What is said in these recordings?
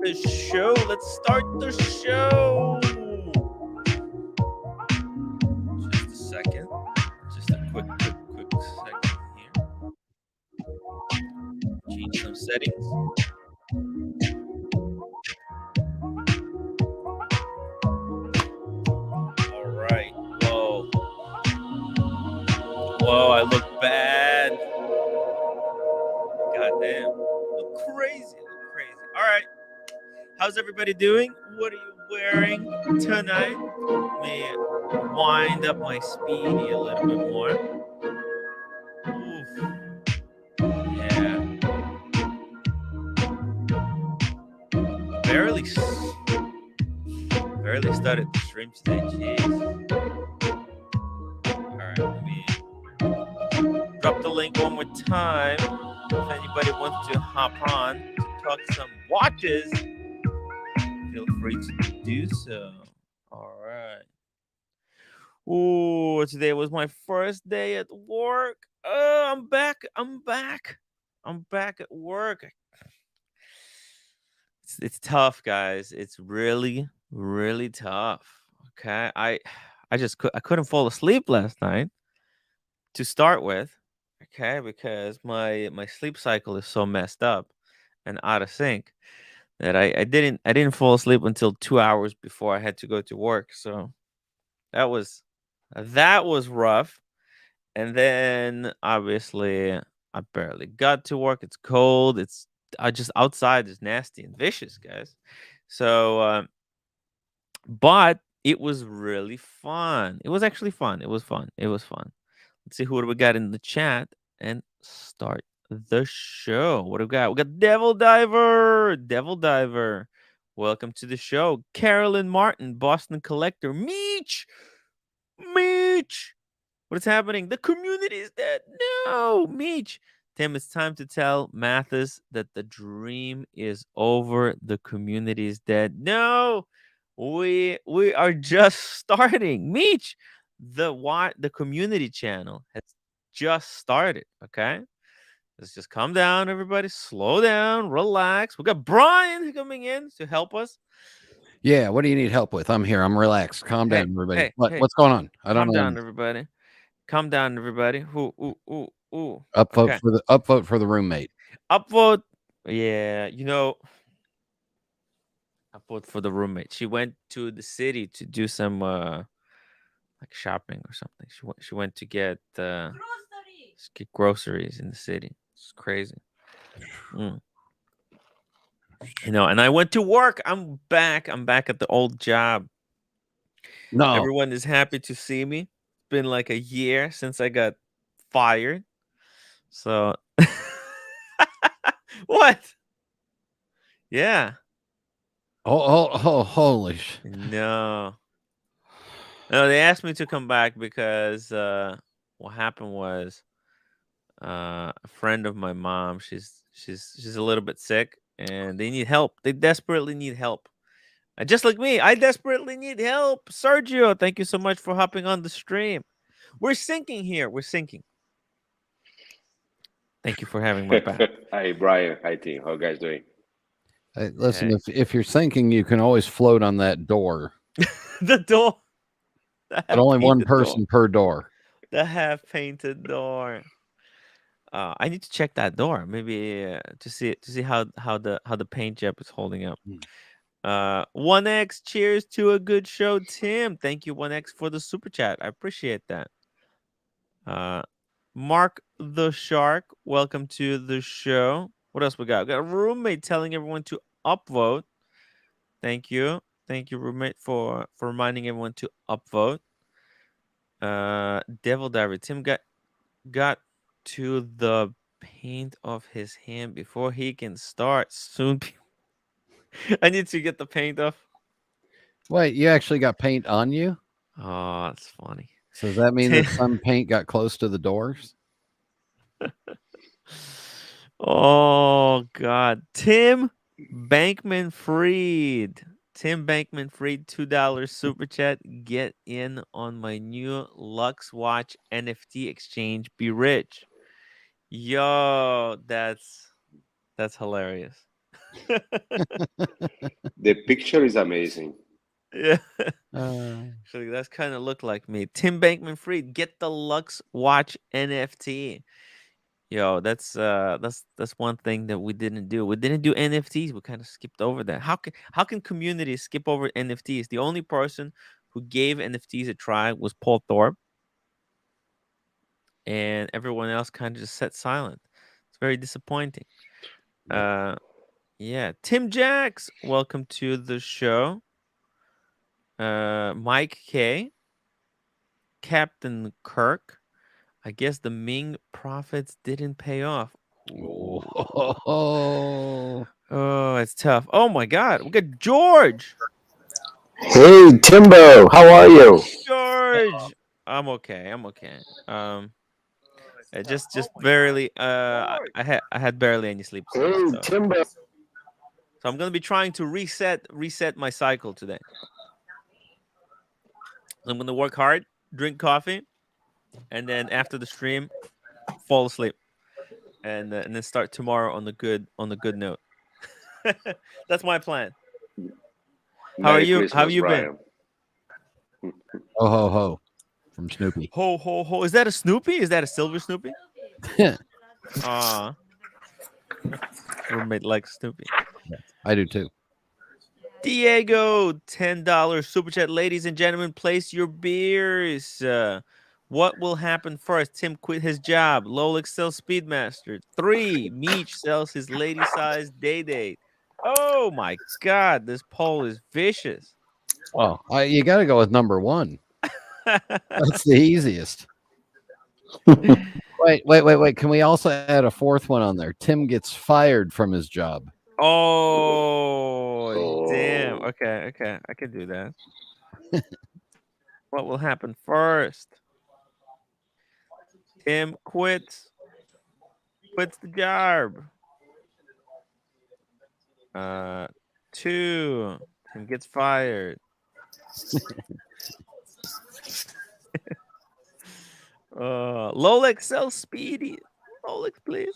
the show. Let's start the show. Just a second. Just a quick second here. Change some settings. All right. Whoa. Whoa, I look bad. Goddamn. Look crazy. All right. How's everybody doing? What are you wearing tonight? Let me wind up my speedy a little bit more. Oof. Yeah. Barely started the stream today. Jeez. All right, let me drop the link one more time. If anybody wants to hop on to talk some watches, feel free to do so. All right. Ooh, today was my first day at work. I'm back at work. It's tough, guys. It's really tough. Okay, I couldn't fall asleep last night to start with. Okay, because my sleep cycle is so messed up and out of sync that I didn't fall asleep until 2 hours before I had to go to work. So that was rough. And then obviously I barely got to work. It's cold. I just outside is nasty and vicious, guys. So but it was really fun. It was actually fun. It was fun. Let's see, who do we got in the chat and start the show. What do we got? We got Devil Diver. Welcome to the show. Carolyn Martin, Boston Collector. Meech. What is happening? The community is dead. No, Meech. Tim, it's time to tell Mathis that the dream is over. The community is dead. No, we are just starting. Meech, the community channel has just started. Okay, let's just calm down, everybody. Slow down, relax. We got Brian coming in to help us. Yeah, what do you need help with? I'm here. I'm relaxed. Calm down, everybody. Hey, What's going on? I don't know. Calm down, everybody. Ooh. Upvote Okay. for the roommate. Upvote. Yeah, upvote for the roommate. She went to the city to do some like shopping or something. She went to get groceries in the city. It's crazy. And I went to work. I'm back at the old job. No. Everyone is happy to see me. It's been like a year since I got fired. So what? Yeah. Oh, holy No, they asked me to come back because what happened was a friend of my mom, she's a little bit sick and they need help. They desperately need help. Just like me, I desperately need help. Sergio, thank you so much for hopping on the stream. We're sinking here. Thank you for having my back. Hi, Brian. Hi, team. How you guys doing? Hey, listen, if you're thinking, you can always float on that door. The door. But only one person per door. The half painted door. I need to check that door, maybe to see how the paint job is holding up. 1x, cheers to a good show, Tim. Thank you, 1x, for the super chat. I appreciate that. Mark the Shark, welcome to the show. What else we got? We got a roommate telling everyone to upvote. Thank you, roommate, for reminding everyone to upvote. Devil Diver, Tim got to the paint of his hand before he can start. Soon I need to get the paint off. Wait, you actually got paint on you? Oh, that's funny. So does that mean that some paint got close to the doors? Oh God. Tim Bankman Fried, $2 super chat. Get in on my new Lux Watch NFT exchange. Be rich. Yo, that's hilarious. The picture is amazing. Yeah. Uh, Actually, that's kind of look like me. Tim Bankman-Fried, get the Lux watch NFT. Yo, that's one thing that we didn't do. We didn't do NFTs. We kind of skipped over that. How can communities skip over NFTs? The only person who gave NFTs a try was Paul Thorpe, and everyone else kind of just sat silent. It's very disappointing. Yeah, Tim Jacks, welcome to the show. Mike K, Captain Kirk. I guess the Ming profits didn't pay off. oh, Oh, it's tough. Oh my God, we got George. Hey, Timbo, how are you? George, I'm okay. I'm okay. Just barely. I had barely any sleep Hey, today, so Timbo. I'm gonna be trying to reset my cycle today. I'm gonna work hard, drink coffee, and then after the stream, fall asleep, and then start tomorrow on the good note. That's my plan. How are Merry you? How have Christmas, you been? Brian. ho ho ho from Snoopy. Ho ho ho! Is that a Snoopy? Is that a silver Snoopy? Ah, roommate likes Snoopy. I do too. Diego, $10 super chat. Ladies and gentlemen, place your beers. What will happen first? Tim quit his job. Rolex sells Speedmaster. 3. Meech sells his lady size day date. Oh my God, this poll is vicious. Oh, you got to go with number one. That's the easiest. Wait. Can we also add a fourth one on there? Tim gets fired from his job. Oh, damn. Okay. I can do that. What will happen first? Tim quits the job. 2. Tim gets fired. Rolex sells Speedy. Rolex, please.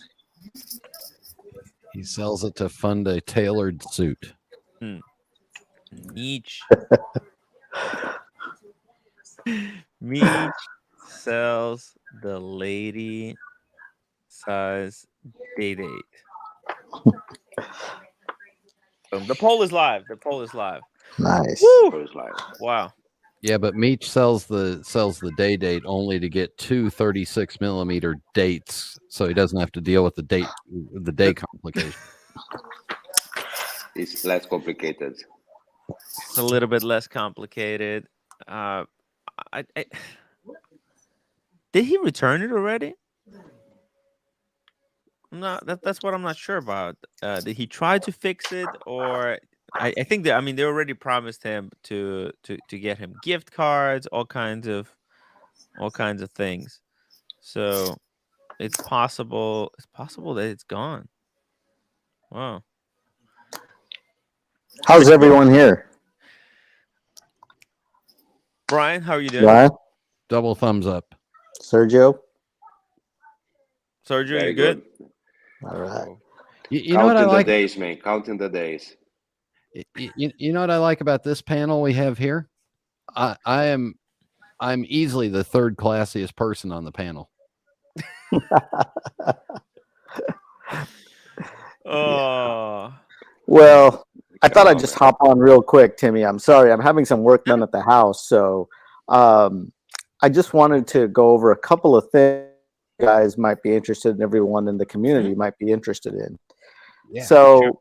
He sells it to fund a tailored suit. Meech. Meech sells the lady size day date. The poll is live. Nice. Woo! Wow. Yeah, but Meech sells the day date only to get 2 36mm dates, so he doesn't have to deal with the day complication. It's less complicated. It's a little bit less complicated. Did he return it already? No, that's what I'm not sure about. Did he try to fix it, or I think that they already promised him to get him gift cards, all kinds of things. So it's possible that it's gone. Wow. How's everyone here? Brian, how are you doing? Ryan? Double thumbs up. Sergio? Sergio, Very you good? All right. You know what I Counting like? the days, man. Counting the days. You know what I like about this panel we have here? I'm easily the third classiest person on the panel. Oh. Well, I thought I'd just hop on real quick, Timmy. I'm sorry. I'm having some work done at the house. So I just wanted to go over a couple of things you guys might be interested in, everyone in the community might be interested in. Yeah, so sure.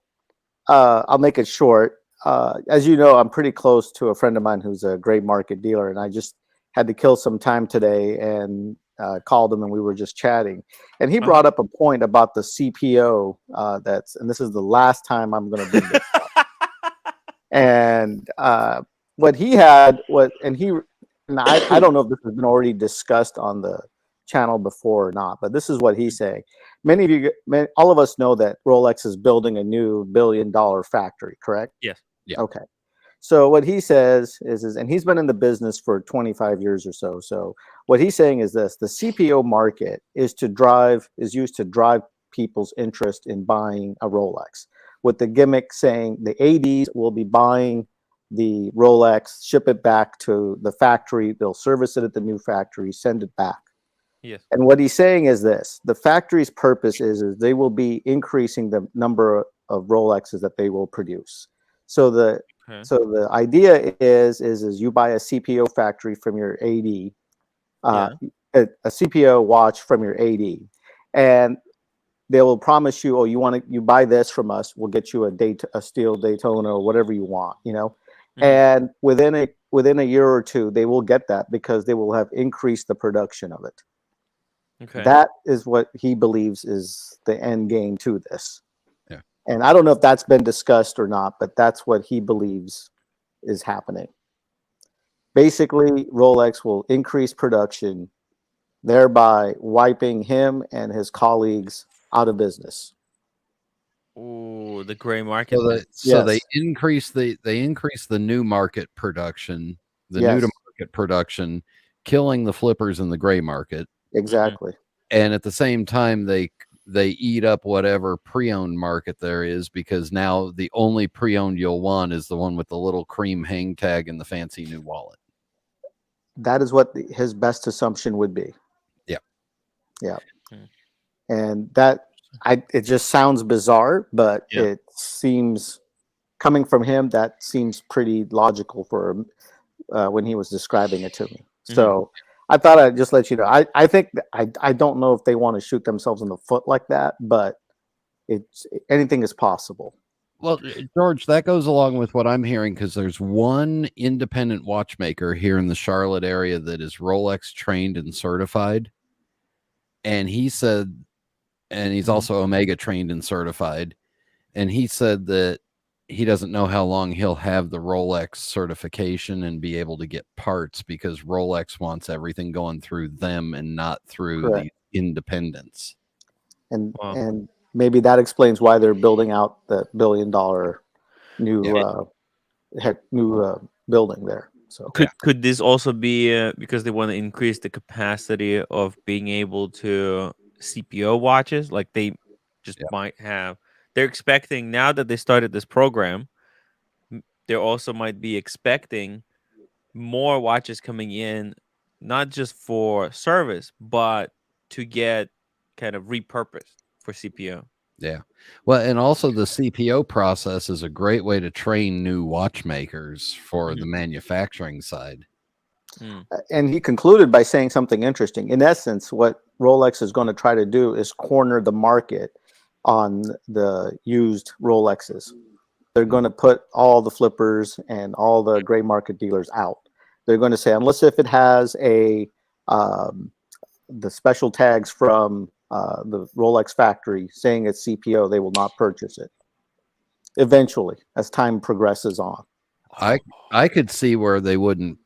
I'll make it short. As you know, I'm pretty close to a friend of mine who's a great market dealer, and I just had to kill some time today and called him, and we were just chatting. And he brought up a point about the CPO. And this is the last time I'm going to bring this up. And what he had was, and I don't know if this has been already discussed on the channel before or not, but this is what he's saying. All of us know that Rolex is building a new $1 billion factory, correct? Yes. Yeah. Okay. So what he says is, and he's been in the business for 25 years or so. So what he's saying is this: the CPO market is used to drive people's interest in buying a Rolex. with the gimmick saying the ADs will be buying the Rolex, ship it back to the factory. They'll service it at the new factory, send it back. Yes. And what he's saying is this: the factory's purpose is they will be increasing the number of Rolexes that they will produce. So the idea is you buy a CPO factory from your AD, a CPO watch from your AD, and they will promise you, oh, you buy this from us, we'll get you a steel Daytona or whatever you want, you know. And within a year or two, they will get that because they will have increased the production of it. Okay. That is what he believes is the end game to this. Yeah. And I don't know if that's been discussed or not, but that's what he believes is happening. Basically, Rolex will increase production, thereby wiping him and his colleagues out of business. Oh, the gray market. So they increase the new market production, the new to market production, killing the flippers in the gray market. Exactly. And at the same time, they eat up whatever pre-owned market there is, because now the only pre-owned you'll want is the one with the little cream hang tag and the fancy new wallet. That is what his best assumption would be. Yeah. Yeah. And it just sounds bizarre, but it seems, coming from him, that seems pretty logical for him when he was describing it to me. So I thought I'd just let you know. I think I don't know if they want to shoot themselves in the foot like that, but anything is possible. Well, George, that goes along with what I'm hearing, because there's one independent watchmaker here in the Charlotte area that is Rolex trained and certified. And he said, and he's also Omega trained and certified. And he said that he doesn't know how long he'll have the Rolex certification and be able to get parts, because Rolex wants everything going through them and not through the independents. And maybe that explains why they're building out the $1 billion new building there. So could this also be because they want to increase the capacity of being able to CPO watches? Like they just might have. They're expecting, now that they started this program, they also might be expecting more watches coming in, not just for service, but to get kind of repurposed for CPO. Yeah. Well, and also the CPO process is a great way to train new watchmakers for the manufacturing side. And he concluded by saying something interesting. In essence, what Rolex is going to try to do is corner the market on the used Rolexes. They're going to put all the flippers and all the gray market dealers out. They're going to say, unless if it has the special tags from the Rolex factory saying it's CPO, they will not purchase it. Eventually, as time progresses on. I could see where they would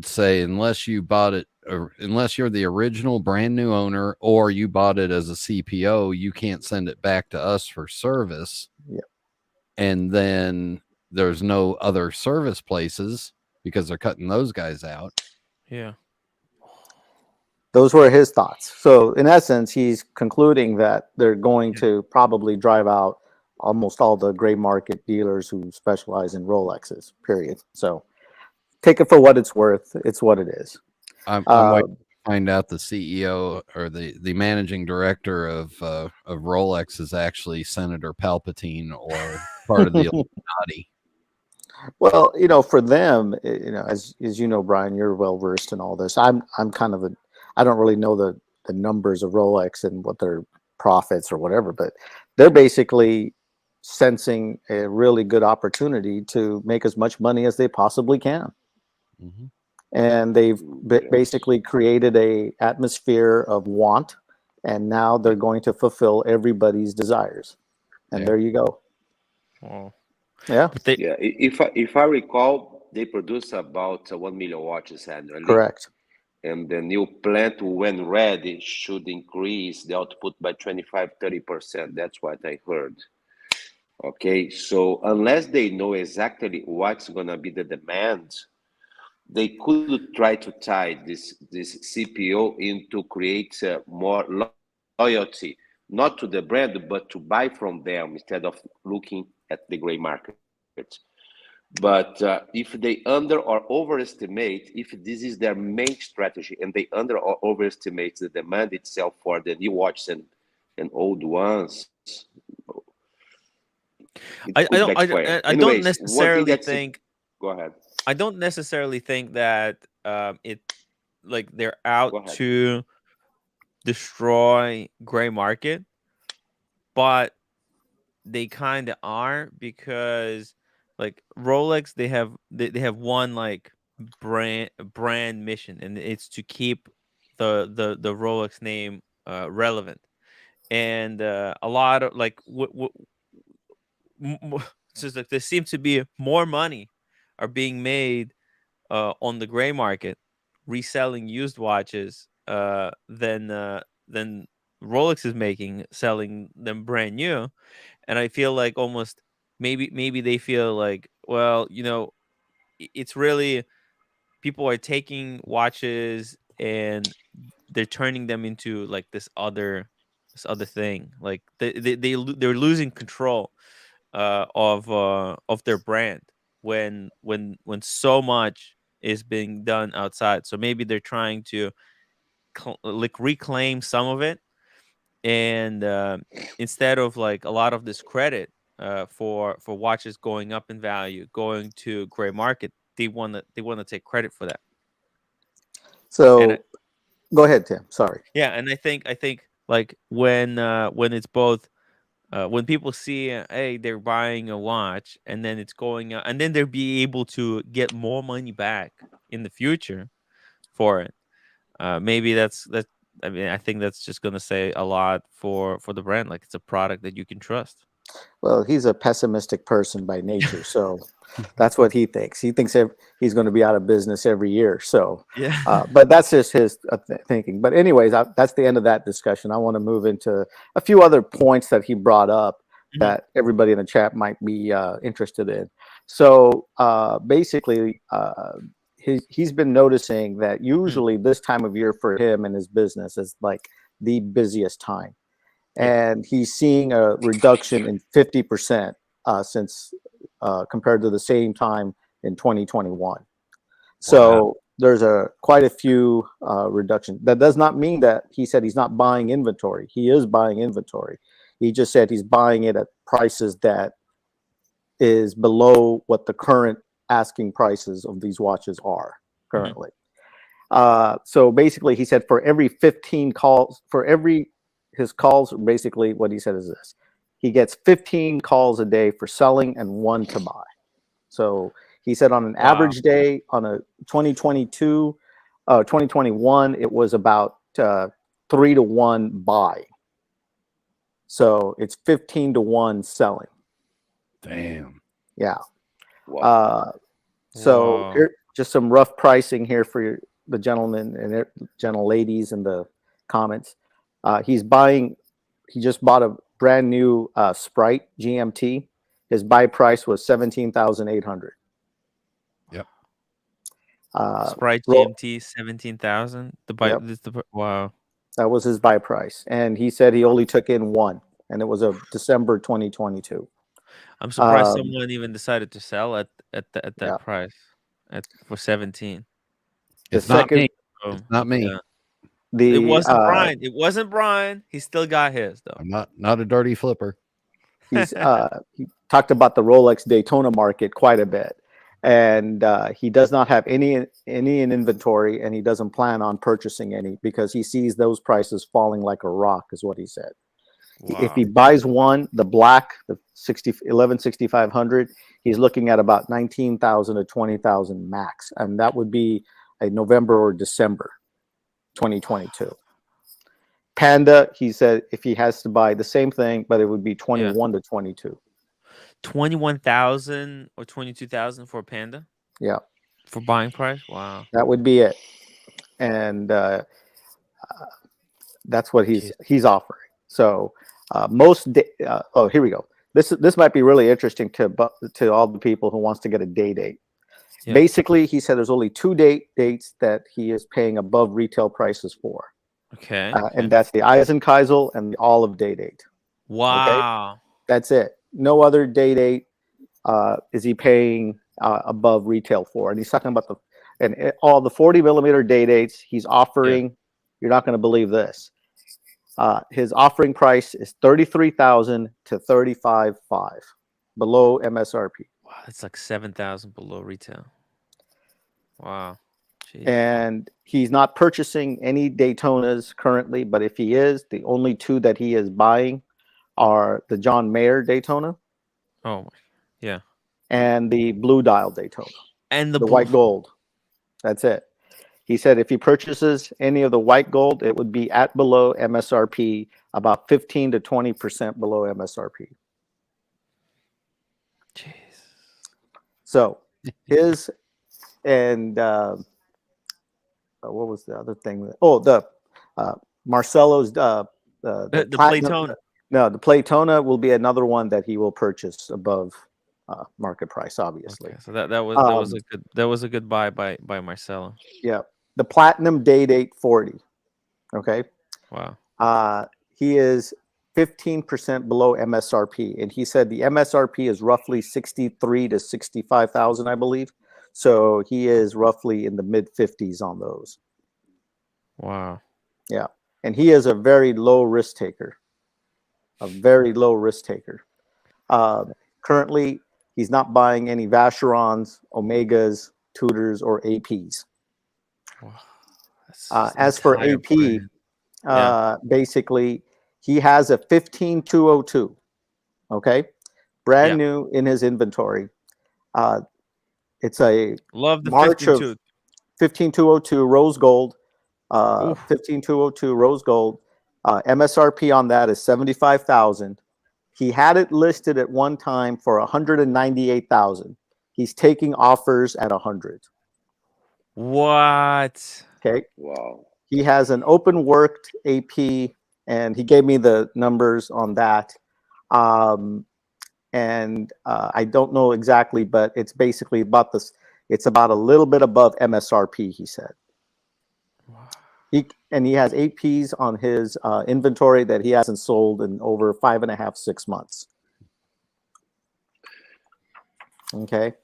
say, unless you bought it, or unless you're the original brand new owner, or you bought it as a CPO, you can't send it back to us for service. Yeah. And then there's no other service places because they're cutting those guys out. Yeah. Those were his thoughts. So in essence, he's concluding that they're going to probably drive out almost all the gray market dealers who specialize in Rolexes, period. So take it for what it's worth. It's what it is. I'm waiting to find out the CEO or the managing director of Rolex is actually Senator Palpatine or part of the Illuminati. Well, for them, as you know, Brian, you're well versed in all this. I'm kind of I don't really know the numbers of Rolex and what their profits or whatever, but they're basically sensing a really good opportunity to make as much money as they possibly can. And they've basically created a atmosphere of want, and now they're going to fulfill everybody's desires. And there you go. Oh. Yeah. If I recall, they produce about 1 million watches annually. Correct. And the new plant, when ready, should increase the output by 25-30%. That's what I heard. Okay, so unless they know exactly what's going to be the demand, they could try to tie this CPO into create more loyalty not to the brand, but to buy from them instead of looking at the gray market. But if they under or overestimate, if this is their main strategy, and they under or overestimate the demand itself for the new watches and old ones, I don't Anyways, necessarily think. Go ahead. I don't necessarily think that it like they're out to destroy gray market, but they kind of are, because like Rolex, they have one like brand mission, and it's to keep the Rolex name relevant. And a lot of like it's just like there seems to be more money are being made on the gray market reselling used watches than Rolex is making selling them brand new. And I feel like almost maybe they feel like, well, it's really, people are taking watches and they're turning them into like this other thing. Like they're losing control of their brand when so much is being done outside. So maybe they're trying to like reclaim some of it, and instead of like a lot of this credit for watches going up in value, going to gray market, they want to take credit for that. So go ahead, Tim. Sorry. Yeah, and I think like when it's both, when people see, hey, they're buying a watch and then it's going out, and then they'll be able to get more money back in the future for it. Maybe that's. I mean, I think that's just going to say a lot for the brand. Like, it's a product that you can trust. Well, he's a pessimistic person by nature, so that's what he thinks. He thinks he's going to be out of business every year. So, Yeah. but that's just his thinking. But anyways, that's the end of that discussion. I want to move into a few other points that he brought up that everybody in the chat might be interested in. So basically, he's been noticing that usually this time of year for him and his business is like the busiest time. And he's seeing a reduction in 50% since compared to the same time in 2021. So there's quite a few reductions. That does not mean that he said he's not buying inventory. He is buying inventory. He just said he's buying it at prices that is below what the current asking prices of these watches are currently. So basically, he said for every 15 calls, his calls, basically what he said is this: he gets 15 calls a day for selling and 1 to buy. So he said on an average day on a 2021, it was about 3 to 1 buy. So it's 15 to 1 selling. Damn. Yeah. So here, just some rough pricing here for the gentlemen and gentle ladies in the comments. He just bought a brand new Sprite GMT. His buy price was $17,800. Yep. Sprite GMT 17,000. Wow. That was his buy price, and he said he only took in 1, and it was a December 2022. I'm surprised someone even decided to sell at that price for 17. It's not me. It's not me. Yeah. It wasn't Brian. It wasn't Brian. He still got his though. I'm not a dirty flipper. He's he talked about the Rolex Daytona market quite a bit, and he does not have any in inventory, and he doesn't plan on purchasing any because he sees those prices falling like a rock, is what he said. Wow. If he buys one, the black, the 116500, he's looking at about 19,000 to 20,000 max, and that would be a November or December 2022. Panda, he said if he has to buy the same thing, but it would be 21 to 22. 21,000 or 22,000 for a Panda? Yeah. For buying price? Wow. That would be it. And that's what he's offering. So here we go. This might be really interesting to all the people who wants to get a day date. Yeah. Basically, he said there's only 2 dates that he is paying above retail prices for. Okay. And that's the Eisenkeisel and the olive day date. Wow. That's it. No other day date is he paying above retail for. And he's talking about all the 40 millimeter day dates he's offering. You're not going to believe this. His offering price is $33,000 to $35,500 below MSRP. Wow, that's like 7,000 below retail. Wow. Jeez. And he's not purchasing any Daytonas currently, but if he is, the only two that he is buying are the John Mayer Daytona. Oh, yeah. And the blue dial Daytona. And the white gold. That's it. He said if he purchases any of the white gold, it would be at below MSRP, about 15 to 20% below MSRP. Jeez. So his and what was the other thing? The Marcelo's the Playtona. No, the Playtona will be another one that he will purchase above market price, obviously. Okay, so that was a good buy by Marcelo. Yeah, the Platinum Day Date 40. Okay. Wow. He is 15% below MSRP, and he said the MSRP is roughly 63 to 65,000, I believe. So he is roughly in the mid 50s on those. Wow. Yeah, and he is a very low risk taker. A very low risk taker. Currently, he's not buying any Vacherons, Omegas, Tudors, or APs. Wow. As for AP, basically, he has a 15202. Okay, brand new in his inventory. It's a love the March 152. of 15202 rose gold. 15202 rose gold. MSRP on that is 75,000. He had it listed at one time for 198,000. He's taking offers at 100. What? Okay. Wow. He has an open worked AP, and he gave me the numbers on that. I don't know exactly, but it's basically about this. It's about a little bit above MSRP, he said. Wow. He has APs on his inventory that he hasn't sold in over 5.5, 6 months. Okay.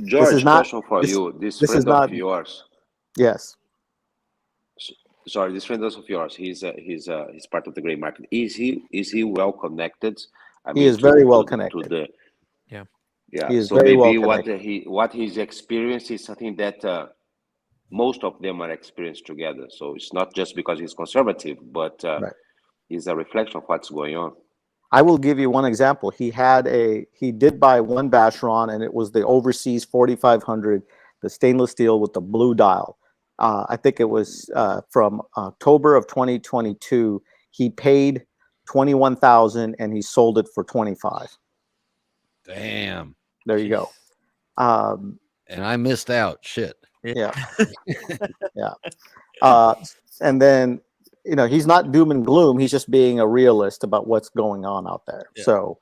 George, this is not, question for you. This is friend not of yours. Yes. Sorry, this friend of yours. He's part of the gray market. Is he well connected? He is very well connected. Yeah. He is so very maybe well connected. what he's experienced is something that most of them are experienced together. So it's not just because he's conservative, but it's a reflection of what's going on. I will give you one example. He did buy one Vacheron, and it was the Overseas 4500, the stainless steel with the blue dial. I think it was from October of 2022. He paid 21,000 and he sold it for 25. Damn. There you go. And I missed out. Shit. Yeah. Yeah. And then, he's not doom and gloom. He's just being a realist about what's going on out there. Yeah. So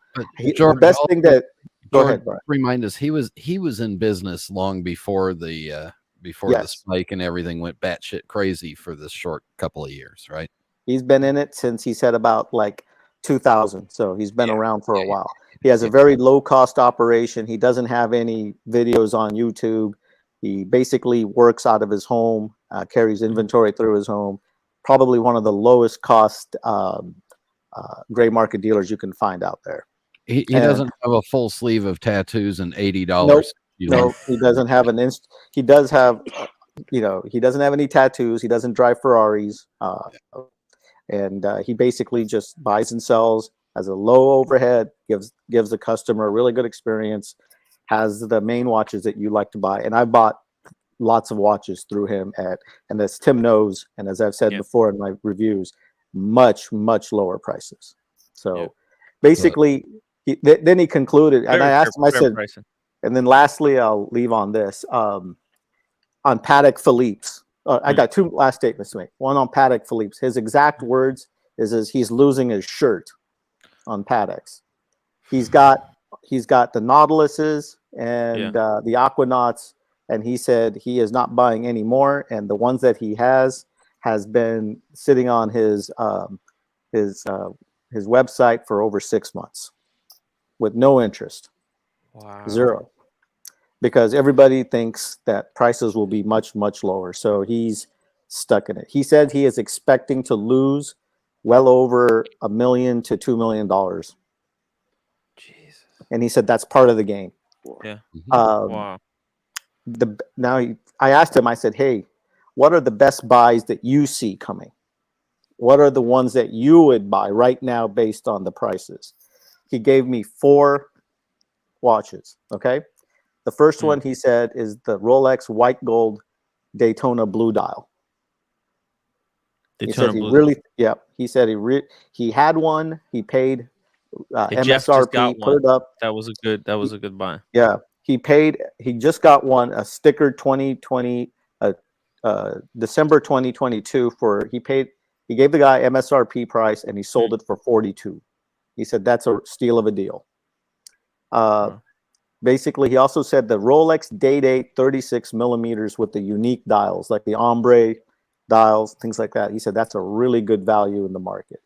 George, the best thing that go ahead, Brian. Remind us, he was in business long before the the spike and everything went batshit crazy for this short couple of years, right? He's been in it since he said about like 2000. So he's been around for a while. He has a very low cost operation. He doesn't have any videos on YouTube. He basically works out of his home, carries inventory through his home. Probably one of the lowest cost gray market dealers you can find out there. He doesn't have a full sleeve of tattoos and $80. Nope. No, he doesn't have he does have, he doesn't have any tattoos. He doesn't drive Ferraris. And he basically just buys and sells, has a low overhead, gives the customer a really good experience, has the main watches that you like to buy. And I bought lots of watches through him and as Tim knows, and as I've said before in my reviews, much, much lower prices. So basically, then he concluded, and I asked him, I said, and then lastly, I'll leave on this, on Patek Philippe's. I got two last statements to make. One on Patek Philippe's. His exact words is he's losing his shirt on Patek's. He's got the Nautiluses and the Aquanauts, and he said he is not buying any more. And the ones that he has has been sitting on his website for over 6 months with no interest, Wow. zero, because everybody thinks that prices will be much, much lower. So he's stuck in it. He said he is expecting to lose well over $1 million to $2 million. Jesus. And he said that's part of the game. Yeah. Mhm. Wow. I asked him, I said, hey, what are the best buys that you see coming? What are the ones that you would buy right now based on the prices? He gave me 4 watches. Okay. The first one he said is the Rolex white gold Daytona blue dial. He said he really, yeah. He said he had one. He paid Jeff just got MSRP, one. put it up. That was a good buy. Yeah, he just got one, a sticker 2020, December 2022 he gave the guy MSRP price and he sold it for 42. He said that's a steal of a deal. Basically, he also said the Rolex Day-Date 36 millimeters with the unique dials, like the ombre dials, things like that. He said that's a really good value in the market.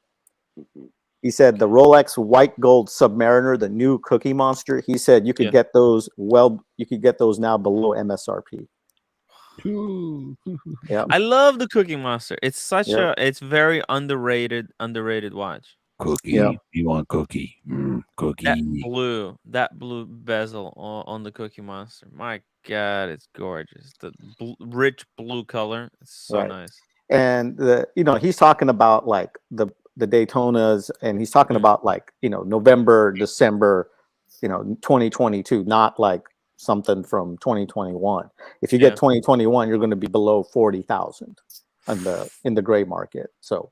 He said the Rolex white gold Submariner, the new Cookie Monster, he said you could get those now below MSRP. Yeah. I love the Cookie Monster. It's it's very underrated watch. Cookie. Yeah. You want cookie? Cookie. That blue bezel on the Cookie Monster. My God, it's gorgeous. The rich blue color. It's so nice. And he's talking about like the Daytonas, and he's talking about like, November, December, 2022, not like something from 2021. If you get 2021, you're going to be below 40,000 in the gray market. So,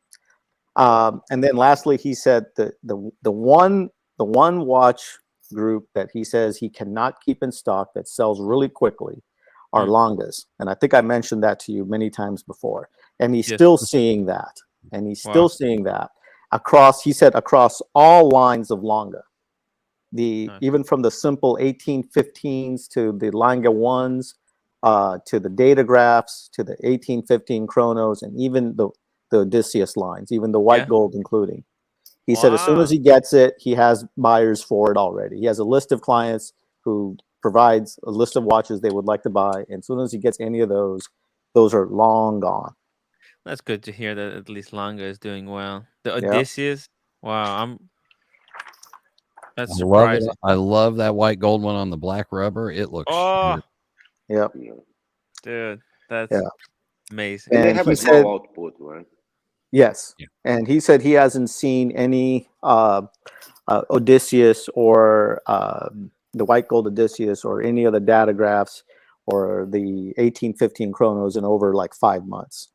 and then lastly, he said the one watch group that he says he cannot keep in stock that sells really quickly are Longas. And I think I mentioned that to you many times before. And he's still seeing that. And he's still seeing that across all lines of Longa. Even from the simple 1815s to the Langa 1s, to the Datagraphs, to the 1815 Chronos, and even the Odysseus lines, even the white gold including. He said as soon as he gets it, he has buyers for it already. He has a list of clients who provides a list of watches they would like to buy. And as soon as he gets any of those are long gone. That's good to hear that at least Langa is doing well. The Odysseus, wow, that's surprising. I love that white gold one on the black rubber. It looks Yep. Dude, that's amazing. And they have a small output, right? Yes. Yeah. And he said he hasn't seen any Odysseus or the white gold Odysseus or any of the Datagraphs or the 1815 Chronos in over like 5 months.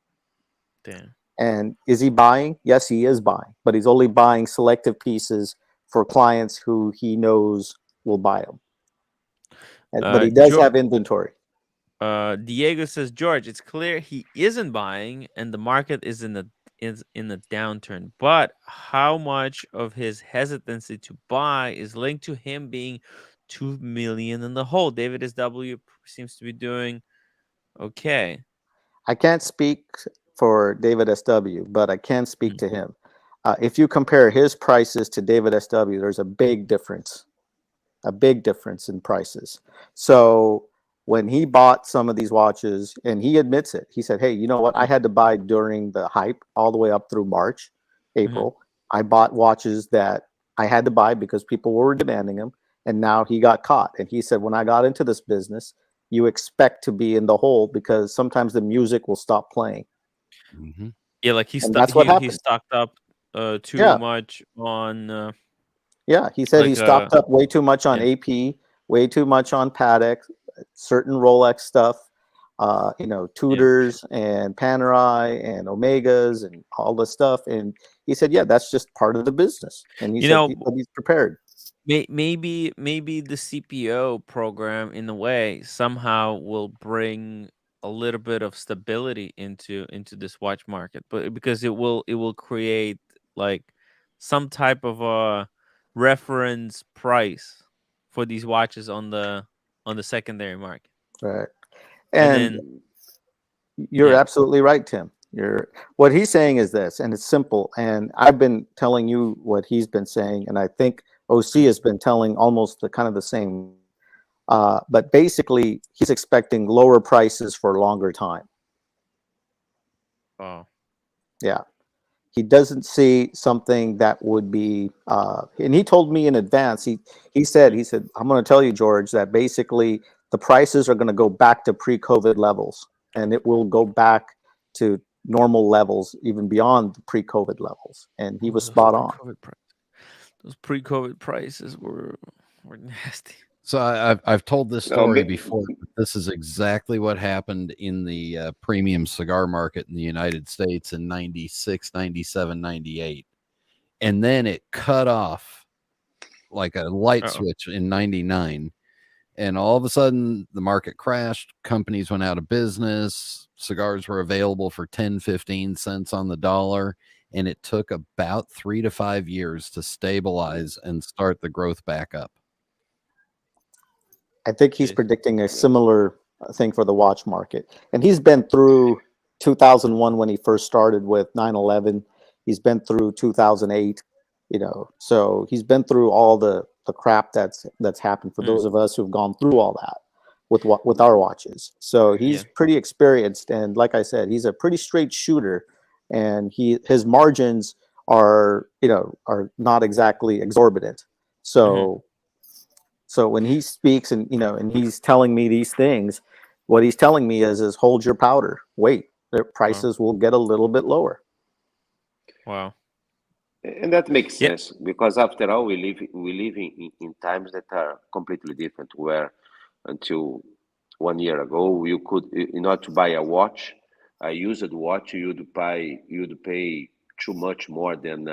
Damn. And is he buying? Yes, he is buying, but he's only buying selective pieces for clients who he knows will buy them. But he does have inventory. Diego says, George, it's clear he isn't buying and the market is in a downturn. But how much of his hesitancy to buy is linked to him being 2 million in the hole? David SW seems to be doing okay. I can't speak for David SW, but I can speak to him. If you compare his prices to David SW, there's a big difference in prices. So when he bought some of these watches, and he admits it, he said, hey, you know what? I had to buy during the hype all the way up through March, April. I bought watches that I had to buy because people were demanding them. And now he got caught. And he said, when I got into this business, you expect to be in the hole because sometimes the music will stop playing. Yeah, like he stocked up too much on. He said he stocked up way too much on AP, way too much on Patek, certain Rolex stuff, Tudors and Panerai and Omegas and all this stuff. And he said, yeah, that's just part of the business. And he said he's prepared. Maybe the CPO program in a way somehow will bring a little bit of stability into this watch market, but because it will create like some type of a reference price for these watches on the secondary market. Right. And you're absolutely right, Tim. What he's saying is this, and it's simple. And I've been telling you what he's been saying, and I think OC has been telling almost the kind of the same. But basically, he's expecting lower prices for a longer time. Oh, Yeah. He doesn't see something that would be, and he told me in advance. He said, I'm going to tell you, George, that basically the prices are going to go back to pre-COVID levels, and it will go back to normal levels, even beyond the pre-COVID levels. And he was spot on. Those pre-COVID prices were nasty. So I've told this No, story ma- before, but this is exactly what happened in the premium cigar market in the United States in 96, 97, 98. And then it cut off like a light Uh-oh. switch in 99. And all of a sudden the market crashed. Companies went out of business. Cigars were available for 10, 15 cents on the dollar. And it took about 3 to 5 years to stabilize and start the growth back up. I think he's Jeez. predicting a similar thing for the watch market. And he's been through 2001 when he first started with 9/11. He's been through 2008, so he's been through all the crap that's happened for those of us who've gone through all that with our watches. So he's pretty experienced, and like I said, he's a pretty straight shooter, and his margins are not exactly exorbitant. So so when he speaks and and he's telling me these things, what he's telling me is hold your powder, wait, their prices will get a little bit lower. Wow. And that makes Yeah. sense because after all, we live in times that are completely different. Where until 1 year ago, you could, in order to buy a watch, a used watch, you'd pay too much more than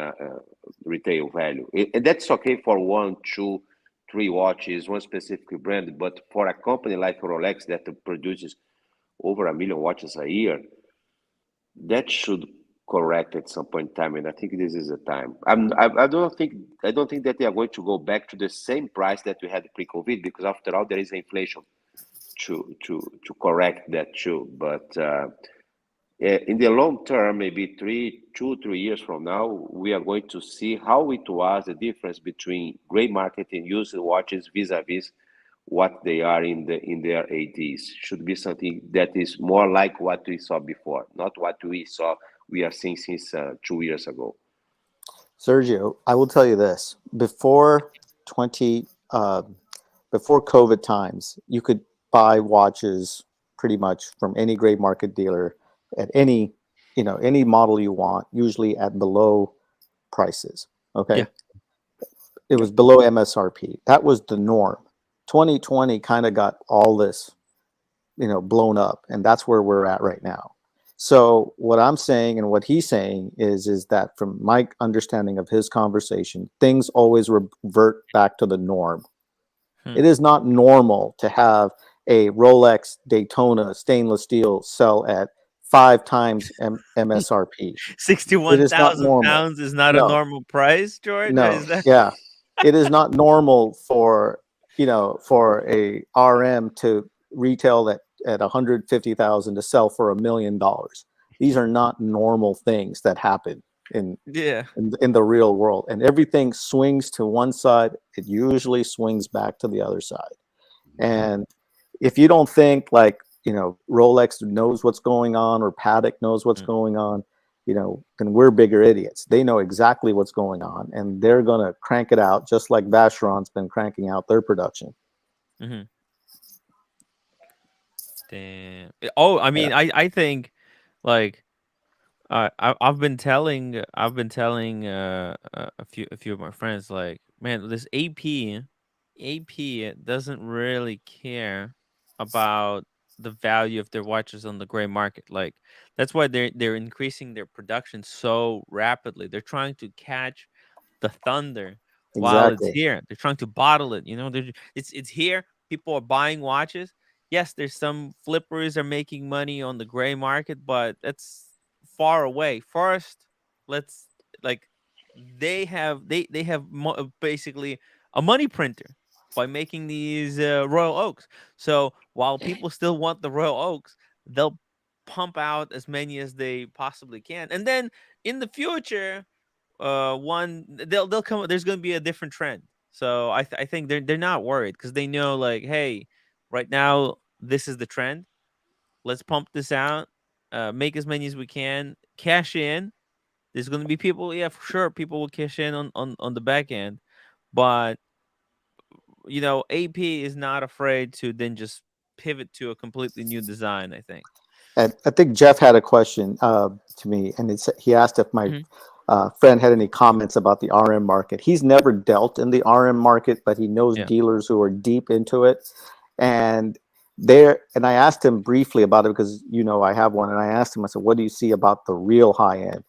retail value. And that's okay for 1, 2, 3 watches, one specific brand. But for a company like Rolex that produces over 1 million watches a year, that should correct at some point in time, and I think this is the time. I don't think that they are going to go back to the same price that we had pre-COVID, because after all, there is inflation to correct that too. But in the long term, maybe 2, 3 years from now, we are going to see how it was the difference between gray market and used watches vis-a-vis what they are in their ADs. Should be something that is more like what we saw before, not what we are seeing since 2 years ago. Sergio, I will tell you this: before COVID times, you could buy watches pretty much from any gray market dealer at any model you want, usually at below prices. Okay. Yeah. It was below MSRP. That was the norm. 2020 kind of got all this, blown up, and that's where we're at right now. So what I'm saying and what he's saying is that from my understanding of his conversation, things always revert back to the norm. It is not normal to have a Rolex Daytona stainless steel sell at 5 times MSRP. 61,000 pounds is not a normal price, George? No, Is that... yeah. It is not normal for a RM to retail at 150,000 to sell for $1 million. These are not normal things that happen in the real world, and everything swings to one side. It usually swings back to the other side. And if you don't think like Rolex knows what's going on, or Patek knows what's going on, then we're bigger idiots. They know exactly what's going on, and they're gonna crank it out just like Vacheron's been cranking out their production. Damn. Oh, I mean, I think like I've been telling a few of my friends, like, man, this AP doesn't really care about the value of their watches on the gray market. Like, that's why they're increasing their production so rapidly. They're trying to catch the thunder while it's here. They're trying to bottle it. It's here. People are buying watches. Yes, there's some flippers are making money on the gray market, but that's far away. First, let's like they have basically a money printer by making these Royal Oaks. So while people still want the Royal Oaks, they'll pump out as many as they possibly can, and then in the future, they'll come. There's going to be a different trend. So I think they're not worried because they know, like, hey, right now this is the trend. Let's pump this out, make as many as we can, cash in. There's going to be people, yeah, for sure, people will cash in on the back end, but AP is not afraid to then just pivot to a completely new design, I think. And I think Jeff had a question to me, and he asked if my friend had any comments about the RM market. He's never dealt in the RM market, but he knows dealers who are deep into it. And I asked him briefly about it because I have one, and I asked him, I said, "What do you see about the real high end?"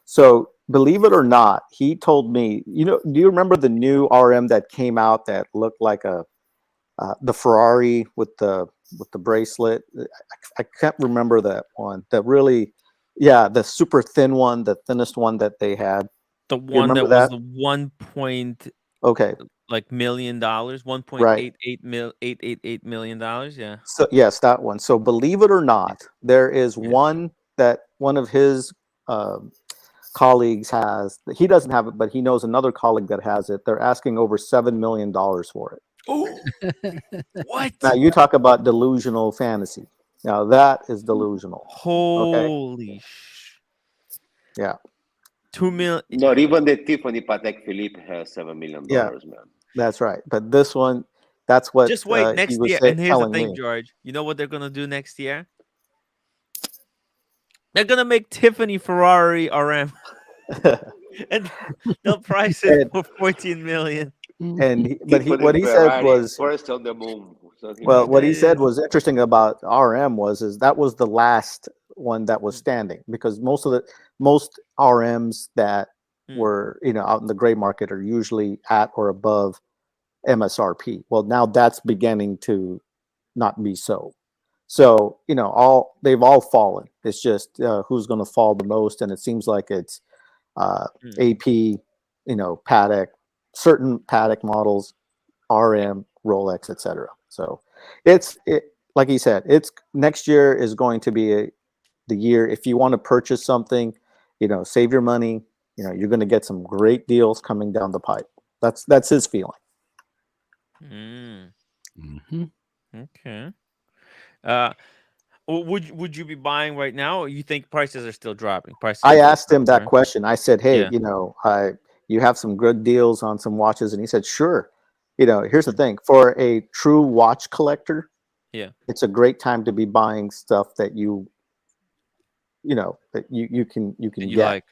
So believe it or not, he told me, do you remember the new RM that came out that looked like the Ferrari with the bracelet? I can't remember that one. That really, the super thin one, the thinnest one that they had. The one that was the 1 point million dollars, $1.88 million. Yeah. So yes, that one. So believe it or not, there is one that one of his colleagues has. He doesn't have it, but he knows another colleague that has it. They're asking over $7 million for it. Oh, what? Now you talk about delusional fantasy. Now that is delusional. Holy yeah. 2 million. Not even the Tiffany Patek Philippe has $7 million, man. That's right. But this one, that's what. Just wait next year. And here's the thing, George. You know what they're gonna do next year? They're gonna make Tiffany Ferrari RM, and they'll price it for 14 million. But what he said was first on the moon. Well, what he said was interesting about RM is that was the last one that was standing, because most RMs that were out in the gray market are usually at or above MSRP. Well, now that's beginning to not be so. So they've all fallen. It's just who's going to fall the most, and it seems like it's AP, Patek, certain Patek models, RM, Rolex, etc. So it's like he said, it's next year is going to be the year. If you want to purchase something, save your money. You're going to get some great deals coming down the pipe. That's his feeling. Okay. Would you be buying right now, or you think prices are still dropping? I asked him that question. I said, "Hey, you have some good deals on some watches," and he said, "Sure." Here's the thing: for a true watch collector, it's a great time to be buying stuff that you can get. Like.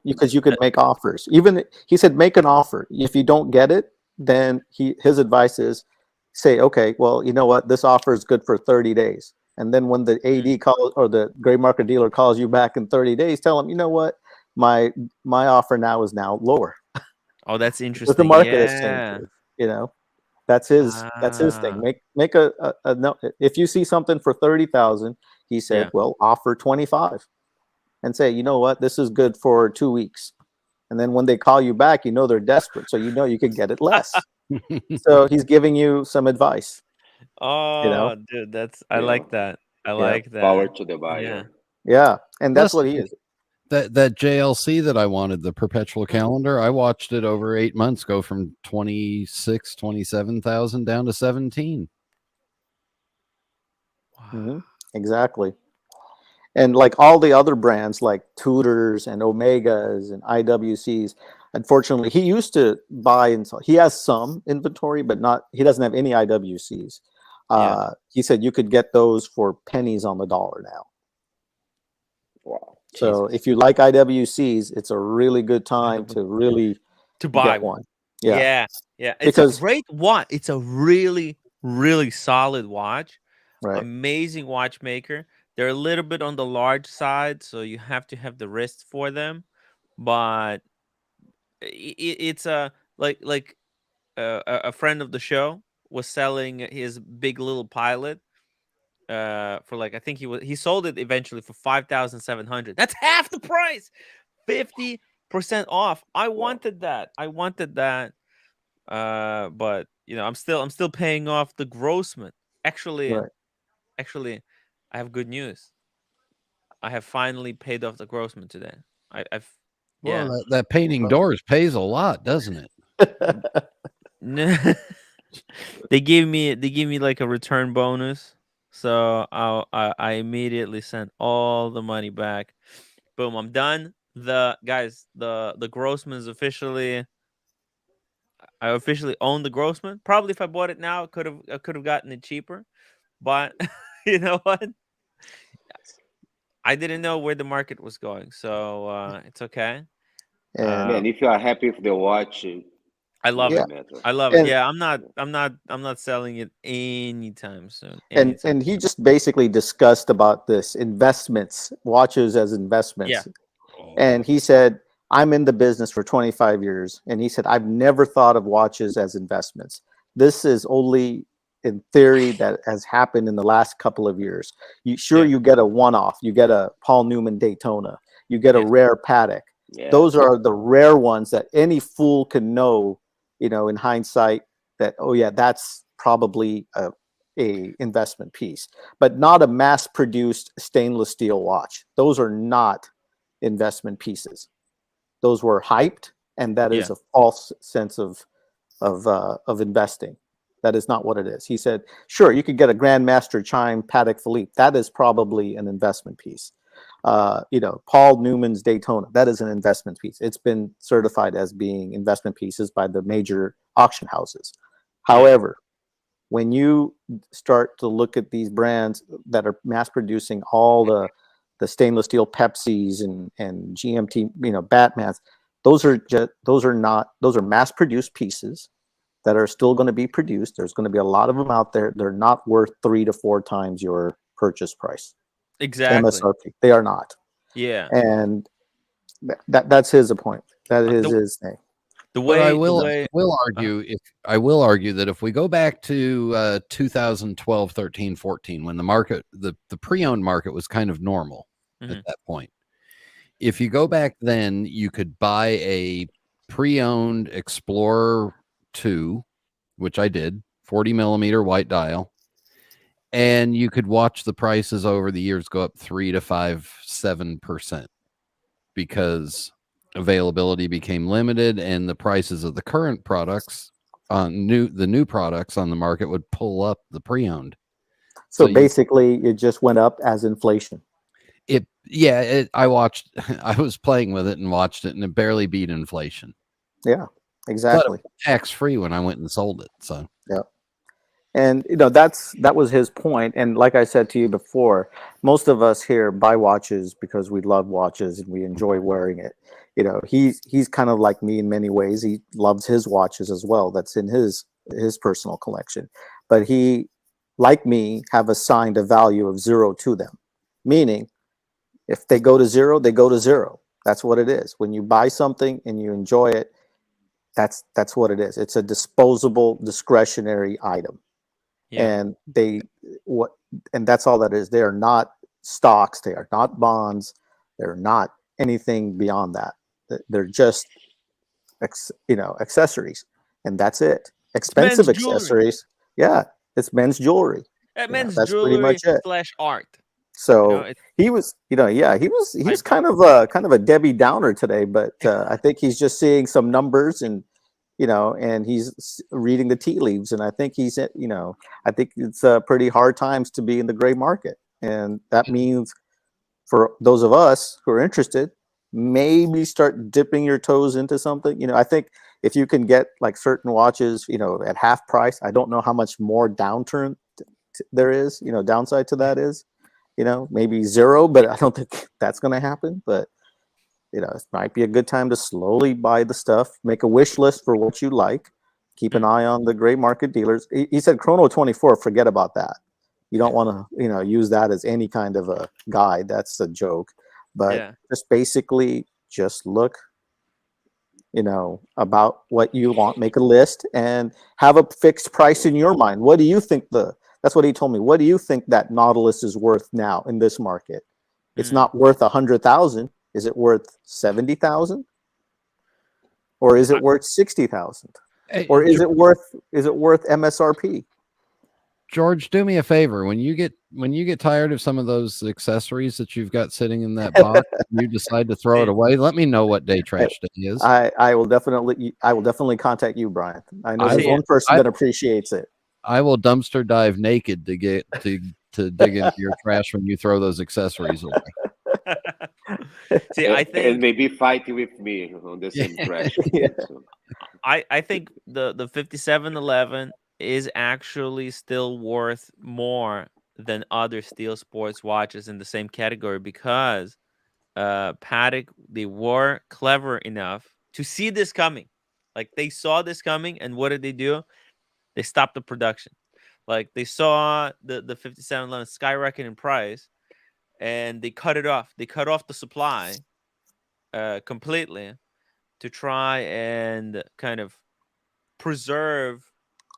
Because you can make offers. Even he said, make an offer. If you don't get it, then his advice is say, okay, well, you know what, this offer is good for 30 days. And then when the AD calls, or the gray market dealer calls you back in 30 days, tell him, you know what, my offer now is lower. Oh, that's interesting. The market has changed. That's his thing. Make a no. If you see something for 30,000, he said, well, offer 25. And say, you know what, this is good for 2 weeks. And then when they call you back, they're desperate. So you can get it less. So he's giving you some advice. Oh, dude, I like that. I like that. Power to the buyer. Yeah. And that's what he is. That JLC that I wanted, the perpetual calendar, I watched it over 8 months go from 27,000 down to 17. Wow. Exactly. And like all the other brands like Tudors and Omegas and IWCs, unfortunately, he used to buy and sell. He has some inventory, but he doesn't have any IWCs. He said you could get those for pennies on the dollar now. Wow. So if you like IWCs, it's a really good time to buy one. Yeah. It's a great watch. It's a really, really solid watch. Right. Amazing watchmaker. They're a little bit on the large side, so you have to have the wrist for them. But it's a friend of the show was selling his big little pilot for I think he sold it eventually for 5,700. That's half the price, 50% off. I wanted that. But I'm still paying off the Grossman. Actually, I have good news. I have finally paid off the Grossman today. I've Well, yeah. that painting doors pays a lot, doesn't it? No, they gave me like a return bonus, so I immediately sent all the money back. Boom, I'm done. The Grossman's officially. I officially own the Grossman. Probably if I bought it now, I could have gotten it cheaper, but you know what? I didn't know where the market was going, so it's okay. And Man, if you are happy with the watch, I love yeah, it. doesn't matter. I love it. and Yeah, I'm not selling it anytime soon. and he just basically discussed about this investments, watches as Yeah. investments. And he said, I'm in the business for 25 years. And he said, I've never thought of watches as investments. This is only in theory that has happened in the last couple of years. Yeah. You get a one-off, you get a Paul Newman Daytona, you get a Yes. rare Patek. Yeah. Those are the rare ones that any fool can know, in hindsight, that, oh yeah, that's probably a investment piece, but not a mass-produced stainless steel watch. Those are not investment pieces. Those were hyped, and that is Yeah. a false sense of investing. That is not what it is. He said, sure, you could get a Grandmaster Chime Patek Philippe. That is probably an investment piece. Paul Newman's Daytona. That is an investment piece. It's been certified as being investment pieces by the major auction houses. However, when you start to look at these brands that are mass producing all the stainless steel Pepsis and GMT, Batmans, those are mass produced pieces that are still going to be produced. There's going to be a lot of them out there. They're not worth 3 to 4 times your purchase price. Exactly. MSRP. They are not. Yeah. And that's his point. That is The his thing. But I the will way argue that if we go back to 2012, 13, 14, when the market, the pre-owned market was kind of normal at that point. If you go back then, you could buy a pre-owned Explorer 2, which I did, 40 millimeter white dial, and you could watch the prices over the years go up 3 to 7% because availability became limited, and the prices of the current products the new products on the market would pull up the pre-owned. So basically, it just went up as inflation. I was playing with it and watched it, and it barely beat inflation. Yeah, exactly. Tax free when I went and sold it. So yeah. And that was his point. And like I said to you before, most of us here buy watches because we love watches and we enjoy wearing it. He's kind of like me in many ways. He loves his watches as well. That's in his personal collection. But he, like me, have assigned a value of 0 to them. Meaning, if they go to 0, they go to 0. That's what it is. When you buy something and you enjoy it, that's what it is. It's a disposable, discretionary item. Yeah. And that's all that is. They are not stocks. They are not bonds. They're not anything beyond that. They're just, accessories, and that's it. Expensive men's jewelry. accessories. Yeah, it's men's jewelry. Men's that's pretty jewelry much it. / art. So he was, he was kind of a Debbie Downer today, but I think he's just seeing some numbers and he's reading the tea leaves, and I think I think it's pretty hard times to be in the gray market, and that means for those of us who are interested, maybe start dipping your toes into something. I think if you can get like certain watches, at half price, I don't know how much more downturn there is, downside to that is, maybe 0, but I don't think that's going to happen. But it might be a good time to slowly buy the stuff, make a wish list for what you like, keep an eye on the gray market dealers. He said Chrono 24, forget about that. You don't want to, use that as any kind of a guide. That's a joke. But just basically just look, about what you want, make a list and have a fixed price in your mind. What do you think that's what he told me. What do you think that Nautilus is worth now in this market? It's not worth 100,000. Is it worth 70,000? Or is it worth 60,000? Or is it worth MSRP? George, do me a favor. When you get tired of some of those accessories that you've got sitting in that box, you decide to throw it away. Let me know what day trash day is. I will definitely contact you, Brian. I know there's See, one person that appreciates it. I will dumpster dive naked to get to dig into your trash when you throw those accessories away. See, I and think maybe fight with me on the same trash. Yeah. So, I think the 5711 is actually still worth more than other steel sports watches in the same category because Patek, they were clever enough to see this coming. Like they saw this coming, and what did they do? They stopped the production. Like they saw the 5711 skyrocket in price, and they cut it off. They cut off the supply completely to try and kind of preserve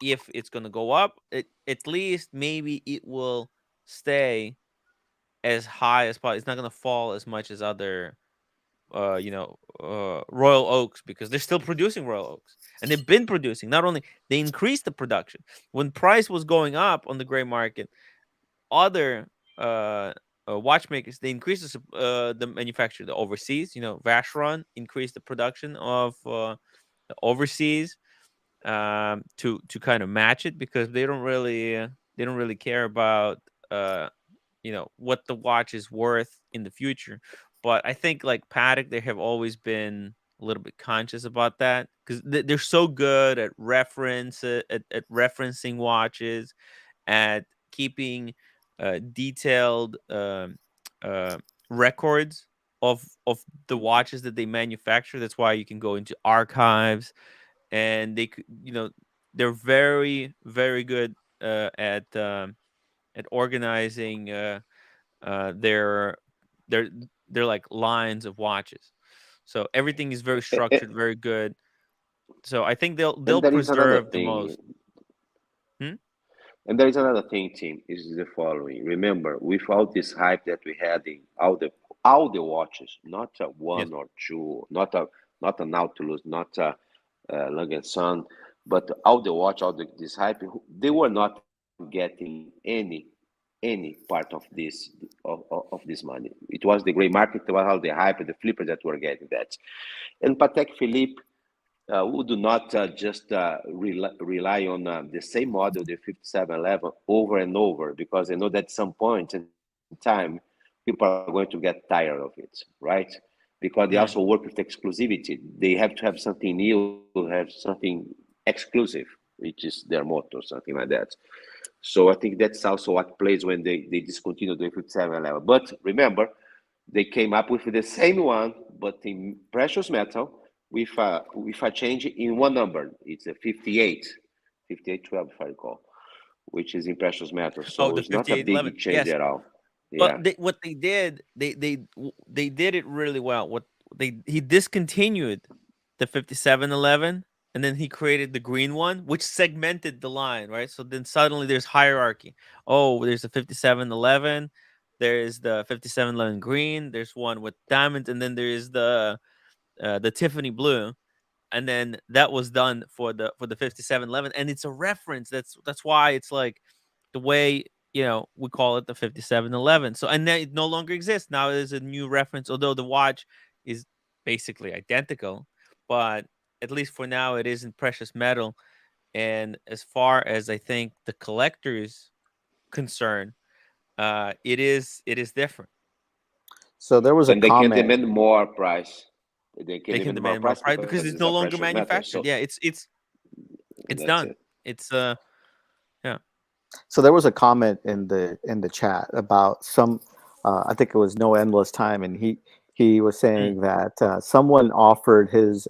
if it's going to go up. At least maybe it will stay as high as possible. It's not going to fall as much as other Royal Oaks, because they're still producing Royal Oaks, and they've been producing. Not only they increased the production when price was going up on the gray market, other watchmakers, they increased the manufacture, the overseas. Vacheron increased the production of the overseas to kind of match it, because they don't really care about what the watch is worth in the future. But I think like Patek, they have always been a little bit conscious about that, because they're so good at at referencing watches, at keeping detailed uh, records of the watches that they manufacture. That's why you can go into archives, and they're very, very good at organizing their their like lines of watches. So everything is very structured, very good. So I think they'll and there is another preserve the thing. most. Hmm? And there is another thing, Tim, is the following. Remember, without this hype that we had in all the watches, not Yes. one or two, not a Nautilus, not a Lang and Son, but all the watch, this hype, they were not getting any part of this money. It was the gray market, it was all the hype and the flippers that were getting that. And Patek Philippe we do not just rely on the same model, the 5711, over and over, because I know that at some point in time, people are going to get tired of it, right? Because they also work with exclusivity. They have to have something new, have something exclusive, which is their motto, something like that. So I think that's also what plays when they discontinue the 5711. But remember, they came up with the same one, but in precious metal, with a change in one number. It's a 5812, if I recall, which is in precious metal. Oh, So the it's not a 5811. big change Yes. at all. Well, Yeah. what they did, they did it really well. He discontinued the 5711, and then he created the green one, which segmented the line, right? So then suddenly there's hierarchy. Oh, there's the 5711, there's the 5711 green, there's one with diamonds, and then there is the Tiffany blue. And then that was done for the 5711, and it's a reference. That's why it's like the way we call it the 5711. So, and then it no longer exists. Now there's a new reference, although the watch is basically identical, but at least for now it is in precious metal. And as far as I think the collector's concerned, it is different. So there was a And they can comment. demand more price. They can They can demand more demand more price price because because it's it's no a longer precious metal. manufactured. So Yeah, it's that's done. it. It's yeah. So there was a comment in the chat about some. I think it was No Endless Time, and he was Mm. saying that someone offered his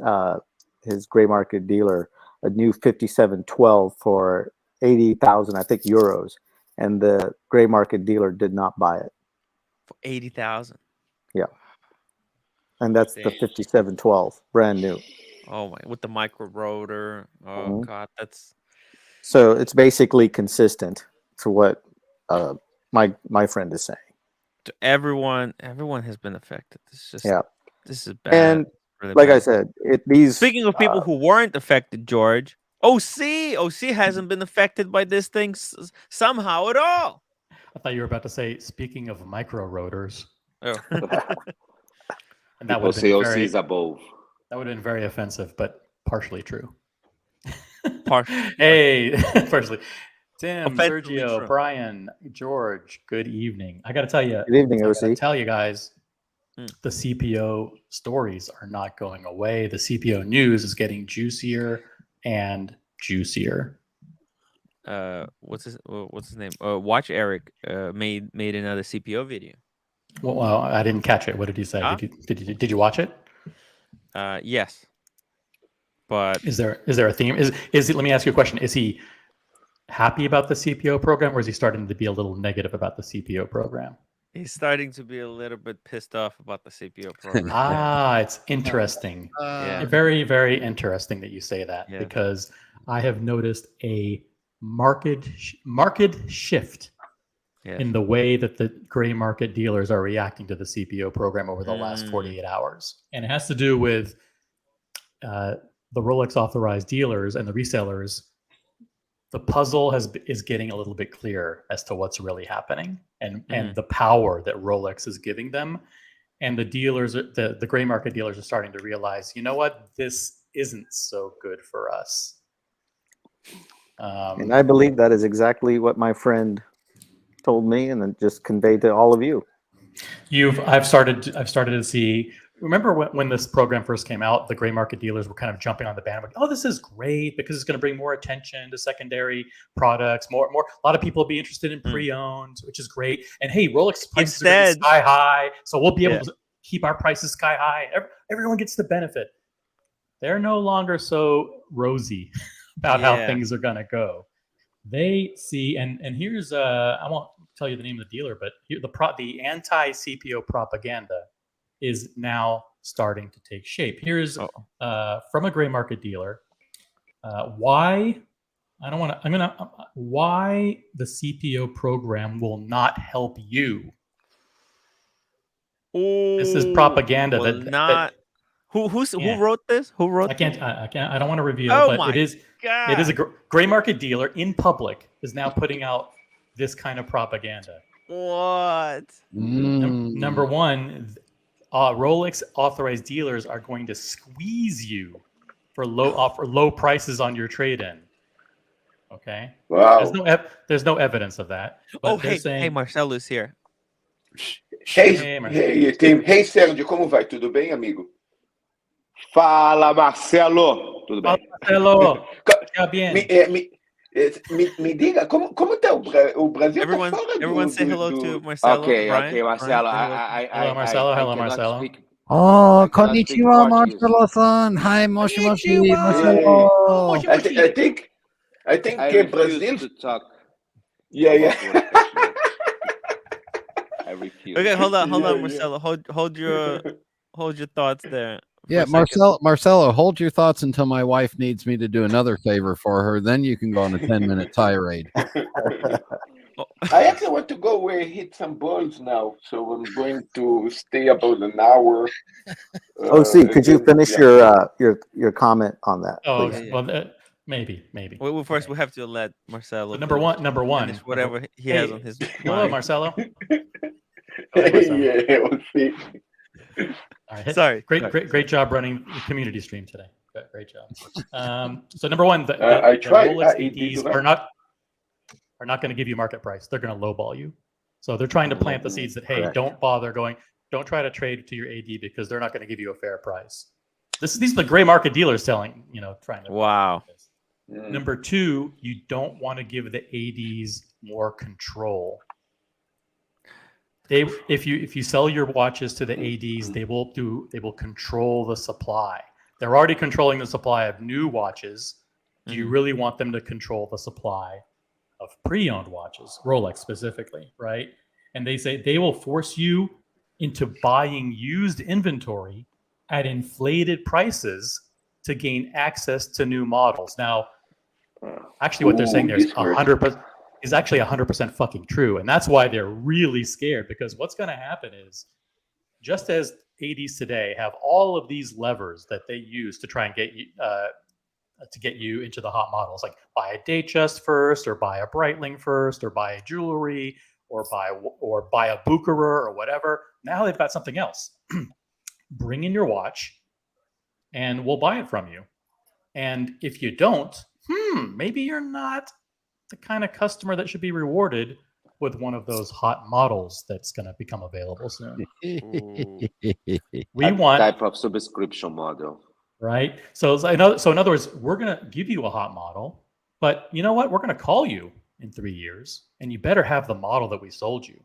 gray market dealer a new 5712 for 80,000, I think, euros, and the gray market dealer did not buy it. For 80,000. Yeah, and that's the Damn. 5712, brand new. Oh my, with the micro rotor. Oh Mhm. god, that's So it's basically consistent to what my friend is saying. everyone. Everyone has been affected. Yeah, This is bad. and Really like I bad. said, these Speaking of people who weren't affected, George, OC hasn't been affected by this thing somehow at all. I thought you were about to say, speaking of micro rotors, Oh. and that People would say have OC been very, is above. that would have been very offensive, but partially true. Partially. Hey, partially. Tim, Offensively Sergio, true. Brian, George, good evening. I got to tell you, Good evening, I gotta OC. tell you guys, Hmm. the CPO stories are not going away. The CPO news is getting juicier and juicier. What's his name? Watch Eric made another CPO video. Well, I didn't catch it. What did he say? Huh? Did you watch it? Yes, but Is there a theme? Is he, let me ask you a question. Is he happy about the CPO program, or is he starting to be a little negative about the CPO program? he's starting to be a little bit pissed off about the CPO program. It's interesting. Yeah. Very, very interesting that you say that, Yeah. because I have noticed a market shift Yeah. in the way that the gray market dealers are reacting to the CPO program over the last 48 hours. And it has to do with the Rolex authorized dealers and the resellers. The puzzle is getting a little bit clearer as to what's really happening and the power that Rolex is giving them. And the dealers, the gray market dealers, are starting to realize, you know what, this isn't so good for us. And I believe that is exactly what my friend told me, and then just conveyed to all of you. I've started to see. Remember when this program first came out, the gray market dealers were kind of jumping on the bandwagon. Oh, this is great because it's going to bring more attention to secondary products. A lot of people will be interested in pre-owned, which is great. And hey, Rolex prices are sky high, so we'll be able to keep our prices sky high. Everyone gets the benefit. They're no longer so rosy about how things are going to go. They see, and here's I won't tell you the name of the dealer, but here, the anti-CPO propaganda is now starting to take shape. Here's from a gray market dealer. Why the CPO program will not help you. This is propaganda. Who wrote this? Who wrote? I can't. I don't want to reveal. Oh but my it is. God. It is a gray market dealer in public is now putting out this kind of propaganda. What? Number one, Rolex authorized dealers are going to squeeze you for low prices on your trade-in. Okay. Wow. There's no evidence of that. But hey, Marcelo's here. Hey, Tim. Hey, Sérgio, como vai? Tudo bem, amigo? Fala, Marcelo. Tudo bem? Marcelo. Me diga, como tá o Brasil? Everyone say hello to Marcelo. Okay, Marcelo. Hello, Marcelo. Hello, Marcelo. Konnichiwa, Marcelo-san. Hi, Moshi Moshi, Marcelo. I think Brazil to talk. Yeah. I refuse. Okay, hold on, Marcelo. Hold your thoughts there. Yeah, Marcelo, hold your thoughts until my wife needs me to do another favor for her. Then you can go on a 10-minute tirade. I actually want to go hit some balls now, so I'm going to stay about an hour. OC, could you finish your comment on that? Oh, please? well, maybe. Well, first we have to let Marcelo. Number one. Whatever he has on his. Hello, Marcelo. Yeah, we'll see. All right. Sorry. Great job running the community stream today. Great job. So number one, the Rolex ADs are not going to give you market price. They're going to lowball you. So they're trying to plant the seeds that, hey, don't try to trade to your AD because they're not going to give you a fair price. These are the gray market dealers trying to. Wow. Number two, you don't want to give the ADs more control. If you sell your watches to the ADs, they will control the supply. They're already controlling the supply of new watches. Do you really want them to control the supply of pre-owned watches, Rolex specifically, right? And they say they will force you into buying used inventory at inflated prices to gain access to new models. Now, actually, what they're saying there is 100%. Is actually 100% fucking true. And that's why they're really scared, because what's going to happen is, just as ADs today have all of these levers that they use to try and get to get you into the hot models, like buy a Datejust first, or buy a Breitling first, or buy a jewelry, or buy a Bucherer or whatever. Now they've got something else. Bring in your watch, and we'll buy it from you. And if you don't, maybe you're not the kind of customer that should be rewarded with one of those hot models that's going to become available soon. We want type of subscription model, right? So in other words, we're going to give you a hot model, but you know what? We're going to call you in 3 years, and you better have the model that we sold you,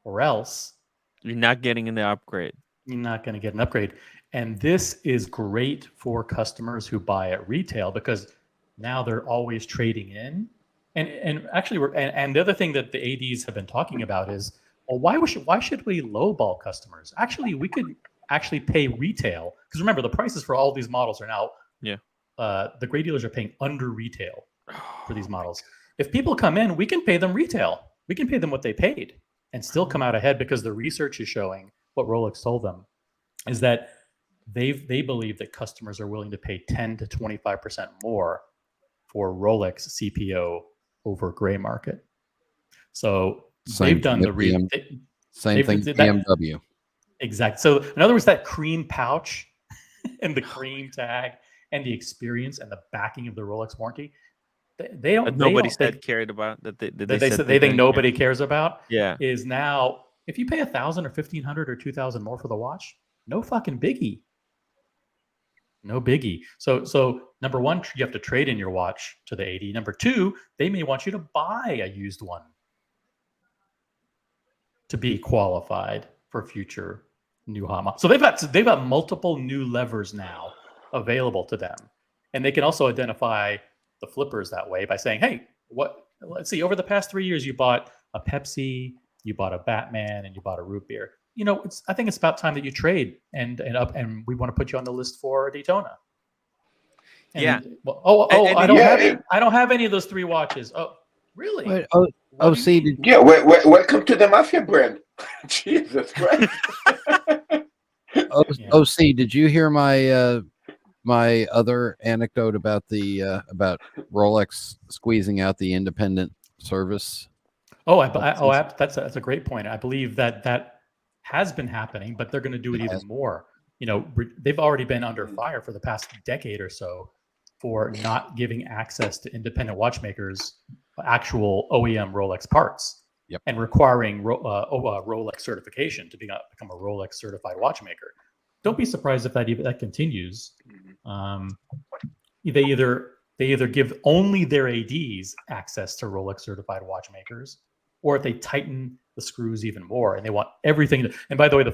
or else you're not getting in the upgrade. You're not going to get an upgrade. And this is great for customers who buy at retail, because now they're always trading in. And actually, and the other thing that the ADs have been talking about is, well, why should we lowball customers? Actually, we could actually pay retail, because remember, the prices for all these models are now, the great dealers are paying under retail for these models. If people come in, we can pay them retail. We can pay them what they paid and still come out ahead, because the research is showing what Rolex told them is that they believe that customers are willing to pay 10 to 25% more for Rolex CPO over gray market. So they've done the same thing with BMW. Exactly. So in other words, that cream pouch and the cream tag and the experience and the backing of the Rolex warranty, they don't. Nobody cared about that. They think nobody cares about. Yeah. Is now, if you pay $1,000 or $1,500 or $2,000 more for the watch, no fucking biggie. No biggie. So number one, you have to trade in your watch to the AD. Number two, they may want you to buy a used one to be qualified for future new hot models. So they've got multiple new levers now available to them, and they can also identify the flippers that way by saying, "Hey, let's see, over the past 3 years, you bought a Pepsi, you bought a Batman, and you bought a root beer. You know, I think it's about time that you trade and we want to put you on the list for Daytona." And, yeah. Well, I don't have any of those 3 watches. Oh, really? Wait, OC, welcome to the Mafia brand. Jesus Christ. OC, did you hear my my other anecdote about the about Rolex squeezing out the independent service? That's a great point. I believe that has been happening, but they're going to do it even more. You know, they've already been under fire for the past decade or so for not giving access to independent watchmakers actual OEM Rolex parts, and requiring Rolex certification to become a Rolex certified watchmaker. Don't be surprised if that continues. They either give only their ADs access to Rolex certified watchmakers, or if they tighten the screws even more and they want everything to, and by the way, the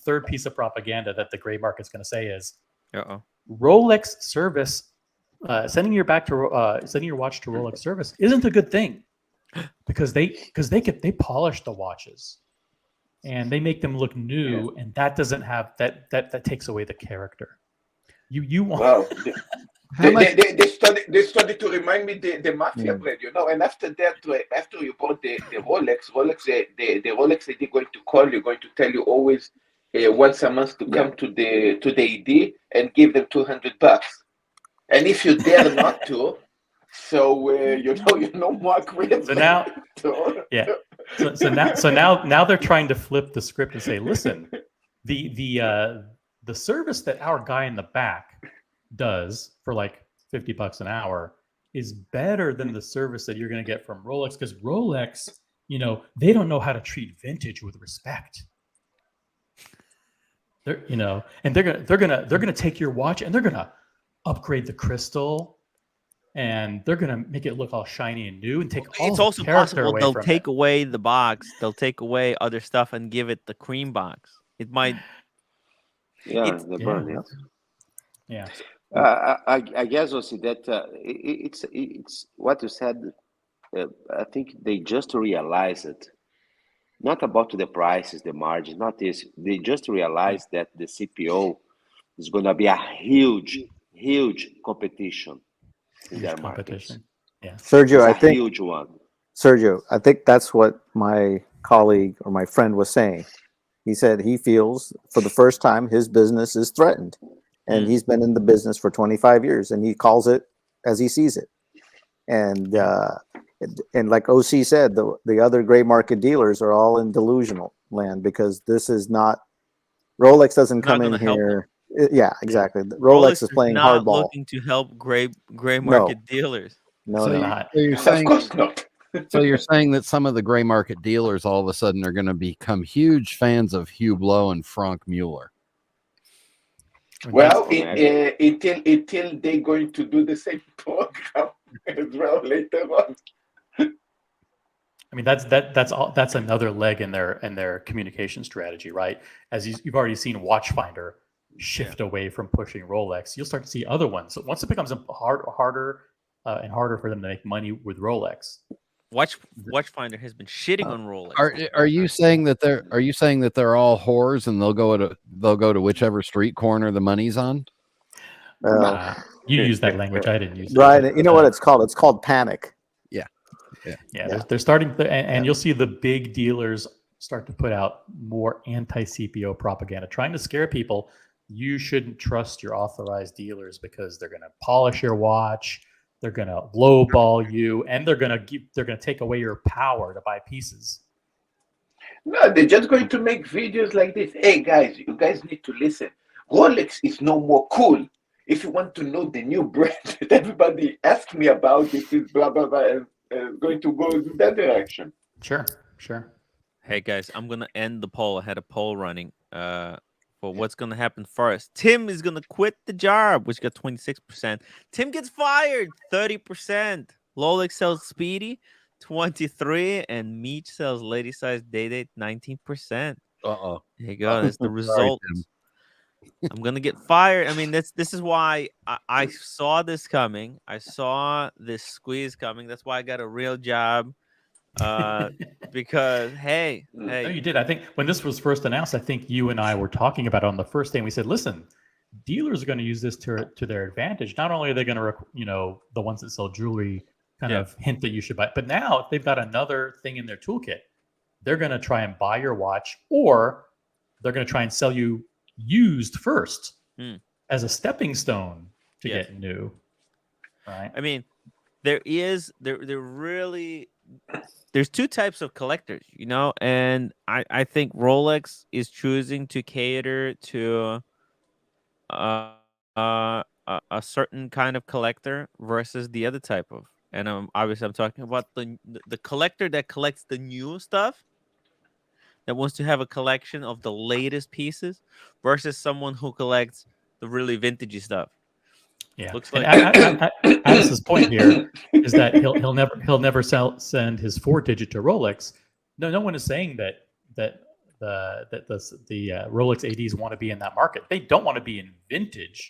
third piece of propaganda that the gray market's going to say is Rolex service, sending your watch to Rolex service isn't a good thing, because they polish the watches and they make them look new, and that doesn't have that takes away the character. You want. Well, they started to remind me the Mafia brand, you know. And after that, after you bought the Rolex, the Rolex AD going to call you, going to tell you always once a month to come to the AD and give them $200. And if you dare not to, so you're no more crazy. So now, So now they're trying to flip the script and say, listen, the service that our guy in the back does for like $50 an hour is better than the service that you're going to get from Rolex, because Rolex, they don't know how to treat vintage with respect. They're gonna take your watch and they're gonna upgrade the crystal, and they're gonna make it look all shiny and new and take all it's the also character possible away they'll from take it. away the box, they'll take away other stuff and give it the cream box. It might the burn, Yeah. I guess also that it's what you said. I think they just realized it. Not about the prices, the margin, not this. They just realized that the CPO is going to be a huge competition in their markets. Yeah. Sergio, It's a huge one. Sergio, I think that's what my colleague or my friend was saying. He said he feels for the first time his business is threatened. and he's been in the business for 25 years, and he calls it as he sees it. And like OC said, the other gray market dealers are all in delusional land, because this is not, Rolex doesn't come in here. Yeah, exactly. Rolex is playing not hardball. looking to help gray market dealers. No, So, no. so you're Of saying, course not. so you're saying that some of the gray market dealers all of a sudden are going to become huge fans of Hublot and Frank Mueller. Well, until they're going to do the same program as well later on. I mean, that's another leg in their communication strategy, right? As you've already seen Watchfinder shift away from pushing Rolex, you'll start to see other ones. So once it becomes harder and harder for them to make money with Rolex, Watchfinder has been shitting on Rolex. Are you saying that they're all whores and they'll go to whichever street corner the money's on? You use that language. I didn't use it. Right. You know what it's called? It's called panic. Yeah. They're starting to, and you'll see the big dealers start to put out more anti-CPO propaganda, trying to scare people. You shouldn't trust your authorized dealers because they're going to polish your watch, they're going to lowball you, and they're going to take away your power to buy pieces. No, they're just going to make videos like this. Hey guys, you guys need to listen. Rolex is no more cool. If you want to know the new brand that everybody asked me about, it is blah blah blah, going to go in that direction. Sure. Hey guys, I'm gonna end the poll. I had a poll running for what's gonna happen first. Tim is gonna quit the job, which got 26%. Tim gets fired, 30%. Rolex sells Speedy, 23%, and Meech sells lady size Day-Date, 19%. Uh-oh. There you go. That's the Sorry, result. Tim. I'm gonna get fired. I mean, this is why I saw this coming. I saw this squeeze coming. That's why I got a real job. Because hey, No, you did. I think when this was first announced, I think you and I were talking about it on the first day, and we said, listen, dealers are going to use this to their advantage. Not only are they going to, the ones that sell jewelry kind of hint that you should buy, but now they've got another thing in their toolkit. They're going to try and buy your watch, or they're going to try and sell you used first as a stepping stone to get new. Right. I mean, there's two types of collectors, and I think Rolex is choosing to cater to a certain kind of collector versus the other type of. And obviously I'm talking about the collector that collects the new stuff, that wants to have a collection of the latest pieces, versus someone who collects the really vintagey stuff. Yeah, looks like Alice's point here is that he'll never send his 4-digit to Rolex. No one is saying that the Rolex ADs want to be in that market. They don't want to be in vintage.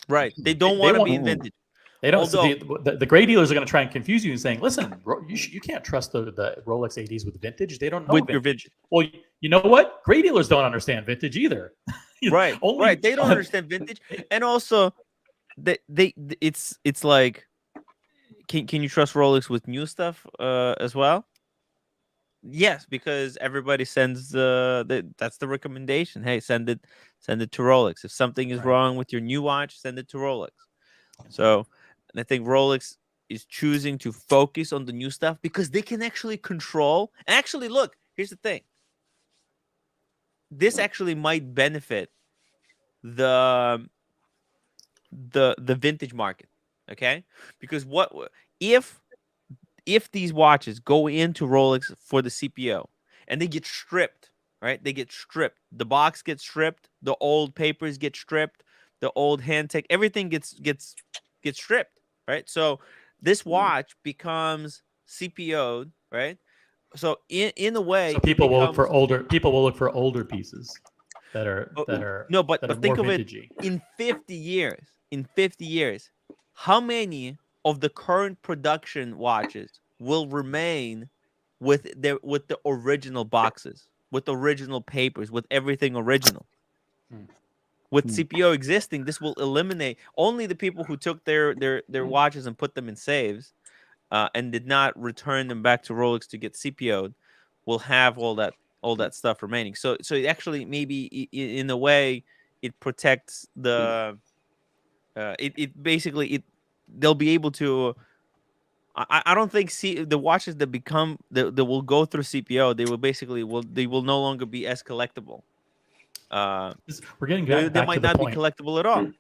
Right. They don't want to be in vintage. They don't. The gray dealers are going to try and confuse you and saying, "Listen, you can't trust the Rolex ADs with vintage. They don't know with your vintage." Well, you know what? Gray dealers don't understand vintage either. Right. Right. They don't understand vintage, and also, it's like, can you trust Rolex with new stuff as well? Yes, because everybody sends that's the recommendation. Hey, send it to Rolex. If something is wrong with your new watch, send it to Rolex. So, and I think Rolex is choosing to focus on the new stuff because they can actually control. And actually, look, here's the thing. This actually might benefit the vintage market, okay? Because what if these watches go into Rolex for the CPO and they get stripped, right? They get stripped. The box gets stripped. The old papers get stripped. The old hand tech, everything gets stripped, right? So this watch becomes CPO'd, right? So in a way, so people will look for older pieces that are no, but think of vintagey. it in 50 years. In 50 years, how many of the current production watches will remain with the original boxes, with original papers, with everything original? With CPO existing, this will eliminate only the people who took their watches and put them in saves and did not return them back to Rolex to get CPO'd will have all that stuff remaining. So it actually maybe in a way it protects the It basically they'll be able to. I don't think the watches that will go through CPO, they will no longer be as collectible. We're getting They back to might the not be point. collectible at all.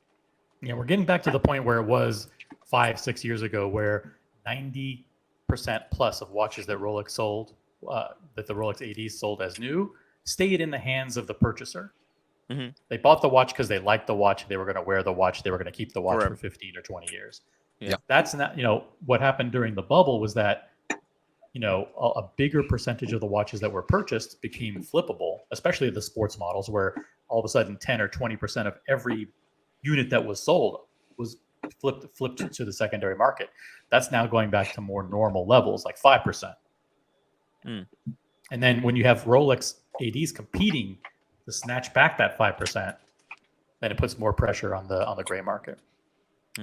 Yeah, we're getting back to the point where it was 5-6 years ago, where 90% plus of watches that Rolex sold, that the Rolex ADs sold as new, stayed in the hands of the purchaser. Mm-hmm. They bought the watch because they liked the watch. They were going to wear the watch. They were going to keep the watch Forever. for 15 or 20 years. Yeah. That's not, what happened during the bubble was that, a bigger percentage of the watches that were purchased became flippable, especially the sports models, where all of a sudden 10 or 20% of every unit that was sold was flipped to the secondary market. That's now going back to more normal levels, like 5%. Mm. And then when you have Rolex ADs competing to snatch back that 5%, then it puts more pressure on the gray market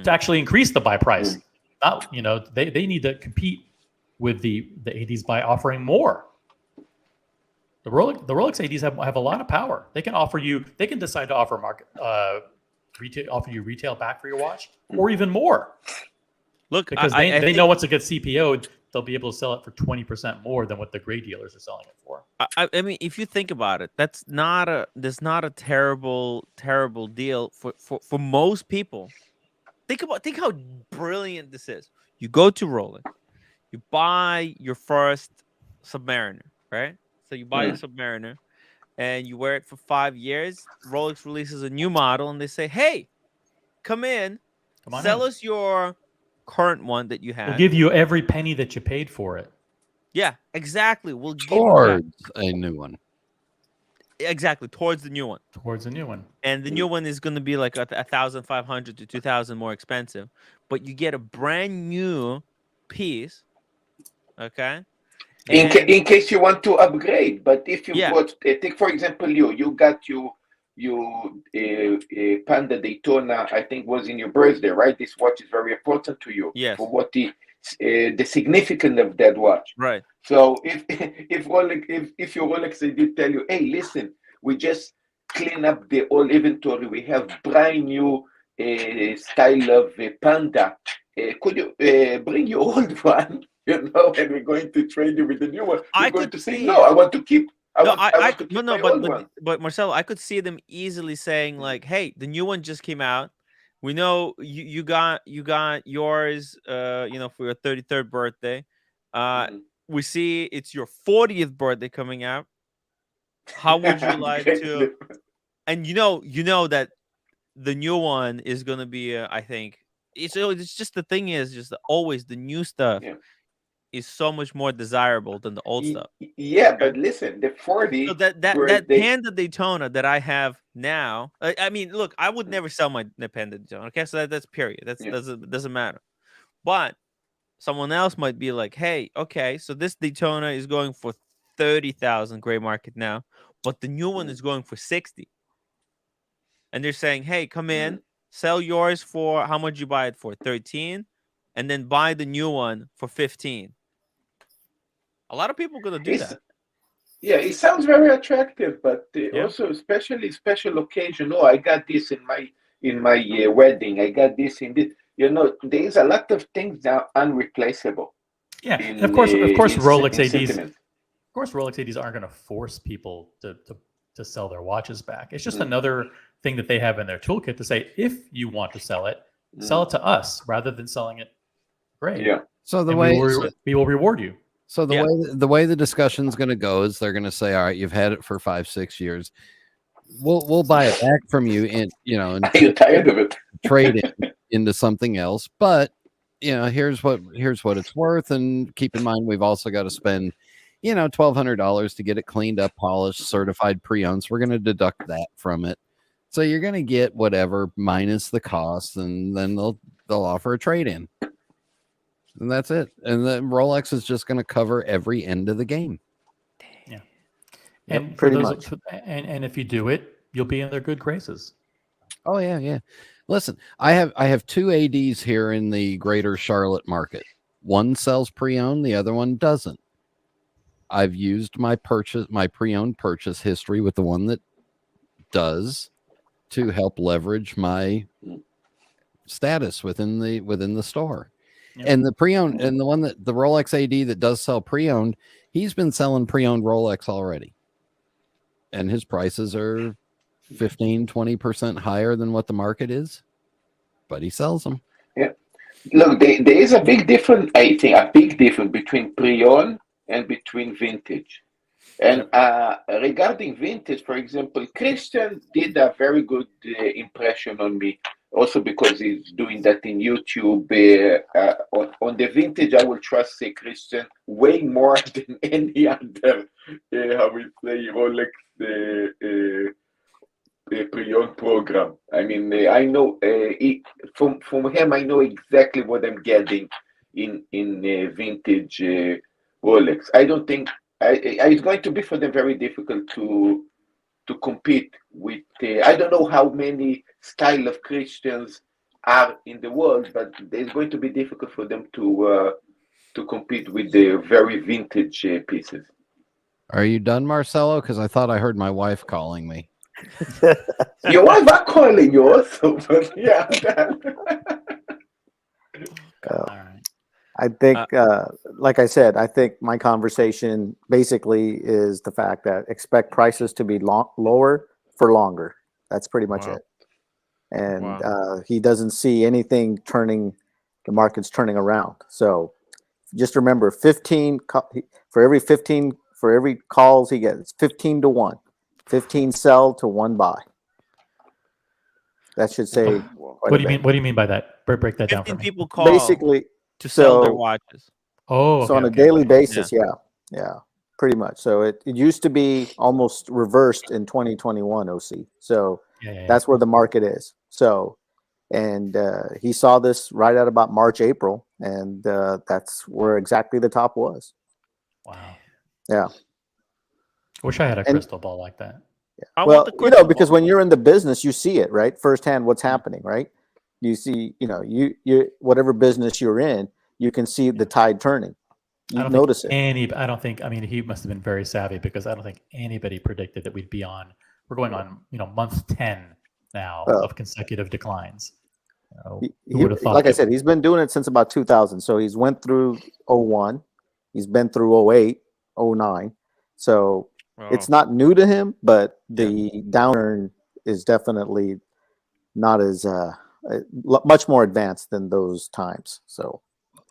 to actually increase the buy price. Not, they need to compete with the ADs by offering more. The Rolex ADs have a lot of power. They can decide to offer offer you retail back for your watch, or even more. Look, because they know once it gets CPO'd, they'll be able to sell it for 20% more than what the gray dealers are selling it for. I mean, if you think about it, that's not a terrible deal for most people. Think how brilliant this is. You go to Rolex, you buy your first Submariner, right? So you buy a Submariner, and you wear it for 5 years. Rolex releases a new model, and they say, "Hey, come on sell us your current one that you have. We'll give you every penny that you paid for it." Yeah, exactly. We'll give towards a new one. Exactly, towards the new one. Towards a new one. And the new one is going to be like 1,500 to 2,000 more expensive, but you get a brand new piece. Okay. In case you want to upgrade, but if you got, take for example, you got your Panda Daytona, I think was in your birthday, right? This watch is very important to you. Yes. For what the significance of that watch. Right. So if your Rolex did tell you, hey, listen, we just clean up the old inventory. We have brand new style of Panda. Could you bring your old one? And we're going to trade you with the new one. You're going to say, no, I want to keep. But Marcelo, I could see them easily saying like, "Hey, the new one just came out. We know you got yours, for your 33rd birthday. We see it's your 40th birthday coming out. How would you like to?" And you know that the new one is gonna be, I think it's just the thing is just always the new stuff. Yeah. Is so much more desirable than the old stuff. Yeah, but listen, the 40. So that Panda Daytona that I have now. I mean, look, I would never sell my Panda Daytona. Okay, so that's period. Doesn't matter. But someone else might be like, hey, okay, so this Daytona is going for 30,000 gray market now, but the new one is going for 60. And they're saying, hey, come in, sell yours for how much you buy it for? 13, and then buy the new one for 15. A lot of people are gonna do that. Yeah, it sounds very attractive, but also especially special occasion. Oh, I got this in my wedding. I got this in this. There is a lot of things now unreplaceable. Yeah, of course, Rolex ADs. Of course, Rolex ADs aren't going to force people to sell their watches back. It's just another thing that they have in their toolkit to say, if you want to sell it to us rather than selling it gray. Yeah. So we will reward you. So the way the discussion's going to go is they're going to say, all right, you've had it for 5-6 years. We'll buy it back from you, and and are you tired of it? Trade it into something else. But here's what it's worth, and keep in mind we've also got to spend $1,200 to get it cleaned up, polished, certified pre-owned. So we're going to deduct that from it. So you're going to get whatever minus the cost, and then they'll offer a trade-in. And that's it. And then Rolex is just going to cover every end of the game. Yeah. And pretty much. And if you do it, you'll be in their good graces. Oh yeah. Listen, I have 2 ADs here in the greater Charlotte market. One sells pre-owned, the other one doesn't. I've used my pre-owned purchase history with the one that does to help leverage my status within the store. Yep. And the pre-owned, and the one that the Rolex AD that does sell pre-owned, he's been selling pre-owned Rolex already. And his prices are 15-20% higher than what the market is, but he sells them. Yeah. Look, there is a big difference, I think, a big difference between pre-owned and between vintage. And regarding vintage, for example, Christian did a very good impression on me, also because he's doing that in YouTube. On the vintage, I will trust, say, Christian way more than any other, how we say, Rolex pre-owned program. I mean, I know from him, I know exactly what I'm getting in vintage Rolex. I don't think it's going to be for them very difficult to compete with. I don't know how many style of Christians are in the world, but it's going to be difficult for them to compete with the very vintage pieces. Are you done, Marcelo? Because I thought I heard my wife calling me. Your wife are calling you also, but yeah. All right. I think, like I said, I think my conversation basically is the fact that expect prices to be lower for longer. That's pretty much it. And he doesn't see anything the market's turning around. So just remember, for every calls he gets, 15 to 1, 15 sell to 1 buy. That should say. What do you mean? What do you mean by that? Break that down for 15 me. people call Basically to sell their watches. Oh, so on a daily basis, yeah, pretty much. So it used to be almost reversed in 2021 OC. So that's where the market is. So, and he saw this right at about March, April, and that's where exactly the top was. Wow. Yeah. Wish I had a crystal ball like that. Yeah. Well, because when you're in the business, you see it, right? Firsthand what's happening, right? You see, you whatever business you're in, you can see the tide turning. You notice it. I don't think, I mean, he must have been very savvy, because I don't think anybody predicted that we're going on, month 10 now of consecutive declines. Who would have thought? Like I said, he's been doing it since about 2000. So he's went through 01. He's been through 08, 09. So it's not new to him, but the downturn is definitely not as much more advanced than those times. So,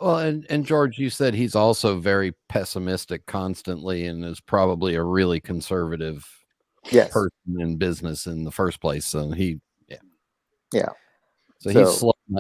well, and George, you said he's also very pessimistic constantly, and is probably a really conservative person in business in the first place. So so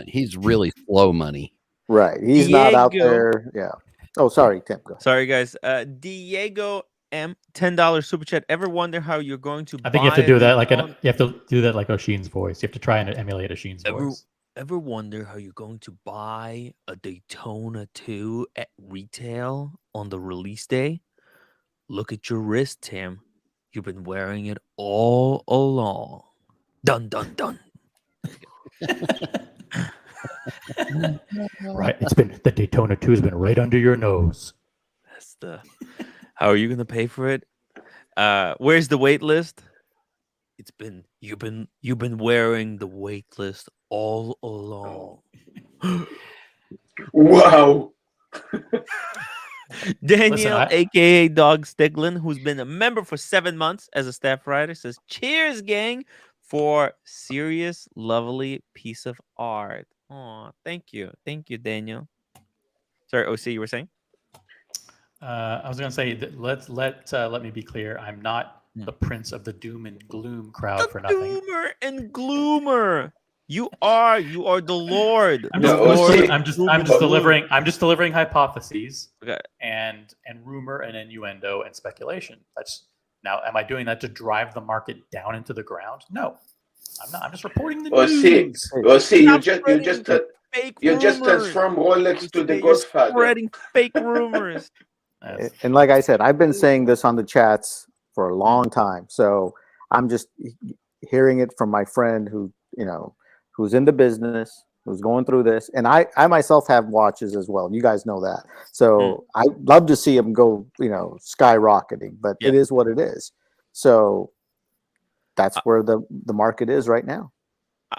he's really slow money, right? He's not out there. Yeah. Oh, sorry, Tim. Go. Sorry, guys. Diego M, $10 super chat. Ever wonder how you're going to? I think you have to do that like you have to do that like Oisin's voice. You have to try and emulate Oisin's voice. Ever wonder how you're going to buy a Daytona 2 at retail on the release day? Look at your wrist, Tim. You've been wearing it all along. Dun dun dun. Right. The Daytona 2 has been right under your nose. That's the. How are you gonna pay for it? Where's the wait list? You've been wearing the wait list all along. Wow. Daniel, aka Dog Stiglin, who's been a member for 7 months as a staff writer, says, "Cheers, gang, for serious, lovely piece of art." Oh, thank you, Daniel. Sorry, OC, you were saying? I was going to say that let me be clear. I'm not the prince of the doom and gloom crowd for nothing. Doomer and gloomer. You are the Lord. I'm just delivering hypotheses and rumor and innuendo and speculation. Now, am I doing that to drive the market down into the ground? No, I'm not. I'm just reporting the news. You just transform Rolex to the Godfather. Spreading fake rumors. And like I said, I've been saying this on the chats for a long time. So I'm just hearing it from my friend who's in the business, who's going through this. And I myself have watches as well. You guys know that. So I'd love to see them go, skyrocketing, but it is what it is. So that's where the market is right now.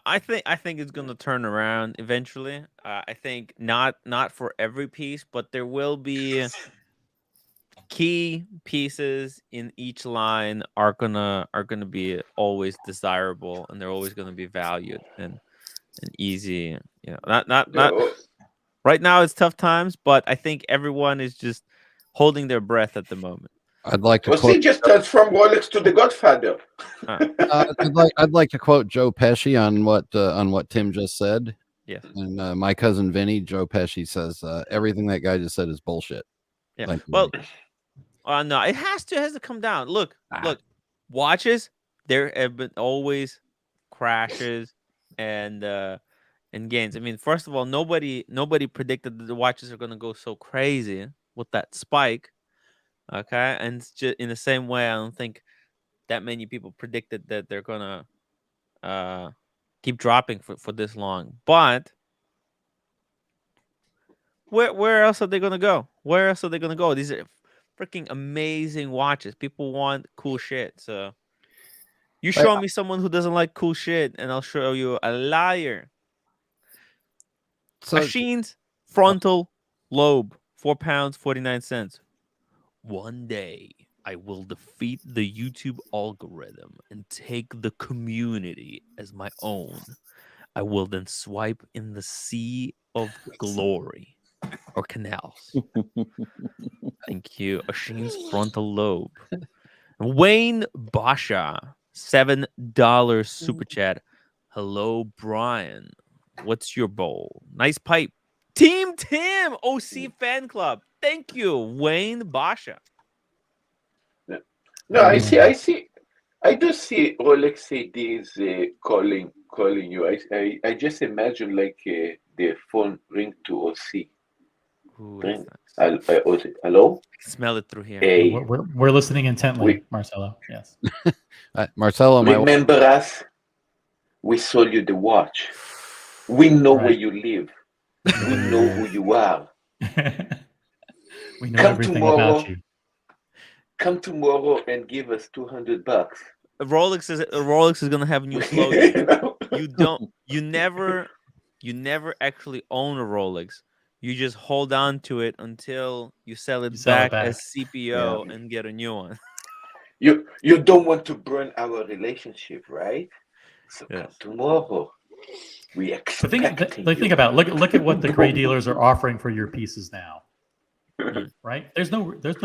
I think it's gonna turn around eventually. I think not for every piece, but there will be key pieces in each line are gonna be always desirable, and they're always gonna be valued and easy. You know, not The, right now. It's tough times, but I think everyone is just holding their breath at the moment. I'd like to well, quote. see, just transform Rolex to the Godfather. I'd like to quote Joe Pesci on what Tim just said. Yes. And my cousin Vinny, Joe Pesci says everything that guy just said is bullshit. Yeah. Thank you. Well, no, it has to come down. Look, watches. There have been always crashes and gains. I mean, first of all, nobody predicted that the watches are going to go so crazy with that spike. Okay, and it's just in the same way, I don't think that many people predicted that they're gonna keep dropping for this long. But where else are they gonna go? Where else are they gonna go? These are freaking amazing watches. People want cool shit. So you show me someone who doesn't like cool shit, and I'll show you a liar. So Machine's frontal lobe, £4.49. One day I will defeat the YouTube algorithm and take the community as my own. I will then swipe in the sea of glory or canals. Thank you. Ashin's frontal lobe. Wayne Basha, $7 super chat. Hello, Brian. What's your bowl? Nice pipe. Team Tim, OC fan club. Thank you, Wayne Basha. No, I see. I do see Rolex ADs calling you. I just imagine like the phone ring to OC. Ooh, that's nice. Hello? I can smell it through here. Hey, We're listening intently, Marcelo. Yes. Marcelo, remember us? We sold you the watch. We know where you live. We know who you are. We know everything about you. Come tomorrow and give us $200. Rolex is gonna have a new slogan. You never actually own a Rolex. You just hold on to it until you sell it back as CPO and get a new one. You don't want to burn our relationship, right? So come tomorrow. We expect. Think about it. Look at what the gray dealers are offering for your pieces now. Right? There's no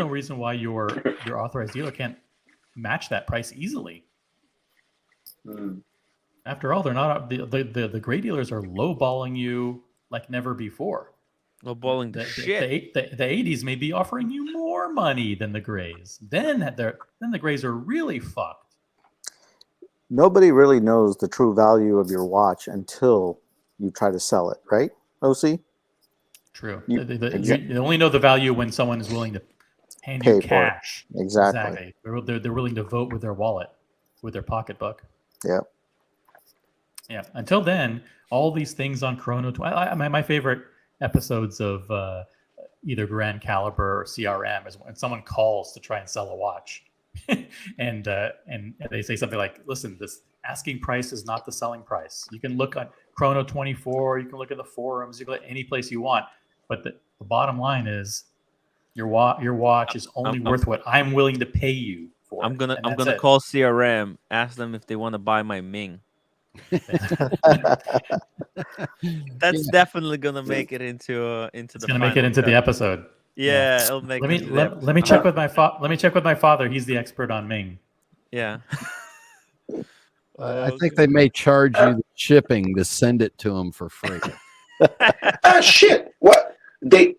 reason why your authorized dealer can't match that price easily. After all, they're not the gray dealers are lowballing you like never before. Lowballing the shit. The 80s may be offering you more money than the grays. Then the grays are really fucked. Nobody really knows the true value of your watch until you try to sell it, right, OC? True. You only know the value when someone is willing to hand you cash. Exactly. They're willing to vote with their wallet, with their pocketbook. Yeah. Yeah. Until then, all these things on Chrono. My favorite episodes of either Grand Caliber or CRM is when someone calls to try and sell a watch, and they say something like, "Listen, this asking price is not the selling price. You can look on Chrono 24. You can look at the forums. You can look at any place you want." But the bottom line is, your watch is only worth what I'm willing to pay you for. I'm gonna call CRM, ask them if they want to buy my Ming. That's definitely gonna make it into the. It's gonna make it into the episode. Yeah, it'll make. Let me check with my Let me check with my father. He's the expert on Ming. Yeah. I think they may charge you the shipping to send it to them for free. Shit! What they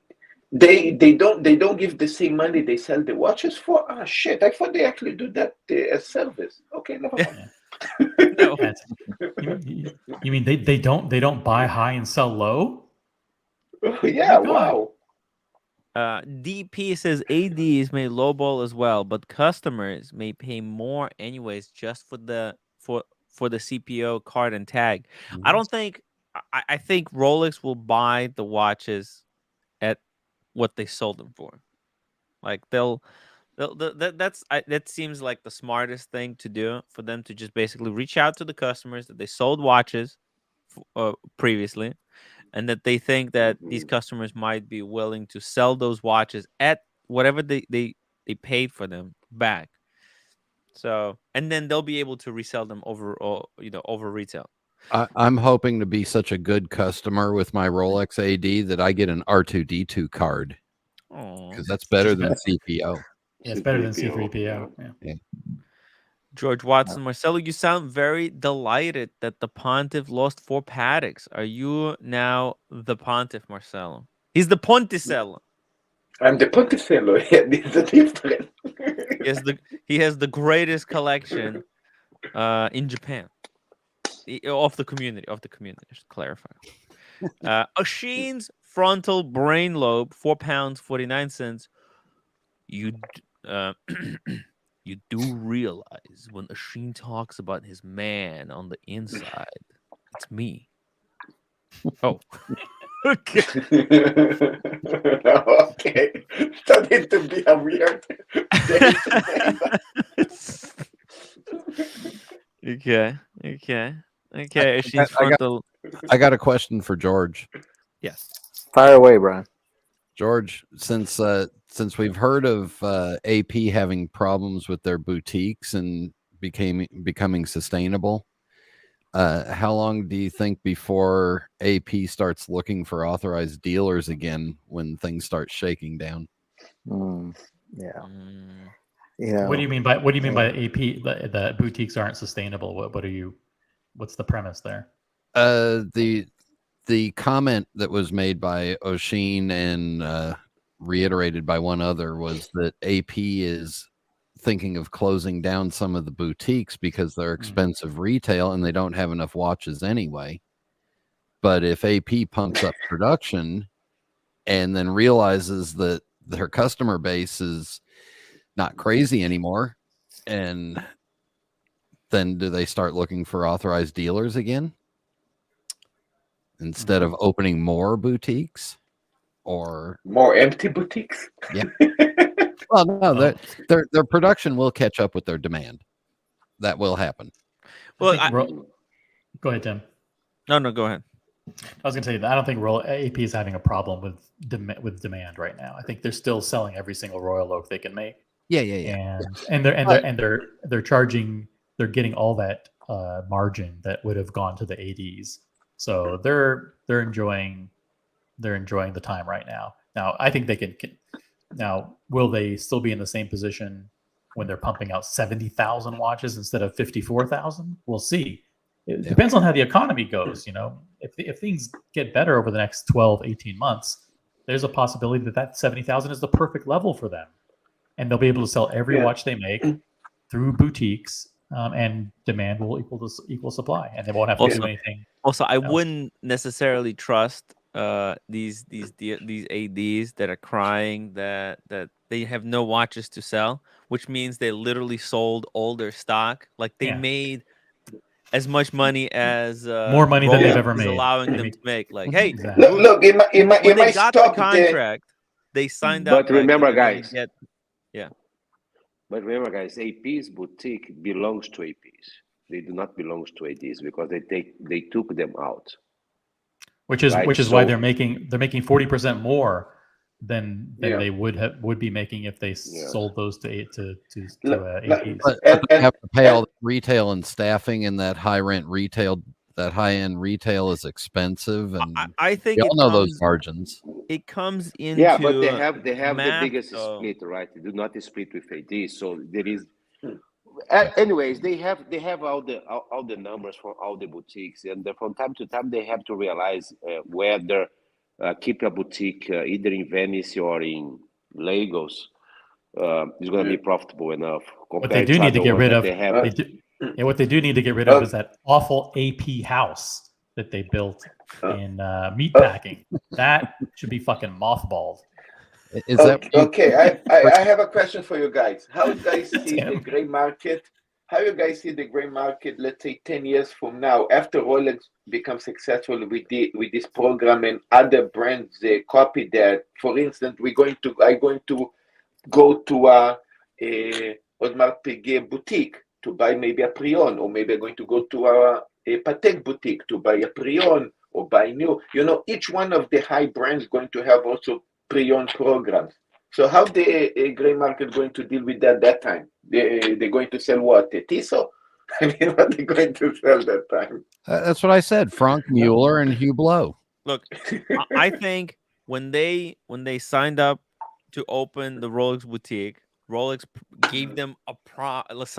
don't give the same money they sell the watches for? Shit! I thought they actually do that as service. Okay, never mind. No. You mean they don't buy high and sell low? Yeah, wow. DP says ADs may lowball as well, but customers may pay more anyways just for the CPO card and tag. I don't think. I think Rolex will buy the watches at what they sold them for. Like they'll That seems like the smartest thing to do for them to just basically reach out to the customers that they sold watches previously, and that they think that these customers might be willing to sell those watches at whatever they paid for them back. So, and then they'll be able to resell them over retail. I'm hoping to be such a good customer with my Rolex AD that I get an R2D2 card, because that's better than CPO. Yeah, it's better than C3PO. Yeah. George Watson, Marcelo, you sound very delighted that the Pontiff lost 4 Pateks. Are you now the Pontiff, Marcelo? He's the Ponticello. I'm the Ponticello. Yeah, this is different. He has the greatest collection in Japan. Of the community, just clarify. Oshin's frontal brain lobe, £4.49. You do realize when Oshin talks about his man on the inside, it's me. Oh. Okay. Okay. Started to be a weird day today. Okay. Oshin's frontal. I got a question for George. Yes. Fire away, Brian. George, since we've heard of AP having problems with their boutiques and becoming sustainable, how long do you think before AP starts looking for authorized dealers again when things start shaking down? Yeah. What do you mean by AP? The boutiques aren't sustainable. What's the premise there? The comment that was made by Oshin and reiterated by one other was that AP is thinking of closing down some of the boutiques because they're expensive retail and they don't have enough watches anyway. But if AP pumps up production and then realizes that their customer base is not crazy anymore, and then do they start looking for authorized dealers again instead of opening more boutiques or more empty boutiques? Yeah. Well, no, their production will catch up with their demand. That will happen. Well, go ahead, Tim. No, go ahead. I was going to say that I don't think AP is having a problem with demand right now. I think they're still selling every single Royal Oak they can make. Yeah. And they're charging. They're getting all that margin that would have gone to the ADs. So they're enjoying the time right now. Now I think they can. Now, will they still be in the same position when they're pumping out 70,000 watches instead of 54,000? We'll see. It depends on how the economy goes. If things get better over the next 12, 18 months, there's a possibility that 70,000 is the perfect level for them. And they'll be able to sell every watch they make through boutiques, and demand will equal supply, and they won't have to do anything. Also, I wouldn't necessarily trust these ADs that are crying that they have no watches to sell, which means they literally sold all their stock. Like they made as much money as more money than they've ever made, allowing them to make. Like, hey, look, in my they got the contract, they signed up. But remember, guys. But remember, guys, AP's boutique belongs to APs. They do not belong to ADs because they took them out. Which is why they're making 40% more than they would be making if they sold those to APs. But they have to pay all the retail and staffing, and that high rent retail, that high end retail is expensive, and I think you all know those margins. It comes into but they have the biggest split, right? They do not split with AD, so there is. Anyways, they have all the numbers for all the boutiques, and from time to time they have to realize whether keep a boutique either in Venice or in Lagos is going to be profitable enough. What they do need to get rid of, what they do need to get rid of is that awful AP house that they built in meatpacking. That should be fucking mothballed. Is that okay? I have a question for you guys. How do you guys see the gray market? How you guys see the gray market? Let's say 10 years from now, after Rolex becomes successful with this program and other brands they copy that. For instance, I'm going to go to a Audemars Piguet boutique to buy maybe a Prion, or maybe I'm going to go to a Patek boutique to buy a Prion or buy new. You know, each one of the high brands going to have also Prion programs. So how the gray market going to deal with that time? They're going to sell what? A Tissot? I mean, what are they going to sell that time? That's what I said. Frank Mueller and Hugh Blow. Look, I think when they signed up to open the Rolex boutique, Rolex gave them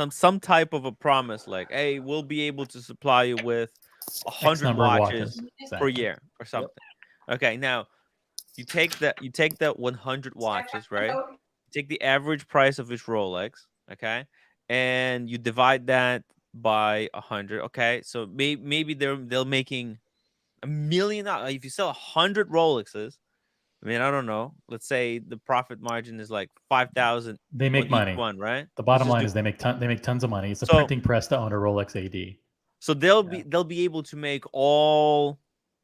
some type of a promise, like, "Hey, we'll be able to supply you with 100 watches per year or something." Okay, now you take that 100 watches, right? Take the average price of each Rolex, okay, and you divide that by 100. Okay, so maybe they're making $1 million. If you sell 100 Rolexes, I mean, I don't know. Let's say the profit margin is like 5,000. They make money. One, right? The bottom line is they make tons of money. It's a printing press to own a Rolex AD. So they'll be able to make all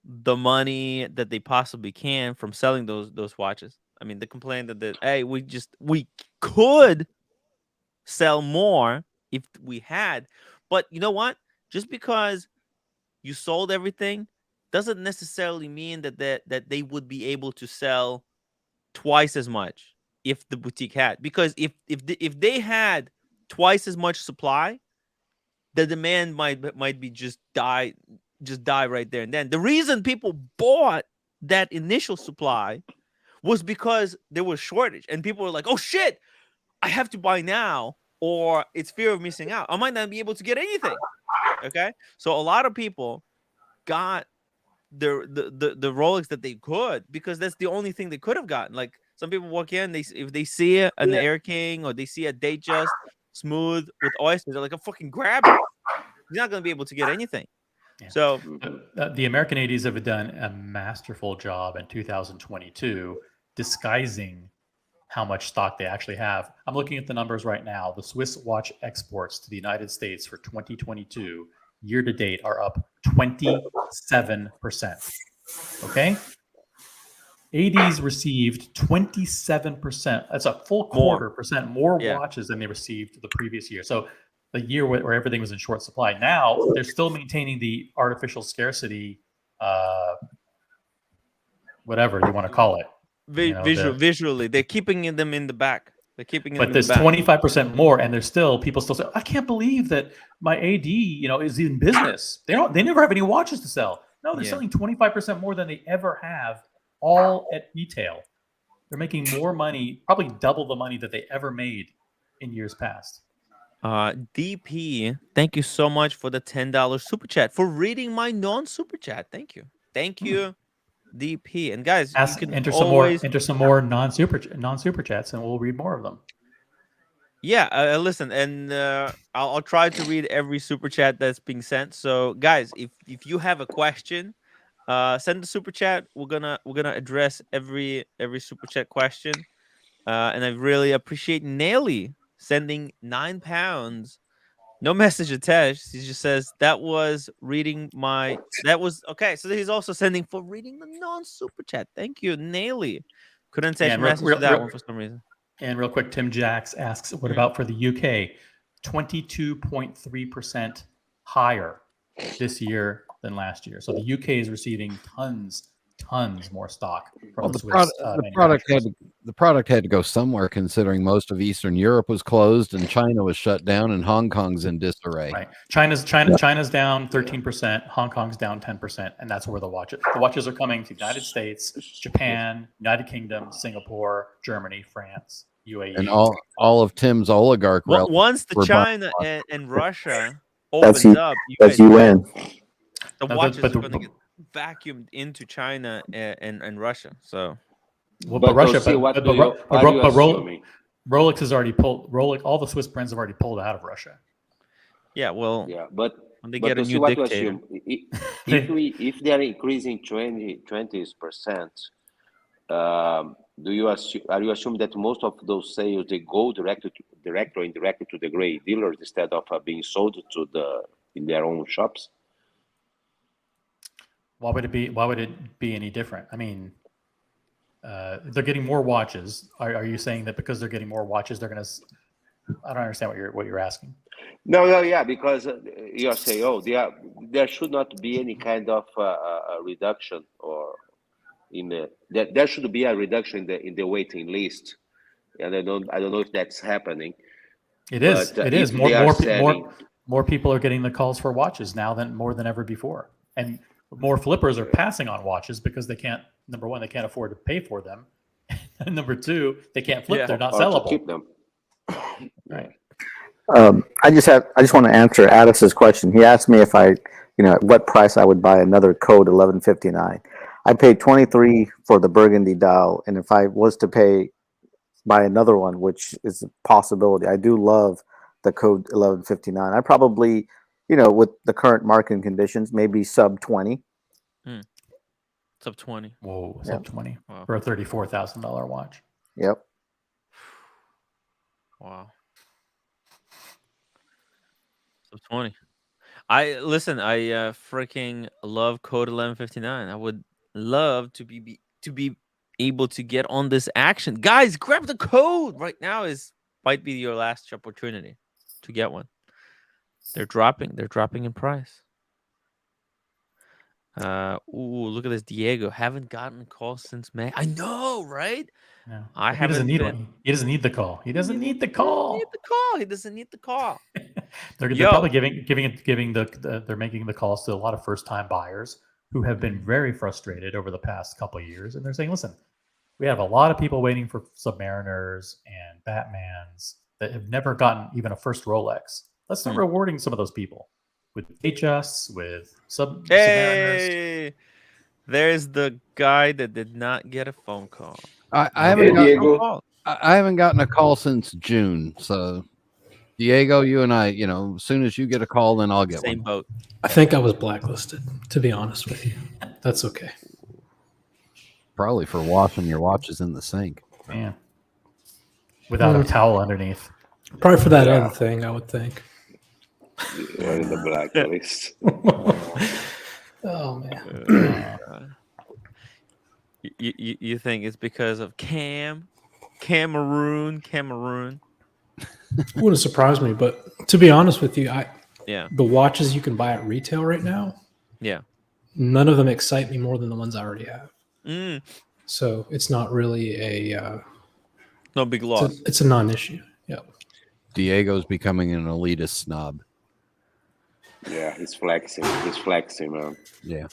the money that they possibly can from selling those watches. I mean, they complain that hey, we could sell more if we had, but you know what? Just because you sold everything doesn't necessarily mean that they would be able to sell twice as much if the boutique had, because if they had twice as much supply, the demand might be just die right there and then. The reason people bought that initial supply was because there was shortage and people were like, oh shit, I have to buy now or it's fear of missing out. I might not be able to get anything. Okay, so a lot of people got the Rolex that they could because that's the only thing they could have gotten. Like some people walk in, if they see an Air King or they see a Datejust smooth with oysters, they're like, "I'm fucking grab it." You're not going to be able to get anything. Yeah. So the American ADs have done a masterful job in 2022 disguising how much stock they actually have. I'm looking at the numbers right now. The Swiss watch exports to the United States for 2022 year to date are up 27%. Okay? ADs received 27%. That's a full quarter% more watches than they received the previous year. So the year where everything was in short supply. Now they're still maintaining the artificial scarcity, whatever you want to call it. Visually, they're keeping them in the back. They're keeping them. But there's 25% more, and there's still people still say, "I can't believe that my AD, is in business. They never have any watches to sell." No, they're selling 25% more than they ever have, all at retail. They're making more money, probably double the money that they ever made in years past. DP, thank you so much for the $10 super chat, for reading my non-super chat. Thank you, DP. And guys, you can enter some more non-super chats, and we'll read more of them. Yeah, listen, and I'll try to read every super chat that's being sent. So, guys, if you have a question, send the super chat. We're gonna address every super chat question, and I really appreciate Nelly sending £9. No message attached. He just says that was reading my. That was okay. So he's also sending for reading the non-super chat. Thank you, Nelly. Couldn't attach message to that one for some reason. And real quick, Tim Jacks asks, what about for the UK? 22.3% higher this year than last year. So the UK is receiving tons more stock from the Swiss. The product had to go somewhere, considering most of Eastern Europe was closed and China was shut down and Hong Kong's in disarray. Right. China's down 13%, Hong Kong's down 10%, and that's where the watches are coming to the United States, Japan, United Kingdom, Singapore, Germany, France, UAE, and all of Tim's oligarch. Once the China and Russia opens up, you win. The watches are going to get vacuumed into China and Russia. So, Rolex has already pulled. All the Swiss brands have already pulled out of Russia. Yeah, well, but when they get a new dictator, if they are increasing 20%, are you assuming that most of those sales they go directly or indirectly to the gray dealers instead of being sold in their own shops? Why would it be any different? I mean, they're getting more watches. Are you saying that because they're getting more watches, they're going to I don't understand what you're asking. No, yeah, because you're saying, oh, there should not be any kind of reduction, or there should be a reduction in the waiting list, and I don't know if that's happening. It is. But, It is. if they are selling, More people are getting the calls for watches now than ever before, and more flippers are passing on watches because they can't. Number one, they can't afford to pay for them, and number two, they can't flip. Yeah. They're not or to sellable. keep them. Right. I just want to answer Addis's question. He asked me if at what price I would buy another code 1159. I paid 23 for the burgundy dial, and if I was to buy another one, which is a possibility, I do love the code 1159. I probably, with the current market conditions, maybe sub 20. Sub 20. Whoa, Yeah. sub 20 Wow. for a $34,000 watch. Yep. Wow. Sub 20. I freaking love code 1159. I would love to be able to get on this action. Guys, grab the code right now. Might be your last opportunity to get one. They're dropping in price. Look at this, Diego. Haven't gotten a call since May. I know, right? Yeah. He doesn't need one. He doesn't need the call. He doesn't need the call. He doesn't need the call. They're probably they're making the calls to a lot of first-time buyers who have been very frustrated over the past couple of years, and they're saying, "Listen, we have a lot of people waiting for Submariners and Batmans that have never gotten even a first Rolex. Let's start rewarding some of those people with HS, with Submariners." Hey, there's the guy that did not get a phone call. I haven't gotten a call since June. So, Diego, you and I, as soon as you get a call, then I'll get Same one. boat. I think I was blacklisted, to be honest with you. That's okay. Probably for washing your watches in the sink. Man, without a towel underneath. Probably for that other thing, I would think. You're in the blacklist. Oh man. You think it's because of Cameroon? Wouldn't surprise me, but to be honest with you, Yeah. the watches you can buy at retail right now, Yeah. none of them excite me more than the ones I already have. Mm. So it's not really No big loss. it's a non-issue. Yeah. Diego's becoming an elitist snob. Yeah, he's flexing, man. Yeah.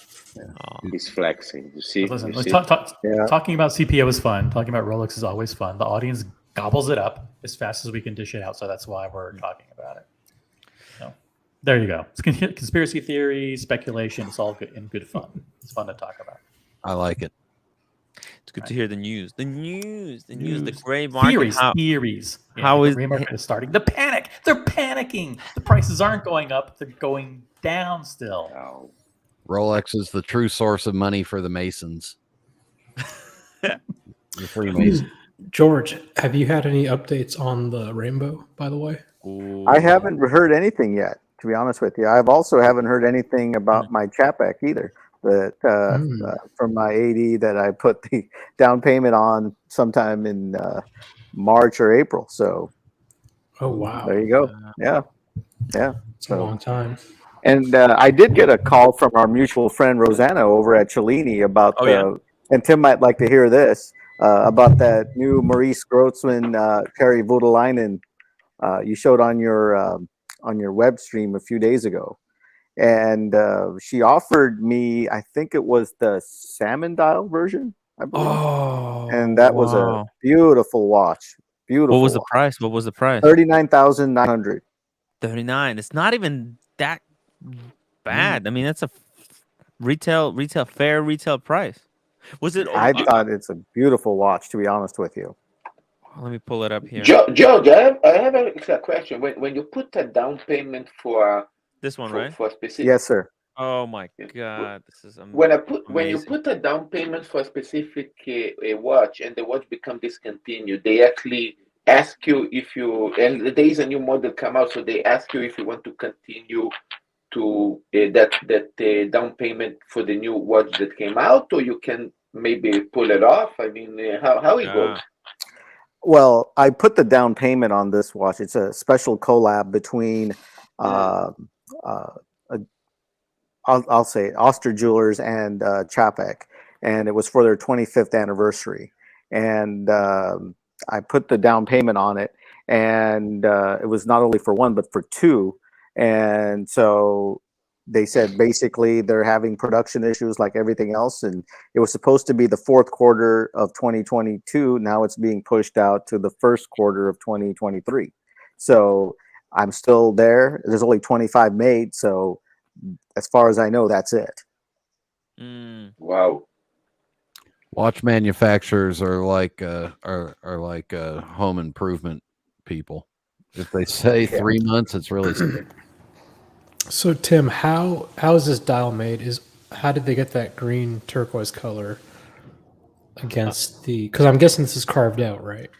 He's flexing. You see? Listen, You see? talking about CPO is fun. Talking about Rolex is always fun. The audience gobbles it up as fast as we can dish it out, so that's why we're talking about it. So there you go. It's conspiracy theory, speculation. It's all good and good fun. It's fun to talk about. I like it. It's good to hear the news. The gray market. Theories. How the is gray market is starting? The panic. They're panicking. The prices aren't going up. They're going down still. Oh, Rolex is the true source of money for the Masons. The Freemasons. George, have you had any updates on the Rainbow, by the way? I haven't heard anything yet, to be honest with you. I've also haven't heard anything about my Chapek either. From my 80 that I put the down payment on sometime in March or April. So, Oh wow, there you go. Yeah. it's a long time. And I did get a call from our mutual friend Rosanna over at Cellini about and Tim might like to hear this about that new Maurice Grossman Perry Voutilainen you showed on your web stream a few days ago. And she offered me, I think it was the salmon dial version, I believe. Oh, And that was a beautiful watch. Beautiful. What was the price? 39,900. 39. It's not even that bad. I mean, that's a fair retail price. Was it? I thought it's a beautiful watch, to be honest with you. Let me pull it up here. George, I have a question. When you put a down payment for This one, right? for specific, Yes, sir. Oh my God, this is amazing. when you put a down payment for a specific a watch and the watch becomes discontinued, they actually ask you and there is a new model come out, so they ask you if you want to continue to that down payment for the new watch that came out, or you can maybe pull it off. I mean, how it goes? Well, I put the down payment on this watch. It's a special collab between, uh, uh, I'll say Oster Jewelers and Chapek, and it was for their 25th anniversary. And I put the down payment on it, and it was not only for one but for two. And so they said basically they're having production issues like everything else, and it was supposed to be the fourth quarter of 2022. Now it's being pushed out to the first quarter of 2023. So I'm still there. There's only 25 made, so as far as I know, that's it. Wow. Watch manufacturers are like home improvement people. If they say 3 months, it's really So Tim, how is this dial made? How did they get that green turquoise color against the? Because I'm guessing this is carved out, right?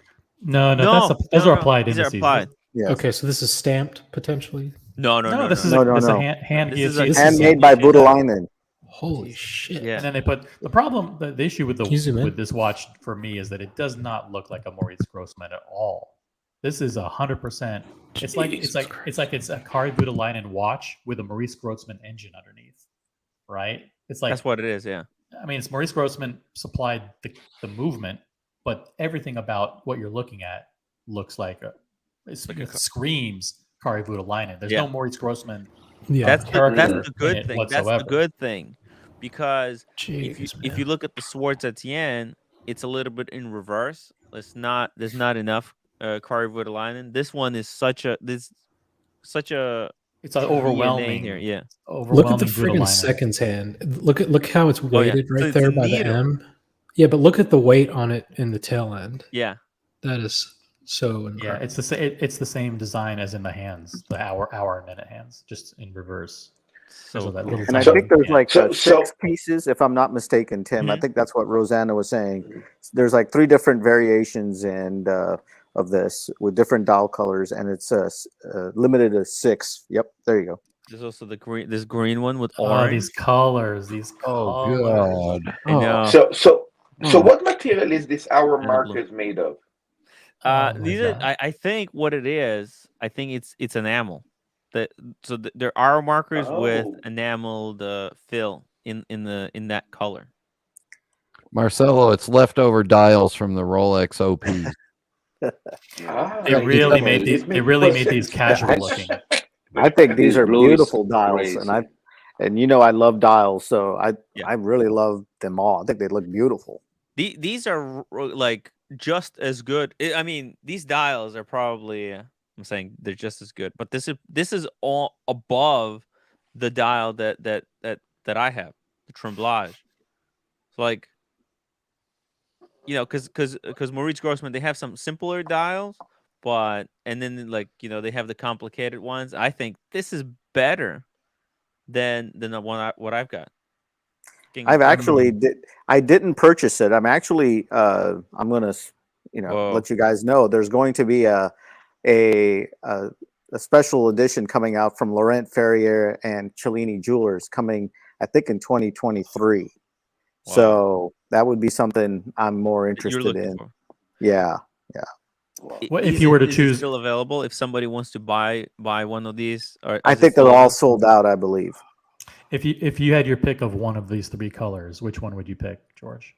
No, No, those no, are no. applied These are indices. applied. Yes. Okay, so this is stamped potentially. No, This is No, a, no, this no. a hand This is a guillotine. Handmade by Budalainen. Holy shit! Yeah. And then they put the problem. The issue with Can you zoom in? with this watch for me is that it does not look like a Maurice Grossman at all. This is 100%. It's like it's a Kari Budalainen watch with a Maurice Grossman engine underneath, right? It's like That's what it is. Yeah. I mean, it's Maurice Grossman supplied the movement, but everything about what you're looking at looks like it screams Kari Budalainen. There's Yeah. no Maurice Grossman. Yeah, That's character the good in it thing. That's the whatsoever. good thing, because Jeez, if you look at the Swords Etienne, it's a little bit in reverse. There's not enough Kari Voutilainen. This one is such a It's an DNA overwhelming here. Yeah. look at the Overwhelming friggin' Voutilainen. seconds hand. Look how it's Oh, yeah. weighted So right it's there a by needle. the M. Yeah, but look at the weight on it in the tail end. Yeah. That is so Yeah, incredible. it's the same design as in the hands, the hour and minute hands, just in reverse. So So that cool. little And I tiny- think there's yeah. like So- 6 pieces, if I'm not mistaken, Tim. I Mhm. think that's what Rosanna was saying. There's like 3 different variations and of this with different dial colors, and it's limited to 6. Yep, there you go. There's also this green one with Oh, orange. these colors, these Oh colors. god. I know. So Oh. what material is this hour And the blue. markers made of? Oh my These are, God. I think what it is. I think it's enamel. There are markers with Oh. enameled fill in that color. Marcelo, it's leftover dials from the Rolex OP. Ah, They Yeah, really it made these. They really made these casual looking. I think these This are blue is beautiful dials, crazy. and you know I love dials, so Yeah. I really love them all. I think they look beautiful. These are like just as good. I mean, these dials are probably. I'm saying they're just as good, but this is all above the dial that I have, the Tremblage. So like, you know, because Maurice Grossman, they have some simpler dials, but and then like they have the complicated ones. I think this is better than the one what I've got. I've actually I didn't purchase it. I'm actually I'm gonna Whoa. let you guys know there's going to be a special edition coming out from Laurent Ferrier and Cellini Jewelers coming, I think, in 2023. Wow. So that would be something I'm more You're interested looking in. for. Yeah. Well, if you were to is it choose- still available, if somebody wants to buy one of these, or I is it think still they're all available? sold out, I believe. If you had your pick of one of these 3 colors, which one would you pick, George?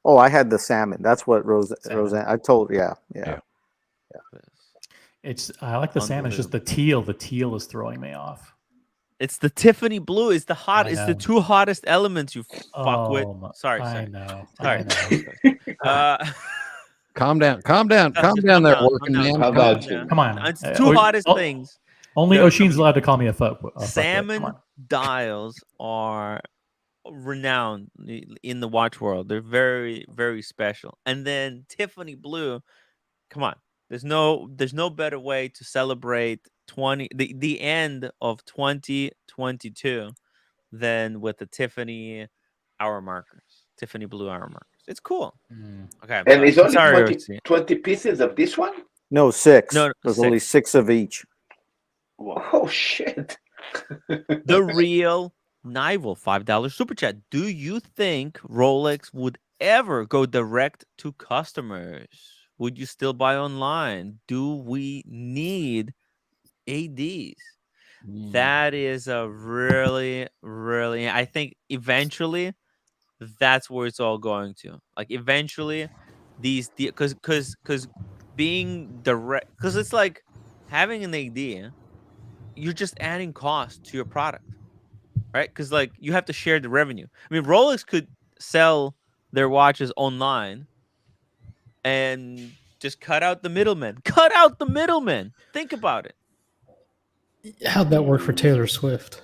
Oh, I had the salmon. That's what Salmon. Roseanne. I told. Yeah. I like the salmon. It's just the teal. The teal is throwing me off. It's the Tiffany blue. It's the hot. I It's the know. 2 hottest elements. You fuck with. Oh, Sorry. I Sorry. know. Sorry. I know. Calm down Just there, calm down, working calm man. down, How Calm about down. you? Come on. It's the 2 hottest things. Only No, Oshin's allowed to call me a fuck. Salmon Come on. dials are renowned in the watch world. They're very, very special. And then Tiffany blue, come on. There's no better way to celebrate the end of 2022 than with the Tiffany hour markers. Tiffany blue hour markers. It's cool. Okay. And it's only Sorry, 20, 20 pieces of this one? No, 6. No, There's only 6 of each. Oh, shit. The real Nival $5 super chat. Do you think Rolex would ever go direct to customers? Would you still buy online? Do we need ADs? That is a really, really, I think eventually that's where it's all going to. Like eventually because being direct, because it's like having an AD, you're just adding cost to your product, right? Because like you have to share the revenue. I mean, Rolex could sell their watches online and just cut out the middleman. Cut out the middleman. Think about it. How'd that work for Taylor Swift?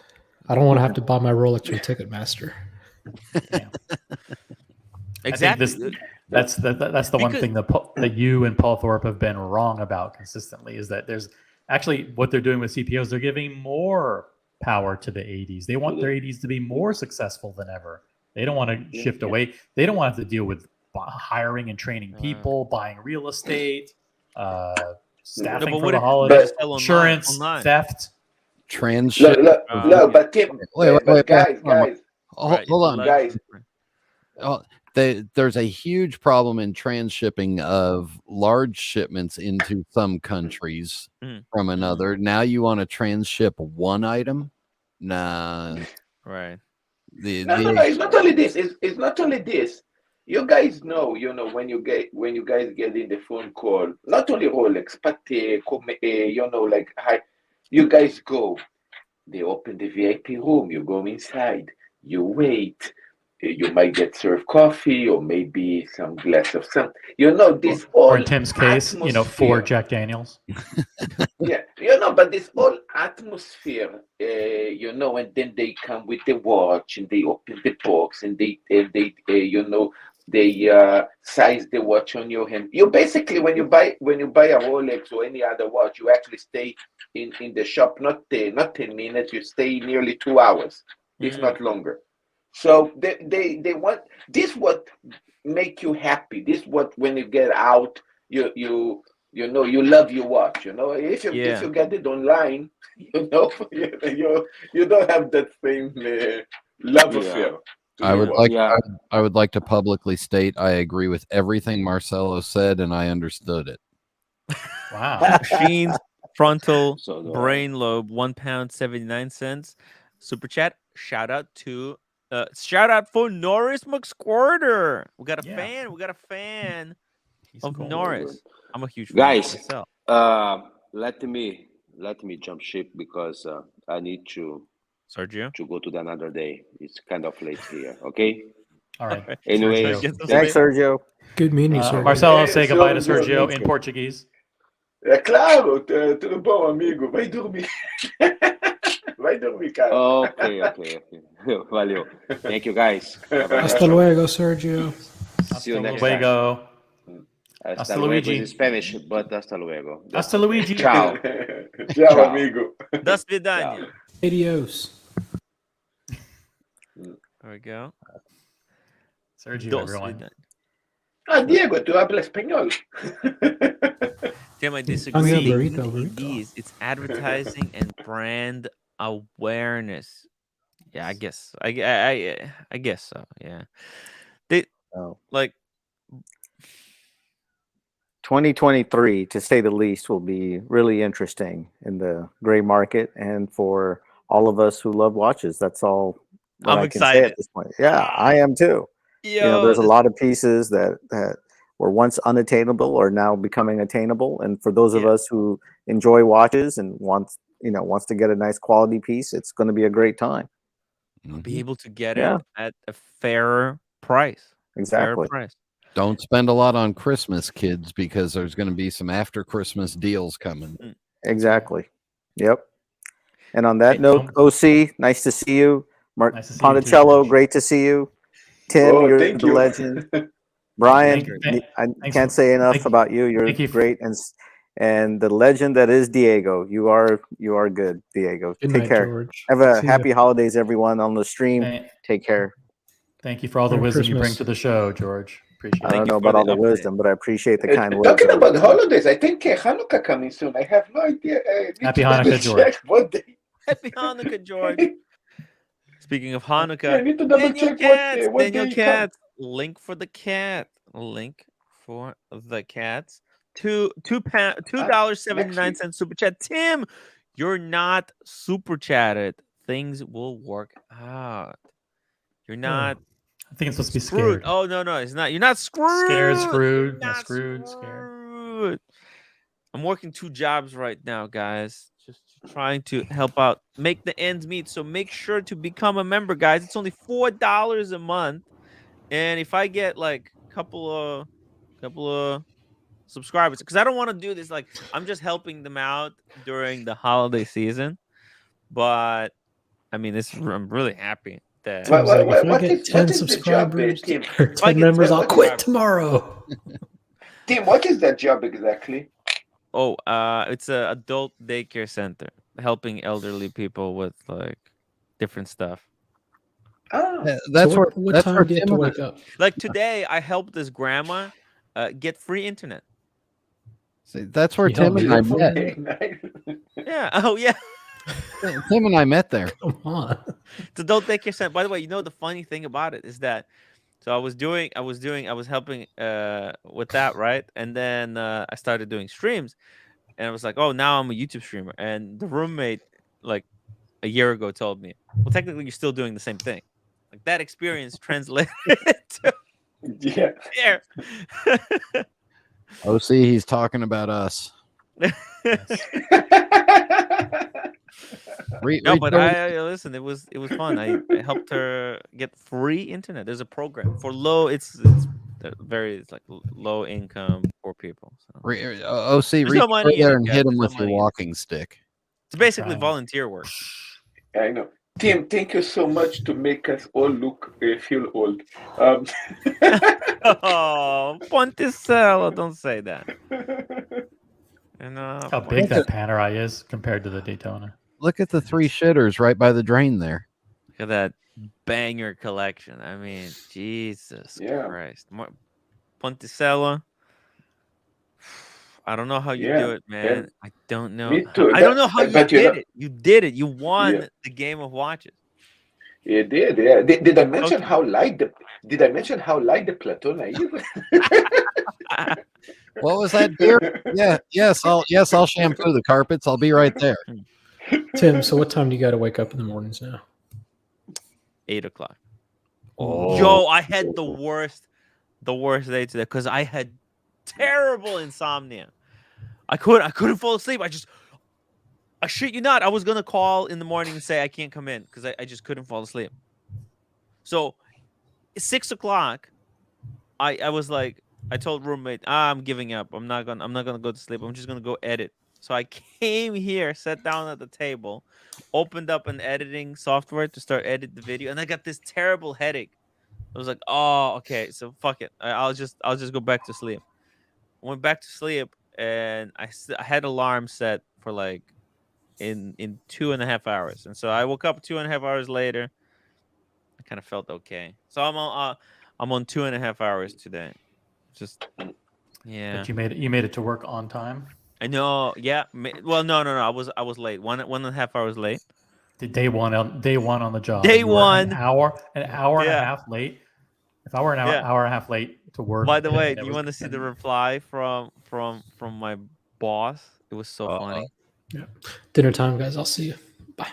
I don't want to have to buy my Rolex from Ticketmaster. Yeah. Exactly. I think that's the one thing that you and Paul Thorpe have been wrong about consistently, is that there's actually what they're doing with CPOs. They're giving more power to the ADs. They want their ADs to be more successful than ever. They don't want to shift away. They don't want to have to deal with hiring and training people, buying real estate, staffing for the holidays, insurance, theft. Transship. But Tim, wait, guys, hold on, guys. There's a huge problem in transshipping of large shipments into some countries from another. Now you want to transship one item? Nah. Right. No, it's not only this. It's not only this. You guys know, when you guys get in the phone call, not only Rolex, Patek, you guys go. They open the VIP room. You go inside. You wait. You might get served coffee or maybe some glass of something. This or in Tim's case, 4 Jack Daniels. Yeah, but this whole atmosphere, and then they come with the watch and they open the box and they size the watch on your hand. You basically, when you buy a Rolex or any other watch, you actually stay in the shop not 10 minutes. You stay nearly 2 hours, if not longer. So they want this. What make you happy? This what when you get out, you love your watch. If you get it online, you don't have that same love affair. I would like to publicly state I agree with everything Marcelo said, and I understood it. Wow. Machines frontal brain lobe, £1.79. Super chat. Shout out for Norris McSquirter. We got a fan. We got a fan of cool. Norris. I'm a huge fan guys. myself. Let me jump ship because I need to go to another day. It's kind of late here. Okay. All right. Anyway, thanks, Sergio. Good meeting you, Sergio. Marcelo, say goodbye to Sergio in Portuguese. É claro, tudo bom, amigo? Vai dormir. Vai dormir, cara. Okay. Valeu. Thank you, guys. Hasta luego, Sergio. See you next luego. time. Hasta luego is Spanish, but hasta luego. Hasta Luigi. Ciao. Ciao, amigo. Do свидания. Adios. There we go. Sergio, everyone. Diego, tu hablas español. Tim, I disagree. Burrito. It's advertising and brand awareness. Yeah, I guess. I guess so. Yeah. Like 2023, to say the least, will be really interesting in the gray market, and for all of us who love watches. That's all I'm I excited can say at this point. Yeah, I am too. There's a lot of pieces that were once unattainable are now becoming attainable, and for those of us who enjoy watches and wants to get a nice quality piece, it's going to be a great time. Be able to get it at a fairer price. Exactly. Fairer price. Don't spend a lot on Christmas, kids, because there's going to be some after Christmas deals coming. Exactly. Yep. And on that note, OC, nice to see you. Ponticello, great to see you. Tim, you're the legend. Brian, I can't say enough about you. You're great, and the legend that is Diego. You are good, Diego. Take care. George. Have a happy holidays, everyone on the stream. Take care. Thank you for all the wisdom you bring to the show, George. Appreciate it. I don't know about all the wisdom, but I appreciate the kind words. Talking about holidays, I think Hanukkah coming soon. I have no idea. Happy Hanukkah, George. What day? Happy Hanukkah, George. Speaking of Hanukkah, I need to double check what Daniel Cats. Link for the cat. Link for the cats. $2.79 super chat. Tim, you're not super chatted. Things will work out. You're not I think it's supposed to be screwed. scared. Oh no, it's not. You're not screwed. Scared, screwed, You're yeah, not screwed, scared. screwed. I'm working 2 jobs right now, guys. Just trying to help out, make the ends meet. So make sure to become a member, guys. It's only $4 a month, and if I get like a couple of subscribers, because I don't want to do this, like I'm just helping them out during the holiday season. But I mean, I'm really happy that Tim's like, if I What get is 10 the job, subscribers Tim? or If I 10 get members, 10 I'll quit subscribers. tomorrow. Tim, what is that job exactly? Oh, it's a adult daycare center helping elderly people with like different stuff. Ah, That's So where what that's time where do you have to Tim wake up? Like today, I helped this grandma get free internet. see, that's where You Tim helped and me I get met. okay, nice. Yeah. Oh, yeah. Tim and I met there. Come on. It's adult daycare center. By the way, you know the funny thing about it is that I was helping with that, right? And then I started doing streams, and I was like, oh, now I'm a YouTube streamer. And the roommate, like a year ago, told me, well, technically, you're still doing the same thing. Like that experience translated to Yeah. there. Oh, see, he's talking about us. No, but I listen. It was fun. I helped her get free internet. There's a program for low. It's like low income poor people. So OC, there's reach no over money in there it, and guys. hit him There's no with your money in it. walking stick. It's basically Trying. volunteer work. I know. Tim, thank you so much to make us all look feel old. Oh, Ponticello, don't say that. And How big that Panerai is compared to the Daytona. Look at the 3 shitters right by the drain there. look at that banger collection. I mean, Jesus Yeah. Christ, Ponticello. I don't know how you Yeah, do it, man. I don't know. Me too. I don't know how you but did it. You did it. You won Yeah. the game of watches. It did. Yeah. Did I mention Okay. how light the? Did I mention how light the Platona is? What was that, dear? Yes, I'll shampoo the carpets. I'll be right there. Tim, so what time do you got to wake up in the mornings now? 8 o'clock. Oh. Yo, I had the worst day today because I had terrible insomnia. I couldn't fall asleep. I shit you not. I was gonna call in the morning and say I can't come in because I just couldn't fall asleep. So 6 o'clock, I was like, I told roommate, I'm giving up. I'm not gonna go to sleep. I'm just gonna go edit. So I came here, sat down at the table, opened up an editing software to start edit the video, and I got this terrible headache. I was like, oh, okay, so fuck it. I'll just go back to sleep. I went back to sleep, and I had alarm set for like in 2.5 hours, and so I woke up 2.5 hours later. I kind of felt okay, so I'm on 2.5 hours today. Just yeah. But you made it to work on time. I know. Yeah. Well, no. I was late. 1.5 hours late. Day one on the job. Day You were one. an hour and a Yeah. half late. If I were an hour, Yeah. hour and a half late to work. By the and way, it do you was- want to see the reply from my boss? It was so funny. Dinner time, guys. I'll see you. Bye.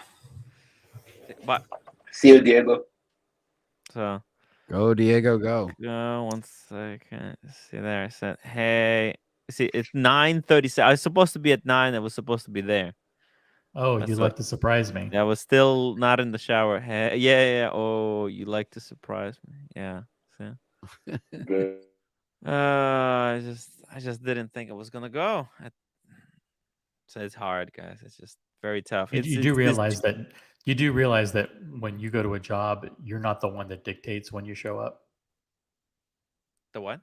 But See you, Diego. so Go, Diego, go. 1 second. See there. I said, hey. See, it's 9:37. I was supposed to be at 9. I was supposed to be there. Oh, That's you'd what- like to surprise me. I was still not in the shower. Hey, yeah. Oh, you like to surprise me? Yeah. See? Good. I just didn't think I was gonna go. So it's hard, guys. It's just very tough. You do realize that when you go to a job, you're not the one that dictates when you show up. The what?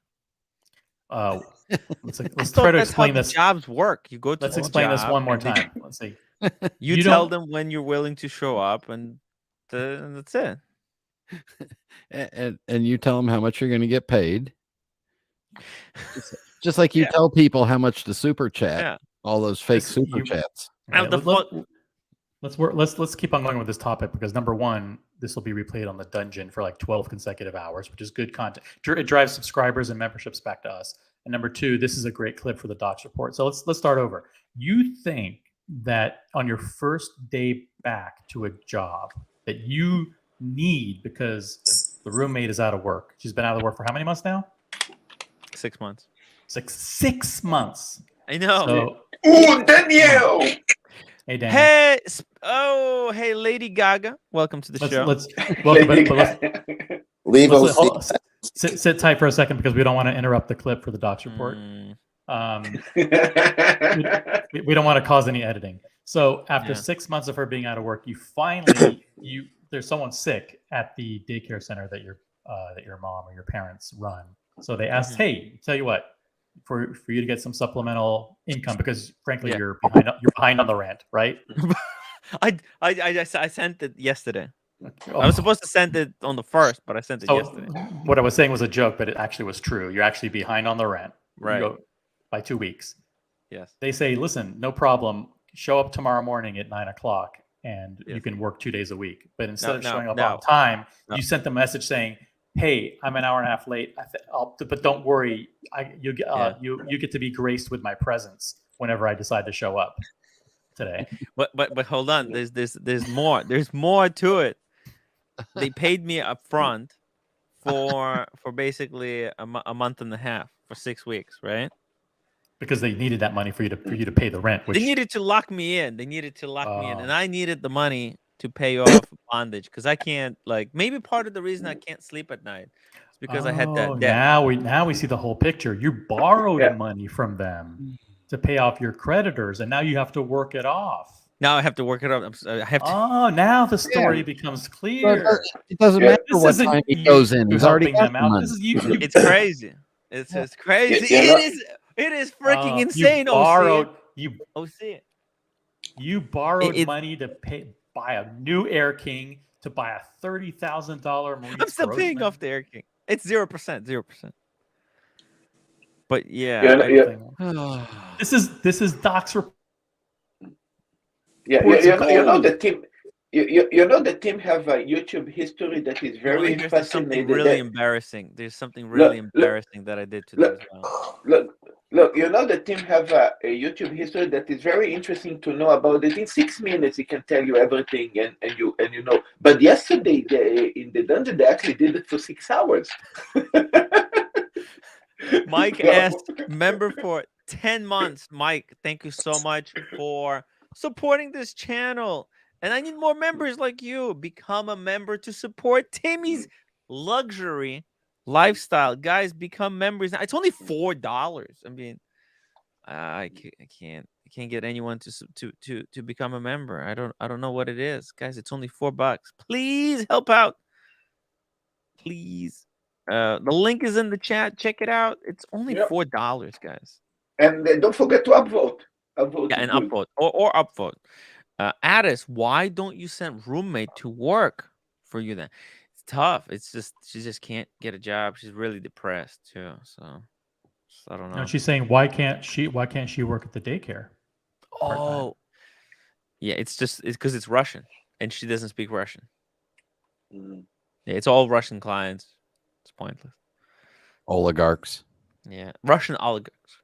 Let's I try thought to that's how explain the this. jobs work. You go to Let's the explain this job one more and they- time. Let's see. You You tell don't- them when you're willing to show up, and that's it. And you tell them how much you're going to get paid. Just like you tell people how much to super chat. Yeah. All those fake This- super you- chats. Now, Yeah, the let's keep on going with this topic because number one, this will be replayed on the dungeon for like 12 consecutive hours, which is good content. It drives subscribers and memberships back to us. And number two, this is a great clip for the docs report. So let's start over. You think that on your first day back to a job that you need because the roommate is out of work. She's been out of work for how many months now? 6 months. 6 months. I know. So, Ooh, Danielle! hey, Dan. Hey, hey, Lady Gaga. Welcome to the show. Let's welcome, but Leave let's sit tight for a second because we don't want to interrupt the clip for the docs report. We don't want to cause any editing. So after 6 months of her being out of work, you finally there's someone sick at the daycare center that your mom or your parents run. So they asked, hey, tell you what, for you to get some supplemental income because frankly you're behind on the rent, right? I sent it yesterday. I was supposed to send it on the 1st, but I sent it yesterday. What I was saying was a joke, but it actually was true. You're actually behind on the rent, right? By 2 weeks. Yes. They say, listen, no problem. Show up tomorrow morning at 9 o'clock, and you can work 2 days a week. But instead of showing up on time, you sent the message saying, "Hey, I'm an hour and a half late. But don't worry, you get to be graced with my presence whenever I decide to show up today." But hold on, there's more. There's more to it. They paid me up front for basically a month and a half for 6 weeks, right? Because they needed that money for you to pay the rent. Which... They needed to lock me in. And I needed the money to pay off bondage because I can't maybe part of the reason I can't sleep at night is because I had that debt. Now we see the whole picture. You borrowed money from them to pay off your creditors, and now you have to work it off. Now I have to work it up. I have to. Oh, now the story becomes clear. It doesn't matter what time he goes in. He's already got them out. This is you. It's crazy. It's crazy. It is freaking insane. You borrowed money to buy a new Air King, to buy a $30,000 Maurice I'm still paying Grossman. off the Air King. It's 0%. But yeah. This is Doc's report. You know the team. You know the team have a YouTube history that is very There's fascinating. something really embarrassing. There's something really embarrassing that I did to them as well. Look, you know the team have a YouTube history that is very interesting to know about it. In 6 minutes, it can tell you everything, and you know. But yesterday, in the dungeon, they actually did it for 6 hours. Mike asked member for 10 months. Mike, thank you so much for supporting this channel. And I need more members like you. Become a member to support Timmy's luxury lifestyle. Guys, become members. It's only $4. I mean, I can't get anyone to become a member. I don't know what it is. Guys, it's only $4. Please help out. Please. The link is in the chat. Check it out. It's only $4, guys. And don't forget to upvote. Upvote or upvote. Addis, why don't you send roommate to work for you then? It's tough. It's just she just can't get a job. She's really depressed too. So I don't know. No, she's saying why can't she work at the daycare? Oh, yeah. It's because it's Russian and she doesn't speak Russian. Yeah, it's all Russian clients. It's pointless. Oligarchs. Yeah, Russian oligarchs.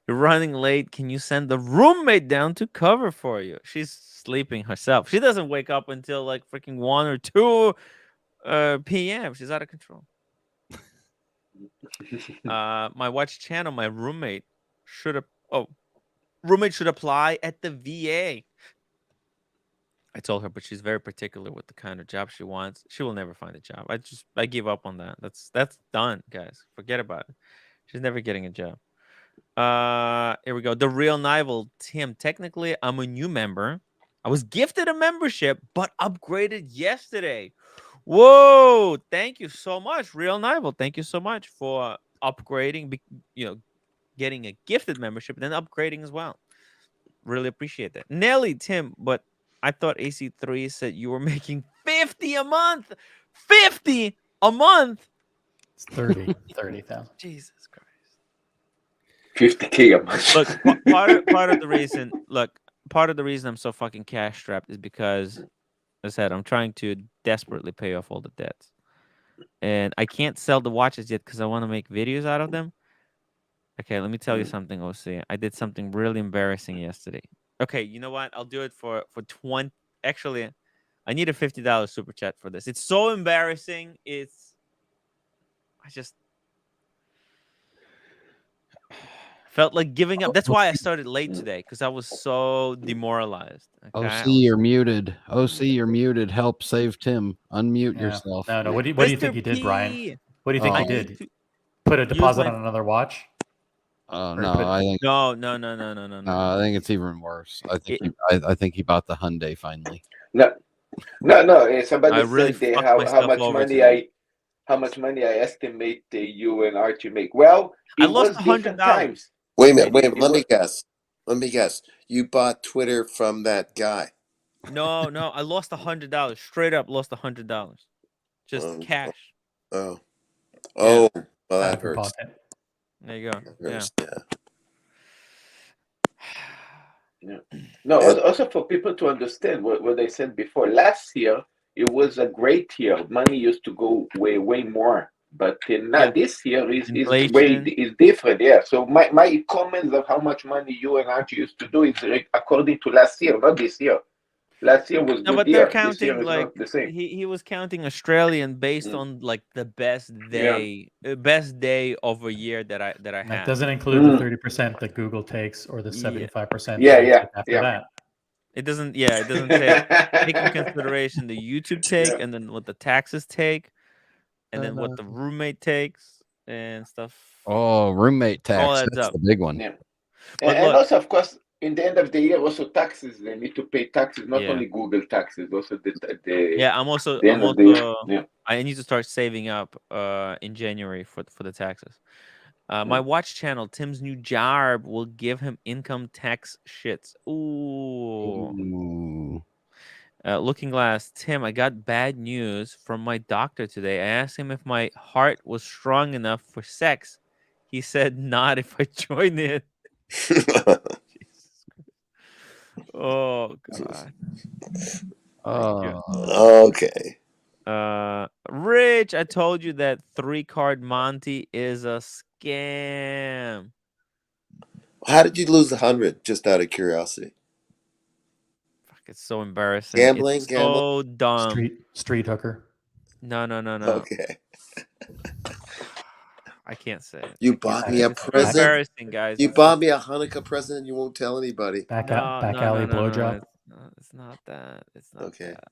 You're running late. Can you send the roommate down to cover for you? She's sleeping herself. She doesn't wake up until like freaking 1 or 2 p.m. She's out of control. My watch channel, my roommate should apply at the VA. I told her, but she's very particular with the kind of job she wants. She will never find a job. I give up on that. That's done, guys. Forget about it. She's never getting a job. Here we go. The Real Nival, Tim. Technically, I'm a new member. I was gifted a membership, but upgraded yesterday. Whoa! Thank you so much, Real Nival. Thank you so much for upgrading. Getting a gifted membership and then upgrading as well. Really appreciate that, Nelly. Tim, but I thought AC3 said you were making 50 a month. 50 a month. It's 30,000. Jesus Christ. 50K a month. Look, part of the reason I'm so fucking cash strapped is because, as I said, I'm trying to desperately pay off all the debts, and I can't sell the watches yet because I want to make videos out of them. Okay, let me tell you something, OC. I did something really embarrassing yesterday. Okay, you know what? I'll do it for 20. Actually, I need a $50 super chat for this. It's so embarrassing. I just felt like giving up. That's why I started late today, because I was so demoralized. Okay. OC, you're muted. OC, you're muted. Help save Tim. Unmute Yeah. yourself. No. What do you think Mr. you did, Brian? P, What do you think Oh. you I need did? to Put a use deposit my on another watch? Oh Or no, put- I think no. I think it's even worse. I think I think he bought the Hyundai finally. No. Somebody I really said fucked how myself much over money today. how much money I estimate you and Archie make. Well, I it lost was different $100. times. Wait a minute. It Let me was- guess. Let me guess. You bought Twitter from that guy. No, I lost $100. Straight up lost $100. Just cash. Oh. Yeah. Oh. Well, out that of your hurts. pocket. There you go. That Yeah. hurts. Yeah. No, And- also for people to understand what I said before. Last year, it was a great year. Money used to go way more. But now Yeah. this year Inflation. is different. Yeah. So my comments of how much money you and Archie used to do is according to last year, not this year. Last year was No, good but year. they're This counting year is like not the same. he was counting Australian based Mm. on like the best Yeah. day of a year that I That had. doesn't include the 30% that Google takes or the Yeah. 75% Yeah, that you yeah, take after yeah. that. It doesn't take in consideration the YouTube take Yeah. and then what the taxes take and then what the Uh-huh. roommate takes and stuff. Oh, roommate All tax. adds That's up. the big one. Yeah. But And look, also, of course, in the end of the year, also taxes. They need to pay taxes, not Yeah. only Google taxes, also the yeah, I'm also the end of the year. Yeah. I need to start saving up in January for the taxes. My watch channel, Tim's new job will give him income tax shits. Ooh. Ooh. Looking Glass, Tim, I got bad news from my doctor today. I asked him if my heart was strong enough for sex. He said not if I join it. Jesus. Oh God. Thank you. Okay. Rich, I told you that 3-card Monty is a scam. How did you lose 100? Just out of curiosity. Fuck, it's so embarrassing. Gambling? It's so dumb. Street hooker. No. Okay. I can't say it. You I can't bought say me it. a It's present. embarrassing, guys. You It's bought me a Hanukkah present. You won't tell anybody. Back no, alley blowjob. It's not that. It's not Okay. that.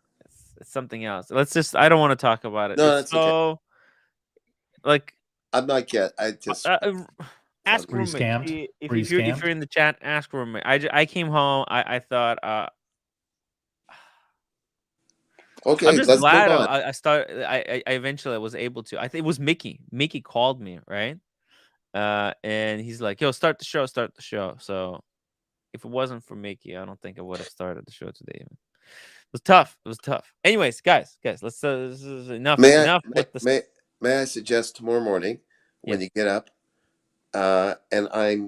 It's something else. I don't want to talk about it. No, It's that's okay. so like I'm not yet. I just ask Were you roommate. scammed? If Were you you're scammed? in the chat, ask roommate. I came home. I thought okay. I'm just Let's move glad on. I eventually was able to. I think it was Mickey. Mickey called me, right? And he's like, "Yo, start the show." So if it wasn't for Mickey, I don't think I would have started the show today. Even. It was tough. Anyways, guys, let's this is enough. Enough with the. May I suggest tomorrow morning when Yes. you get up? And I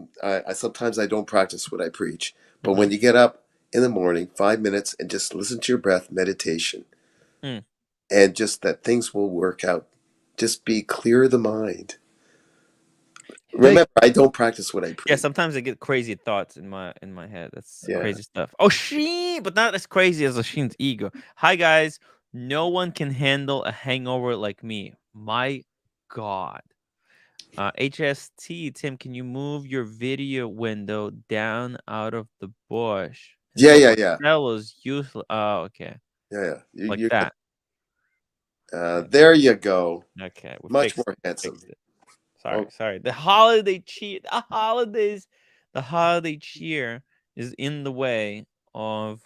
sometimes I don't practice what I preach, but when you get up in the morning, 5 minutes and just listen to your breath, meditation, and just that things will work out. Just be clear of the mind. Remember, I don't practice what I preach. Yeah, sometimes I get crazy thoughts in my head. That's Yeah. crazy stuff. Oh, Sheen, but not as crazy as Sheen's ego. Hi guys, no one can handle a hangover like me. My God. HST, Tim, can you move your video window down out of the bush? Yeah. That was useless. Oh, okay. Yeah. Like that. There you go. Okay. Much more handsome. Sorry. The holiday cheer. The holiday cheer is in the way of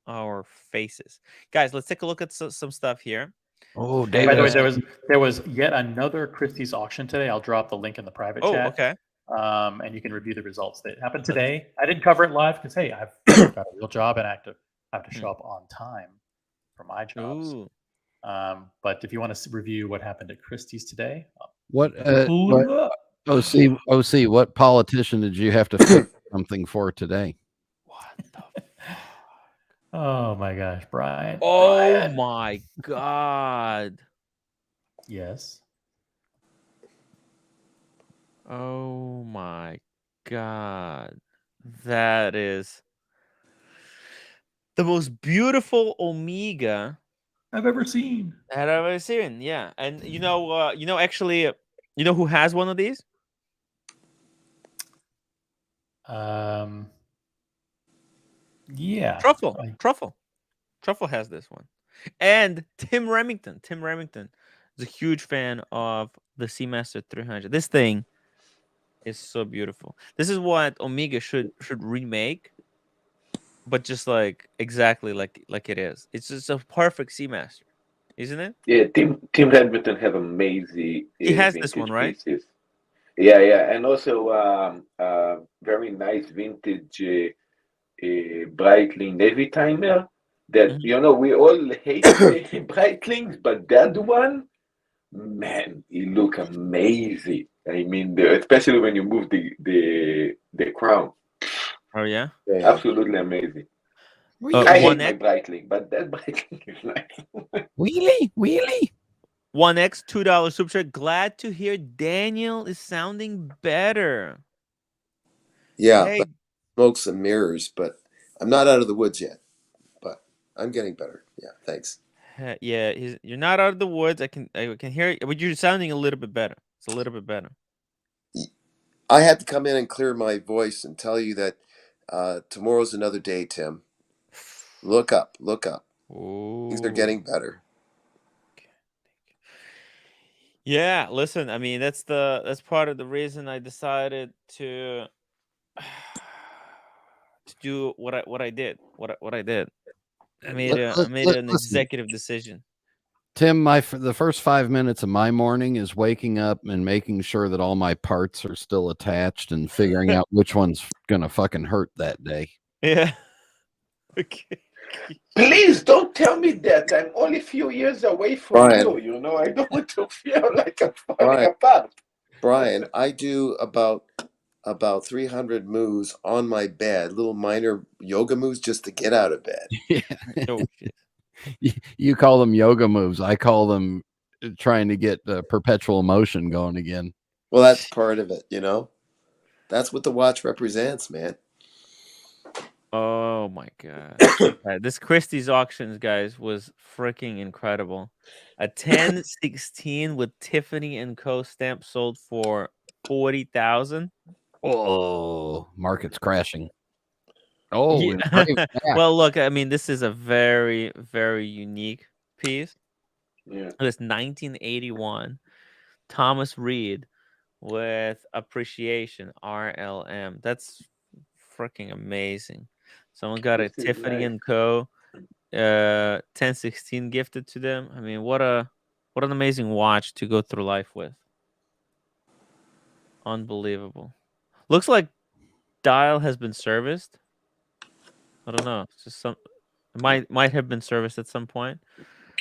our faces. Guys, let's take a look at some stuff here. Oh, By the way, David. there was yet another Christie's auction today. I'll drop the link in the private chat. Okay. And you can review the results that happened today. I didn't cover it live because I've got a real job and I have to show up on time for my jobs. Ooh. But if you want to review what happened at Christie's today, What OC, what politician did you have to fix something for today? What the oh my gosh, Brian. Oh my God. Yes. Oh my God. That is the most beautiful Omega I've ever seen. that I've ever seen. Yeah. And actually, you know who has one of these? Yeah. Truffle. Truffle has this one. And Tim Remington. Tim Remington is a huge fan of the Seamaster 300. This thing is so beautiful. This is what Omega should remake, but just like exactly like it is. It's just a perfect Seamaster, isn't it? Yeah, Tim Redmond have amazing He has this vintage one, right? pieces. Yeah, and also very nice vintage Breitling Navy timer. That Mhm. we all hate Breitlings, but that one, man, it look amazing. I mean, especially when you move the crown, Oh yeah. Yeah. absolutely amazing. Really? I hate my 1X, Breitling, but that Breitling is nice. Wheelie. 1X, $2 super chat. Glad to hear Daniel is sounding better. Yeah, Hey, but smokes and mirrors, but I'm not out of the woods yet. But I'm getting better. Yeah, thanks. yeah, you're not out of the woods. I can hear it, but you're sounding a little bit better. It's a little bit better. I had to come in and clear my voice and tell you that tomorrow's another day, Tim. Look up. Things are Ooh. getting better. Yeah, listen, I mean that's part of the reason I decided to do what I did. What I did. I made an Listen, executive decision. Tim, the first 5 minutes of my morning is waking up and making sure that all my parts are still attached and figuring out which one's gonna fucking hurt that day. Yeah. Okay. Please don't tell me that. I'm only a few years away from Brian. you. I don't want to feel like I'm falling Brian. apart. Brian, I do about 300 moves on my bed, little minor yoga moves just to get out of bed. Oh, shit. You call them yoga moves. I call them trying to get perpetual motion going again. Well, that's part of it, That's what the watch represents, man. Oh my God. This Christie's auctions, guys, was freaking incredible. A 1016 with Tiffany and Co. stamp sold for 40,000. Oh, market's crashing. Oh, Yeah. engraved back. Well, look, I mean, this is a very, very unique piece. Yeah. This 1981 Thomas Reed with appreciation RLM. That's freaking amazing. Someone got a This is Tiffany nice. and Co. 1016 gifted to them. I mean, what an amazing watch to go through life with. Unbelievable. Looks like dial has been serviced. I don't know. It's just some might have been serviced at some point.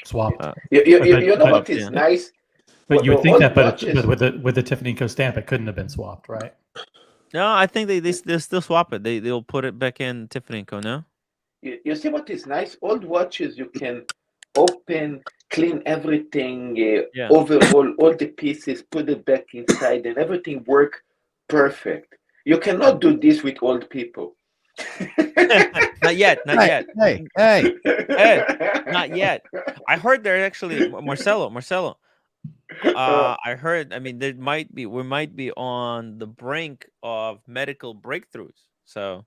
Swapped. You know but- what is yeah. nice? But you would think All that, but watches- with the Tiffany Co. stamp, it couldn't have been swapped, right? No, I think they'll still swap it. They'll put it back in Tiffany & Co. No. You see what is nice? Old watches you can open, clean everything, Yeah. overhaul all the pieces, put it back inside, and everything work perfect. You cannot do this with old people. Not yet. Not yet. Hey. Not yet. I heard they're actually Marcelo. I heard. I mean, we might be on the brink of medical breakthroughs. So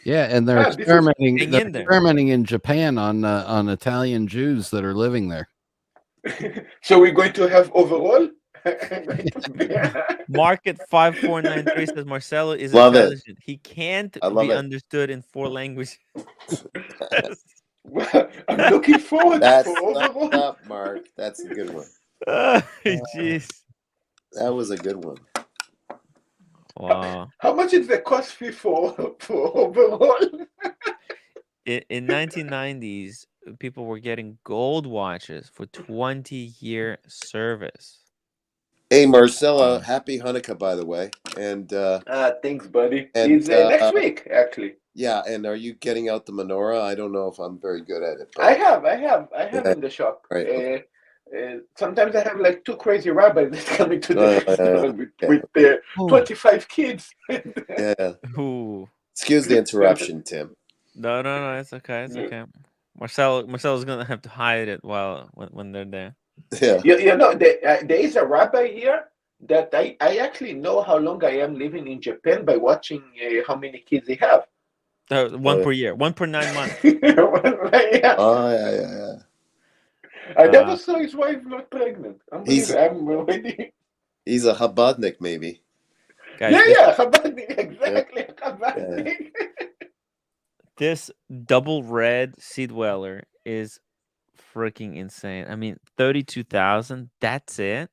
Yeah, and they're Yeah, this is- experimenting. Hang They're in there. experimenting in Japan on Italian Jews that are living there. So we're going to have overall. Market 5493 says Marcelo is Love it. intelligent. He can't I love be it. understood in 4 languages. Well, I'm looking forward That's for overall. up, Mark. That's a good one. Jeez. That was a good one. Wow. How much is the cost fee for overall? In 1990s, people were getting gold watches for 20-year service. Hey, Marcella, happy Hanukkah, by the way. And Thanks, buddy. And, It's next week, actually. yeah, and are you getting out the menorah? I don't know if I'm very good at it. But I have Yeah. in the shop. Right. Sometimes I have like 2 crazy rabbis that come into the restaurant with Oh. 25 kids. Yeah. Ooh. Excuse the interruption, Tim. No, it's okay. It's Yeah. okay. Marcel's gonna have to hide it when they're there. Yeah. You know, there is a rabbi here that I actually know how long I am living in Japan by watching how many kids they have. One per year, 1 per 9 months. Yeah. Oh, yeah. I never saw his wife not pregnant. He's- I'm already. He's a Habadnik, maybe. Guys, Yeah, Chabadnik, exactly. Chabadnik. this double red sea dweller is freaking insane. I mean, 32,000. That's it.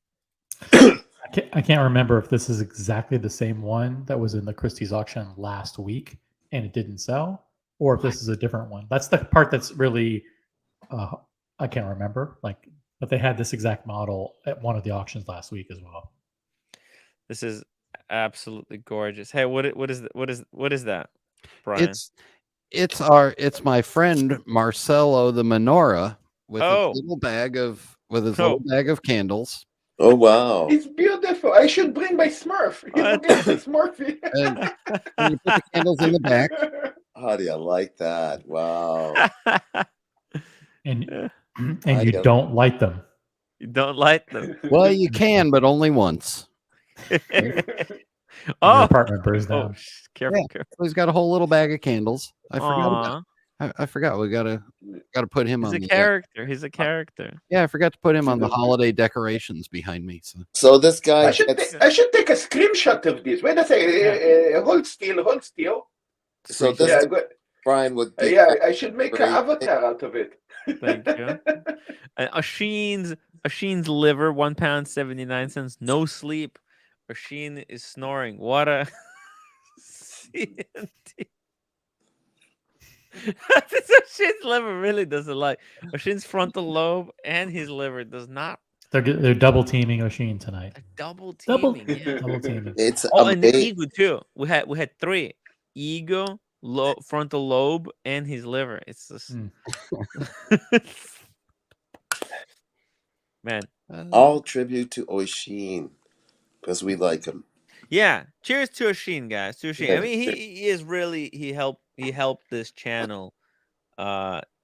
I can't remember if this is exactly the same one that was in the Christie's auction last week and it didn't sell, or if this is a different one. That's the part that's really I can't remember. Like, but they had this exact model at one of the auctions last week as well. This is absolutely gorgeous. Hey, what is that, Brian? It's my friend Marcelo the Menorah with Oh. his little bag of Oh. candles. Oh, wow. It's beautiful. I should bring my Smurf. You What? forget the Smurfy. And you put the candles in the back. How do you like that? Wow. And Yeah. and you don't light them. You don't like them. Well, you can, but only once. Your Oh, apartment burns oh, down. careful, Yeah. careful. So he's got a whole little bag of candles. I forgot. Aw, I forgot. We gotta put him he's on a the character. He's a character. yeah. I forgot to put him on the holiday decorations behind me. So So this guy I should take a screenshot of this. Wait a second. Hold still. So this Yeah, good. Brian would be Yeah, I should make an Very- avatar out of it. Thank you. A Sheen's liver, 1 pound 79 cents. No sleep. A Sheen is snoring. What a CNT. This Sheen's liver really doesn't like. Sheen's frontal lobe and his liver does not. They're double teaming Oshin tonight. Double Double- teaming. Yeah. Double teaming. It's Oh, and the amazing. ego too. We had 3: ego, frontal lobe, and his liver. It's just man. All tribute to Oshin because we like him. Yeah. Cheers to Oshin, guys. To Oshin. I Yeah. mean, he is really he helped this channel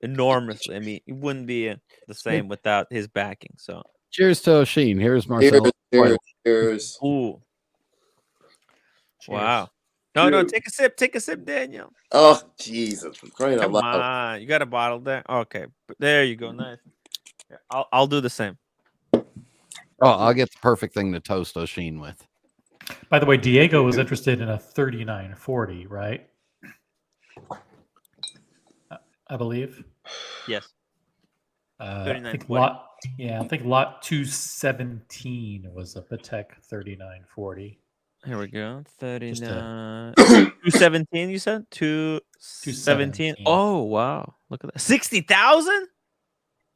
enormously. I mean, it wouldn't be the same without his backing. So cheers to Oshin. Here's Marcelo. Cheers. ooh. Cheers. Wow. No, Cheers. take a sip, Daniel. Oh, Jesus. For crying out Come loud. on. You got a bottle there? Okay. There you go. Nice. Yeah, I'll do the same. Oh, I'll get the perfect thing to toast Oshin with. By the way, Diego was interested in a 3940, right? I believe. Yes. I think 3940. I think lot 217 was a Patek 3940. Here we go. Just a- 39. 217, you said? 217. 217. Oh, wow. Look at that. 60,000?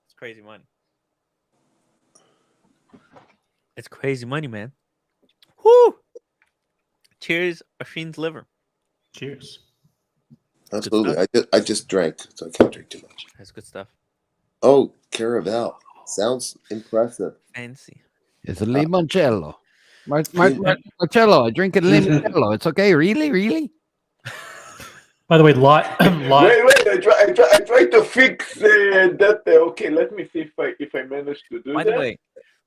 It's crazy money. It's crazy money, man. Whoo! Cheers, Oshin's liver. Cheers. Absolutely. I just drank, so I can't drink too much. That's good stuff. Oh, Caravel. Sounds impressive. Fancy. It's a limoncello. Marcello, I drink a limoncello. It's okay. Really? By the way, lot Wait! I try to fix that. Okay, let me see if I manage to do By that. the way,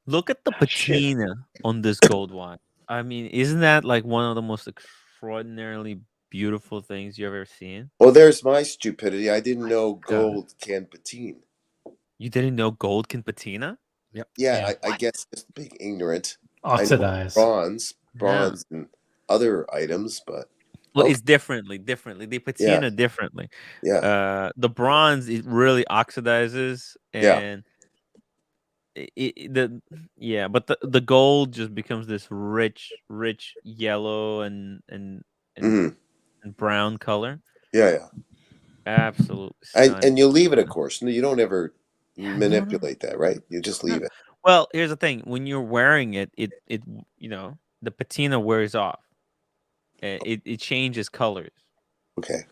look at the Shit. patina on this gold watch. I mean, isn't that like one of the most extraordinarily beautiful things you've ever seen? Well, there's my stupidity. I didn't know gold can patine. You didn't know gold can patina? Yeah, Yeah. I guess just being ignorant. I know oxidized. bronze, and other items, but Well, Okay. it's differently. They patina differently. yeah, The bronze, it really oxidizes, Yeah. and but the gold just becomes this rich yellow and Mhm. and brown color. yeah. Absolutely stunning. And you leave it, of course. You don't ever Yeah, no. manipulate that, right? You just leave it. Well, here's the thing: when you're wearing it, the patina wears off. It changes colors. Okay.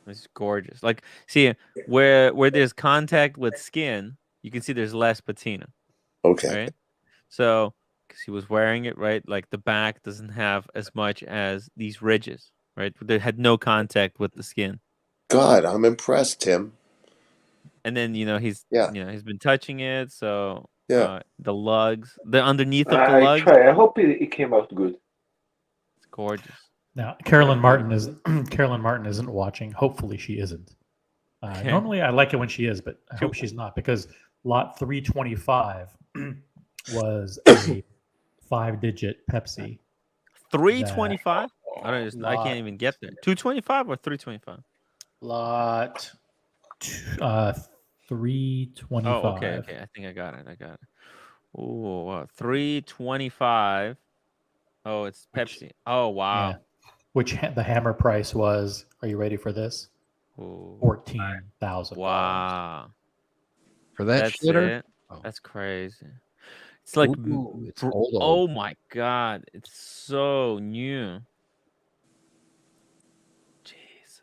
It's gorgeous. Like, see where there's contact with skin, you can see there's less patina. Okay. right? So, because he was wearing it, right? Like the back doesn't have as much as these ridges, right? They had no contact with the skin. God, I'm impressed, Tim. And then he's Yeah. he's been touching it, so Yeah. the lugs, the underneath of the I lugs, try. I hope it came out good. it's gorgeous. Now, Carolyn Martin isn't watching. Hopefully, she isn't. Normally, I like it when she is, but I hope she's not, because lot 325 was a 5-digit Pepsi. 325. I Lot- can't even get there. 225 or 325. Lot 325. Oh, okay. I think I got it. Oh, wow. 325. Oh, it's Pepsi. Oh, wow. Yeah. Which the hammer price was, are you ready for this? Ooh. $14,000. Wow. For that That's shitter? it. Oh. That's crazy. It's like, Ooh, it's old. oh my God. It's so new. Jesus.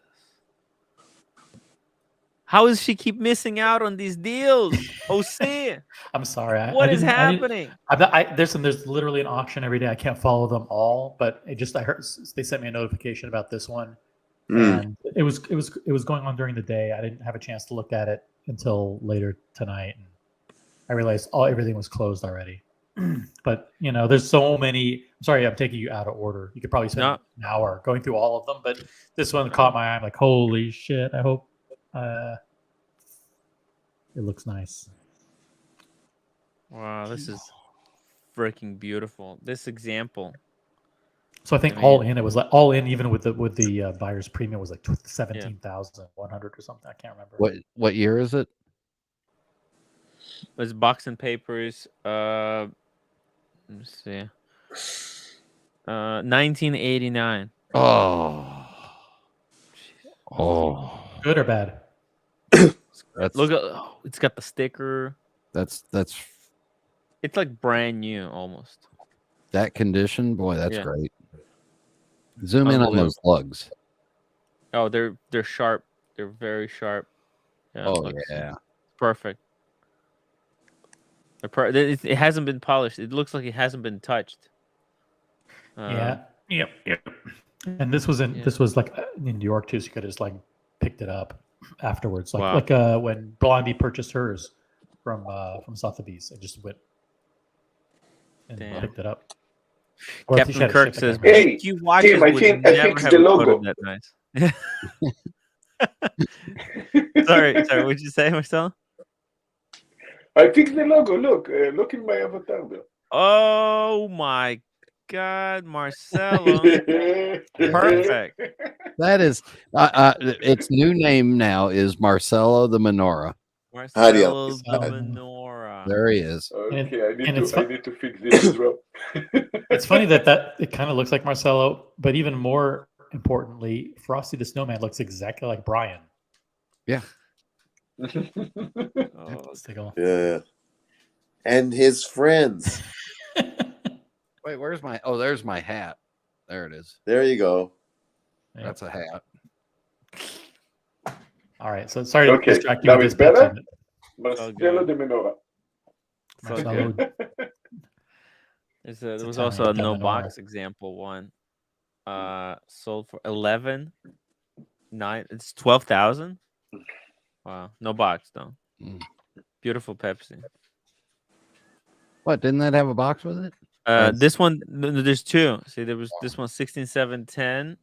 How does she keep missing out on these deals? OC. I'm sorry. What is happening? There's literally an auction every day. I can't follow them all, but I heard they sent me a notification about this one, and it was going on during the day. I didn't have a chance to look at it until later tonight, and I realized everything was closed already. But there's so many. I'm sorry, I'm taking you out of order. You could probably spend an hour going through all of them, but this one caught my eye. I'm like, holy shit! I hope it looks nice. Wow, this is freaking beautiful. This example. So I think all in, it was like all in, even with the buyer's premium was like 17,100 or something. I can't remember. What year is it? It's Box and Papers. Let me see. 1989. Oh. Good or bad? Look at it's got the sticker. That's It's like brand new almost. that condition, boy, that's great. Zoom in on those lugs. Oh, they're sharp. They're very sharp. Yeah, yeah. Perfect. It hasn't been polished. It looks like it hasn't been touched. Yep. And this was like in New York too, so you could have just like picked it up afterwards, like when Blondie purchased hers from Sotheby's, and just went and picked it up. Captain Kirk says, "Hey, you watch Tim, I fixed the logo." That nice. sorry, what'd you say, Marcelo? I fixed the logo. Look in my avatar, bro. Oh my God, Marcelo! Perfect. That is, its new name now is Marcelo the Menorah. Marcelo the Menorah. There he is. Okay, I need to fix this as well. It's funny that it kind of looks like Marcelo, but even more importantly, Frosty the Snowman looks exactly like Brian. Yeah. Yeah. And his friends. Wait, where's my? Oh, there's my hat. There it is. There you go. That's a hat. All right. So sorry to distract you. Now it's better. Marcelo de Menorah. There was also a no box example one. Sold for 11.9. It's 12,000. Wow, no box though. Beautiful Pepsi. What, didn't that have a box with it? This one, there's two. See, there was this one 16,710.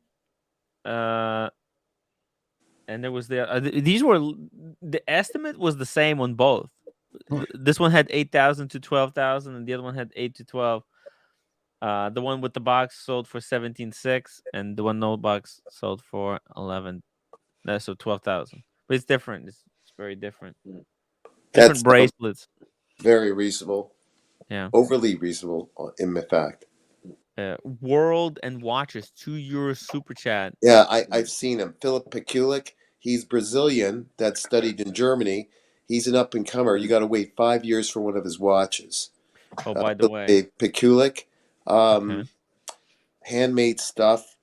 And there was these were the estimate was the same on both. This one had 8,000 to 12,000, and the other one had 8 to 12. The one with the box sold for 17.6, and the one no box sold for 11. So 12,000. But it's different. It's very different. Different bracelets. Very reasonable. Yeah. Overly reasonable, in fact. World and Watches, €2 super chat. Yeah, I've seen him. Philip Pekulik. He's Brazilian that studied in Germany. He's an up and comer. You got to wait 5 years for one of his watches. Oh, by the way, Pekulik, handmade stuff.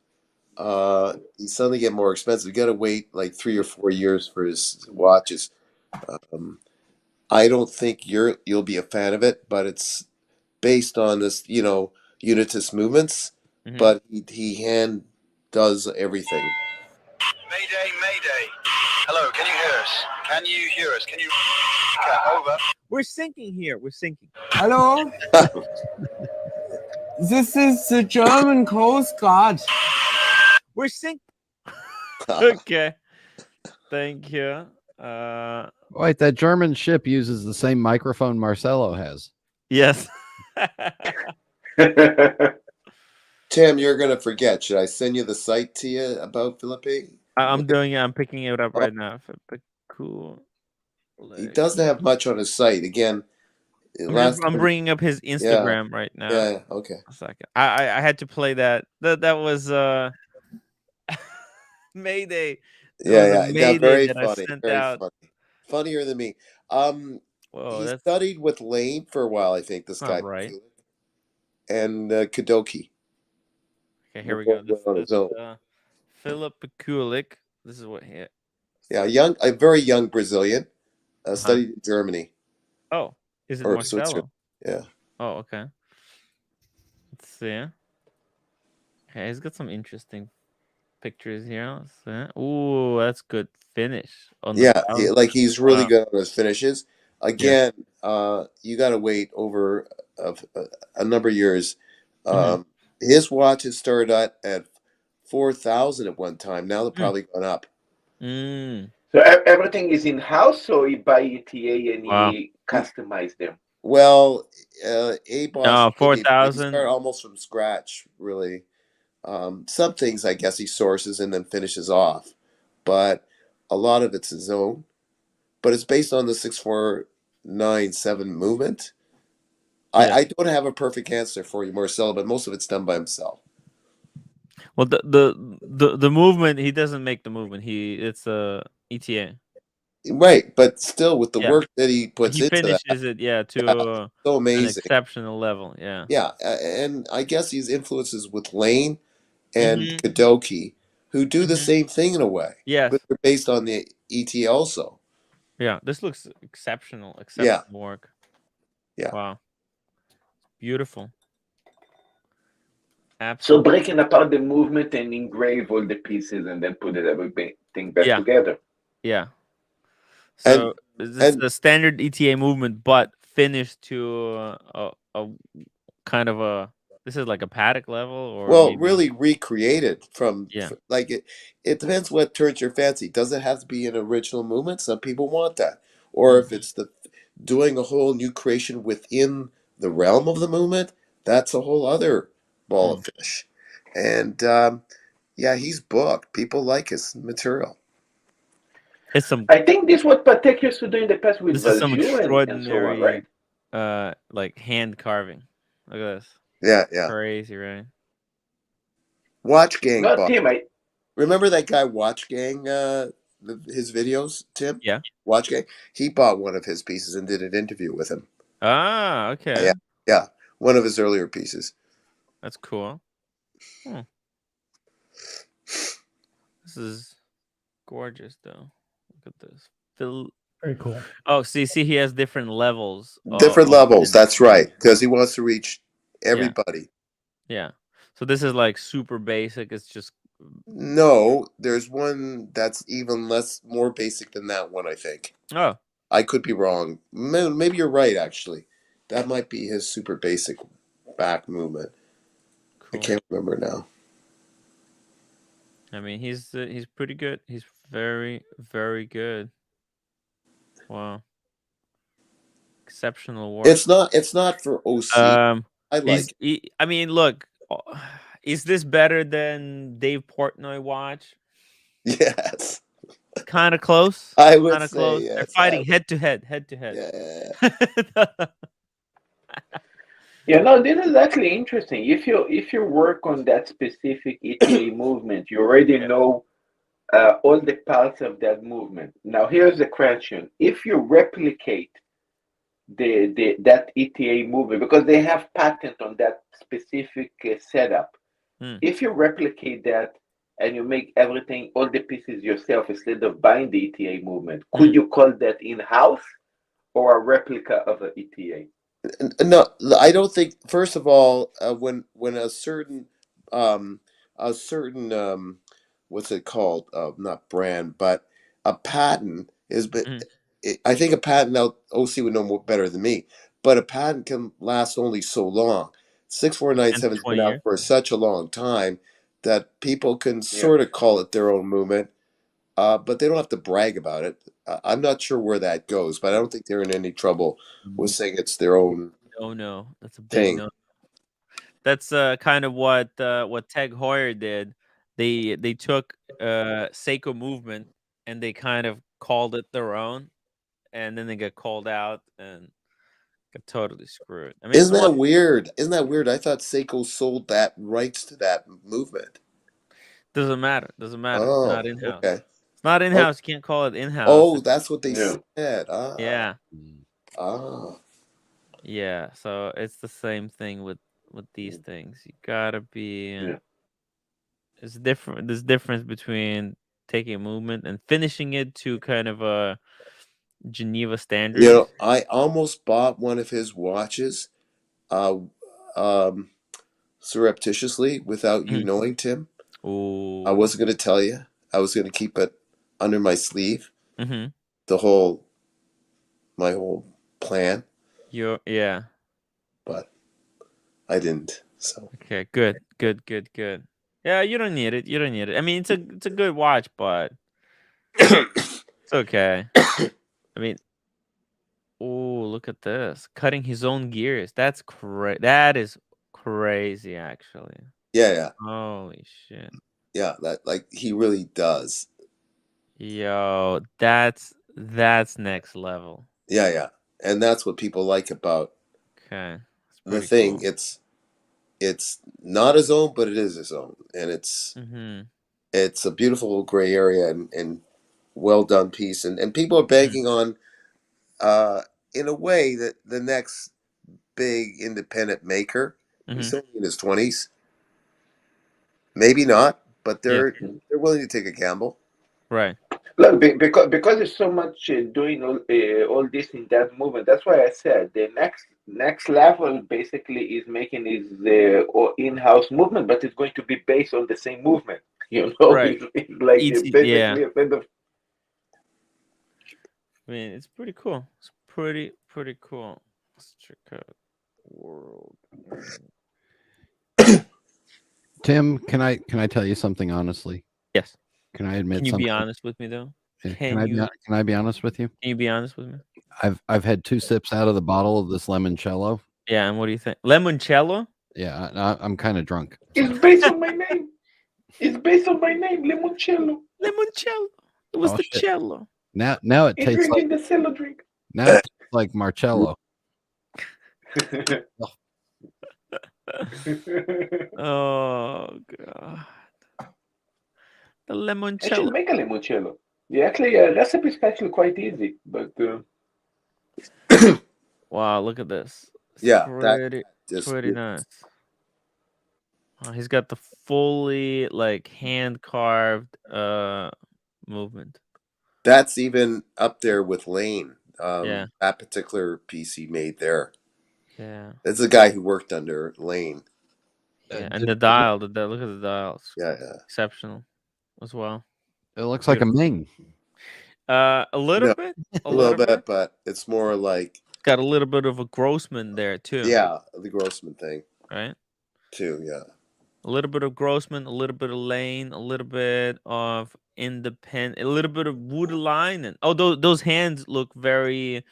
He's suddenly getting more expensive. You got to wait like 3 or 4 years for his watches. I don't think you'll be a fan of it, but it's based on this, unitus movements. Mhm. But he hand does everything. Mayday, mayday. Hello, can you hear us? Can you hear us? Can you over? We're sinking here. We're sinking. Hello? This is the German Coast Guard. We're sinking. Okay. Thank you. Wait, that German ship uses the same microphone Marcelo has. Yes. Tim, you're gonna forget. Should I send you the site to you about Philippe? I'm doing it. I'm picking it up right now. Cool. He doesn't have much on his site. Again, I'm bringing up his Instagram right now. Yeah. Okay. A second. I had to play that. That was Mayday. Mayday very that funny. I sent Very out. funny. Funnier than me. Whoa, he studied with Lane for a while, I think. This guy, right? And Kadoki. Okay, here we go. This is Philip Kulik. This is what he. Yeah, a very young Brazilian. Studied in Germany. Oh, is it or Marcelo? Switzerland. Yeah. Oh, okay. Let's see. Okay, he's got some interesting pictures here. Ooh, that's good finish. He's really good on his finishes. Again, you got to wait over a number of years. His watches started at 4,000 at one time. Now they're probably gone up. So everything is in house, or you buy ETA and you customize them? Well, A-Boss 4,000. Start almost from scratch, really. Some things I guess he sources and then finishes off, but a lot of it's his own. But it's based on the 6497 movement. I don't have a perfect answer for you, Marcelo, but most of it's done by himself. Well, the movement, he doesn't make the movement. It's a ETA. Right, but still with the work that he puts into that, he finishes it, to so amazing, an exceptional level. Yeah. Yeah, and I guess he's influences with Lane and Kadoki, who do the same thing in a way. Yes. But they're based on the ET also. Yeah, this looks exceptional. Work. Yeah. Wow. Beautiful. So Absolutely. breaking apart the movement and engrave all the pieces and then put everything back together. Yeah. So this is the standard ETA movement, but finished to a kind of a. This is like a Patek level, or really recreated from it depends what turns your fancy. Does it have to be an original movement? Some people want that, or if it's doing a whole new creation within the realm of the movement, that's a whole other ball of fish. And he's booked. People like his material. I think this is what Patek used to do in the past with this is some Valjoux extraordinary, and so on, right? like hand carving. Look at this. Yeah. Crazy, right? Watch Gang. No, Tim, remember that guy Watch Gang, his videos, Tim? Yeah. Watch Gang? He bought one of his pieces and did an interview with him. Ah, okay. Yeah. One of his earlier pieces. That's cool. This is gorgeous, though. Look at this. Very cool. Oh, see, he has different levels. Different levels. That's right, because he wants to reach everybody. Yeah. So this is like super basic. It's just no. There's one that's even more basic than that one. I think. Oh. I could be wrong. Maybe you're right. Actually, that might be his super basic back movement. Cool. I can't remember now. I mean, he's pretty good. He's very, very good. Wow. Exceptional work. It's not for OC. I like it. I mean, look, is this better than Dave Portnoy watch? Yes. Kind of close. I would say close. Yes, they're fighting head to head. Yeah, no, this is actually interesting. If you work on that specific ETA movement, you already know all the parts of that movement. Now, here's the question: if you replicate that ETA movement, because they have patent on that specific setup, if you replicate that and you make everything, all the pieces yourself instead of buying the ETA movement, could you call that in-house, or a replica of an ETA? No, I don't think. First of all, when a certain what's it called? Not brand, but a patent is. But I think a patent. Now, OC would know more better than me. But a patent can last only so long. 6497's been out for such a long time that people can sort of call it their own movement, but they don't have to brag about it. I'm not sure where that goes, but I don't think they're in any trouble with saying it's their own. Oh no, that's a big thing. no. That's kind of what Tag Heuer did. They took Seiko movement and they kind of called it their own, and then they got called out and got totally screwed. I mean, Isn't that weird? Isn't that weird? I thought Seiko sold that rights to that movement. Doesn't matter. Doesn't matter. Oh, it's not in house. okay. It's not in house. You can't call it in house. Oh, that's what they said. Yeah. Ah. Yeah. So it's the same thing with these things. You gotta be. It's different. There's difference between taking a movement and finishing it to kind of a Geneva standard. You know, I almost bought one of his watches, surreptitiously without you knowing, Tim. Ooh. I wasn't going to tell you. I was going to keep it under my sleeve. Mm-hmm. My whole plan. Yeah. But I didn't. So okay, good. Yeah, you don't need it. I mean, it's a good watch, but it's okay. I mean, oh, look at this. Cutting his own gears. That's crazy. That is crazy, actually. Yeah. Holy shit. Yeah, that he really does. Yo, that's next level. Yeah. And that's what people like about the thing. Cool. It's not his own, but it is his own. And it's a beautiful gray area and well done piece. And people are banking on in a way that the next big independent maker, he's only in his 20s. Maybe not, but they're willing to take a gamble. Right. Look, because there's so much doing all this in that movement. That's why I said the next level basically is making his in-house movement, but it's going to be based on the same movement. You know, right. it's like basically a kind of. I mean, it's pretty cool. It's pretty cool. Let's check out World. Tim, can I tell you something honestly? Yes. Can I admit? Can you something? be honest with me though? Can I be honest with you? Can you be honest with me? I've had 2 sips out of the bottle of this limoncello. Yeah, and what do you think? Limoncello? Yeah, I'm kind of drunk. It's based on my name. It's based on my name, limoncello. Limoncello. It was the shit. cello. Now it tastes like the cello drink. Now it tastes like Marcello. Oh god. The limoncello. I should make a limoncello. Yeah, actually, recipe is actually quite easy, but wow, look at this. It's yeah, pretty nice. Oh, he's got the fully hand carved movement. That's even up there with Lane. Yeah. That particular piece he made there. Yeah. That's the guy who worked under Lane. Yeah, and the dial, look at the dials. Yeah. Exceptional as well. It looks like a Ming. A little bit. A little bit, but it's more like got a little bit of a Grossman there too. Yeah, the Grossman thing. Right? Too, yeah. A little bit of Grossman, a little bit of Lane, a little bit of independent, a little bit of wood line, and those hands look very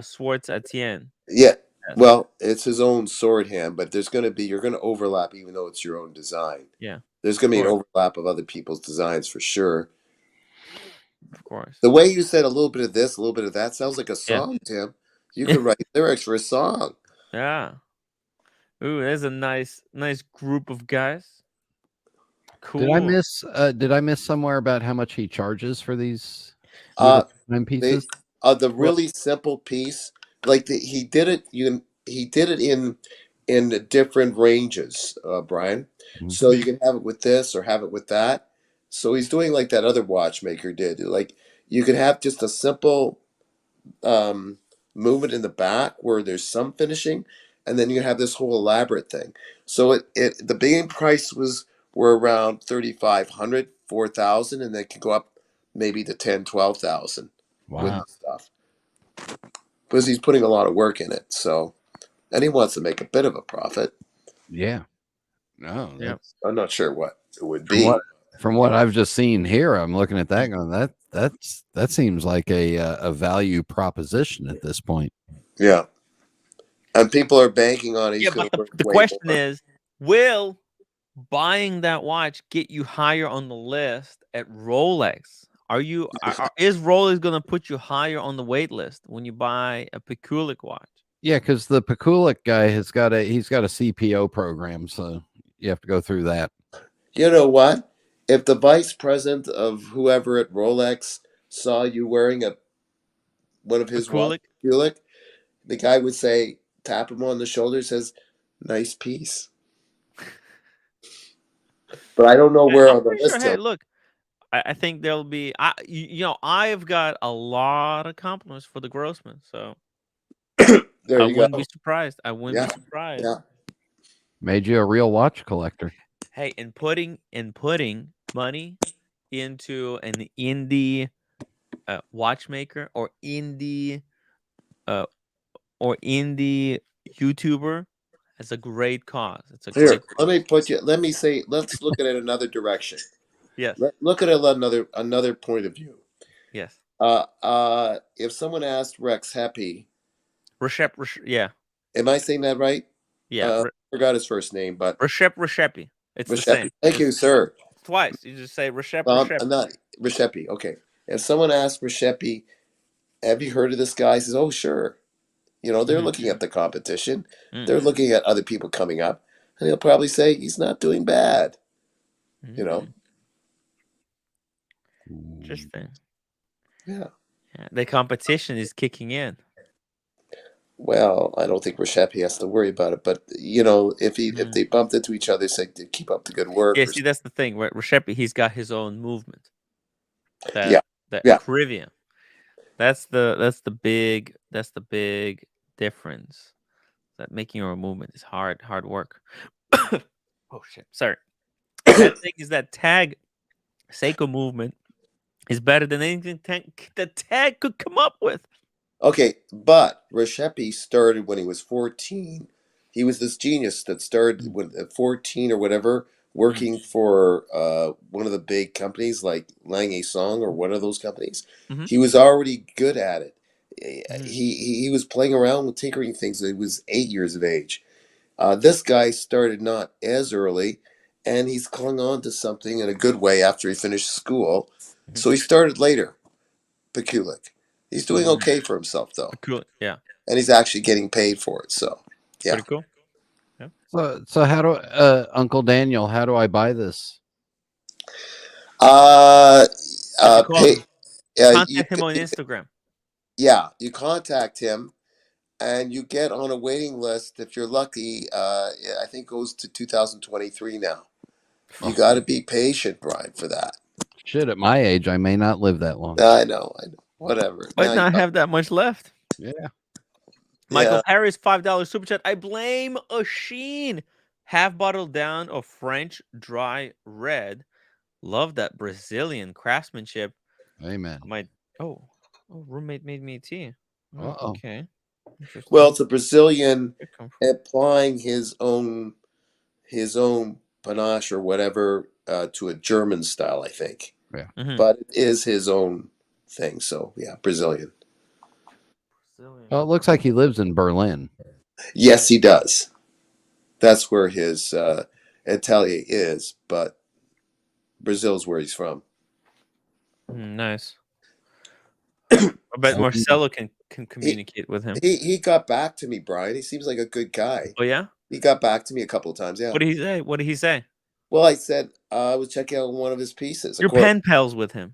Swartz Etienne. Yeah. Well, it's his own sword hand, but you're gonna overlap even though it's your own design. Yeah. There's gonna be an overlap of other people's designs for sure. Of course. The way you said a little bit of this, a little bit of that sounds like a song, Tim. You could write lyrics for a song. Yeah. Ooh, there's a nice group of guys. Cool. Did I miss somewhere about how much he charges for these pieces? The really simple piece, he did it in different ranges, Brian. Mm-hmm. So you can have it with this or have it with that. So he's doing like that other watchmaker did. Like you could have just a simple movement in the back where there's some finishing, and then you have this whole elaborate thing. So the beginning price were around 3,500, 4,000, and they can go up maybe to 10, 12,000 with Wow. the stuff. Because he's putting a lot of work in it. So, and he wants to make a bit of a profit. Yeah. No, Yep. I'm not sure what it would be. From what I've just seen here, I'm looking at that going, that seems like a value proposition at this point. Yeah. And people are banking on it. Yeah, but the question is, will buying that watch get you higher on the list at Rolex? Is Rolex going to put you higher on the wait list when you buy a Pikulik watch? Yeah, because the Pikulik guy he's got a CPO program, so you have to go through that. You know what? If the vice president of whoever at Rolex saw you wearing one of his Pikulik, the guy would say, tap him on the shoulder, says, "Nice piece." But I don't know where on the list. Hey, look, I think there'll be. I've got a lot of compliments for the Grossman, so there I you wouldn't go. be surprised. I wouldn't be surprised. Yeah. Made you a real watch collector. Hey, and putting money into an indie watchmaker or indie YouTuber, it's a great cause. It's a Here, great let's look at it another direction. Yes. Look at it another point of view. Yes. If someone asked Rex Happy, yeah. Am I saying that right? Yeah. I forgot his first name, but Rishepi. It's the same. Thank you, sir. Twice. You just say Rishepi. I'm not Rishepi. Okay. If someone asks Rishepi, have you heard of this guy? He says, oh, sure. You know, they're looking at the competition. They're looking at other people coming up. And he'll probably say he's not doing bad. You know? Interesting. Yeah. The competition is kicking in. Well, I don't think Rishepi has to worry about it, but you know, if they bumped into each other, say to keep up the good work. Yeah, see, that's the thing. Right? Rishepi, he's got his own movement. Caribbean. That's the big difference. That making your own movement is hard work. Oh shit! Sorry. The thing is that tag Seiko movement is better than anything that tag could come up with. Okay, but Rishepi started when he was 14. He was this genius that started when at 14 or whatever, working for one of the big companies like Lang Song or one of those companies. He was already good at it. He was playing around with tinkering things when he was 8 years of age. This guy started not as early, and he's clung on to something in a good way after he finished school. So he started later, Pikulik. He's doing okay for himself, though. Cool, yeah. And he's actually getting paid for it, so yeah. Pretty cool. Yeah. So how do Uncle Daniel? How do I buy this? Contact him on Instagram. Yeah, you contact him, and you get on a waiting list. If you're lucky, I think it goes to 2023 now. You got to be patient, Brian, for that. Shit, at my age, I may not live that long. I know. Whatever. Might not have that much left. Yeah. Michael Harris, $5 super chat. I blame a Sheen. Half bottle down of French dry red. Love that Brazilian craftsmanship. Amen. Roommate made me tea. Okay. Well, it's a Brazilian applying his own panache or whatever to a German style, I think. Yeah. But it is his own thing. So yeah, Brazilian. Well, it looks like he lives in Berlin. Yes, he does. That's where his atelier is, but Brazil's where he's from. Nice. I bet Marcelo can communicate with him. He got back to me, Brian. He seems like a good guy. Oh yeah? He got back to me a couple of times. Yeah. What did he say? Well, I said I was checking out one of his pieces. You're pen pals with him.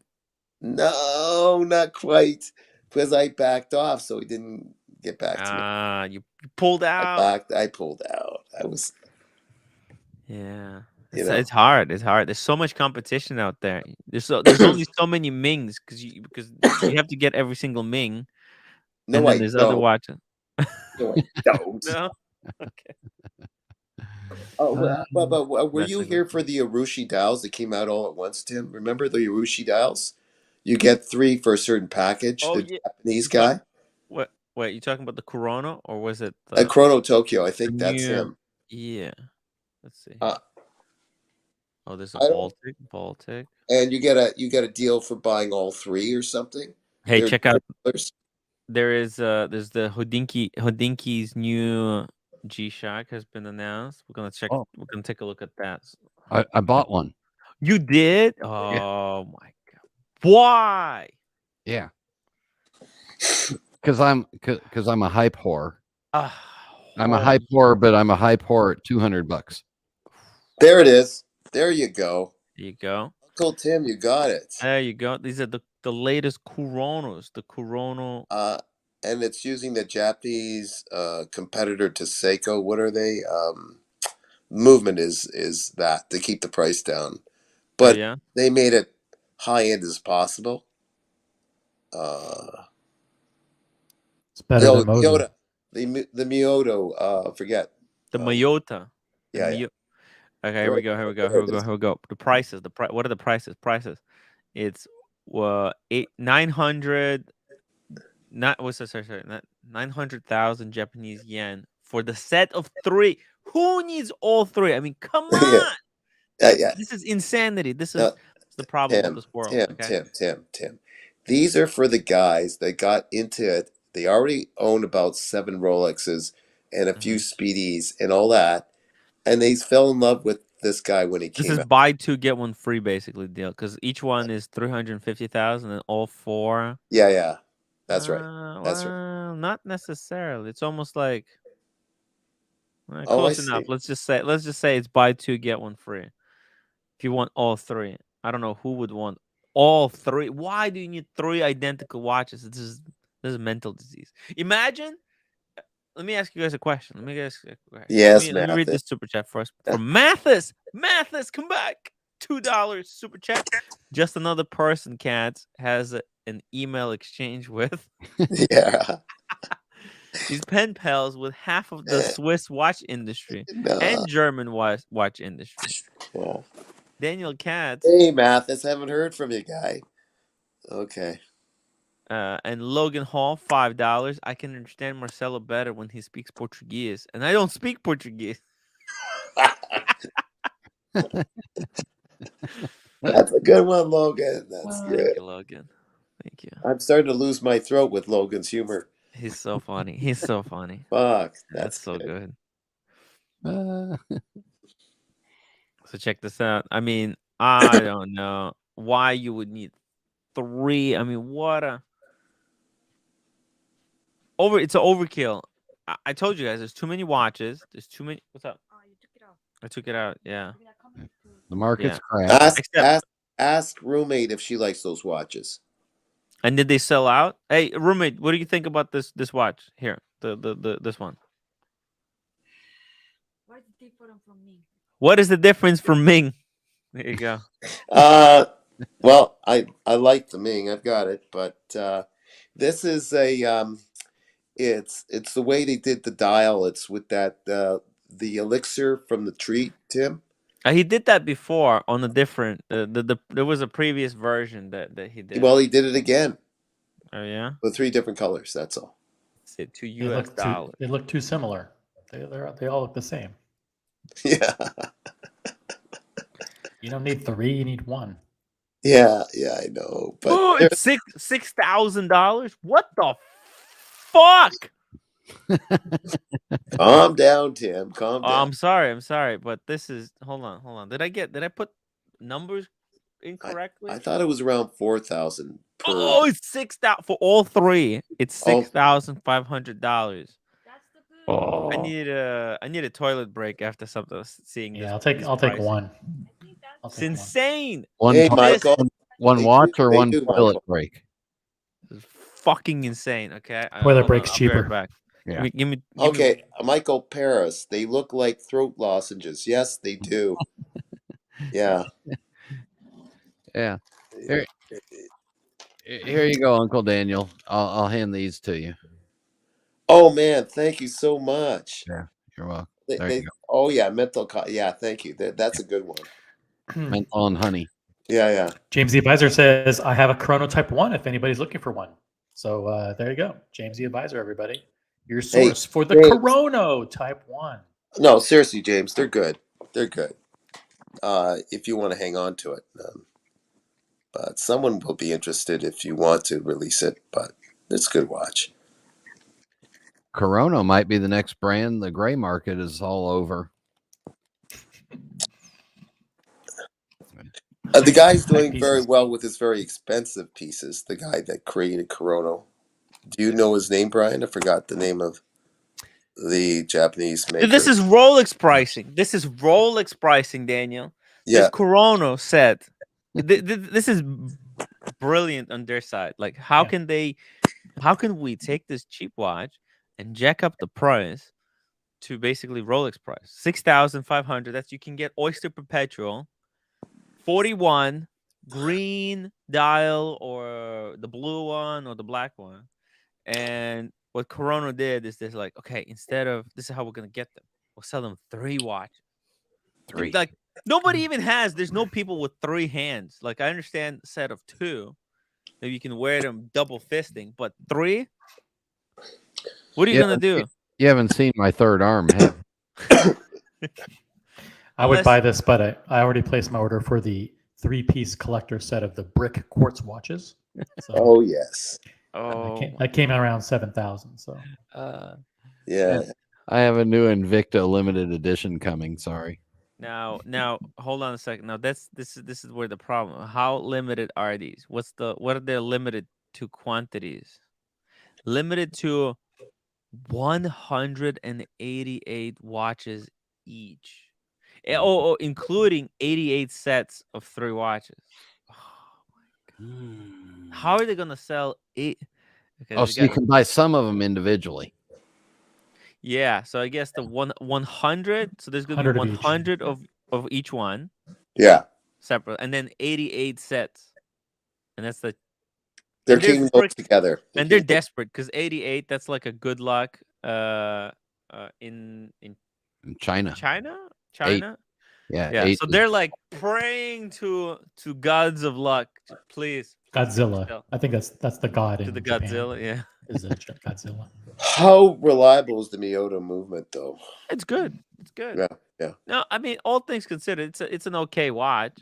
No, not quite. Because I backed off, so he didn't get back to me. You pulled out. I pulled out. Yeah. It's hard. It's hard. There's so much competition out there. There's only so many Mings because you have to get every single Ming. No, and then I there's other don't. watches. No, I don't. No. Okay. Oh, but were you Messing here with for you. the Urushi dials that came out all at once, Tim? Remember the Urushi dials? You get 3 for a certain package. Oh The yeah. Japanese You talk, guy, what? Wait, you talking about the Corona or was it Chrono Tokyo. I the think that's new? him. Yeah. Let's see. Uh, Oh, there's a I don't. Baltic. And you get a deal for buying all 3 or something. Hey, They're check out. $20. There's the Hodinkee's new G-Shock has been announced. We're gonna check. Oh. We're gonna take a look at that. I bought one. You did? Oh my god! Why? Yeah. Because I'm a hype whore. I'm a hype whore, but I'm a hype whore at $200. There it is. There you go. There you go. Uncle Tim, you got it. There you go. These are the latest Coronas. The Corona. And it's using the Japanese competitor to Seiko. What are they? Movement is that to keep the price down, but yeah, they made it high end as possible. It's better than Moser. Miyota, the Miyoto. Forget the Miyota. The yeah. Okay, here we go. The prices. What are the prices? It's 900. Not what's the sorry, 900,000 Japanese yen for the set of 3. Who needs all 3? I mean, come on. Yeah. This is insanity. This is the problem with this world. Tim. These are for the guys that got into it. They already own about 7 Rolexes and a few Speedies and all that, and they fell in love with this guy when he came out. This is buy 2 get 1 free basically deal because each one is 350,000 and all 4. Yeah. That's right. That's right. Not necessarily. It's almost like I close see. enough. Let's just say it's buy 2 get 1 free. If you want all 3, I don't know who would want all 3. Why do you need 3 identical watches? This is mental disease. Imagine. Let me ask you guys a question. Yes, let me read this super chat first from Mathis. Mathis, come back. $2 super chat. Just another person, Cat, has an email exchange with. Yeah. He's pen pals with half of the Swiss watch industry and German watch industry. Yeah. Daniel Katz. Hey, Mathis, haven't heard from you, guy. Okay. And Logan Hall, $5. I can understand Marcelo better when he speaks Portuguese, and I don't speak Portuguese. That's a good one, Logan. That's good. Thank you, Logan. Thank you. I'm starting to lose my throat with Logan's humor. He's so funny. Fuck. That's so good. So check this out. I mean, I don't know why you would need 3. I mean, what a it's an overkill. I told you guys there's too many watches. There's too many. What's up? Oh, you took it out. I took it out. Yeah. The market's crap. Ask roommate if she likes those watches. And did they sell out? Hey, roommate, what do you think about this watch here? This one. What is the difference from me? What is the difference from Ming? There you go. Well, I like the Ming. I've got it, but this is a it's the way they did the dial. It's with that the elixir from the tree, Tim. He did that before on a different. There was a previous version that he did. Well, he did it again. Oh yeah. With 3 different colors. That's all. It's $2 US. They look too similar. They all look the same. Yeah. You don't need 3. You need 1. Yeah, I know. But it's $6,000. What the fuck? Calm down, Tim. Calm down. I'm sorry, but this is hold on. Did I put numbers incorrectly? I thought it was around 4,000 per. Oh, it's 6,000 for all 3. It's $6,500. Oh. I need a toilet break after seeing this. Yeah, I'll take 1. It's insane. Hey, Michael. One watch or one toilet break? It's fucking insane. Okay. Toilet break's cheaper. Back. Yeah. Give me. Okay, Michael Paris. They look like throat lozenges. Yes, they do. Yeah. Yeah. Here you go, Uncle Daniel. I'll hand these to you. Oh man, thank you so much. Yeah, you're welcome. There you go. Oh yeah, yeah, thank you. That's a good one. Menthol and honey. Yeah. James the Advisor says, I have a Chrono Type 1 if anybody's looking for one. So there you go. James the Advisor, everybody. Your source for the James. Chrono Type 1. No, seriously, James, they're good. They're good. If you want to hang on to it. But someone will be interested if you want to release it, but it's a good watch. Corona might be the next brand. The gray market is all over. The guy's doing very well with his very expensive pieces. The guy that created Corona. Do you know his name, Brian? I forgot the name of the Japanese maker. This is Rolex pricing. This is Rolex pricing, Daniel. Yeah. This Corona said, this is brilliant on their side. Like, how can we take this cheap watch and jack up the price to basically Rolex price? 6,500. That's, you can get Oyster Perpetual 41 green dial, or the blue one, or the black one. And what Corona did is they're like, okay, instead of, this is how we're gonna get them. We'll sell them 3 watches. 3. Like, nobody even has. There's no people with 3 hands. Like, I understand a set of 2, maybe you can wear them double fisting, but 3. What are you gonna do? You haven't seen my third arm, have you? I would buy this, but I already placed my order for the 3-piece collector set of the brick quartz watches. So, oh yes. Oh, that came out around 7,000. So yeah. I have a new Invicta limited edition coming. Sorry. Now, hold on a second. Now, this is where the problem. How limited are these? What are they limited to quantities? Limited to 188 watches each. Oh, including 88 sets of 3 watches. Oh my God. How are they gonna sell 8? Okay, so you can buy some of them individually. Yeah, so I guess the 100. So there's gonna be 100 of each one. Yeah. Separate, and then 88 sets, and that's the. They're keeping those together. And they're desperate because 88. That's like a good luck. In China. China. 8. Yeah. Yeah. So they're like praying to gods of luck, please. Godzilla. I think that's the god to in the Japan. Godzilla. Yeah. Is Godzilla. How reliable is the Miyota movement, though? It's good. It's good. Yeah. No, I mean, all things considered, it's an okay watch.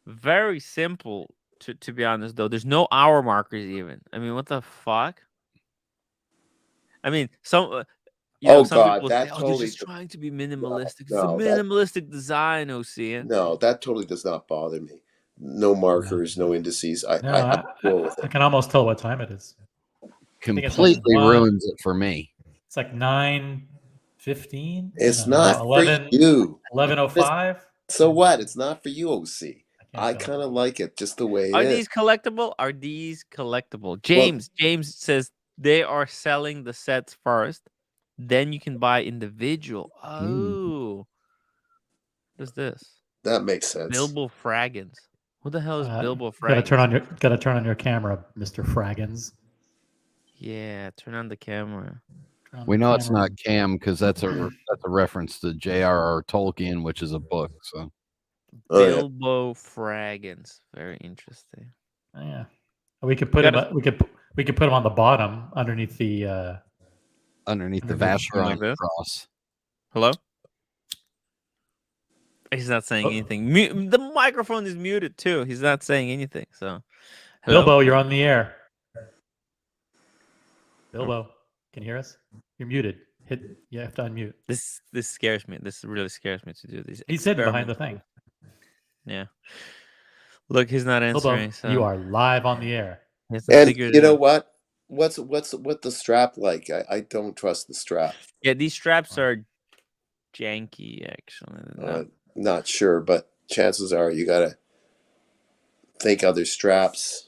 Very simple to be honest, though. There's no hour markers even. I mean, what the fuck? I mean, some. Some people say, totally they're just trying to be minimalistic. It's a minimalistic design, OC. No, that totally does not bother me. No markers, no indices. I can almost tell what time it is. Completely ruins it for me. It's like 9:15. It's not 11, for you. 11:05. So what? It's not for you, OC. I kind of like it just the way it is. Are these collectible? Are these collectible? James says they are selling the sets first. Then you can buy individual. Oh, what's this? That makes sense. Bilbo Fraggins. What the hell is Bilbo Fraggins? Gotta turn on your camera, Mr. Fraggins. Yeah, turn on the camera. We know it's not Cam because that's a reference to J.R.R. Tolkien, which is a book. So Bilbo Fraggins, very interesting. Oh, yeah, we could put him. We could put him on the bottom underneath the. Underneath the Vacheron cross. Hello? He's not saying anything. The microphone is muted too. He's not saying anything. So, hello? Bilbo, you're on the air. Bilbo, can you hear us? You're muted. You have to unmute. This scares me. This really scares me to do these. He's sitting behind the thing. Yeah. Look, he's not answering. Bilbo, you are live on the air. And you know what? What's the strap like? I don't trust the strap. Yeah, these straps are janky, actually. Not sure, but chances are you gotta think other straps.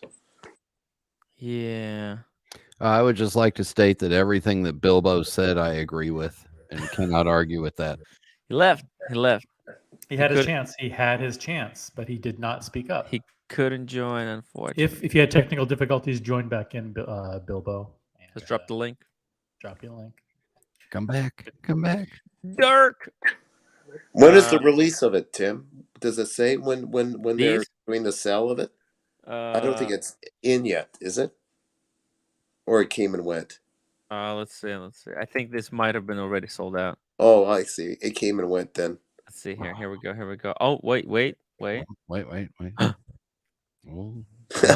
Yeah. I would just like to state that everything that Bilbo said, I agree with, and cannot argue with that. He left. He had his chance. He had his chance, but he did not speak up. He couldn't join, unfortunately. If you had technical difficulties, join back in, Bilbo. Just drop the link. Drop you a link. Come back. Come back. Dirk. When is the release of it, Tim? Does it say when they're These? doing the sale of it? I don't think it's in yet, is it? Or it came and went. Let's see. I think this might have been already sold out. Oh, I see. It came and went then. Let's see here. Here we go. Oh, wait. Wait. Come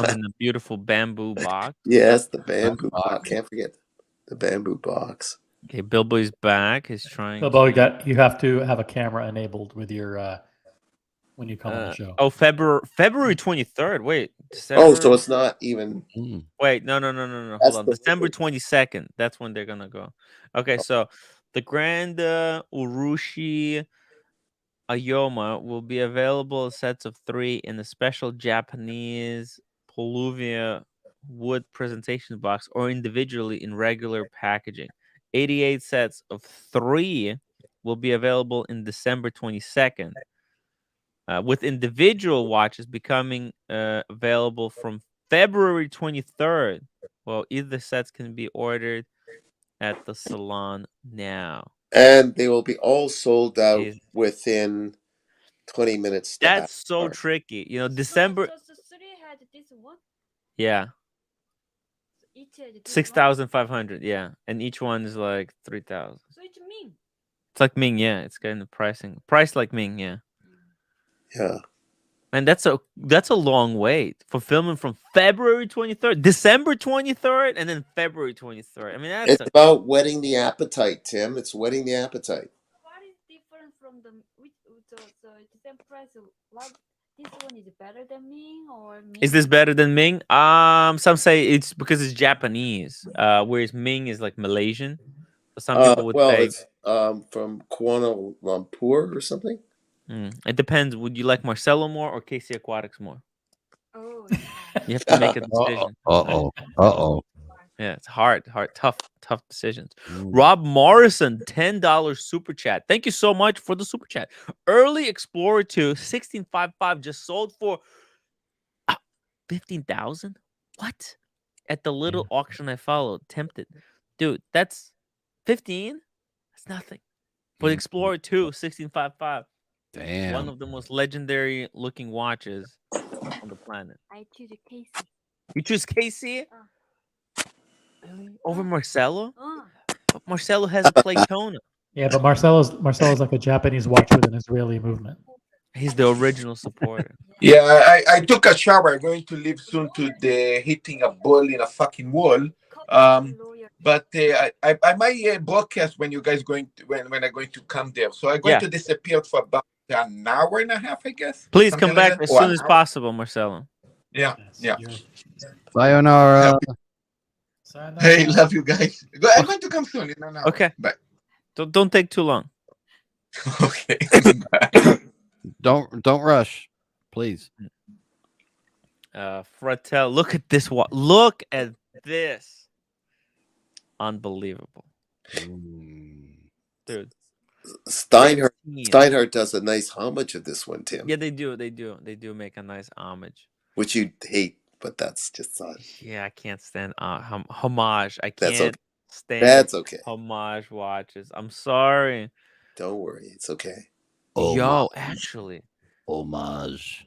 in the beautiful bamboo box. Yes, the bamboo box. Can't forget the bamboo box. Okay, Bilbo's back. He's trying. Bilbo, you have to have a camera enabled with your when you come on the show. Oh, February 23rd. Wait, December. Oh, so it's not even. Wait, no. Hold on. December 22nd. That's when they're gonna go. Okay, so the Grand Urushi Ayoma will be available in sets of 3 in a special Japanese Poluvia wood presentation box or individually in regular packaging. 88 sets of 3 will be available in December 22nd. With individual watches becoming available from February 23rd. Well, either sets can be ordered at the salon now. And they will be all sold out within 20 minutes. That's so tricky. You know, December. So 3 had this one? Yeah. So each had this 6,500. Yeah. And each one is like 3,000. So it's Ming. It's like Ming. Yeah. It's kind of price like Ming. Yeah. Yeah. And that's a long wait for filming from February 23rd, December 23rd, and then February 23rd. I mean, that's about whetting the appetite, Tim. It's whetting the appetite. What is different from the same price? This one is better than Ming or Ming? Is this better than Ming? Some say it's because it's Japanese, whereas Ming is like Malaysian. So some people would say it's from Kuala Lumpur or something. It depends. Would you like Marcelo more or Casey Aquatics more? Oh, you have to make a decision. Yeah, it's hard, tough decisions. Rob Morrison, $10 super chat. Thank you so much for the super chat. Early Explorer 2, 1655 just sold for 15,000. What? At the little auction I followed, tempted, dude. That's 15. That's nothing for the Explorer 2, 1655. Damn. One of the most legendary looking watches on the planet. I choose Casey. You choose Casey? Really? Over Marcelo? But Marcelo has a Claytona. Yeah, but Marcelo's like a Japanese watch with an Israeli movement. He's the original supporter. Yeah, I took a shower. I'm going to leave soon to the hitting a ball in a fucking wall. But I might broadcast when you guys when I'm going to come there. So I'm going to disappear for about an hour and a half, I guess. Please come back as soon as possible, Marcelo. Yeah. Sayonara. Hey, love you guys. I'm going to come soon in an hour. Okay. Bye. Don't take too long. Okay. Don't rush, please. Fratel, look at this. Look at this. Unbelievable, dude. Steinhardt does a nice homage of this one, Tim. Yeah, they do make a nice homage, which you hate, but that's just not. Yeah, I can't stand homage. I can't stand. That's okay. Homage watches. I'm sorry. Don't worry, it's okay. Yo, actually, homage.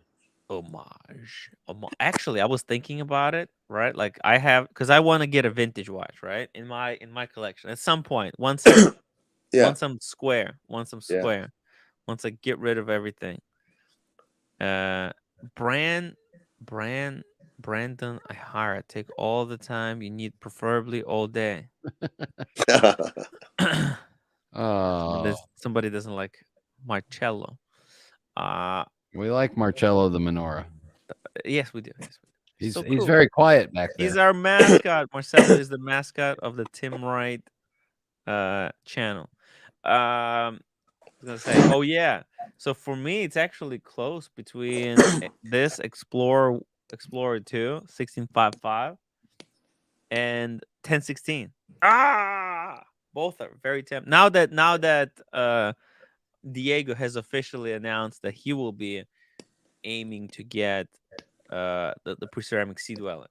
Actually, I was thinking about it, right? Like I have, because I want to get a vintage watch, right? In my collection at some point. Once I'm square. Once I get rid of everything. Brandon, I hire. Take all the time you need, preferably all day. Somebody doesn't like Marcello. We like Marcello the Menorah. Yes, we do. He's very quiet back there. He's our mascot. Marcello is the mascot of the Tim Wright channel. I was gonna say, oh yeah. So for me, it's actually close between this Explorer 2 1655 and 1016. Both are very tempting. Now that Diego has officially announced that he will be aiming to get the pre-ceramic sea dweller.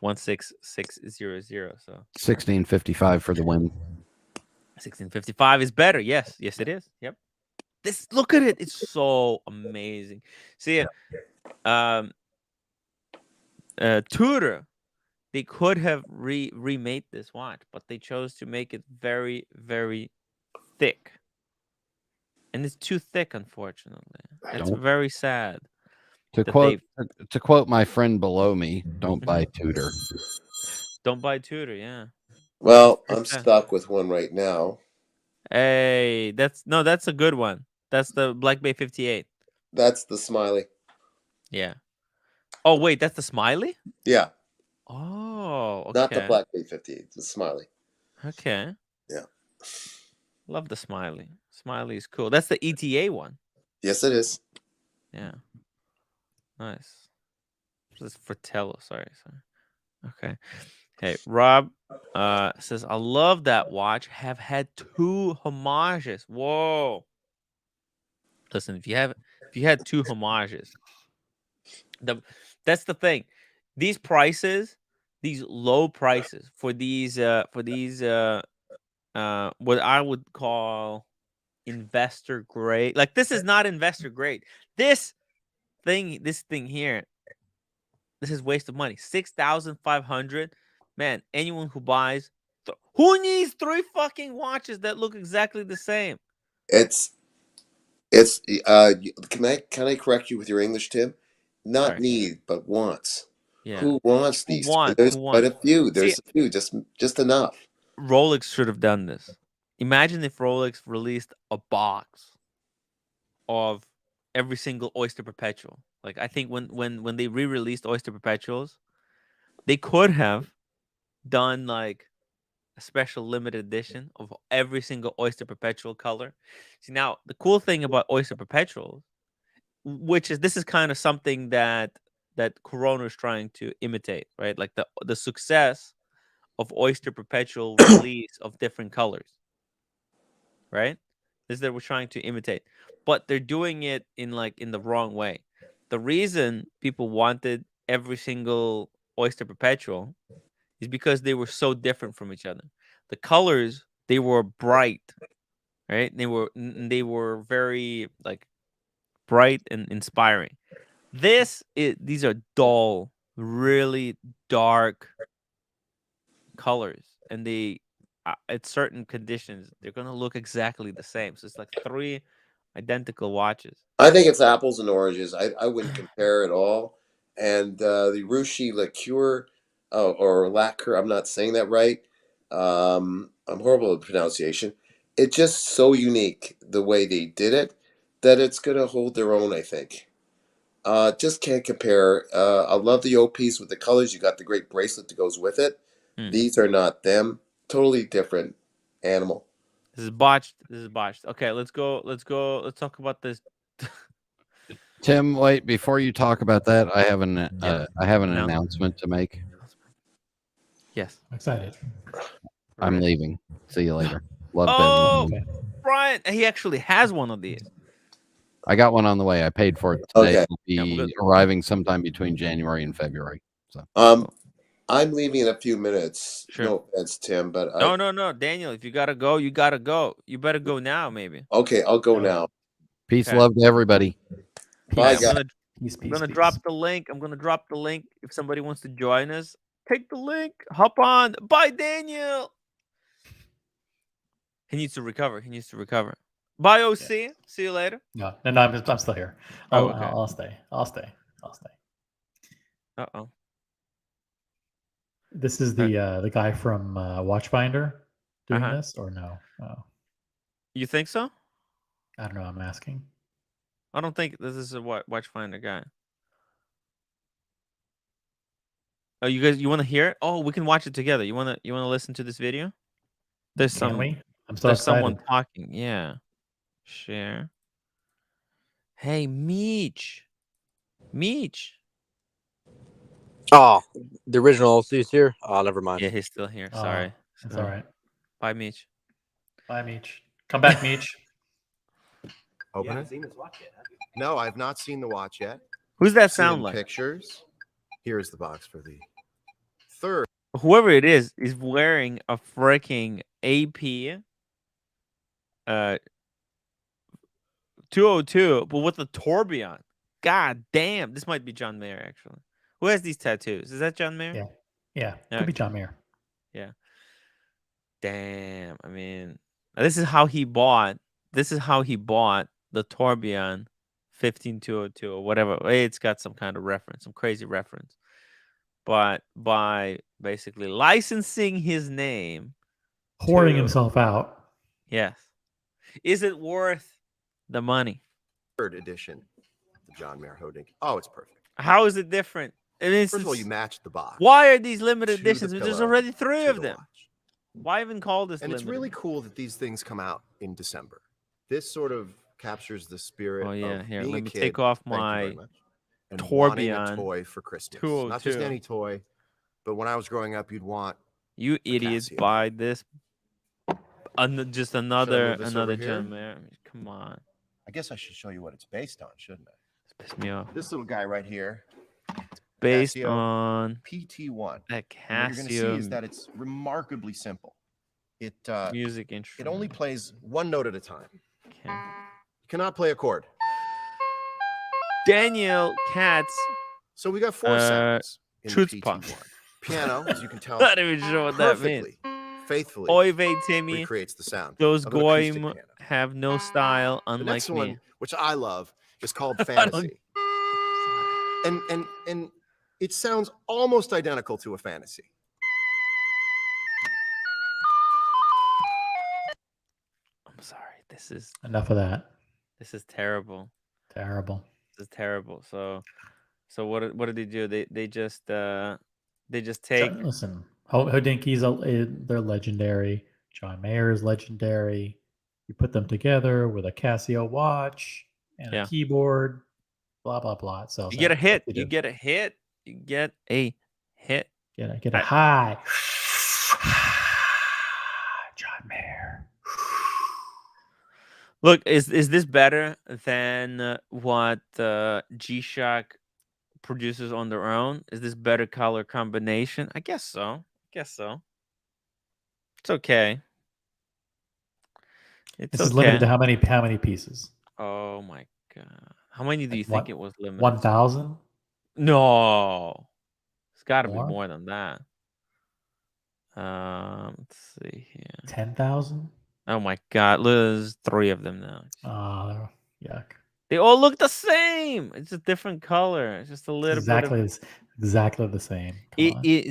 16600. So 1655 for the win. 1655 is better. Yes, yes, it is. Yep. This, look at it. It's so amazing. See, Tudor, they could have remade this watch, but they chose to make it very, very thick. And it's too thick, unfortunately. It's very sad. To quote my friend below me, don't buy Tudor. Don't buy Tudor, yeah. Well, I'm stuck with one right now. Hey, that's a good one. That's the Black Bay 58. That's the Smiley. Yeah. Oh, wait, that's the Smiley? Yeah. Oh, okay. Not the Black Bay 58, the Smiley. Okay. Yeah. Love the Smiley. Smiley is cool. That's the ETA one. Yes, it is. Yeah. Nice. This is Fratello. Sorry. Okay. Hey, Rob says, I love that watch. Have had 2 homages. Whoa. Listen, if you had 2 homages, that's the thing. These prices, these low prices for these what I would call investor grade. Like, this is not investor grade. This thing here, this is waste of money. 6,500. Man, anyone who buys, who needs 3 fucking watches that look exactly the same? It's can I correct you with your English, Tim? Not need, but wants. Yeah. Who wants these? There's quite a few. There's a few, just enough. Rolex should have done this. Imagine if Rolex released a box of every single Oyster Perpetual. Like, I think when they re-released Oyster Perpetuals, they could have done like a special limited edition of every single Oyster Perpetual color. See, now the cool thing about Oyster Perpetuals, this is kind of something that Corona is trying to imitate, right? Like the success of Oyster Perpetual release of different colors, right? This is that we're trying to imitate, but they're doing it in the wrong way. The reason people wanted every single Oyster Perpetual is because they were so different from each other. The colors, they were bright, right? They were very like bright and inspiring. These are dull, really dark colors, and they at certain conditions they're gonna look exactly the same. So it's like 3 identical watches. I think it's apples and oranges. I wouldn't compare at all. And the Rushi Liqueur, or Lacquer, I'm not saying that right. I'm horrible at pronunciation. It's just so unique the way they did it that it's going to hold their own, I think. Just can't compare. I love the OPs with the colors. You got the great bracelet that goes with it. These are not them. Totally different animal. This is botched. Okay, let's go. Let's talk about this. Tim, wait, before you talk about that, I have an announcement to make. Yes. I'm excited. I'm leaving. See you later. Love Ben. Brian, he actually has one of these. I got one on the way. I paid for it today. It'll be arriving sometime between January and February. So I'm leaving in a few minutes. Sure. No offense, Tim, but no, Daniel. If you gotta go, you gotta go. You better go now, maybe. Okay, I'll go now. Peace, love to everybody. Bye, guys. I'm gonna drop the link. I'm gonna drop the link. If somebody wants to join us, take the link. Hop on. Bye, Daniel. He needs to recover. Bye, OC. Yeah. See you later. No, I'm still here. I'll stay. Uh-oh. This is the guy from Watchfinder doing this, or no? Oh. You think so? I don't know. I'm asking. I don't think this is a Watchfinder guy. Oh, you guys, you want to hear it? Oh, we can watch it together. You want to listen to this video? There's I'm so excited. Someone talking. Yeah. Share. Hey, Meech. Oh, the original OC's here? Oh, never mind. Yeah, he's still here. Sorry. That's all right. Bye, Meech. Come back, Meech. Open it? Seen this watch yet, have you? No, I've not seen the watch yet. Who's that sound like? Pictures. Here's the box for the third. Whoever it is wearing a freaking AP 202, but with a tourbillon. God damn, this might be John Mayer actually. Who has these tattoos? Is that John Mayer? Yeah. Could be John Mayer. Yeah. Damn. I mean, this is how he bought the tourbillon 15202 or whatever. It's got some kind of reference, some crazy reference. But by basically licensing his name, pouring himself out. Yes. Is it worth the money? Third edition, the John Mayer HODINKEE. Oh, it's perfect. How is it different? First of all, you match the box. Why are these limited to the editions? There's pillow, already 3 to of the them. watch. Why even call this And limited? it's really cool that these things come out in December. This sort of captures the spirit Oh yeah, of here, being let a me kid, take off thank you very my much, and wanting a tourbillon toy for Christmas. 202. Not just any toy, but when I was growing up, you'd want You idiots Casio. buy this. Just another this over here? John Mayer. I mean, come on. I guess I should show you what it's based on, shouldn't I? Piss me off. This little guy right here, Based Casio on PT1. that And what you're going to see is Casio that it's remarkably simple. It music it instrument. only plays one note at a time. Okay. You cannot play a chord. Daniel Katz. So we got 4 sounds in the Chutzpah. PT1. Piano, as you can tell, Not even sure what that means. perfectly, faithfully Oy vey Timmy. recreates the sound. Those of an acoustic goyim piano. have no style, The unlike next me. one, which I love, is called Fantasy. And it sounds almost identical to a fantasy. I'm sorry. This is Enough of that. This is terrible. Terrible. This is terrible. So what did they do? They just take. Listen, HODINKEE's they're legendary. John Mayer is legendary. You put them together with a Casio watch and a keyboard, blah blah blah. It sells You get a out. hit. They You do. get a hit. You get a hit. Get a high. John Mayer. Look, is this better than what G-Shock produces on their own? Is this better color combination? I guess so. It's okay. This is limited to how many pieces? Oh my god! How many do you think it was limited? 1,000? No, it's got to be More? more than that. Let's see here. 10,000? Oh my god! There's 3 of them now. Yuck. They all look the same. It's a different color. It's just a little Exactly the same. Come on. It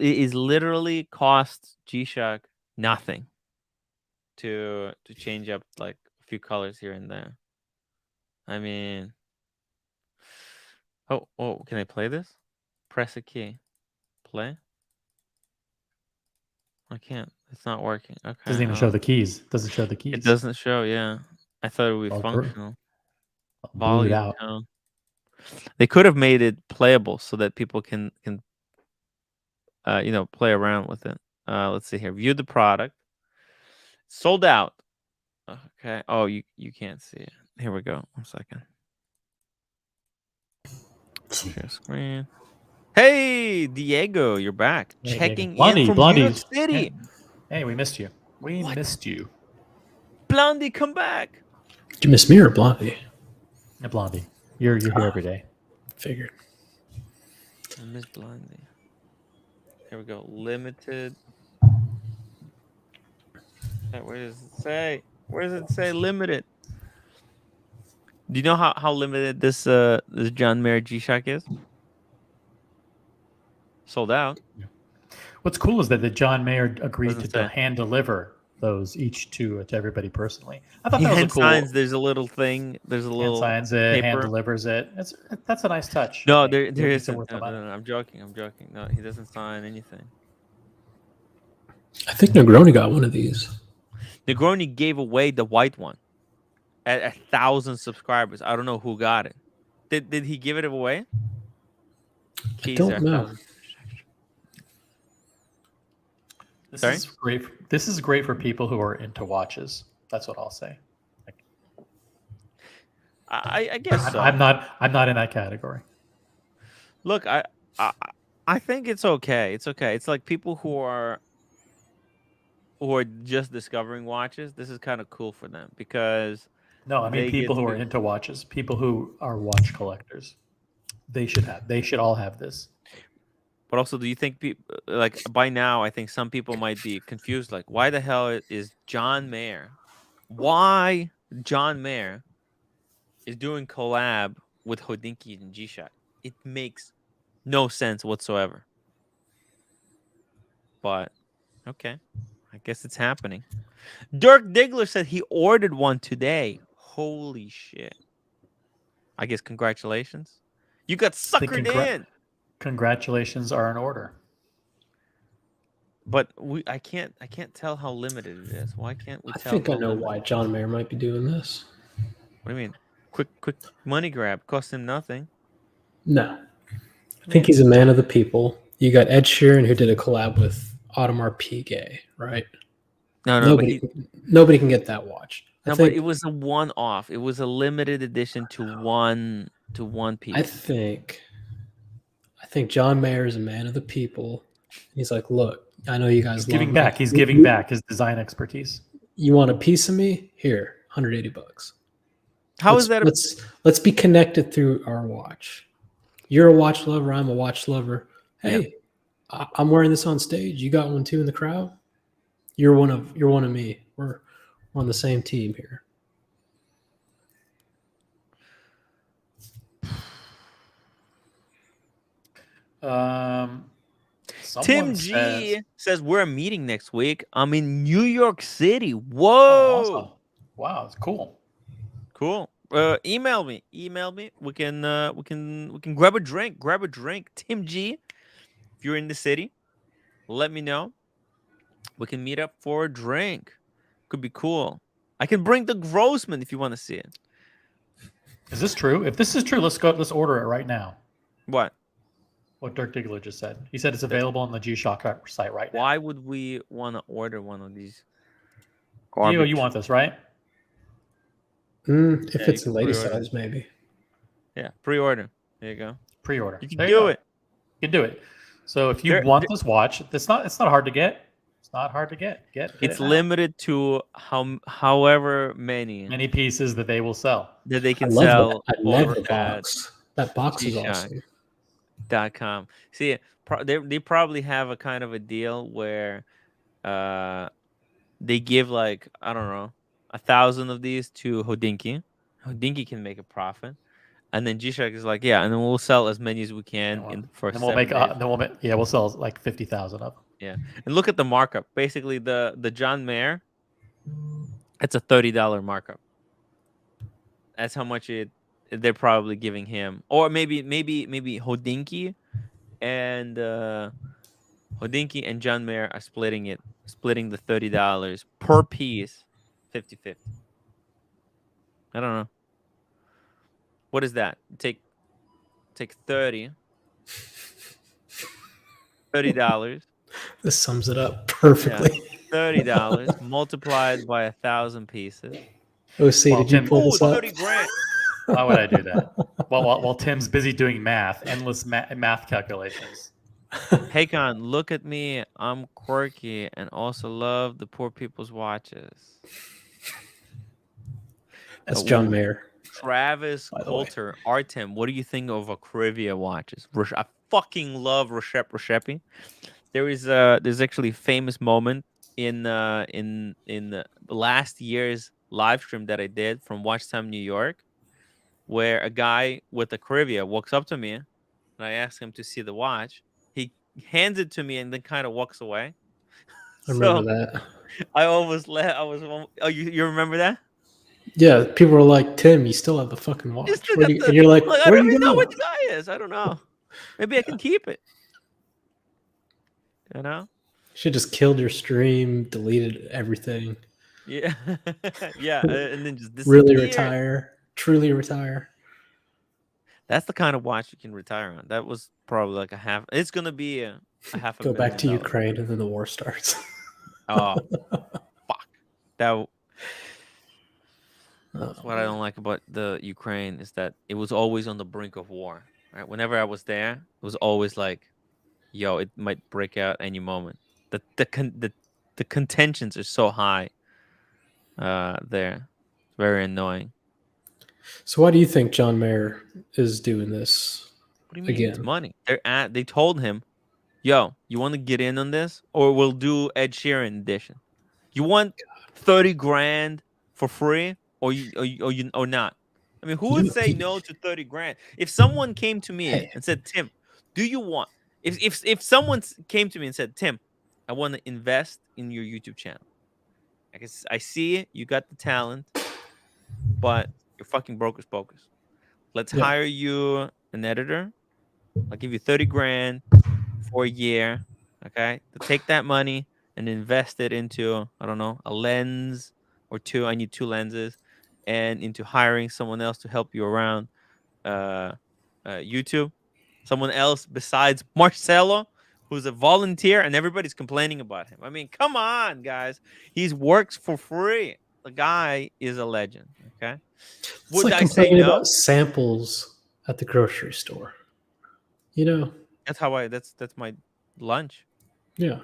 is literally cost G-Shock nothing to change up like a few colors here and there. I mean, oh, can I play this? Press a key. Play. I can't. It's not working. Okay. Doesn't even show the keys. Doesn't show the keys. It doesn't show. Yeah, I thought it would be functional. Blew it out. Tone. They could have made it playable so that people can play around with it. Let's see here. View the product. Sold out. Okay. Oh, you can't see it. Here we go. 1 second. Share screen. Hey, Diego, you're back. Hey, Checking Blondie, in from Blondie. New York City. Hey, we missed you. Missed you. Blondie, come back. Did you miss me or Blondie? Yeah, Blondie. You're here every day. Figured. I miss Blondie. Here we go. Limited. Where does it say? Where does it say limited? Do you know how limited this John Mayer G-Shock is? Sold out. Yeah. What's cool is that the John Mayer agreed Doesn't to say. hand deliver those each to everybody personally. I thought He that was hand a cool. signs. There's a little thing. There's a Hand little signs it, hand paper. delivers it. That's a nice touch. No, I think. there It's isn't. worth the money. No, I'm joking. No, he doesn't sign anything. I think Negroni got one of these. Negroni gave away the white one at 1,000 subscribers. I don't know who got it. Did he give it away? I don't know. This is great. This is great for people who are into watches. That's what I'll say. I guess so. I'm not in that category. Look, I think it's okay. It's okay. It's like people who are just discovering watches. This is kind of cool for them because No, I mean they people get who are to. into watches, people who are watch collectors. They should all have this. But also, do you think people like by now? I think some people might be confused. Like, why the hell is John Mayer? Why John Mayer is doing collab with HODINKEE and G-Shock? It makes no sense whatsoever. But okay, I guess it's happening. Dirk Diggler said he ordered one today. Holy shit! I guess congratulations. You got suckered in. Congratulations are in order. But I can't tell how limited it is. Why can't we I tell? think I how know limited? why John Mayer might be doing this. What do you mean? Quick money grab. Cost him nothing. No. I think he's a man of the people. You got Ed Sheeran, who did a collab with Audemars Piguet, right? No, nobody can get that watch. But it was a one-off. It was a limited edition to one piece. I think John Mayer is a man of the people. He's like, look, I know you guys He's giving back. He's giving back his design expertise. You want a piece of me? Here, $180. How is that? Let's be connected through our watch. You're a watch lover. I'm a watch lover. Hey, yeah. I'm wearing this on stage. You got one too in the crowd. You're one of me. We're on the same team here. Tim G says we're meeting next week. I'm in New York City. Whoa! Oh, awesome. Wow, it's cool. Cool. Email me. We can grab a drink. Tim G, if you're in the city, let me know. We can meet up for a drink. Could be cool. I can bring the Grossman if you want to see it. Is this true? If this is true, let's order it right now. What Dirk Diggler just said. He said it's available on the G-Shock site right now. Why would we want to order one of these? Diego, you want this, right? If it's a lady size, maybe. Yeah, pre-order. There you go. Pre-order. You can do it. You can do it. So if you want this watch, it's not hard to get. It's not hard to get. It's limited to however many pieces that they will sell. That they can sell. I love the box. That box is awesome. .com. See, they probably have a kind of a deal where they give like, I don't know, 1,000 of these to HODINKEE. HODINKEE can make a profit, and then G-Shock is like, yeah, and then we'll sell as many as we can in the first. We'll sell like 50,000 of them. Yeah, and look at the markup. Basically, the John Mayer, it's a $30 markup. That's how much they're probably giving him, or maybe HODINKEE and John Mayer are splitting the $30 per piece, 50-50. I don't know. What is that? Take $30. This sums it up perfectly. Yeah, $30 multiplied by 1,000 pieces. Did you pull this up? 30 grand. Why would I do that? While Tim's busy doing endless math calculations. Hey, Con, look at me. I'm quirky and also love the poor people's watches. That's John Mayer. Travis Coulter, Artem, what do you think of Akrivia watches? I fucking love Reshepy. There's actually a famous moment in the last year's live stream that I did from Watch Time New York, where a guy with Akrivia walks up to me, and I ask him to see the watch. He hands it to me and then kind of walks away. I remember that. I almost Oh, you remember that? Yeah, people were like, "Tim, you still have the fucking watch." And you're like, I don't even know what the guy is. I don't know. Maybe I can keep it. You know? Should just killed your stream, deleted everything. Yeah. Yeah, and then just really truly retire. That's the kind of watch you can retire on. That was probably like a half. It's gonna be a half. Go back to Ukraine, and then the war starts. Oh, fuck! That's what I don't like about the Ukraine is that it was always on the brink of war. Right? Whenever I was there, it was always like yo, it might break out any moment. The contentions are so high. There, very annoying. So why do you think John Mayer is doing this? What do you mean? It's Again. money. They told him, yo, you want to get in on this, or we'll do Ed Sheeran edition. You want 30 grand for free, or not? I mean, who would say no to 30 grand? If someone came to me and said, Tim, do you want? If someone came to me and said, Tim, I want to invest in your YouTube channel. I see it. You got the talent, but you're fucking broke as pokers. Let's hire you an editor. I'll give you 30 grand for a year. Okay, to take that money and invest it into, I don't know, a lens or two. I need 2 lenses, and into hiring someone else to help you around YouTube. Someone else besides Marcelo, who's a volunteer, and everybody's complaining about him. I mean, come on, guys. He works for free. The guy is a legend. Okay. Would I say no? About samples at the grocery store. You know. That's my lunch. Yeah.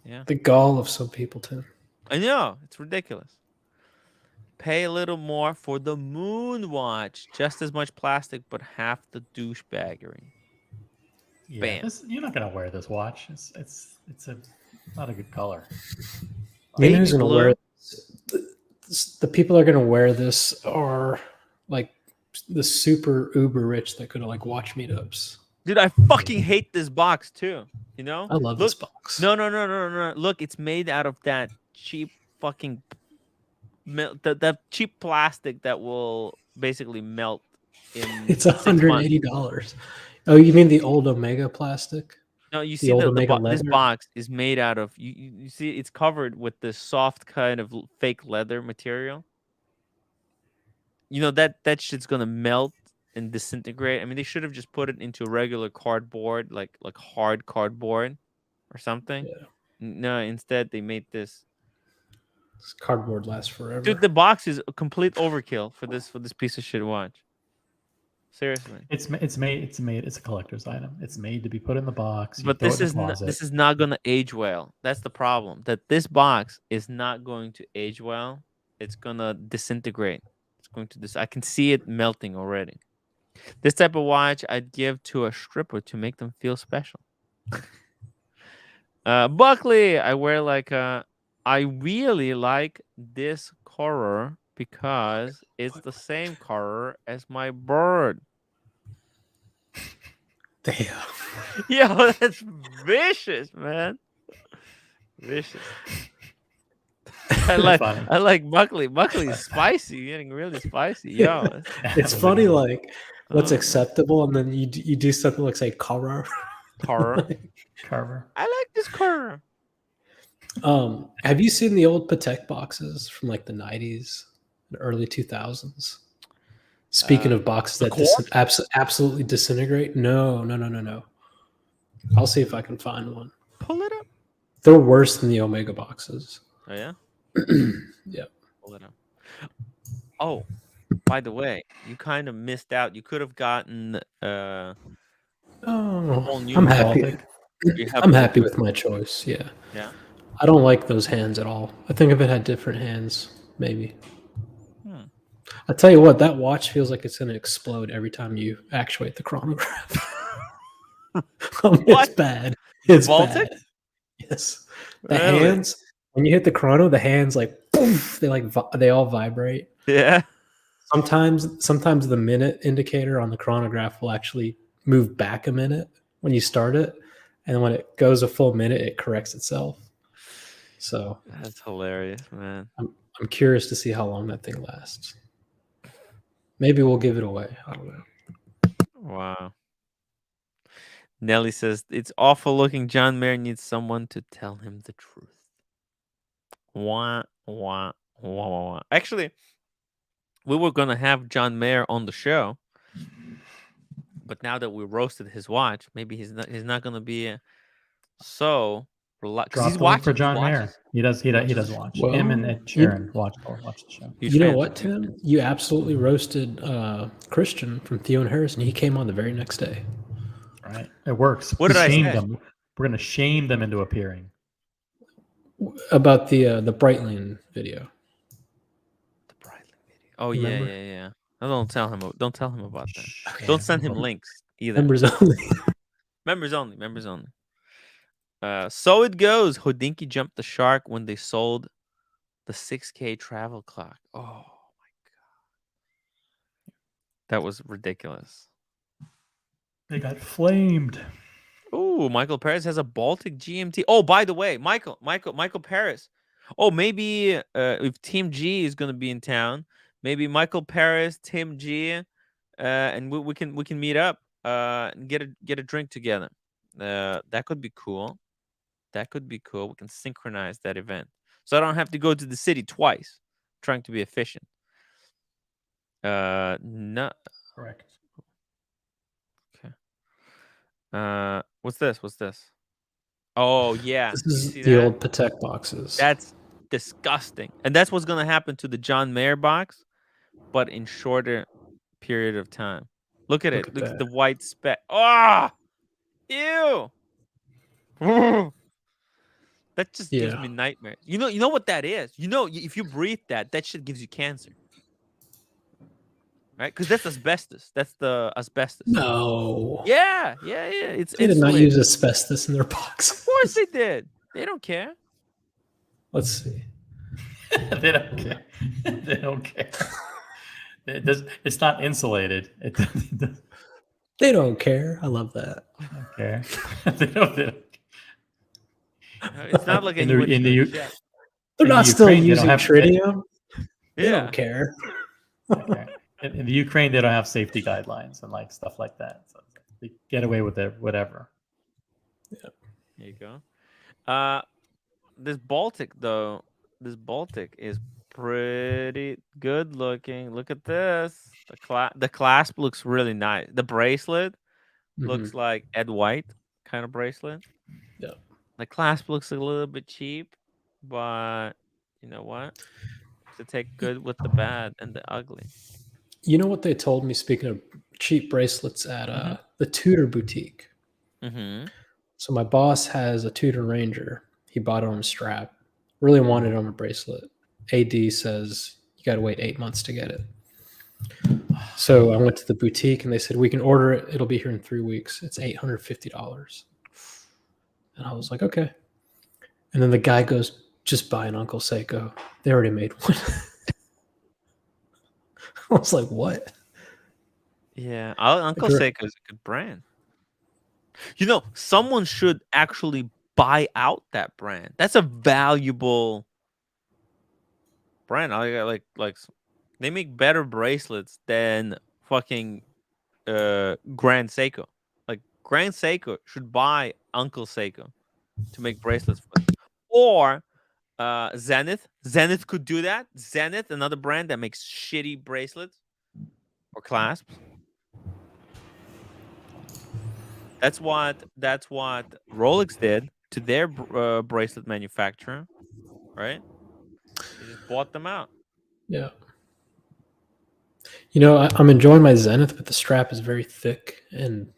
Yeah. The gall of some people, Tim. I know. It's ridiculous. Pay a little more for the moon watch. Just as much plastic, but half the douchebaggery. Yeah, Bam. You're not gonna wear this watch. It's not a good color. You know who's gonna wear this? The people that are gonna wear this are like the super uber rich that go to like watch meetups. Dude, I fucking hate this box too. You know? I love this box. No. Look, it's made out of that cheap fucking that cheap plastic that will basically melt in. It's $180. Oh, you mean the old Omega plastic? No, you see this box is made out of you see it's covered with this soft kind of fake leather material. You know that shit's gonna melt and disintegrate. I mean, they should have just put it into regular cardboard, like hard cardboard or something. Yeah. No, instead they made this. This cardboard lasts forever. Dude, the box is a complete overkill for this piece of shit watch. Seriously. It's a collector's item. It's made to be put in the box. But this is not going to age well. That's the problem. That this box is not going to age well. It's going to disintegrate. It's going to I can see it melting already. This type of watch I'd give to a stripper to make them feel special. Buckley, I wear I really like this color because it's the same color as my bird. Damn. Yo, that's vicious, man. Vicious. I like Buckley. Buckley's spicy, getting really spicy. Yo, it's funny, like what's acceptable, and then you do something like say color. Carver. I like this color. Have you seen the old Patek boxes from like the 90s, the early 2000s? Speaking of boxes that absolutely disintegrate, no. I'll see if I can find one. Pull it up. They're worse than the Omega boxes. Oh yeah. Yeah. Pull it up. Oh, by the way, you kind of missed out. You could have gotten whole new I'm happy. I'm happy with my choice. Yeah. Yeah. I don't like those hands at all. I think if it had different hands, maybe. I tell you what, that watch feels like it's going to explode every time you actuate the chronograph. It's bad. It's bad. Yes. The hands, when you hit the chrono, the hands like poof, they all vibrate. Yeah. Sometimes the minute indicator on the chronograph will actually move back a minute when you start it, and when it goes a full minute, it corrects itself. So that's hilarious, man. I'm curious to see how long that thing lasts. Maybe we'll give it away. I don't know. Wow. Nelly says it's awful looking. John Mayer needs someone to tell him the truth. Wah, wah, wah, wah, wah. Actually, we were gonna have John Mayer on the show, but now that we roasted his watch, maybe he's not gonna be so. He's watching for John Mayer. He does watch. Well, him and Ed Sheeran watch the show. You know what, Tim? You absolutely roasted Christian from Theo and Harrison. He came on the very next day. Right. It works. What did I Shame say? them. We're going to shame them into appearing. About the Breitling video. The Breitling video. Oh Remember? yeah. Don't tell him about that. Okay. Don't send him links either. Members only. Members only. So it goes. HODINKEE jumped the shark when they sold the 6K travel clock. Oh my god, that was ridiculous. They got flamed. Oh, Michael Paris has a Baltic GMT. Oh, by the way, Michael Paris. Oh, maybe if Team G is gonna be in town, maybe Michael Paris, Tim G, and we can meet up and get a drink together. That could be cool. We can synchronize that event, so I don't have to go to the city twice. Trying to be efficient. No. Correct. Okay. What's this? Oh yeah. This You is see the that? old Patek boxes. That's disgusting, and that's what's gonna happen to the John Mayer box, but in shorter period of time. Look at it. Look at that. the white speck. Ah, ew. That just gives me nightmares. You know what that is? If you breathe that shit gives you cancer. Right? Because that's asbestos. That's the asbestos. No. Yeah. They did not use asbestos in their box. Of course they did. They don't care. Let's see. They don't care. They don't care. It's not insulated. They don't care. I love that. Okay. They don't. It's not like they're not still using tritium. They don't care. Okay. In the Ukraine, they don't have safety guidelines and like stuff like that. So they get away with it, whatever. Yeah. There you go. This Baltic is pretty good looking. Look at this. The clasp looks really nice. The bracelet looks like Ed White kind of bracelet. Yeah. The clasp looks a little bit cheap, but you know what? To take good with the bad and the ugly. You know what they told me, speaking of cheap bracelets at the Tudor boutique? So my boss has a Tudor Ranger. He bought it on a strap. Really wanted it on a bracelet. AD says, you got to wait 8 months to get it. So I went to the boutique and they said, we can order it. It'll be here in 3 weeks. It's $850. And I was like, okay. And then the guy goes, just buy an Uncle Seiko. They already made one. I was like, what? Yeah, Uncle Seiko is a good brand. Someone should actually buy out that brand. That's a valuable brand. Like they make better bracelets than fucking Grand Seiko. Like Grand Seiko should buy Uncle Seiko to make bracelets for them. Or Zenith. Zenith could do that. Zenith, another brand that makes shitty bracelets or clasps. That's what Rolex did to their bracelet manufacturer, right? They just bought them out. Yeah. I'm enjoying my Zenith, but the strap is very thick and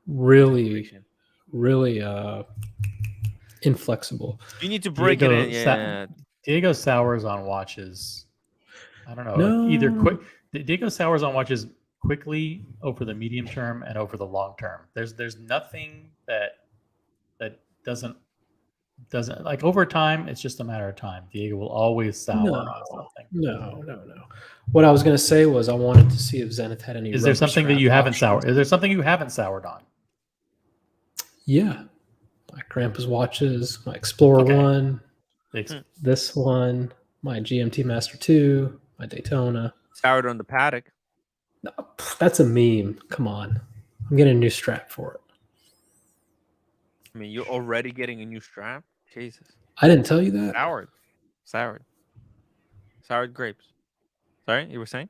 really inflexible. You need to break it in. Yeah. Diego sours on watches. I don't know. Either quick. Diego sours on watches quickly over the medium term and over the long term. There's nothing that doesn't like over time. It's just a matter of time. Diego will always sour on something. No. What I was going to say was I wanted to see if Zenith had any. Is there something that you haven't soured? Is there something you haven't soured on? Yeah, my grandpa's watches, my Explorer 1, this one, my GMT Master 2, my Daytona. Soured on the Patek. No, that's a meme. Come on. I'm getting a new strap for it. I mean, you're already getting a new strap? Jesus. I didn't tell you that. Soured grapes. Sorry, you were saying?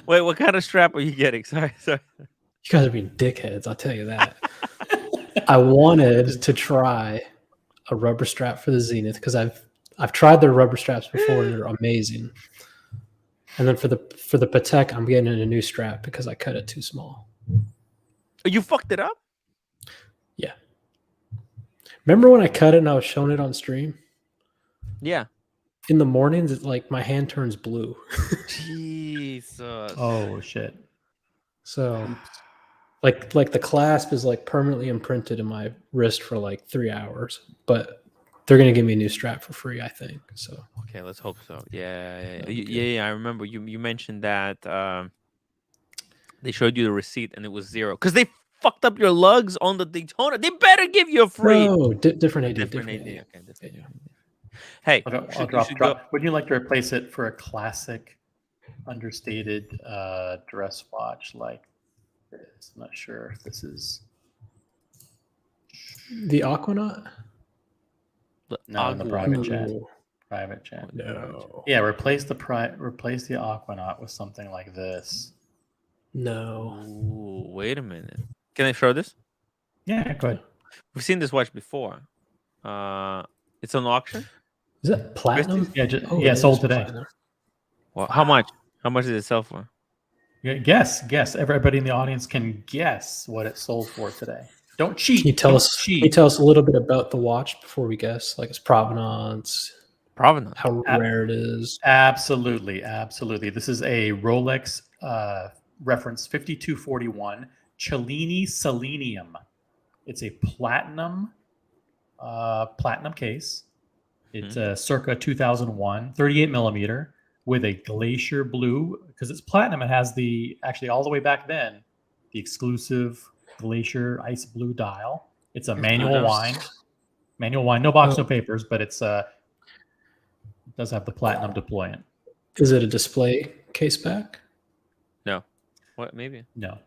Wait, what kind of strap are you getting? Sorry. You guys are being dickheads, I'll tell you that. I wanted to try a rubber strap for the Zenith because I've tried their rubber straps before and they're amazing. And then for the Patek, I'm getting a new strap because I cut it too small. You fucked it up? Yeah. Remember when I cut it and I was showing it on stream? Yeah. In the mornings, it's like my hand turns blue. Jesus. Oh shit. So like the clasp is like permanently imprinted in my wrist for like 3 hours, but they're gonna give me a new strap for free, I think. So okay, let's hope so. Yeah. I remember you mentioned that they showed you the receipt and it was 0 because they fucked up your lugs on the Daytona. They better give you a free. No, different AD. Different Different AD. AD. Okay, different AD. Hey, I'll drop. Would you like to replace it for a classic, understated dress watch like this? I'm not sure if this is the Aquanaut. No, in the private chat. Ooh. Private chat. No. Yeah, replace the Aquanaut with something like this. No. Ooh, wait a minute. Can I show this? Yeah, go ahead. We've seen this watch before. It's on auction. Is that platinum? Yeah, sold today. Well, how much? How much did it sell for? Yeah, guess. Everybody in the audience can guess what it sold for today. Don't cheat. Can you tell us a little bit about the watch before we guess? Like its provenance, how rare it is. Absolutely. This is a Rolex reference 5241 Cellini Selenium. It's a platinum case. It's circa 2001, 38 millimeter with a glacier blue. Because it's platinum, it has actually all the way back then, the exclusive glacier ice blue dial. It's a manual wind. No box, no papers, but it does have the platinum deployant. Is it a display case back? No. What? Maybe. No.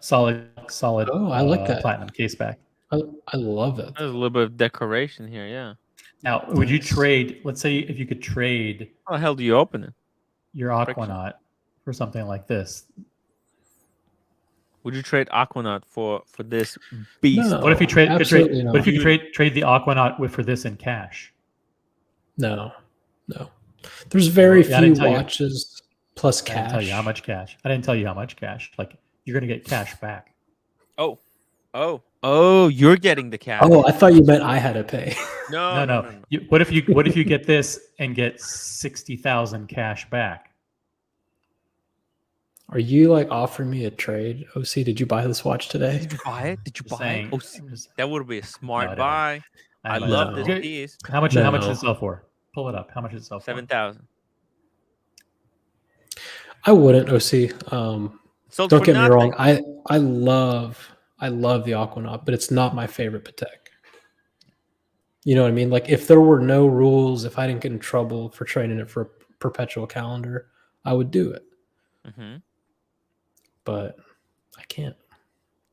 Solid. Oh, I like that platinum case back. I love it. There's a little bit of decoration here. Yeah. Now, would you trade? Let's say if you could trade. How the hell do you open it? Your Aquanaut for something like this. Would you trade Aquanaut for this beast? No, what if you trade? What if you could trade the Aquanaut for this in cash? No. There's very few watches plus cash. I didn't tell you how much cash. I didn't tell you how much cash. Like you're gonna get cash back. Oh, you're getting the cash. Oh, I thought you meant I had to pay. No. What if you get this and get 60,000 cash back? Are you like offering me a trade? OC, did you buy this watch today? Did you buy it? OC, that would be a smart No, buy. I love this piece. How much did it sell for? Pull it up. How much did it sell for? 7,000. I wouldn't, OC. Don't get me wrong. I love the Aquanaut, but it's not my favorite Patek. You know what I mean? Like if there were no rules, if I didn't get in trouble for trading it for a perpetual calendar, I would do it. Mm-hmm. But I can't.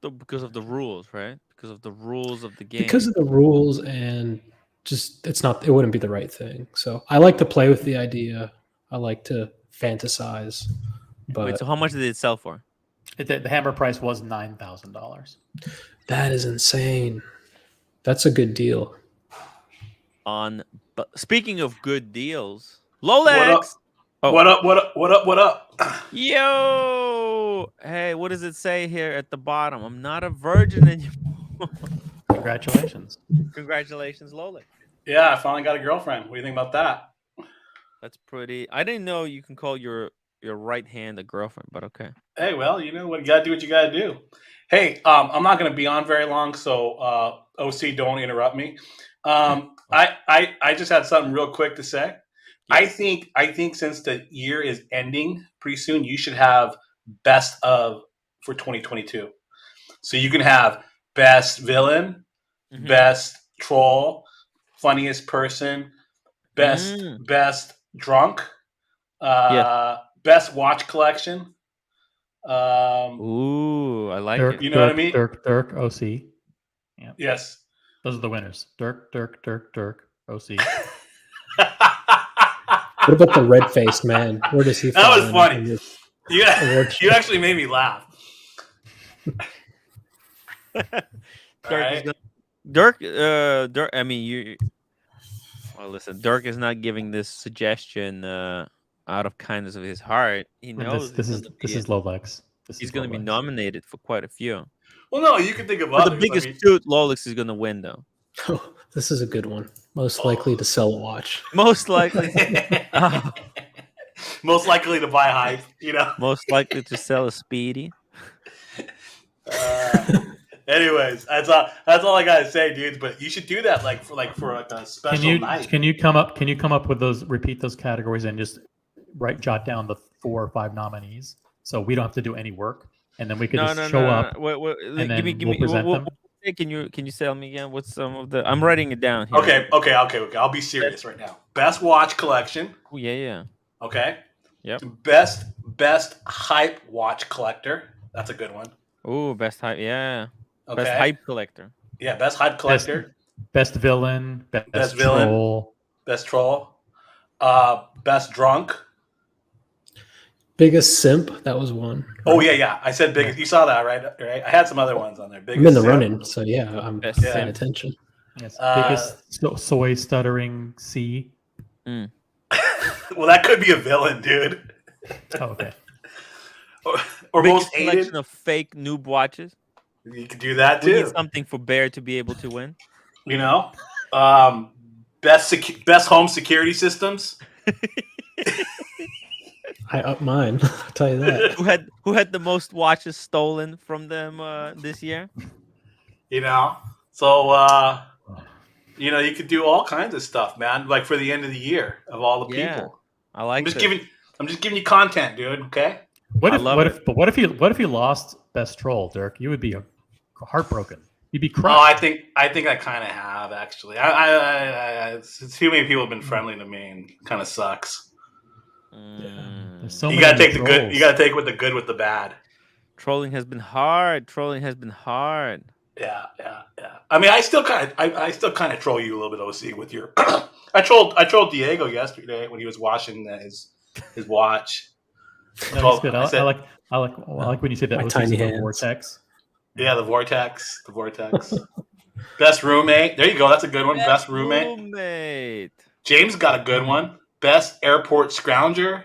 Because of the rules, right? Because of the rules of the game. Because of the rules and just it wouldn't be the right thing. So I like to play with the idea. I like to fantasize. But wait, so how much did it sell for? The hammer price was $9,000. That is insane. That's a good deal. But speaking of good deals, Rolex. What up? Yo! Hey, what does it say here at the bottom? I'm not a virgin anymore. Congratulations. Congratulations, Rolex. Yeah, I finally got a girlfriend. What do you think about that? That's pretty. I didn't know you can call your right hand a girlfriend, but okay. Hey, well, you know what you gotta do. What you gotta do. Hey, I'm not gonna be on very long, so OC, don't interrupt me. I just had something real quick to say. Yes. I think since the year is ending pretty soon, you should have best of for 2022. So you can have best villain, best troll, funniest person, best drunk, best watch collection. Ooh, I like it. You know what I mean? Dirk, OC. Yeah. Yes. Those are the winners. Dirk, OC. What about the red-faced man? Where does he fall? That was funny. You actually made me laugh. Dirk, I mean, Well, listen, Dirk is not giving this suggestion out of kindness of his heart. He And knows this is Rolex. He's going to be nominated for quite a few. Well, no, you can think of For others. the biggest I mean, suit, Rolex is going to win, though. Oh, this is a good one. Most likely to sell a watch. Most likely. Most likely to buy hype, you know. Most likely to sell a Speedy. Anyways, that's all I gotta say, dudes. But you should do that, like for a special night. Can you come up with those? Repeat those categories and just jot down the 4 or 5 nominees, so we don't have to do any work, and then we can show up. And then we'll present them. Can you tell me again? What's some of the? I'm writing it down here. Okay. I'll be serious right now. Best watch collection. Oh, yeah. Okay. Yep. Best hype watch collector. That's a good one. Oh, best hype. Yeah. Okay. Best hype collector. Yeah, best hype collector. Best villain. Best villain. Troll. Best troll. Best drunk. Biggest simp. That was one. Oh yeah. I said biggest. You saw that, right? I had some other ones on there. Biggest I'm in the simp. running, so yeah, I'm paying attention. Yes. Biggest soy stuttering C. Well, that could be a villain, dude. Oh, okay. or biggest most hated collection of fake noob watches. You could do that We too. need something for Bear to be able to win. You know, best home security systems. I up mine. I'll tell you that. Who had the most watches stolen from them this year? You know, so you could do all kinds of stuff, man. Like for the end of the year of all the people. I like. I'm just giving you content, dude. Okay. What if you lost best troll, Dirk? You would be heartbroken. You'd be crying. Oh, I think I kind of have actually. Too many people have been friendly to me, and kind of sucks. There's so you many gotta take trolls. the good. You gotta take with the good with the bad. Trolling has been hard. Yeah. I mean, I still kind of troll you a little bit, OC, with your. I trolled Diego yesterday when he was washing his watch. No, that's good. I like when you say that. My OC's tiny the hands. vortex. Yeah, the vortex. Best roommate. There you go. That's a good one. Best roommate. James got a good one. Best airport scrounger.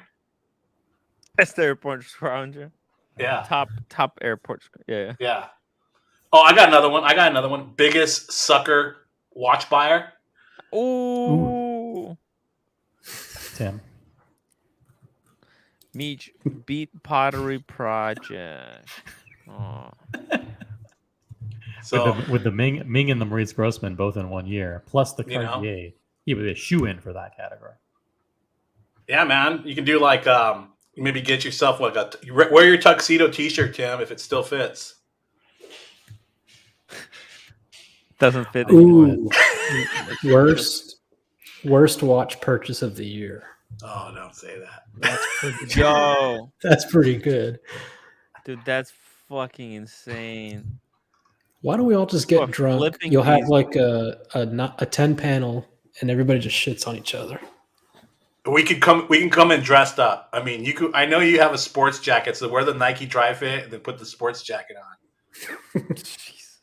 Best airport scrounger. Yeah. Top airport. Yeah. Yeah. Oh, I got another one. Biggest sucker watch buyer. Ooh. Tim. Meech Beat Pottery Project. Oh. So with the Ming and the Maurice Grossman both in 1 year, plus the Cartier, he would be a shoe-in for that category. Yeah, man. You can do like maybe get yourself wear your tuxedo T-shirt, Tim, if it still fits. Doesn't fit. Ooh. Worst watch purchase of the year. Oh, don't say that. That's pretty good. Yo. That's pretty good. Dude, that's fucking insane. Why don't we all just get drunk? flipping You'll have these- like a 10 panel and everybody just shits on each other. We can come in dressed up. I mean, I know you have a sports jacket, so wear the Nike Dry Fit and then put the sports jacket on. Jesus.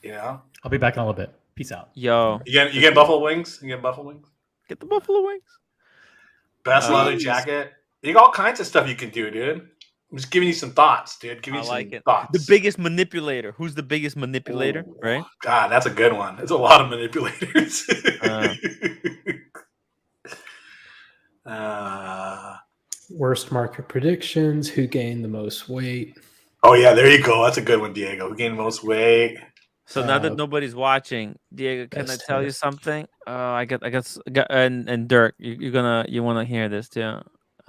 You know? I'll be back in a little bit. Peace out. Yo. You get buffalo wings? You get buffalo wings? Get the buffalo wings. Best leather jacket. You got all kinds of stuff you can do, dude. I'm just giving you some thoughts, dude. Give me some thoughts. The biggest manipulator. Who's the biggest manipulator? Right? God, that's a good one. There's a lot of manipulators. Worst market predictions. Who gained the most weight? Oh yeah, there you go. That's a good one, Diego. Who gained the most weight? So now that nobody's watching, Diego, can I tell you something? I got and Dirk, you want to hear this too?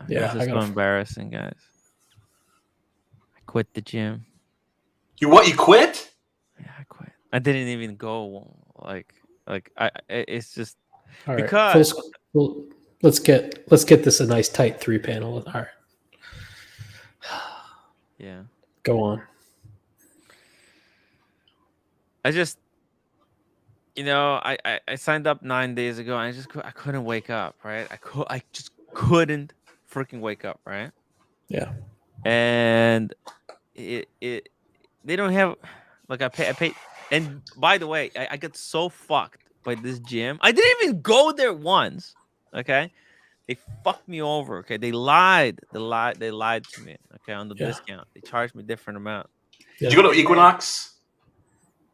Yeah, this is so embarrassing, guys. I quit the gym. You what? You quit? Yeah, I quit. I didn't even go. It's just All right. because Let's get this a nice tight 3 panel. All right. Yeah. Go on. I just, I signed up 9 days ago. And I couldn't wake up, right? I just couldn't freaking wake up, right? Yeah. And they don't have I pay. And by the way, I got so fucked by this gym. I didn't even go there once. Okay, they fucked me over. Okay, they lied. They lied to me. Okay, on the discount, they charged me a different amount. Did you go to Equinox?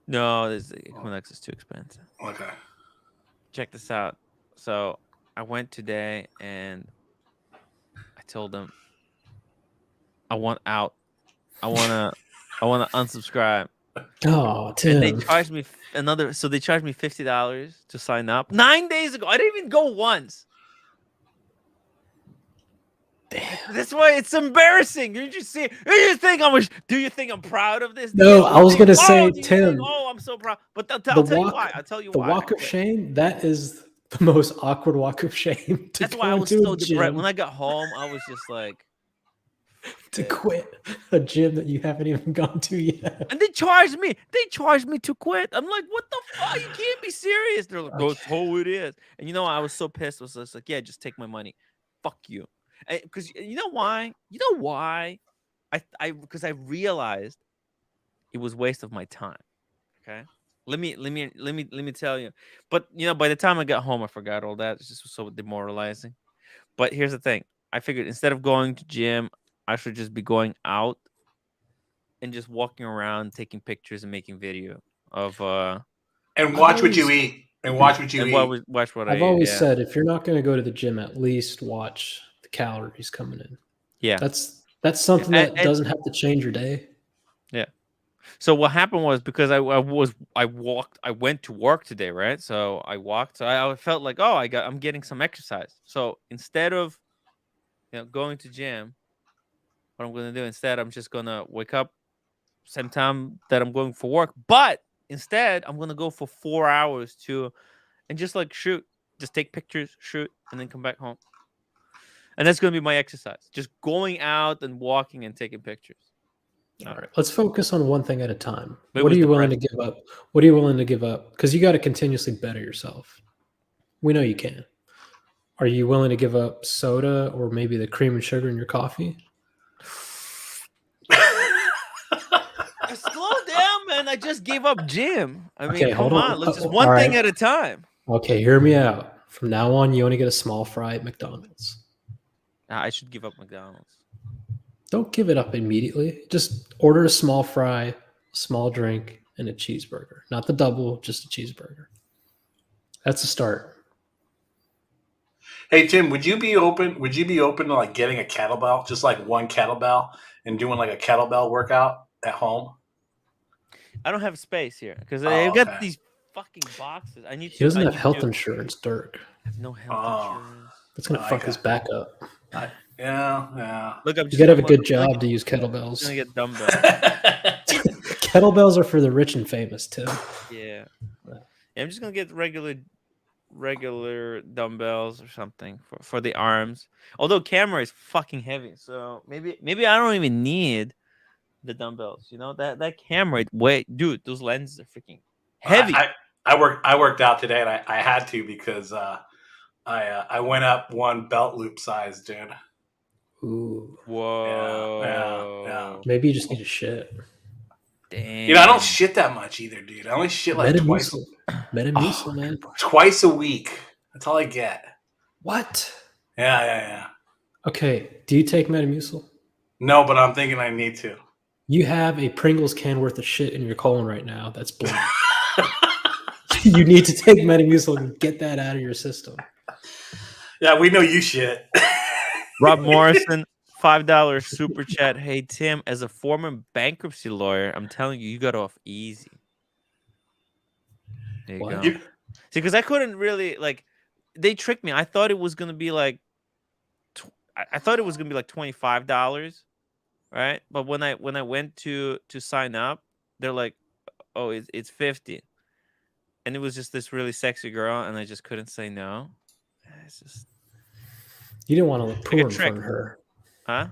No, Equinox is too expensive. Okay. Check this out. So I went today and I told them I want out. I wanna unsubscribe. Oh, Tim. And they charged me so they charged me $50 to sign up 9 days ago. I didn't even go once. Damn. That's why it's embarrassing. You just see. Do you think I'm proud of this? No, I was gonna say, Tim. I'm so proud. But I'll tell you why. The walk of shame. That is the most awkward walk of shame. That's why I was so depressed. When I got home, I was just like, to quit a gym that you haven't even gone to yet. And they charged me. They charged me to quit. I'm like, what the fuck? You can't be serious. They're like, oh, so it is. And you know, I was so pissed. I was just like, yeah, just take my money. Fuck you. Because you know why? You know why? Because I realized it was waste of my time. Okay. Let me tell you. But you know, by the time I got home, I forgot all that. It just was so demoralizing. But here's the thing. I figured instead of going to gym, I should just be going out and just walking around, taking pictures and making video of and watch what you eat. And watch what you eat. Watch what I eat. I've always said if you're not going to go to the gym, at least watch the calories coming in. Yeah. That's something that doesn't have to change your day. Yeah. So what happened was because I went to work today, right? So I walked. So I felt like, oh, I'm getting some exercise. So instead of going to gym, what I'm going to do instead, I'm just going to wake up same time that I'm going for work. But instead, I'm going to go for 4 hours and just like shoot, just take pictures, shoot, and then come back home. And that's going to be my exercise. Just going out and walking and taking pictures. All right. Let's focus on one thing at a time. What are you willing to give up? What are you willing to give up? Because you got to continuously better yourself. We know you can. Are you willing to give up soda or maybe the cream and sugar in your coffee? Slow down, man. I just gave up gym. I mean, okay, come on. Let's just one thing at a time. Okay, hear me out. From now on, you only get a small fry at McDonald's. I should give up McDonald's. Don't give it up immediately. Just order a small fry, a small drink, and a cheeseburger. Not the double, just a cheeseburger. That's a start. Hey Tim, would you be open to like getting a kettlebell, just like one kettlebell, and doing like a kettlebell workout at home? I don't have space here because I've got these fucking boxes. I need. He doesn't have health insurance, Dirk. I have no health insurance. That's gonna fuck his back up. Yeah. Look, you gotta have a good job to use kettlebells. I'm gonna get dumbbells. Kettlebells are for the rich and famous, Tim. Yeah. I'm just gonna get regular dumbbells or something for the arms. Although camera is fucking heavy, so maybe I don't even need the dumbbells. You know that camera. Wait, dude, those lenses are freaking heavy. I worked out today, and I had to because I went up one belt loop size, dude. Ooh. Whoa. Yeah. Maybe you just need to shit. Damn. You know, I don't shit that much either, dude. I only shit like twice. Metamucil, man. Twice a week. That's all I get. What? Yeah. Okay. Do you take Metamucil? No, but I'm thinking I need to. You have a Pringles can worth of shit in your colon right now. That's blue. You need to take Metamucil and get that out of your system. Yeah, we know you shit. Rob Morrison, $5 super chat. Hey Tim, as a former bankruptcy lawyer, I'm telling you, you got off easy. There you go. See, because I couldn't really they tricked me. I thought it was gonna be like, I thought it was gonna be like $25, right? But when I went to sign up, they're like, oh, it's $50, and it was just this really sexy girl, and I just couldn't say no. It's just. You didn't want to look poor in front of her. Huh?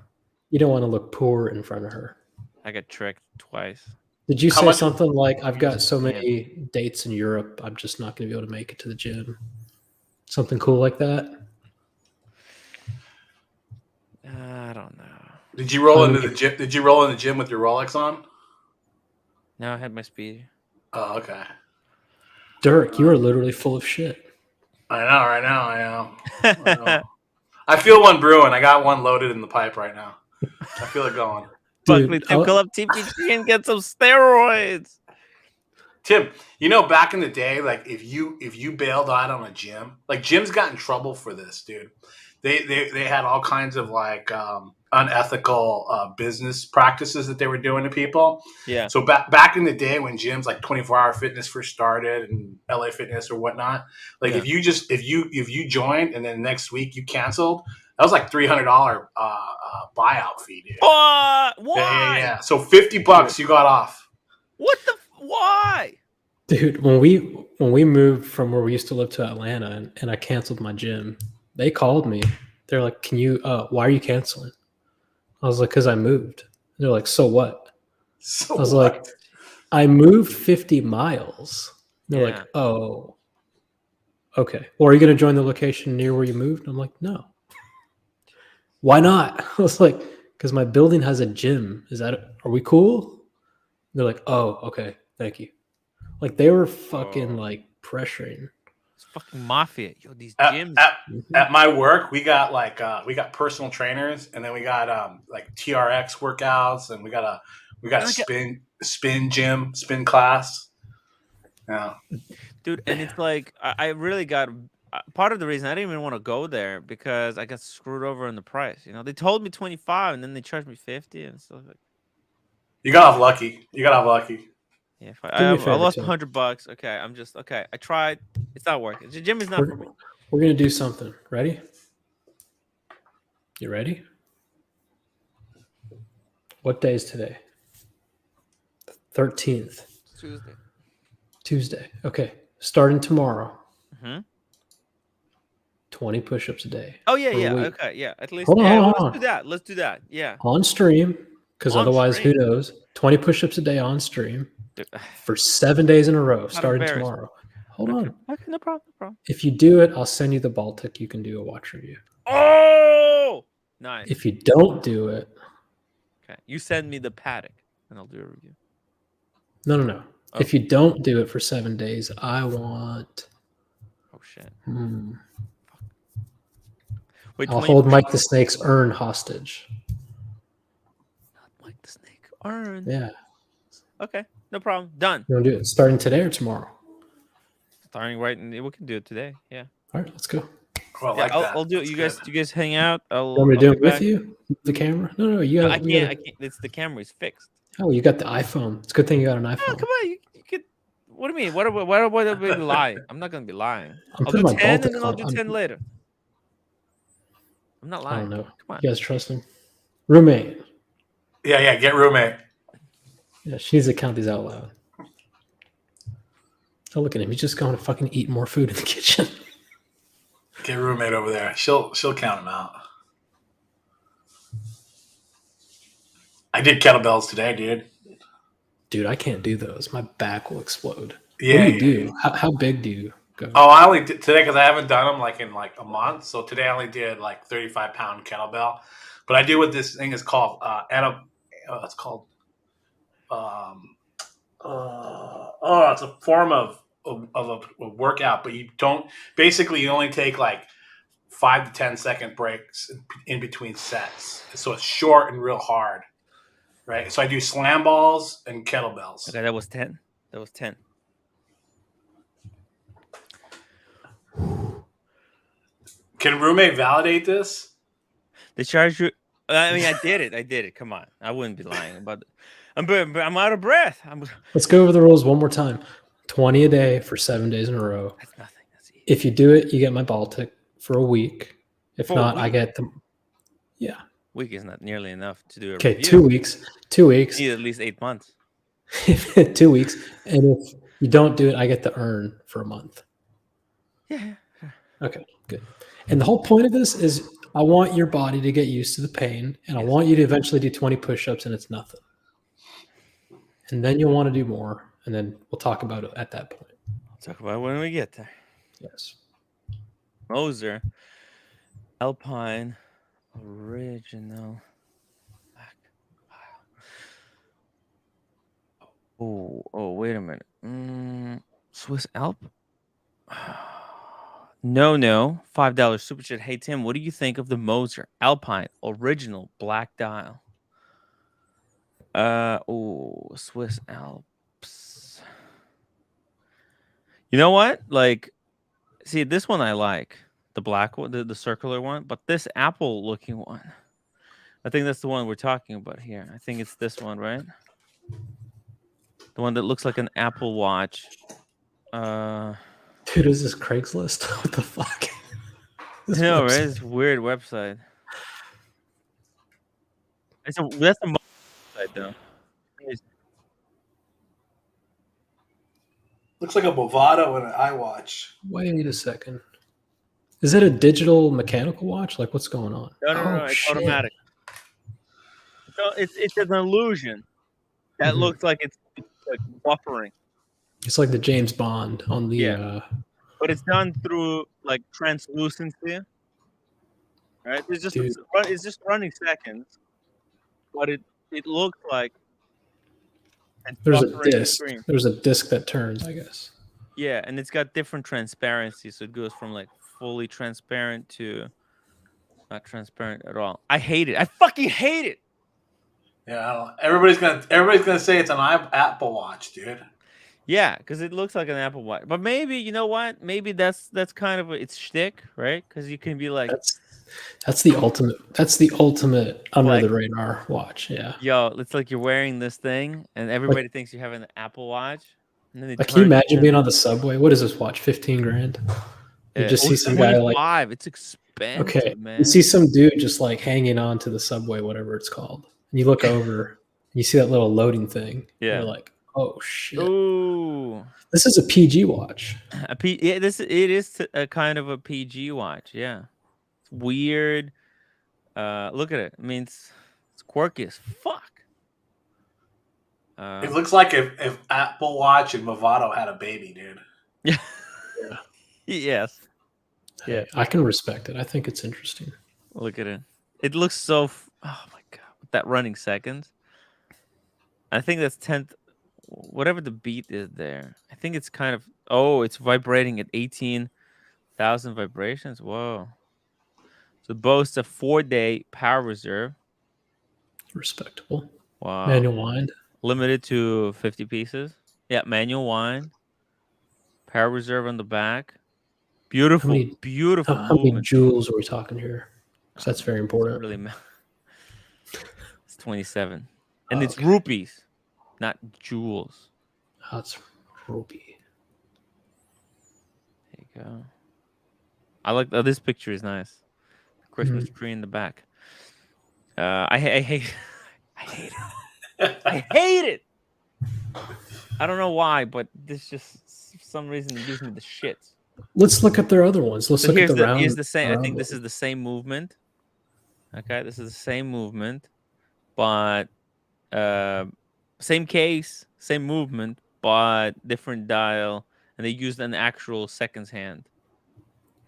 You don't want to look poor in front of her. I got tricked twice. Did you say something like, I've got so many dates in Europe, I'm just not going to be able to make it to the gym? Something cool like that? I don't know. Did you roll into the gym? Did you roll in the gym with your Rolex on? No, I had my speed. Oh, okay. Dirk, you are literally full of shit. I know, right now I am. I know. I feel one brewing. I got one loaded in the pipe right now. I feel it going. Buckley, Tim, call up TPG and get some steroids. Tim, back in the day, like if you bailed out on a gym, like gyms got in trouble for this, dude. They had all kinds of like unethical business practices that they were doing to people. Yeah. So back in the day when gyms like 24-hour fitness first started and LA Fitness or whatnot, like if you joined and then next week you canceled, that was like $300 buyout fee, dude. Why? Yeah. So $50 you got off. What the? Why? Dude, when we moved from where we used to live to Atlanta and I canceled my gym, they called me. They're like, "Can you? Why are you canceling?" I was like, "Cause I moved." And they're like, "So what?" I was like, "I moved 50 miles." And they're like, "Oh, okay. Well, are you gonna join the location near where you moved?" I'm like, "No." Why not? I was like, "Cause my building has a gym. Are we cool?" They're like, "Oh, okay, thank you." Like they were fucking like pressuring. It's fucking mafia. yo, these At, gyms. at my work, we got personal trainers, and then we got like TRX workouts, and we got a spin gym, spin class. Yeah, Dude, and it's like I really got part of the reason I didn't even want to go there because I got screwed over in the price. You know, they told me 25 and then they charged me 50 and stuff like. you got off lucky. Yeah, if Do me I a favor, lost Tim. $100. Okay, I'm just okay. I tried. It's not working. The gym is not for me. We're gonna do something. Ready? You ready? What day is today? 13th. Tuesday. Tuesday. Okay. Starting tomorrow. Mm-hmm. 20 push-ups a day. Oh yeah, for a yeah. week. Okay, yeah. At least. Hold on, Yeah, hold let's on. do that. Let's do that. Yeah. On stream, because On otherwise, stream. who knows? 20 push-ups a day on stream Dude, for 7 days in a row, not starting embarrassed. tomorrow. Hold on. Okay, no problem. No problem. If you do it, I'll send you the Baltic. You can do a watch review. Oh, nice. If you don't do it, okay, you send me the Patek and I'll do a review. no. Oh. If you don't do it for 7 days, I want. Oh shit. Wait, I'll hold Mike the Snake's urn hostage. Not Mike the Snake urn. Yeah. Okay, no problem. Done. You want to do it starting today or tomorrow? Starting right, and we can do it today. Yeah. All right, let's go. Oh, yeah, I'll do it. You guys hang out. You want me to do it with you? The camera? No. You got. I can't. It's the camera is fixed. Oh, you got the iPhone. It's a good thing you got an iPhone. Oh, come on, you could. What do you mean? What are we lying? I'm not gonna be lying. I'll do 10 and then I'll do 10 later. I'm not lying. I don't know. Come on. You guys trust him? Roommate. Yeah. Get roommate. Yeah, she needs to count these out loud. Oh, look at him. He's just going to fucking eat more food in the kitchen. Get roommate over there. She'll count them out. I did kettlebells today, dude. Dude, I can't do those. My back will explode. Yeah. What do you do? How big do you go? Oh, I only did today because I haven't done them like in like a month. So today I only did like 35-pound kettlebell. But I do what this thing is called. It's called. It's a form of a workout, but you don't. Basically, you only take like 5 to 10 second breaks in between sets. So it's short and real hard. Right. So I do slam balls and kettlebells. Okay, that was 10. Can roommate validate this? They charge you. I mean, I did it. Come on, I wouldn't be lying about it. I'm out of breath. Let's go over the rules one more time. 20 a day for 7 days in a row. That's nothing. That's easy. If you do it, you get my Baltic for a week. If not, I get them. Yeah. Week is not nearly enough to do it. Okay, 2 weeks. 2 weeks. You need at least 8 months. 2 weeks. And if you don't do it, I get the urn for a month. Yeah. Okay, good. And the whole point of this is I want your body to get used to the pain, and I want you to eventually do 20 push-ups, and it's nothing. And then you'll want to do more, and then we'll talk about it at that point. I'll talk about it when we get there. Yes. Moser Alpine original black. Oh, wait a minute. Swiss Alp. No, $5 super chat. Hey Tim, what do you think of the Moser Alpine original black dial? Swiss Alps. You know what? Like, see, this one I like, the black one, the circular one, but this apple looking one, I think that's the one we're talking about here. I think it's this one, right? The one that looks like an Apple Watch. Dude, is this Craigslist? What the fuck? I know, right? It's a weird website. That's a website though. Looks like a Movado and an iWatch. Wait a second. Is it a digital mechanical watch? Like, what's going on? No, it's shit. automatic. So it's an illusion that looks like it's like buffering. It's like the James Bond on the but it's done through like translucency. Right? It's just running seconds, but it looks like there's a disc. There's a disc that turns, I guess. Yeah, and it's got different transparency, so it goes from like fully transparent to not transparent at all. I hate it. I fucking hate it. Yeah, everybody's gonna say it's an Apple Watch, dude. Yeah, because it looks like an Apple Watch. But maybe, you know what? Maybe that's kind of its shtick, right? Because you can be like, that's the ultimate. That's the ultimate under the radar watch. Yeah. Yo, it's like you're wearing this thing, and everybody thinks you have an Apple Watch. And then can you imagine being on the subway? What is this watch? 15 grand. You just see some guy like it's expensive, man. You see some dude just like hanging on to the subway, whatever it's called. And you look over, and you see that little loading thing. Yeah. And you're like, oh shit. Ooh. This is a PG watch. It is a kind of a PG watch. Yeah. It's weird. Look at it. I mean, it's quirky as fuck. It looks like if Apple Watch and Movado had a baby, dude. Yeah. Yes. Yeah, I can respect it. I think it's interesting. Look at it. It looks so. Oh my god, with that running seconds. I think that's 10th. Whatever the beat is there. I think it's kind of. Oh, it's vibrating at 18,000 vibrations. Whoa. So it boasts a 4-day power reserve. Respectable. Wow. Manual wind. Limited to 50 pieces. Yeah, manual wind. Power reserve on the back. Beautiful, beautiful. How many joules are we talking here? Because that's very important. It's 27. And it's rupees, not jewels. That's rupee. There you go. I like this picture is nice. Christmas tree in the back. I hate it. I hate it. I don't know why, but this just for some reason it gives me the shits. Let's look at their other ones. Let's look at the round. Here's the same. I think this is the same movement. Okay, this is the same movement, but same case, same movement, but different dial, and they used an actual seconds hand.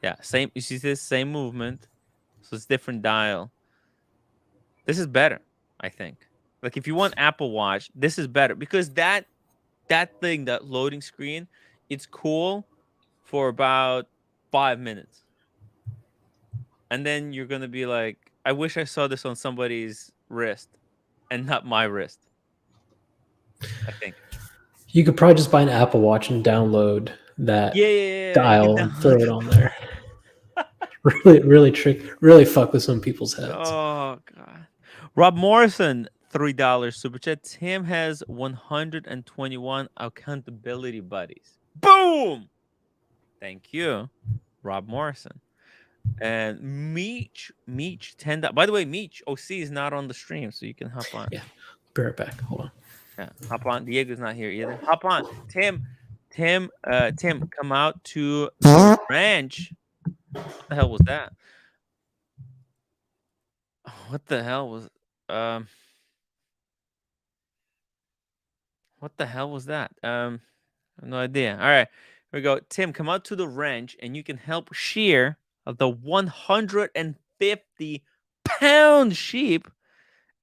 Yeah, same. You see this same movement, so it's different dial. This is better, I think. Like if you want Apple Watch, this is better because that thing, that loading screen, it's cool for about 5 minutes. And then you're going to be like, I wish I saw this on somebody's wrist and not my wrist. I think. You could probably just buy an Apple Watch and download that dial and throw it on there. really fuck with some people's heads. Oh, God. Rob Morrison, $3 super chat. Tim has 121 accountability buddies. Boom! Thank you, Rob Morrison. And Meech, $10. By the way, Meech OC is not on the stream, so you can hop on. Yeah, be right back. Hold on. Yeah, hop on. Diego's not here either. Hop on. Tim, come out to the ranch. What the hell was that? What the hell was what the hell was that? I have no idea. All right, here we go. Tim, come out to the ranch and you can help shear the 150-pound sheep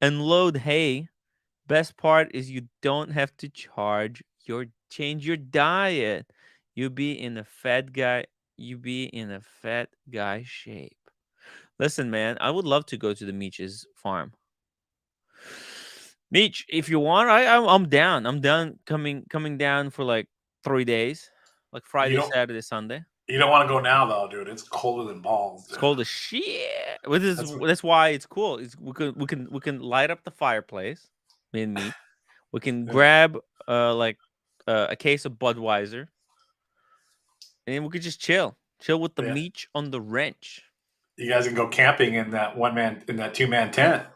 and load hay. Best part is you don't have to change your diet. You be in a fat guy. You be in a fat guy shape. Listen, man, I would love to go to the Meech's farm. Meech, if you want, I'm down. I'm down coming down for like 3 days, like Friday, don't- Saturday, Sunday. You don't want to go now, though, dude. It's colder than balls. It's cold as shit. That's why it's cool. We can light up the fireplace, me and Meech. We can grab a case of Budweiser, and then we could just chill with the Meech on the wrench. You guys can go camping in that 2-man tent.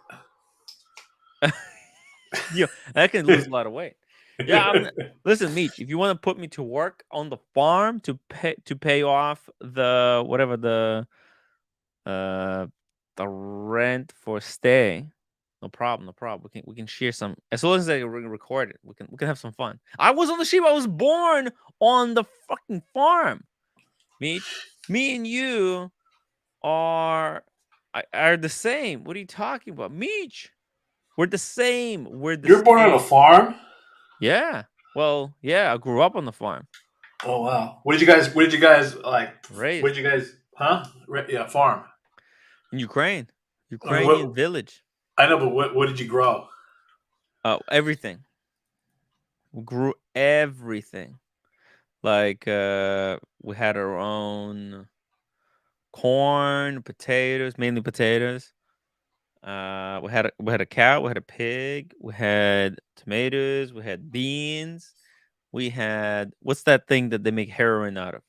Yeah, that can lose a lot of weight. Yeah, listen, Meech. If you want to put me to work on the farm to pay off the whatever the rent for stay, no problem. We can share some as long as they record it. We can have some fun. I was on the sheep. I was born on the fucking farm. Meech, me and you are the same. What are you talking about, Meech? We're the same. You're born on a farm? Yeah. Well, yeah, I grew up on the farm. Oh wow. What did you guys like raise? What did you guys yeah, farm. In Ukrainian village. I know, but what did you grow? Everything. We grew everything. Like we had our own corn, potatoes, mainly potatoes. We had a cow, we had a pig, we had tomatoes, we had beans, we had what's that thing that they make heroin out of?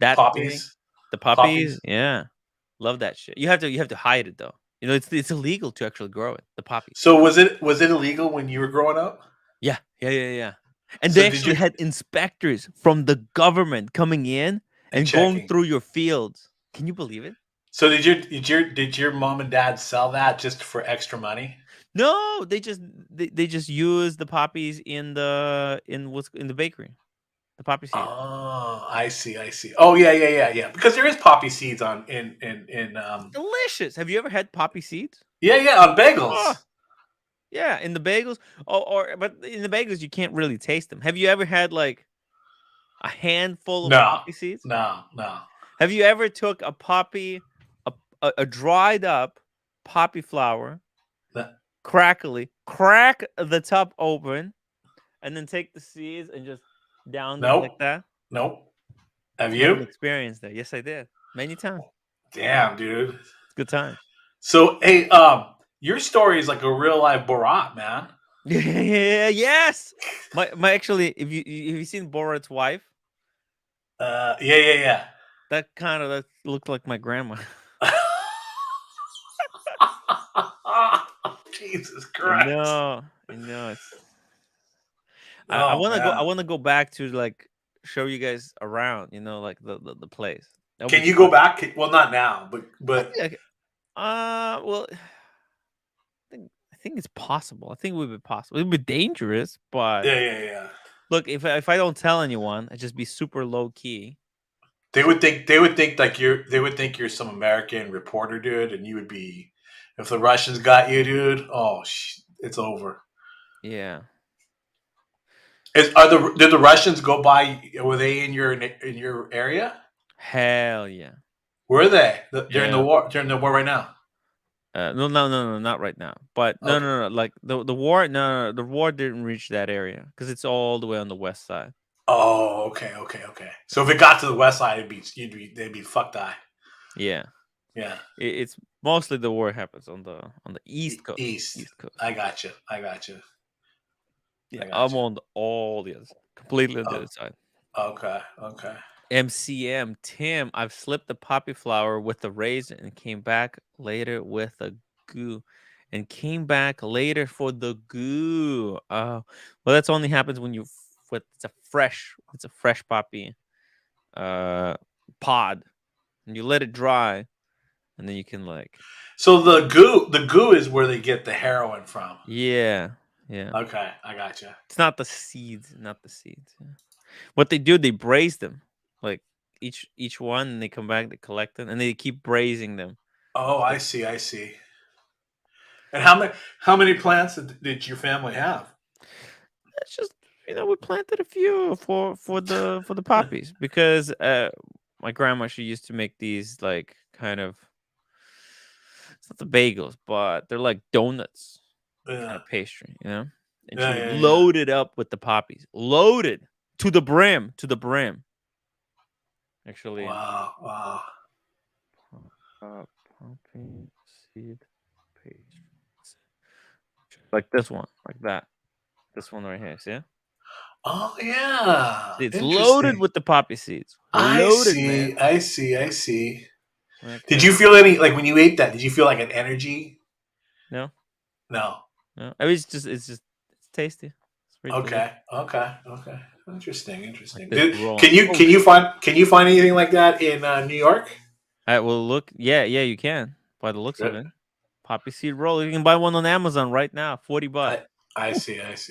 That poppies. Thing? The poppies? Yeah, love that shit. You have to hide it though. You know, it's illegal to actually grow it. The poppies. So was it illegal when you were growing up? Yeah. And so they actually had inspectors from the government coming in and going through your fields. Can you believe it? So did your mom and dad sell that just for extra money? No, they just use the poppies in the bakery. The poppy seed. Oh, I see. Oh yeah. Because there is poppy seeds in delicious. Have you ever had poppy seeds? Yeah, on bagels. Oh. Yeah, in the bagels. But in the bagels you can't really taste them. Have you ever had like a handful of poppy seeds? No. Have you ever took a poppy, a dried up poppy flower, crack the top open, and then take the seeds and just down them like that? Nope. Have you experienced that? Yes, I did. Many times. Damn, dude. It's a good time. So, hey, your story is like a real life Borat, man. Yeah, yes. My actually, have you seen Borat's wife? Yeah. That looked like my grandma. Jesus Christ. I know. I want to go back to like show you guys around, you know, like the place. Can you go back? Well, not now, but well, I think it's possible. I think it would be possible. It would be dangerous, but yeah. Look, if I don't tell anyone, I'd just be super low key. They would think like you're some American reporter, dude, and you would be, if the Russians got you, dude. Oh, it's over. Yeah. Did the Russians go by? Were they in your area? Hell yeah. Were they during the war? During the war right now? No, not right now. But no. Like the war, no, the war didn't reach that area because it's all the way on the west side. Oh, okay. So if it got to the west side, they'd be fucked eye. Yeah. Yeah. It's mostly the war happens on the east coast. East coast. I got you. Yeah, I'm on all the others, completely on the other side. Okay. MCM Tim, I've slipped the poppy flower with the raisin and came back later with a goo, and came back later for the goo. Well, that's only happens when it's a fresh poppy pod, and you let it dry, and then you can like. So the goo is where they get the heroin from. Yeah. Okay, I got you. It's not the seeds. Yeah. What they do, they braise them, like each one, and they come back, they collect them, and they keep braising them. Oh, I see. And how many plants did your family have? It's just we planted a few for the poppies because my grandma, she used to make these like kind of, it's not the bagels, but they're like donuts kind of pastry, and she would load it up with the poppies, loaded to the brim, Actually, wow. Poppy seed pastry, like this one, like that. This one right here, see? Oh yeah, It's loaded with the poppy seeds. Loaded, man. I see. Okay. Did you feel any, like when you ate that? Did you feel like an energy? No. No. I mean, it's tasty. It's pretty delicious. Okay. Interesting. Like Can you find anything like that in New York? Well, look, yeah, you can, by the looks of it. Poppy seed roll. You can buy one on Amazon right now, $40. I see. That's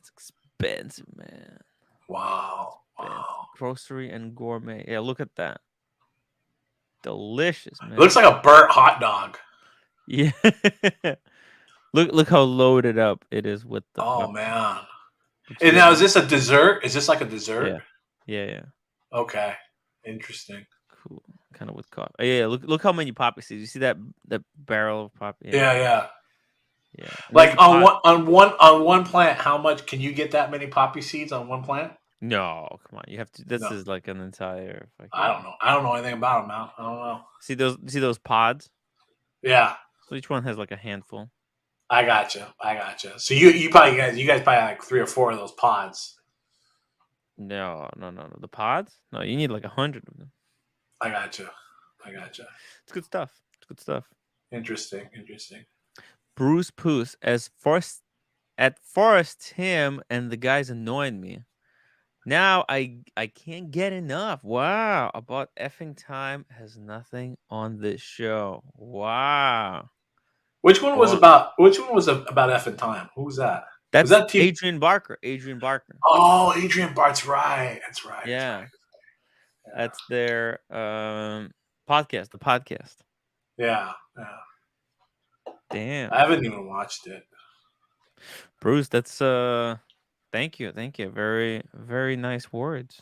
expensive, man. Wow. Grocery and gourmet. Yeah, look at that. Delicious, man. It looks like a burnt hot dog. Yeah. Look how loaded up it is with the. Oh man. And now, is this a dessert? Is this like a dessert? Yeah. Okay. Interesting. Cool. Kind of with coffee. Yeah. Look how many poppy seeds. You see that barrel of poppy? Yeah. And like on one plant, how much can you get that many poppy seeds on one plant? No, come on. You have to. This is like an entire. I don't know. I don't know anything about them now. I don't know. See those pods? Yeah. So each one has like a handful. I gotcha. So you guys probably like 3 or 4 of those pods. No. The pods? No, you need like 100 of them. I gotcha. It's good stuff. Interesting. Bruce Poos, at first him and the guys annoyed me. Now I can't get enough. Wow. About effing time has nothing on this show. Wow. Which one was about effing time? Who was that? That's was that Adrian Barker. Oh, Adrian Bart's right. That's right. Yeah. That's their podcast, the podcast. Yeah. Damn. I haven't even watched it. Bruce, that's thank you. Very, very nice words.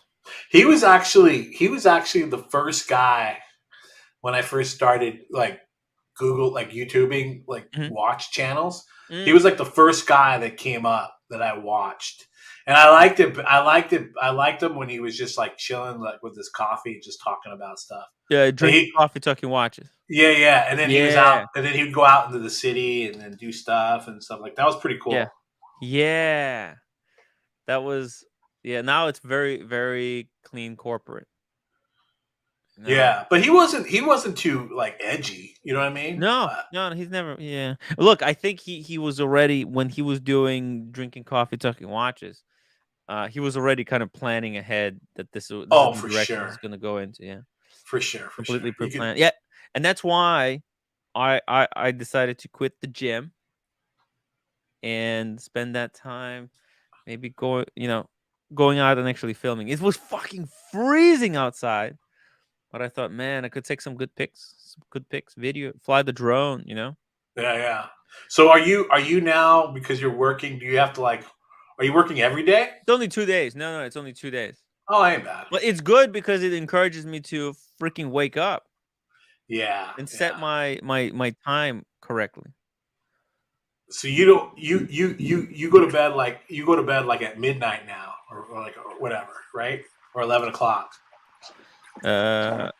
He was actually the first guy when I first started like Google, like YouTubing, like watch channels. He was like the first guy that came up that I watched. And I liked it. I liked him when he was just like chilling, like with his coffee, just talking about stuff. Yeah, drinking coffee, talking watches. Yeah. And then he was out, and then he would go out into the city and then do stuff and stuff like that. Was pretty cool. Yeah. That was now it's very, very clean corporate. Yeah, but he wasn't too like edgy. You know what I mean? No, he's never. Yeah, look, I think he was already, when he was doing drinking coffee, talking watches. He was already kind of planning ahead that this is the direction he's going to go into. Yeah, for sure, completely pre-planned. Yeah, and that's why I decided to quit the gym and spend that time maybe going out and actually filming. It was fucking freezing outside. But I thought, man, I could take some good pics, video, fly the drone, Yeah. So are you now, because you're working, do you have to are you working every day? It's only 2 days. No, it's only 2 days. Oh, ain't bad. But it's good because it encourages me to freaking wake up. Yeah. And set my time correctly. So you don't you go to bed like at midnight now or whatever, right? Or 11 o'clock. No,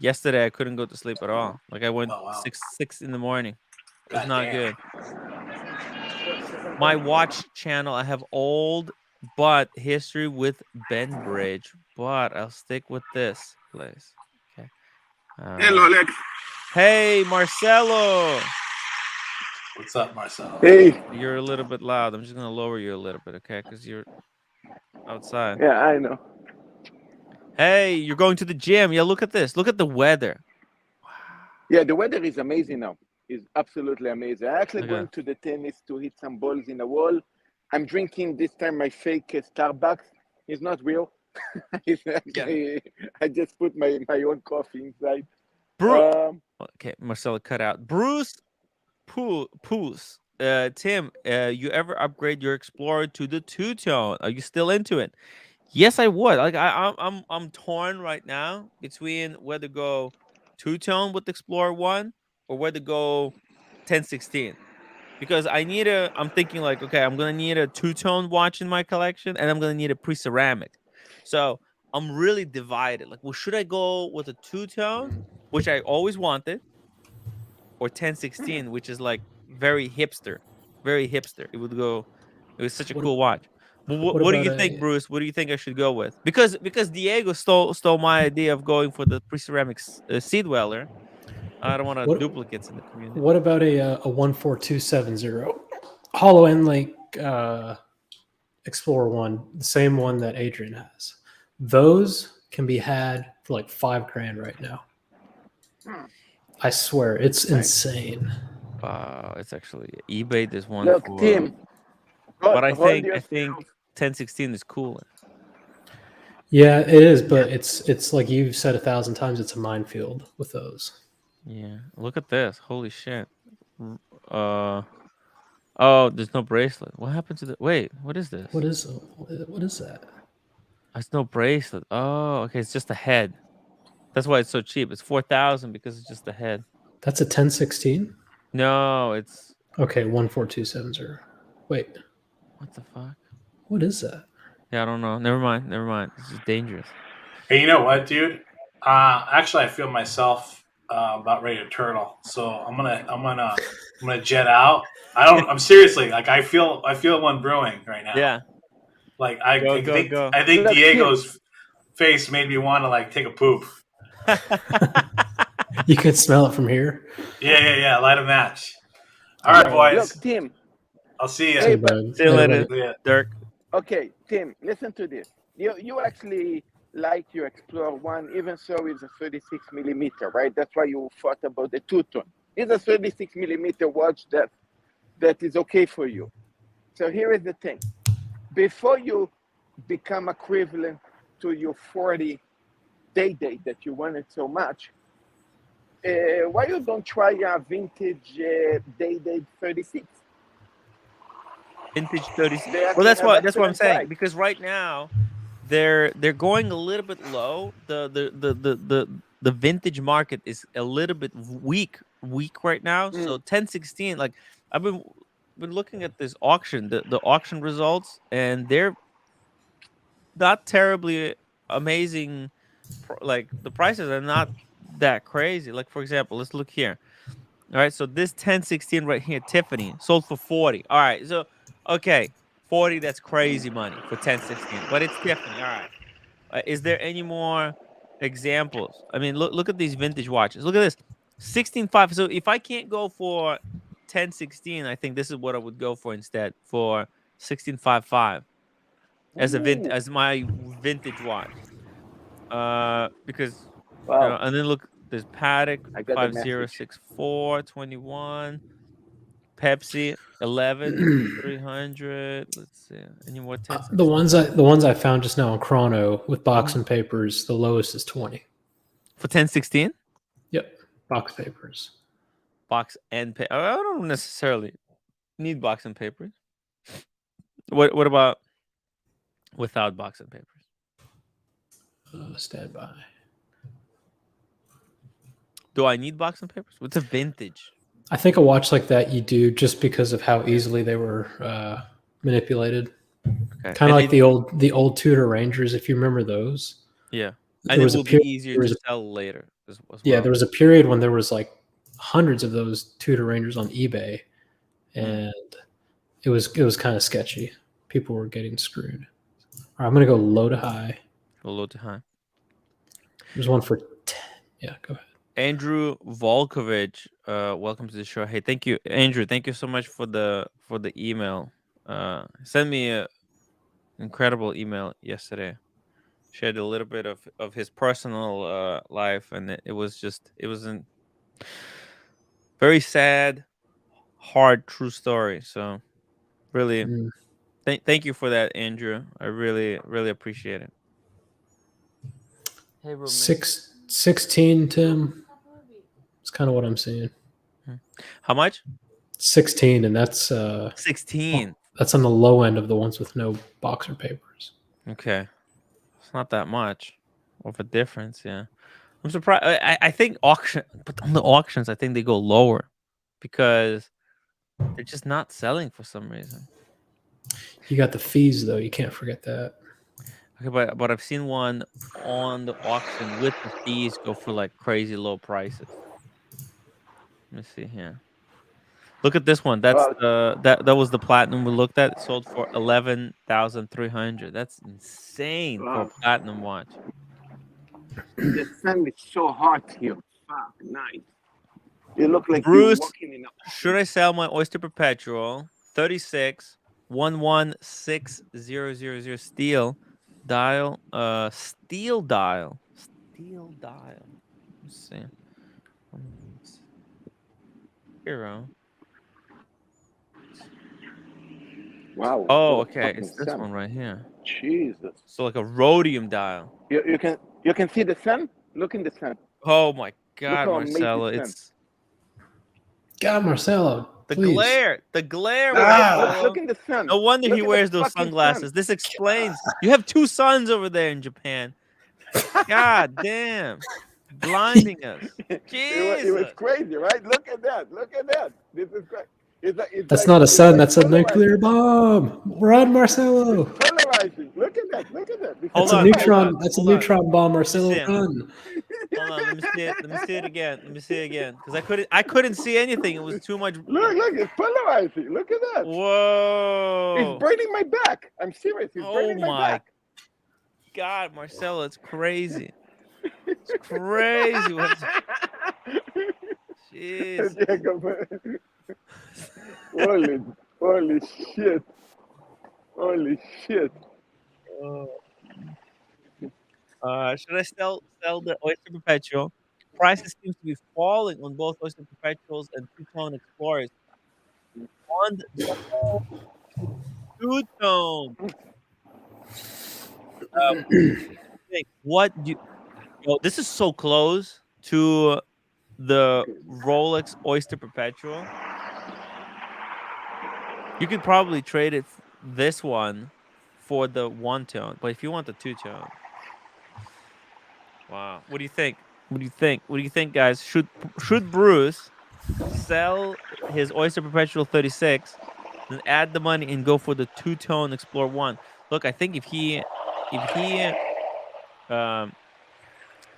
yesterday I couldn't go to sleep at all. Like I went 6 in the morning. It's not good. My watch channel, I have old but history with Benbridge, but I'll stick with this place. Okay. Hello, Alex. Hey, Marcelo. What's up, Marcelo? Hey. You're a little bit loud. I'm just gonna lower you a little bit, okay? Because you're outside. Yeah, I know. Hey, you're going to the gym. Yeah, look at this. Look at the weather. Wow. Yeah, the weather is amazing now. It's absolutely amazing. I'm actually going to the tennis to hit some balls in the wall. I'm drinking this time my fake Starbucks. It's not real. I just put my own coffee inside. Okay, Marcelo cut out. Bruce Poos Tim, you ever upgrade your Explorer to the two-tone? Are you still into it? Yes, I would. Like I'm torn right now between whether to go two-tone with Explorer 1 or whether to go 1016. Because I'm thinking like, okay, I'm gonna need a two-tone watch in my collection, and I'm gonna need a pre-ceramic. So I'm really divided. Like, well, should I go with a two-tone, which I always wanted, or 1016, which is like very hipster, very hipster. It would go. It was such a What, cool watch. But what what do about you think, a Bruce? What do you think I should go with? Because Diego stole my idea of going for the pre-ceramic seat weller. I don't want what, duplicates in the community. what about a 14270 hollow end like Explorer 1, the same one that Adrian has? Those can be had for like $5,000 right now. I swear, it's insane. It's actually eBay. There's one Look, for. Tim. But I think yourself. 1016 is cooler. Yeah, it is, but it's like you've said 1,000 times, it's a minefield with those. Yeah, look at this. Holy shit. Oh, there's no bracelet. What happened to the? Wait, what is this? What is that? It's no bracelet. Oh, okay, it's just a head. That's why it's so cheap. It's 4,000 because it's just a head. That's a 1016? No, it's okay. 14270. Wait, what the fuck? What is that? Yeah, I don't know. Never mind. This is dangerous. Hey, you know what, dude? Actually, I feel myself about ready to turtle. So I'm gonna jet out. I'm seriously like I feel one brewing right now. Yeah. Like I think go. Diego's face made me want to like take a poop. You can smell it from here. Yeah. Light a match. All right, boys. Look, Tim. I'll see you. Hey, See you later, Dirk. Okay, Tim, listen to this. You actually like your Explorer 1, even so it's a 36 millimeter, right? That's why you thought about the two-tone. It's a 36 millimeter watch that is okay for you. So here is the thing. Before you become equivalent to your 40 day-date that you wanted so much, why you don't try a vintage day-date 36? Vintage 36. Well, that's what I'm saying. Because right now, they're going a little bit low. The vintage market is a little bit weak right now. So 1016, like I've been looking at this auction, the auction results, and they're not terribly amazing. Like the prices are not that crazy. Like for example, let's look here. All right, so this 1016 right here, Tiffany, sold for 40. All right, so okay, 40, that's crazy money for 1016, but it's Tiffany. All right. Is there any more examples? I mean, look at these vintage watches. Look at this, 16.5. So if I can't go for 1016, I think this is what I would go for instead, for 16.55 as my vintage watch. Because and then look, there's Patek 5064 21, Pepsi 11 300. Let's see, any more 10? The ones I found just now on Chrono with box and papers, the lowest is 20 for 1016. Yep, box papers. Box and paper. I don't necessarily need box and papers. What about without box and papers? Stand by. Do I need box and papers? What's a vintage? I think a watch like that you do just because of how easily they were manipulated. Okay. Kind of like the old Tudor Rangers, if you remember those. Yeah, and it will be easier to sell later as well. Yeah, there was a period when there was like hundreds of those Tudor Rangers on eBay, and it was kind of sketchy. People were getting screwed. All right, I'm gonna go low to high. Go low to high. There's one for 10. Yeah, go ahead. Andrew Volkovich, welcome to the show. Hey, thank you, Andrew. Thank you so much for the email. Send me a incredible email yesterday. Shared a little bit of his personal life, and it was a very sad, hard, true story. So, really, thank you for that, Andrew. I really, really appreciate it. Hey, 16, Tim. It's kind of what I'm seeing. How much? 16, and that's 16. That's on the low end of the ones with no boxer papers. Okay, it's not that much of a difference. Yeah, I'm surprised. I think auction, but on the auctions, I think they go lower because they're just not selling for some reason. You got the fees though. You can't forget that. Okay, but I've seen one on the auction with the fees go for like crazy low prices. Let me see here. Look at this one. That's that was the platinum we looked at. It sold for 11,300. That's insane for a platinum watch. The sun is so hot here. Fuck, nice. You look like Bruce, you're walking in a... should I sell my Oyster Perpetual 36 116000 steel dial? Steel dial. Steel dial. Let's see. Hero. Wow. Oh, okay. It's this one right here. Jesus. So like a rhodium dial. You can see the sun. Look in the sun. Oh my God, how amazing Marcelo! it's It's God, Marcelo. the please. glare. The glare. Look in the sun. No wonder Look he at wears the those fucking sunglasses. sun. This explains. You have two suns over there in Japan. God damn. Blinding us. It was Jesus. crazy, right? Look at that. Look at that. This is great. That's not a sun. That's a nuclear bomb. Run, Marcelo. Polarizing. Look at that. Look at that. That's a neutron. That's a neutron bomb, Marcelo. Let me see Run. Hold on, let me see it. Let me see it again. Let me see it again. Because I couldn't see anything. It was too much. Look, it's polarizing. Look at that. Whoa. It's burning my back. I'm serious. It's burning my back. God, Marcelo, it's crazy. It's crazy. Jeez. Holy shit. Holy shit. Should I sell the Oyster Perpetual? Prices seem to be falling on both Oyster Perpetuals and two-tone Explorers. On the two-tone. What do you... Oh, this is so close to the Rolex Oyster Perpetual. You could probably trade it this one for the one-tone, but if you want the two-tone... Wow. What do you think? What do you think? What do you think, guys? Should Bruce sell his Oyster Perpetual 36, then add the money and go for the two-tone Explorer 1? Look, I think if he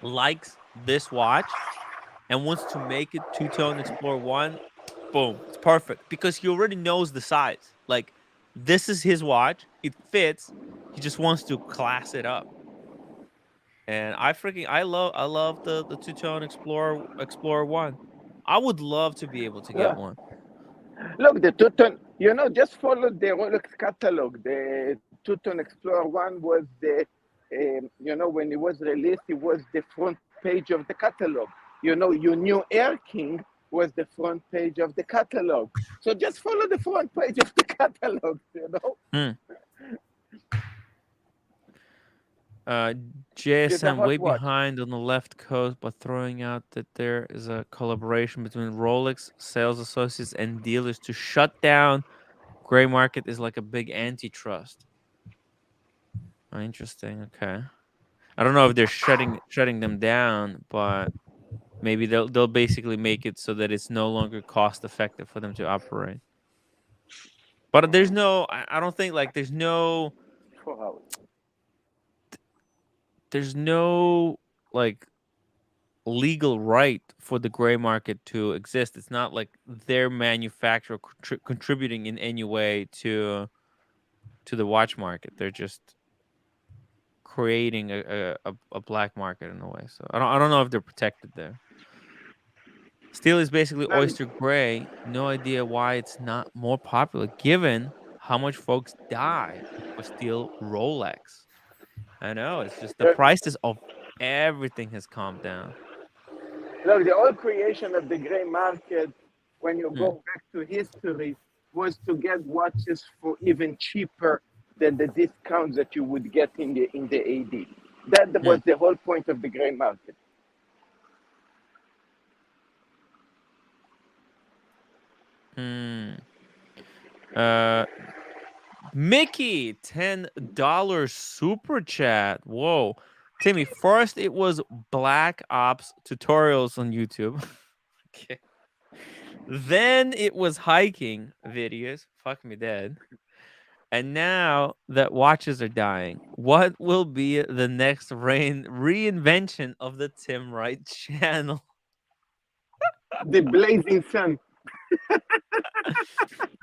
likes this watch and wants to make it two-tone Explorer 1, boom, it's perfect because he already knows the size. Like, this is his watch. It fits. He just wants to class it up. And I love the two-tone Explorer 1. I would love to be able to get one. Look, the two-tone, just follow the Rolex catalog. The two-tone Explorer 1 was the, when it was released, it was the front page of the catalog. Your new Air King was the front page of the catalog. So just follow the front page of the catalog, JSM way behind on the left coast, but throwing out that there is a collaboration between Rolex sales associates and dealers to shut down gray market is like a big antitrust. Oh, interesting. Okay, I don't know if they're shutting them down, but maybe they'll basically make it so that it's no longer cost effective for them to operate. But there's no, I don't think like there's no like legal right for the gray market to exist. It's not like their manufacturer contributing in any way to the watch market. They're just creating a black market in a way. So I don't know if they're protected there. Steel is basically oyster gray. No idea why it's not more popular given how much folks die for steel Rolex. I know, it's just the prices of everything has calmed down. Look, the whole creation of the gray market, when you go back to history, was to get watches for even cheaper than the discounts that you would get in the AD. That was the whole point of the gray market. Mickey, $10 super chat. Whoa. Timmy, first it was Black Ops tutorials on YouTube. Okay. Then it was hiking videos. Fuck me dead. And now that watches are dying, what will be the next reinvention of the Tim Wright channel? The blazing sun.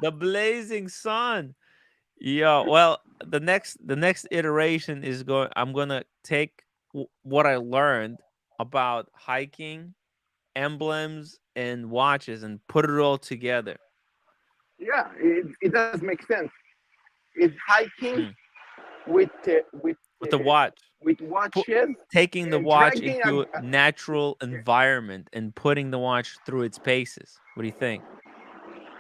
The blazing sun. Yeah, well, the next iteration is going. I'm gonna take what I learned about hiking, emblems, and watches, and put it all together. Yeah, it does make sense. It's hiking with the watch, with watches, taking the watch dragging into a natural environment and putting the watch through its paces. What do you think?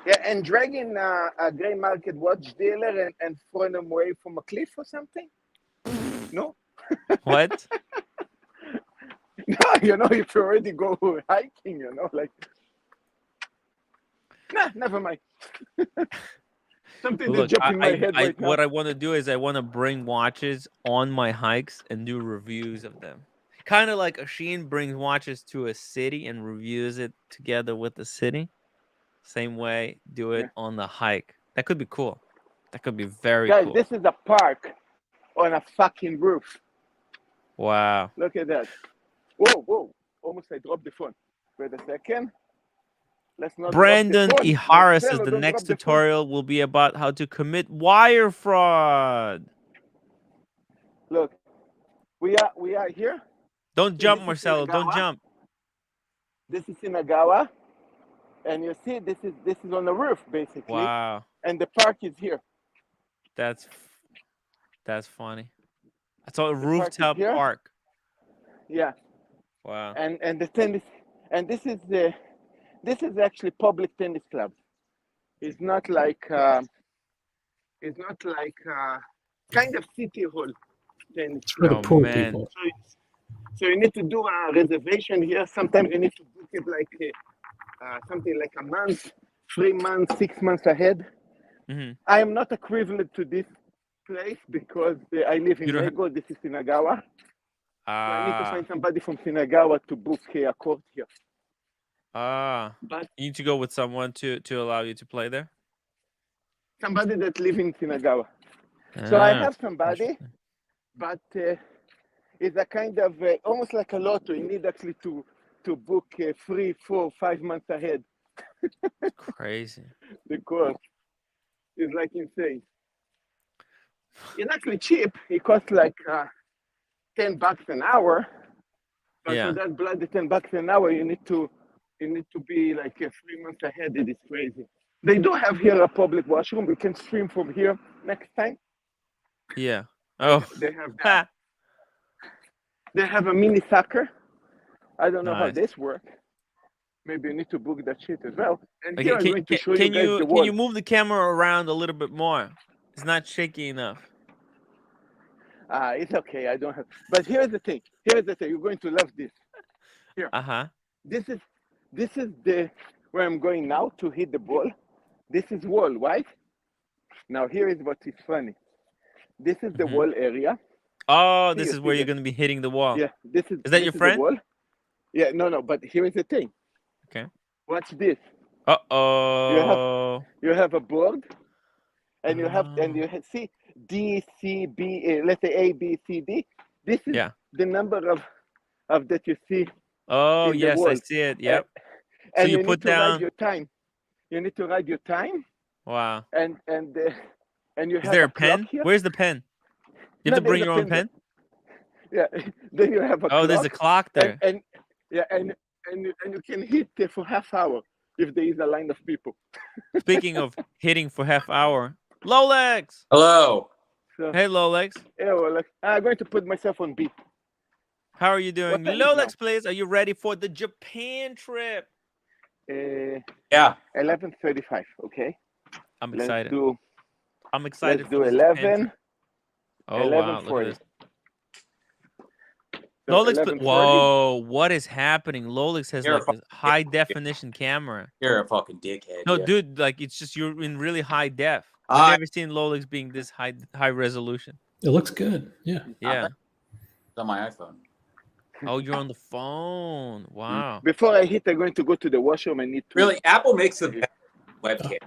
Yeah, and dragging a gray market watch dealer and throwing them away from a cliff or something? No? What? No, you know, if you already go hiking, you know, like... Nah, never mind. Something that jumped in my head right now. What I want to do is I want to bring watches on my hikes and do reviews of them. Kind of like Asheen brings watches to a city and reviews it together with the city. Same way, do it on the hike. That could be cool. That could be very cool. Guys, this is a park on a fucking roof. Wow. Look at that. Whoa, whoa. Almost I dropped the phone. Wait a second. Let's not Brandon drop the E. phone. Harris Marcelo, says the don't next drop the tutorial will be about how to commit wire fraud. Look, we are here. Don't jump, Marcelo. Don't jump. This is Inagawa. And you see, this is on the roof, basically. Wow. And the park is here. That's funny. That's a rooftop park. Yeah. Wow. And the tennis, and this is actually public tennis club. It's not like kind of city hall tennis. It's for the poor people. So you need to do a reservation here. Sometimes you need to book it like something like a month, 3 months, 6 months ahead. Mm-hmm. I am not equivalent to this place because I live in Lego. This is Sinagawa. So I need to find somebody from Sinagawa to book a court here. But you need to go with someone to allow you to play there? Somebody that lives in Sinagawa. So I have somebody, but it's a kind of almost like a lotto. You need actually to book 3, 4, 5 months ahead. Crazy. The course is like insane. It's actually cheap. It costs like $10 an hour. But for that bloody $10 an hour, you need to be like 3 months ahead. It is crazy. They do have here a public washroom. We can stream from here next time. Yeah. Oh. They have that. They have a mini soccer. I don't know how this works. Maybe you need to book that shit as well. And here I'm going to show you guys the wall. Can you move the camera around a little bit more? It's not shaky enough. It's okay. I don't have. But here's the thing. You're going to love this. Here. This is the where I'm going now to hit the ball. This is wall, right? Now here is what is funny. This is the wall area. Oh, this is where you're going to be hitting the wall. Yeah. Is that your friend? Wall. Yeah. No. But here is the thing. Okay. Watch this. Uh-oh. You have a board, and you see D, C, B, let's say A, B, C, D. This is the number of that you see. Oh, yes, I see it. Yep. And so you put down write your time. You need to write your time. Wow. And you have. Is there a pen? Here? Where's the pen? You have to bring your own pen? Yeah. Then you have a clock. Oh, there's a clock there. And you can hit for half hour if there is a line of people. Speaking of hitting for half hour, Lolex. Hello. So, hey, Lolex. Yeah, Lolex. I'm going to put myself on beat. How are you doing? Lolex, please. Are you ready for the Japan trip? Yeah. 11:35. Okay. I'm excited. I'm excited. Let's do 11. Oh, wow. Look at this. The Rolex. 1140. Whoa, what is happening? Rolex has You're a like this fucking high dickhead. definition camera. You're a fucking dickhead. No, yeah. dude, like it's just you're in really high def. I've never seen Rolex being this high resolution. It looks good. Yeah. Yeah. It's on my iPhone. Oh, you're on the phone. Wow. Before I hit, I'm going to go to the washroom. I need to. Really, Apple makes the best webcam.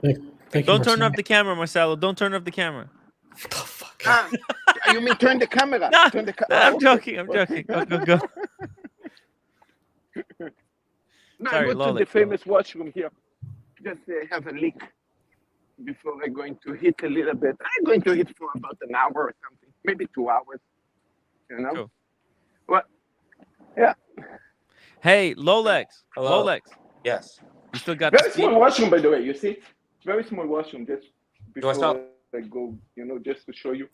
Thank Don't you, turn Marcelo. off the camera, Marcelo. Don't turn off the camera. What the fuck? Ah, you mean turn the camera? No, Turn the I'm joking. I'm joking. Go. No, Sorry, I go to Rolex, the bro. famous washroom here. Just have a leak before I'm going to hit a little bit. I'm going to hit for about an hour or something, maybe 2 hours. You know? Cool. What? Yeah. Hey, Rolex. Hello. Rolex. Yes. You still got the Very speed? small washroom, by the way. You see? Very small washroom. Just Do I stop? before I go, just to show you.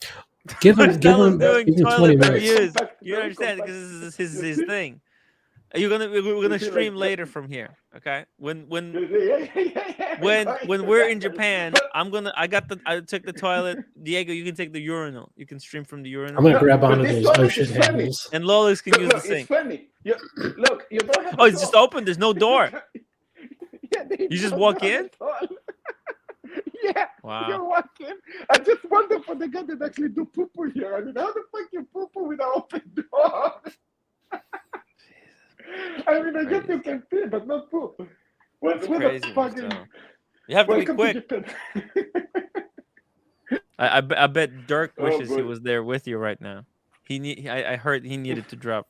Give him Marcelo's doing 20 toilet minutes. reviews. Compact, You very understand? compact. Because this is his thing. We're gonna see, stream like, later from here. Okay. When Yeah. we're in Japan, I took the toilet. Diego, you can take the urinal. You can stream from the urinal. I'm gonna grab but onto this those toilet ocean is funny. handles. And Lolis can use the Look, it's sink. funny. Look, you don't have Oh, a it's just door. open. There's no door. Yeah, they You just don't walk have in? a door. Yeah, Wow. you walk in. I just wonder for the guy that actually do poo-poo here. I mean, how the fuck you poo-poo with an open door? I mean, I guess you can pee, but not poo. What It's the crazy, fucking... Marcelo. You have to be Welcome quick. to Japan. I bet Dirk Oh, wishes he boy. was there with you right now. I heard he needed to drop.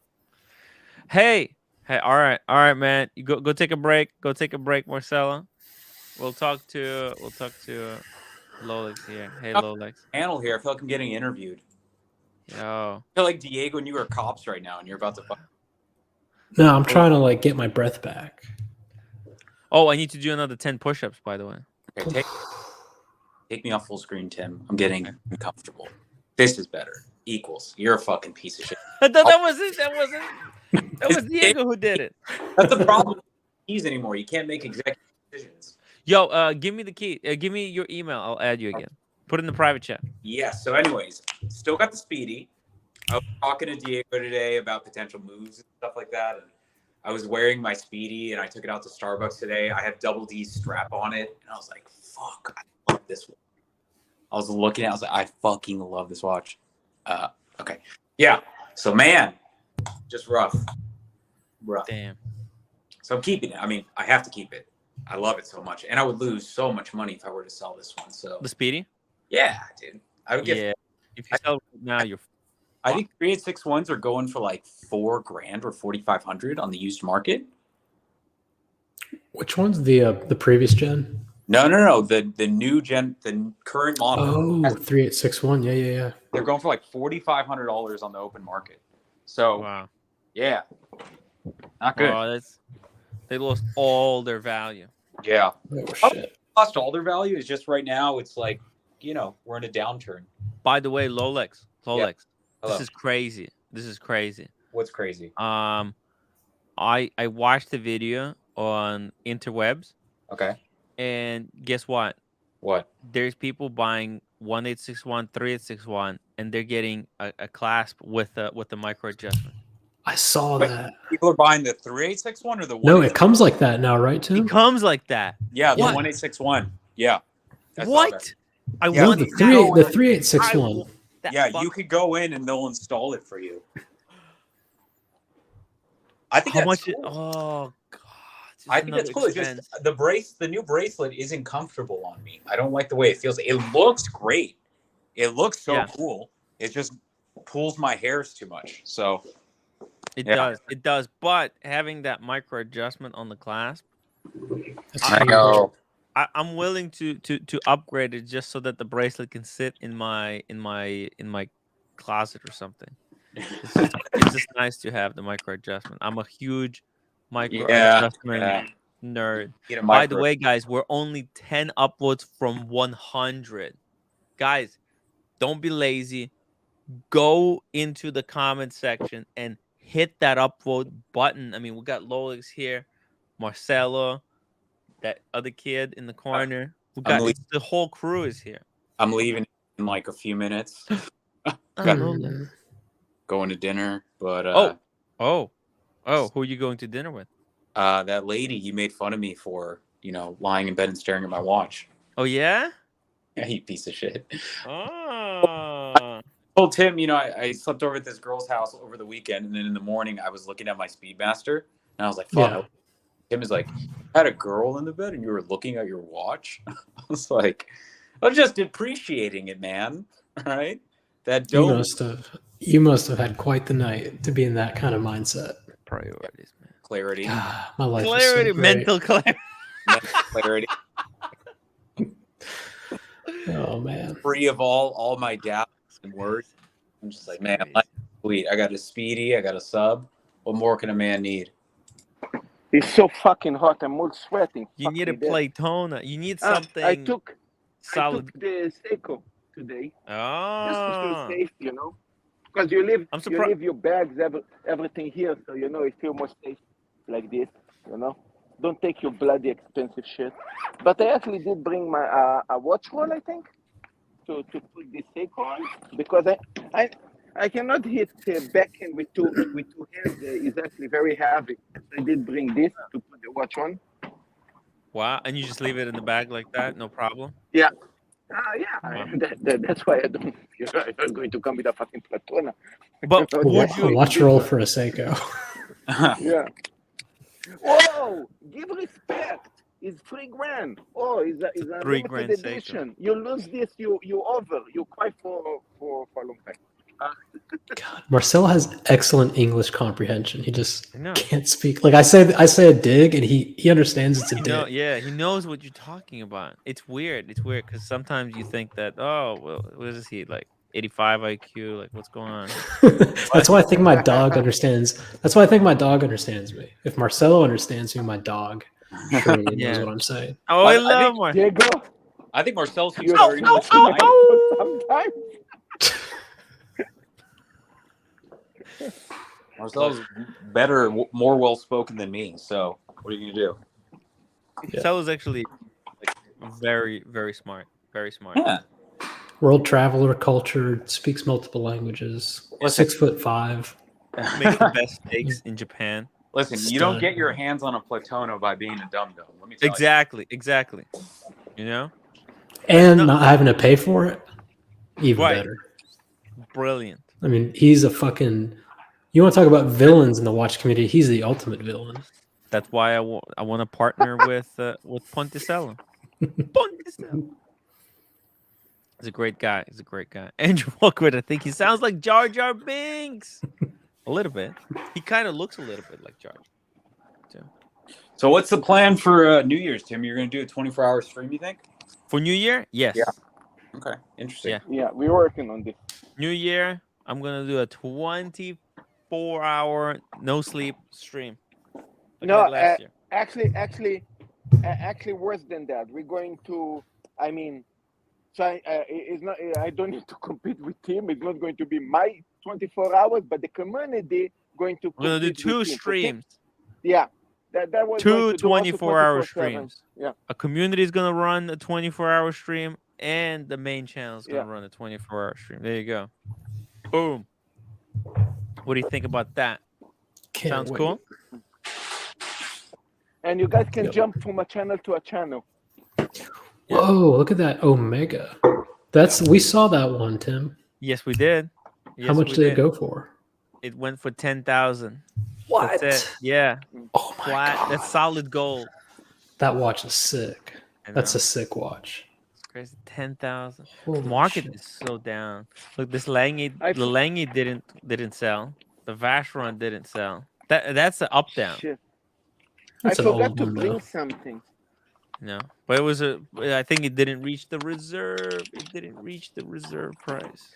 Hey, all right, man. You go take a break. Go take a break, Marcelo. We'll talk to Rolex here. Hey, Rolex. Panel here. I feel like I'm getting interviewed. Yo. I feel like Diego and you are cops right now, and you're about to. No, I'm trying to like get my breath back. Oh, I need to do another 10 push-ups, by the way. Okay, take me off full screen, Tim. I'm getting uncomfortable. This is better. Equals. You're a fucking piece of shit. That wasn't. That was Diego who did it. That's the problem. Keys anymore. You can't make executive decisions. Yo, give me the key. Give me your email. I'll add you again. Put it in the private chat. Yeah. So, anyways, still got the Speedy. I was talking to Diego today about potential moves and stuff like that, and I was wearing my Speedy, and I took it out to Starbucks today. I have Double D's strap on it, and I was like, "Fuck, I love this one." I was looking at it, I was like, "I fucking love this watch." Okay, yeah. So, man, just rough. Damn. So I'm keeping it. I mean, I have to keep it. I love it so much, and I would lose so much money if I were to sell this one. So The Speedy? yeah, dude, I would get. Yeah. If you sell it now, you're. I think 3861s are going for like $4,000 or 4,500 on the used market. Which one's the previous gen? No. The new gen, the current model. Oh, 3861. Yeah. They're going for like $4,500 on the open market. So Wow. yeah, not good. Wow, they lost all their value. Yeah, Oh shit. lost all their value. Is just right now. It's like we're in a downturn. By the way, Rolex. Hello. This is crazy. What's crazy? I watched the video on interwebs, Okay. and guess what? What? There's people buying 1861, 3861, and they're getting a clasp with the micro adjustment. I saw that. People are buying the 3861 or the No, 1861? it comes like that now, right, Tim? It comes like that. Yeah, the What? 1861. Yeah. I saw What? that. I Yeah, want the that. 3861. That Yeah, fuck- you could go in and they'll install it for you. I think How that's much? cool. Oh god! it's I think that's another cool. It's expense. just the new bracelet isn't comfortable on me. I don't like the way it feels. It looks great. It looks so Yeah. cool. It just pulls my hairs too much. So It Yeah. does. But having that micro adjustment on the clasp, I know. I'm willing to upgrade it just so that the bracelet can sit in my closet or something. It's just nice to have the micro adjustment. I'm a huge micro adjustment nerd. By the way, guys, we're only 10 upvotes from 100. Guys, don't be lazy. Go into the comment section and hit that upvote button. I mean, we got Rolex here, Marcelo, that other kid in the corner. We got the whole crew is here. I'm leaving in like a few minutes. I know that. Going to dinner, but Oh, who are you going to dinner with? That lady you made fun of me for, lying in bed and staring at my watch. Oh yeah. Yeah, you piece of shit. Oh. I told Tim, I slept over at this girl's house over the weekend, and then in the morning I was looking at my Speedmaster, and I was like, "Fuck." Yeah. Tim is like, "You had a girl in the bed, and you were looking at your watch." I was like, "I was just appreciating it, man." All right, that You dope must have had quite the night to be in that kind of mindset. Priorities, man. clarity, My life is so Clarity, great. mental clarity. mental clarity, Oh man. free of all my doubts and worries. I'm just like, man, life's sweet. I got a Speedy, I got a sub. What more can a man need? It's so fucking hot. I'm all sweating. You need a Fuck me dead. Playtona. You need something I took solid. the Seiko today. Just to feel Oh, safe, because you leave I'm you surprised. leave your bags, everything here, so you feel more safe like this. Don't take your bloody expensive shit. But I actually did bring my a watch roll, I think, to put this Seiko on, because I cannot hit backhand with two hands. It's actually very heavy. I did bring this to put the watch on. Wow, and you just leave it in the bag like that, no problem. Yeah. Wow. That's why I don't. I'm not going to come with a fucking Platona. But would you? Watch roll for a Seiko. Yeah. Whoa! Give respect. It's $3,000. Oh, it's a $3,000 limited Seiko. edition. You lose this, you over. You cry for a long time. God, Marcel has excellent English comprehension. He just I know. can't speak. Like I say a dig, and he understands it's a dig. Yeah, he knows what you're talking about. It's weird. It's weird because sometimes you think that, oh, well, what is he like? 85 IQ? Like, what's going on? That's why I think my dog understands. That's why I think my dog understands me. If Marcelo understands me, my dog surely knows what I'm saying. Oh, I love more. Diego, I think Marcel speaks you're better English than I do. sometimes. Marcel's better, more well spoken than me. So what are you gonna do? Yeah. Sel is actually like, very, very smart. Very smart. Yeah. World traveler, cultured, speaks multiple languages. 6'5". Makes the best steaks in Japan. Listen, you don't get your hands on a Platona by being a dum-dum. Let me tell Exactly. And not having to pay for it, even Right. better. Brilliant. I mean, he's a fucking. You want to talk about villains in the watch community? He's the ultimate villain. That's why I want to partner with Ponticello. Ponticello. He's a great guy. Andrew Walker, I think he sounds like Jar Jar Binks. A little bit. He kind of looks a little bit like Jar Jar. So what's the plan for New Year's, Tim? You're going to do a 24-hour stream, you think? For New Year? Yes. Yeah. Okay. Interesting. Yeah, we're working on this. New Year, I'm going to do a 24-hour no sleep stream. Like No, last year. actually worse than that. We're going to. I mean, so it's not. I don't need to compete with him. It's not going to be my 24 hours, but the community going to. We're going to do compete 2 with him. streams. Yeah, that was 2 going to do also 24-hour 24/7. streams. Yeah. A community is going to run a 24-hour stream, and the main channel is going to run a 24-hour stream. There you go. Boom. What do you think about that? Sounds cool? And you guys can jump from a channel to a channel. Whoa! Look at that Omega. We saw that one, Tim. Yes, we did. How much did it go for? It went for 10,000. What? That's it. Yeah. Oh my God. That's solid gold. That watch is sick. That's a sick watch. It's crazy. 10,000. Holy Market shit. is so down. Look, this Lange, the Lange didn't sell. The Vacheron didn't sell. That's an up down. Shit. That's I an forgot old to one, bring though. something. No, but it was I think it didn't reach the reserve. It didn't reach the reserve price.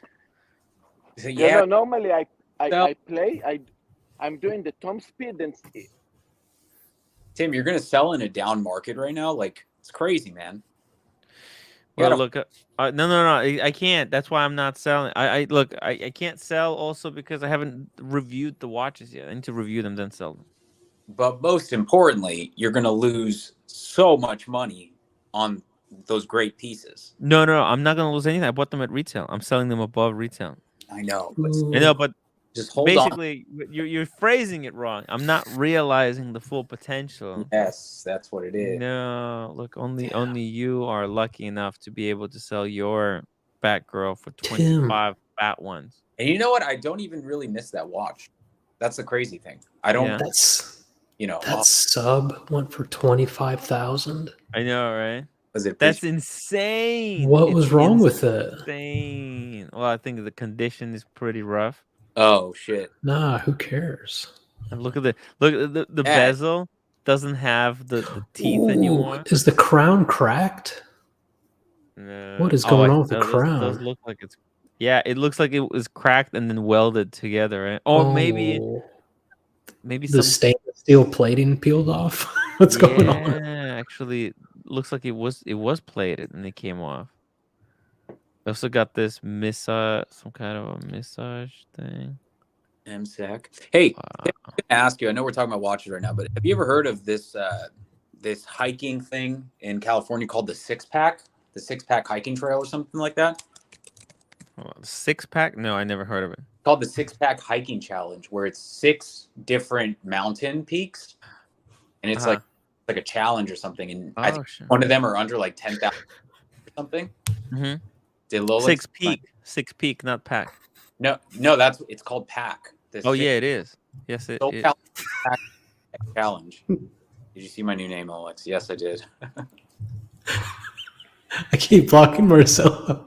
Yeah. No, normally I play. I'm doing the Tom Speed and. Tim, you're going to sell in a down market right now? Like, it's crazy, man. Well, look, no, I can't. That's why I'm not selling. I can't sell also because I haven't reviewed the watches yet. I need to review them, then sell them. But most importantly, you're going to lose so much money on those great pieces. No, I'm not going to lose anything. I bought them at retail. I'm selling them above retail. I know. But Just hold on. Basically, you're phrasing it wrong. I'm not realizing the full potential. Yes, that's what it is. No, look, only you are lucky enough to be able to sell your Batgirl for 25 fat ones. And you know what? I don't even really miss that watch. That's the crazy thing. I don't. Yeah. That's that sub went for 25,000. I know, right? Was it? That's insane. What was wrong with it? Insane. Well, I think the condition is pretty rough. Oh shit. Nah, who cares? And look at the bezel doesn't have the teeth anymore. Is the crown cracked? No. What is going on with the crown? It does look like it's. Yeah, it looks like it was cracked and then welded together, right? Or maybe the some stainless steel plating peeled off. What's going on? Yeah, actually, it looks like it was plated and it came off. I also got this some kind of a massage thing. MSAC. Hey, I'm gonna ask you. I know we're talking about watches right now, but have you ever heard of this this hiking thing in California called the Six Pack hiking trail or something like that? Six pack? No, I never heard of it. It's called the Six Pack Hiking Challenge, where it's 6 different mountain peaks, and it's like a challenge or something. And I think one of them are under like 10,000 or something. Mm-hmm. Six peak, not pack. No, it's called Pack. Yeah, it is. Yes, it is. Pack Challenge. Did you see my new name, Alex? Yes, I did. I keep blocking Marcelo.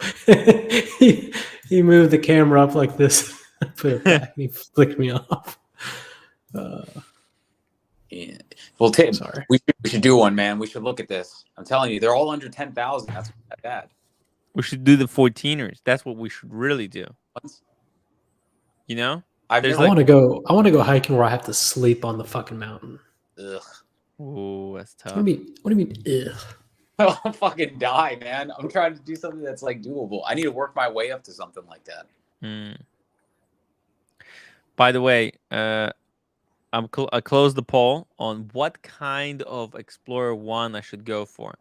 he moved the camera up like this. I put it back and he flicked me off. Yeah. Well, Tim, sorry. We should do one, man. We should look at this. I'm telling you, they're all under 10,000. That's not bad. We should do the 14ers. That's what we should really do. You know? I want to go hiking where I have to sleep on the fucking mountain. Ugh. Ooh, that's tough. What do you mean? Ugh. I'll fucking die, man. I'm trying to do something that's like doable. I need to work my way up to something like that. By the way, I closed the poll on what kind of Explorer 1 I should go for.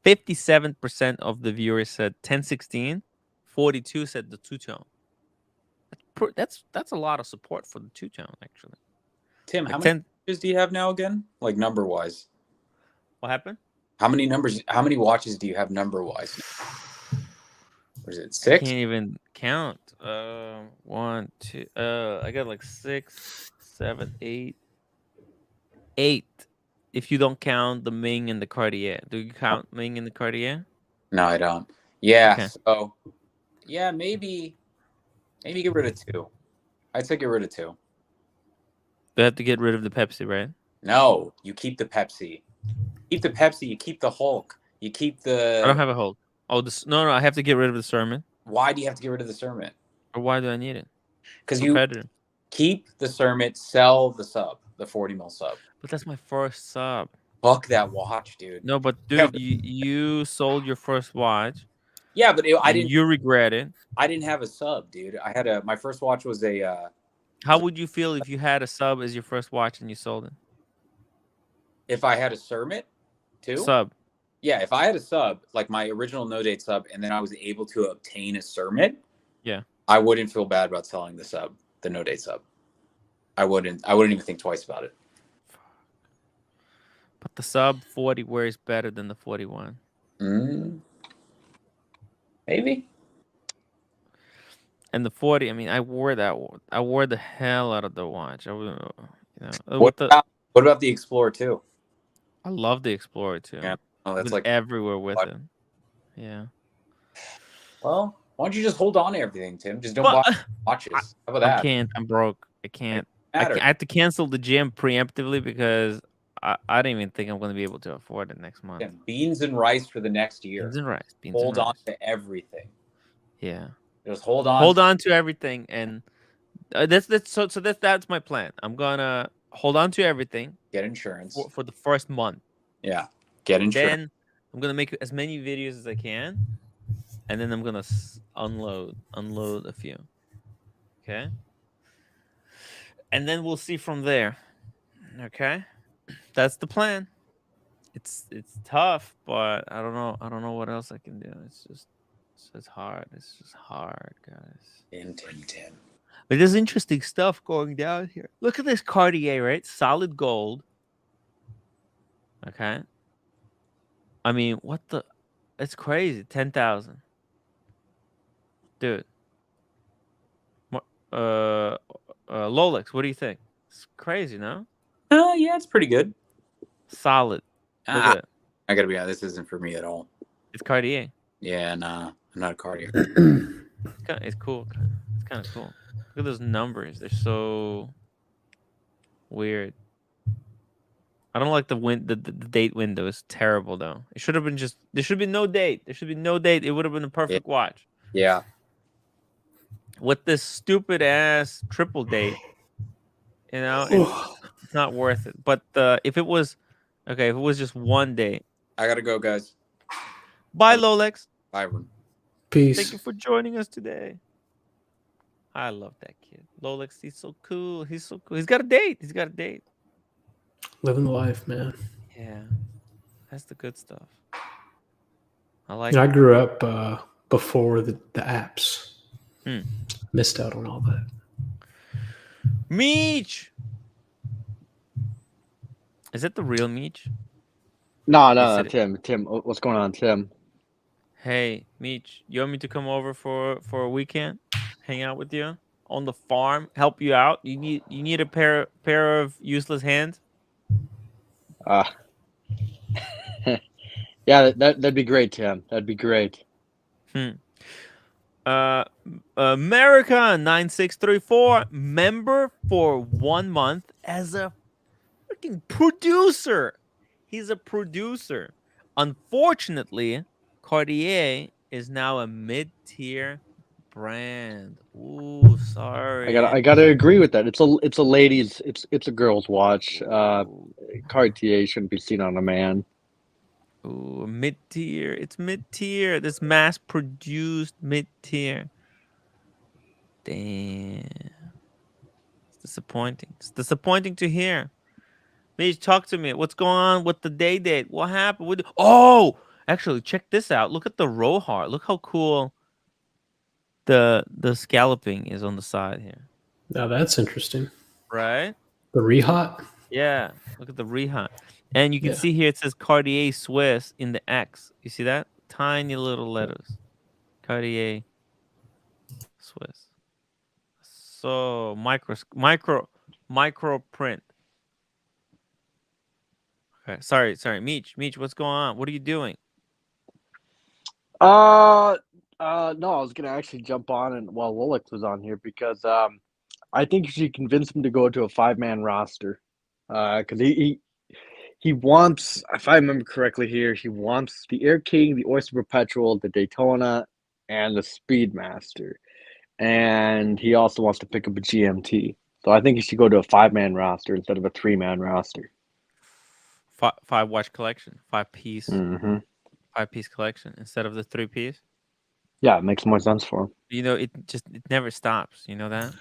57% of the viewers said 1016. 42 said the two-tone. That's a lot of support for the two-tone, actually. Tim, how many watches do you have now again? Like number-wise? What happened? How many watches do you have number-wise? Or is it 6? I can't even count. 1, 2. I got like 6, 7, 8. 8. If you don't count the Ming and the Cartier. Do you count Ming and the Cartier? No, I don't. Yeah. Okay. So, yeah, maybe get rid of 2. I'd say get rid of 2. They have to get rid of the Pepsi, right? No, you keep the Pepsi. Keep the Pepsi. You keep the Hulk. You keep the. I don't have a Hulk. Oh, no. I have to get rid of the Sermon. Why do you have to get rid of the Sermon? Or why do I need it? Because you keep the Sermon, sell the sub, the 40 mil sub. But that's my first sub. Fuck that watch, dude. No, but dude, you sold your first watch. Yeah, but I didn't. You regret it. I didn't have a sub, dude. I had my first watch was a. How would you feel if you had a sub as your first watch and you sold it? If I had a Sermon, too. Sub. Yeah, if I had a sub, like my original no date sub, and then I was able to obtain a Sermon, yeah, I wouldn't feel bad about selling the sub, the no date sub. I wouldn't even think twice about it. But the sub 40 wears better than the 41. Maybe. And the 40, I mean, I wore the hell out of the watch. What about the Explorer 2? I love the Explorer 2. Yeah. Oh, that's like everywhere with it. Yeah. Well, why don't you just hold on to everything, Tim? Just don't buy watches. How about that? I can't. I'm broke. I can't. I have to cancel the gym preemptively because I don't even think I'm going to be able to afford it next month. Yeah, beans and rice for the next year. Beans and rice. Hold on to everything. Yeah. Just hold on. Hold on to everything, and that's my plan. I'm gonna hold on to everything. Get insurance for the first month. Yeah. Get insurance. Then I'm gonna make as many videos as I can, and then I'm gonna unload a few. Okay. And then we'll see from there. Okay. That's the plan. It's tough, but I don't know what else I can do. It's hard. It's just hard, guys. Tim. But there's interesting stuff going down here. Look at this Cartier, right? Solid gold. Okay. I mean, what the? It's crazy. 10,000. Dude. Rolex, what do you think? It's crazy, no? Yeah, it's pretty good. Solid. Look at it. I gotta be honest, this isn't for me at all. It's Cartier. Yeah, nah, I'm not a Cartier. It's cool. It's kind of cool. Look at those numbers. They're so weird. I don't like the date window. It's terrible though. It should have been just. There should be no date. There should be no date. It would have been a perfect watch. Yeah. With this stupid ass triple date, you know, it's not worth it. But if it was, okay, if it was just one date. I gotta go, guys. Bye, Rolex. Bye, everyone. Peace. Thank you for joining us today. I love that kid. Rolex, he's so cool. He's so cool. He's got a date. He's got a date. Living the life, man. Yeah. That's the good stuff. I like I it. grew up before the apps. Hmm. Missed out on all that. Meech! Is it the real Meech? No, Tim. Tim, what's going on, Tim? Hey, Meech, you want me to come over for a weekend? Hang out with you on the farm, help you out? You need a pair of useless hands? Yeah, that'd be great, Tim. That'd be great. America 9634, member for 1 month as a freaking producer. He's a producer. Unfortunately, Cartier is now a mid-tier brand. Ooh, sorry. I gotta agree with that. It's a ladies, it's a girl's watch. Cartier shouldn't be seen on a man. Ooh, mid-tier. It's mid-tier. This mass-produced mid-tier. Damn. It's disappointing. It's disappointing to hear. Please talk to me. What's going on with the date? What happened with? Oh, actually, check this out. Look at the Rohar. Look how cool the scalloping is on the side here. Now that's interesting. Right? The Rehot? Yeah. Look at the Rehot. And you can see here it says Cartier Swiss in the X. You see that? Tiny little letters. Cartier Swiss. So micro print. Okay. Sorry. Meech, what's going on? What are you doing? No, I was gonna actually jump on and while Rolex was on here because I think you should convince him to go to a 5-man roster. Because he wants, if I remember correctly here, he wants the Air King, the Oyster Perpetual, the Daytona, and the Speedmaster. And he also wants to pick up a GMT. So I think he should go to a 5-man roster instead of a 3-man roster. 5 watch collection, 5-piece, Mm-hmm. 5-piece collection instead of the 3-piece. Yeah, it makes more sense for him. You know, it never stops. You know that?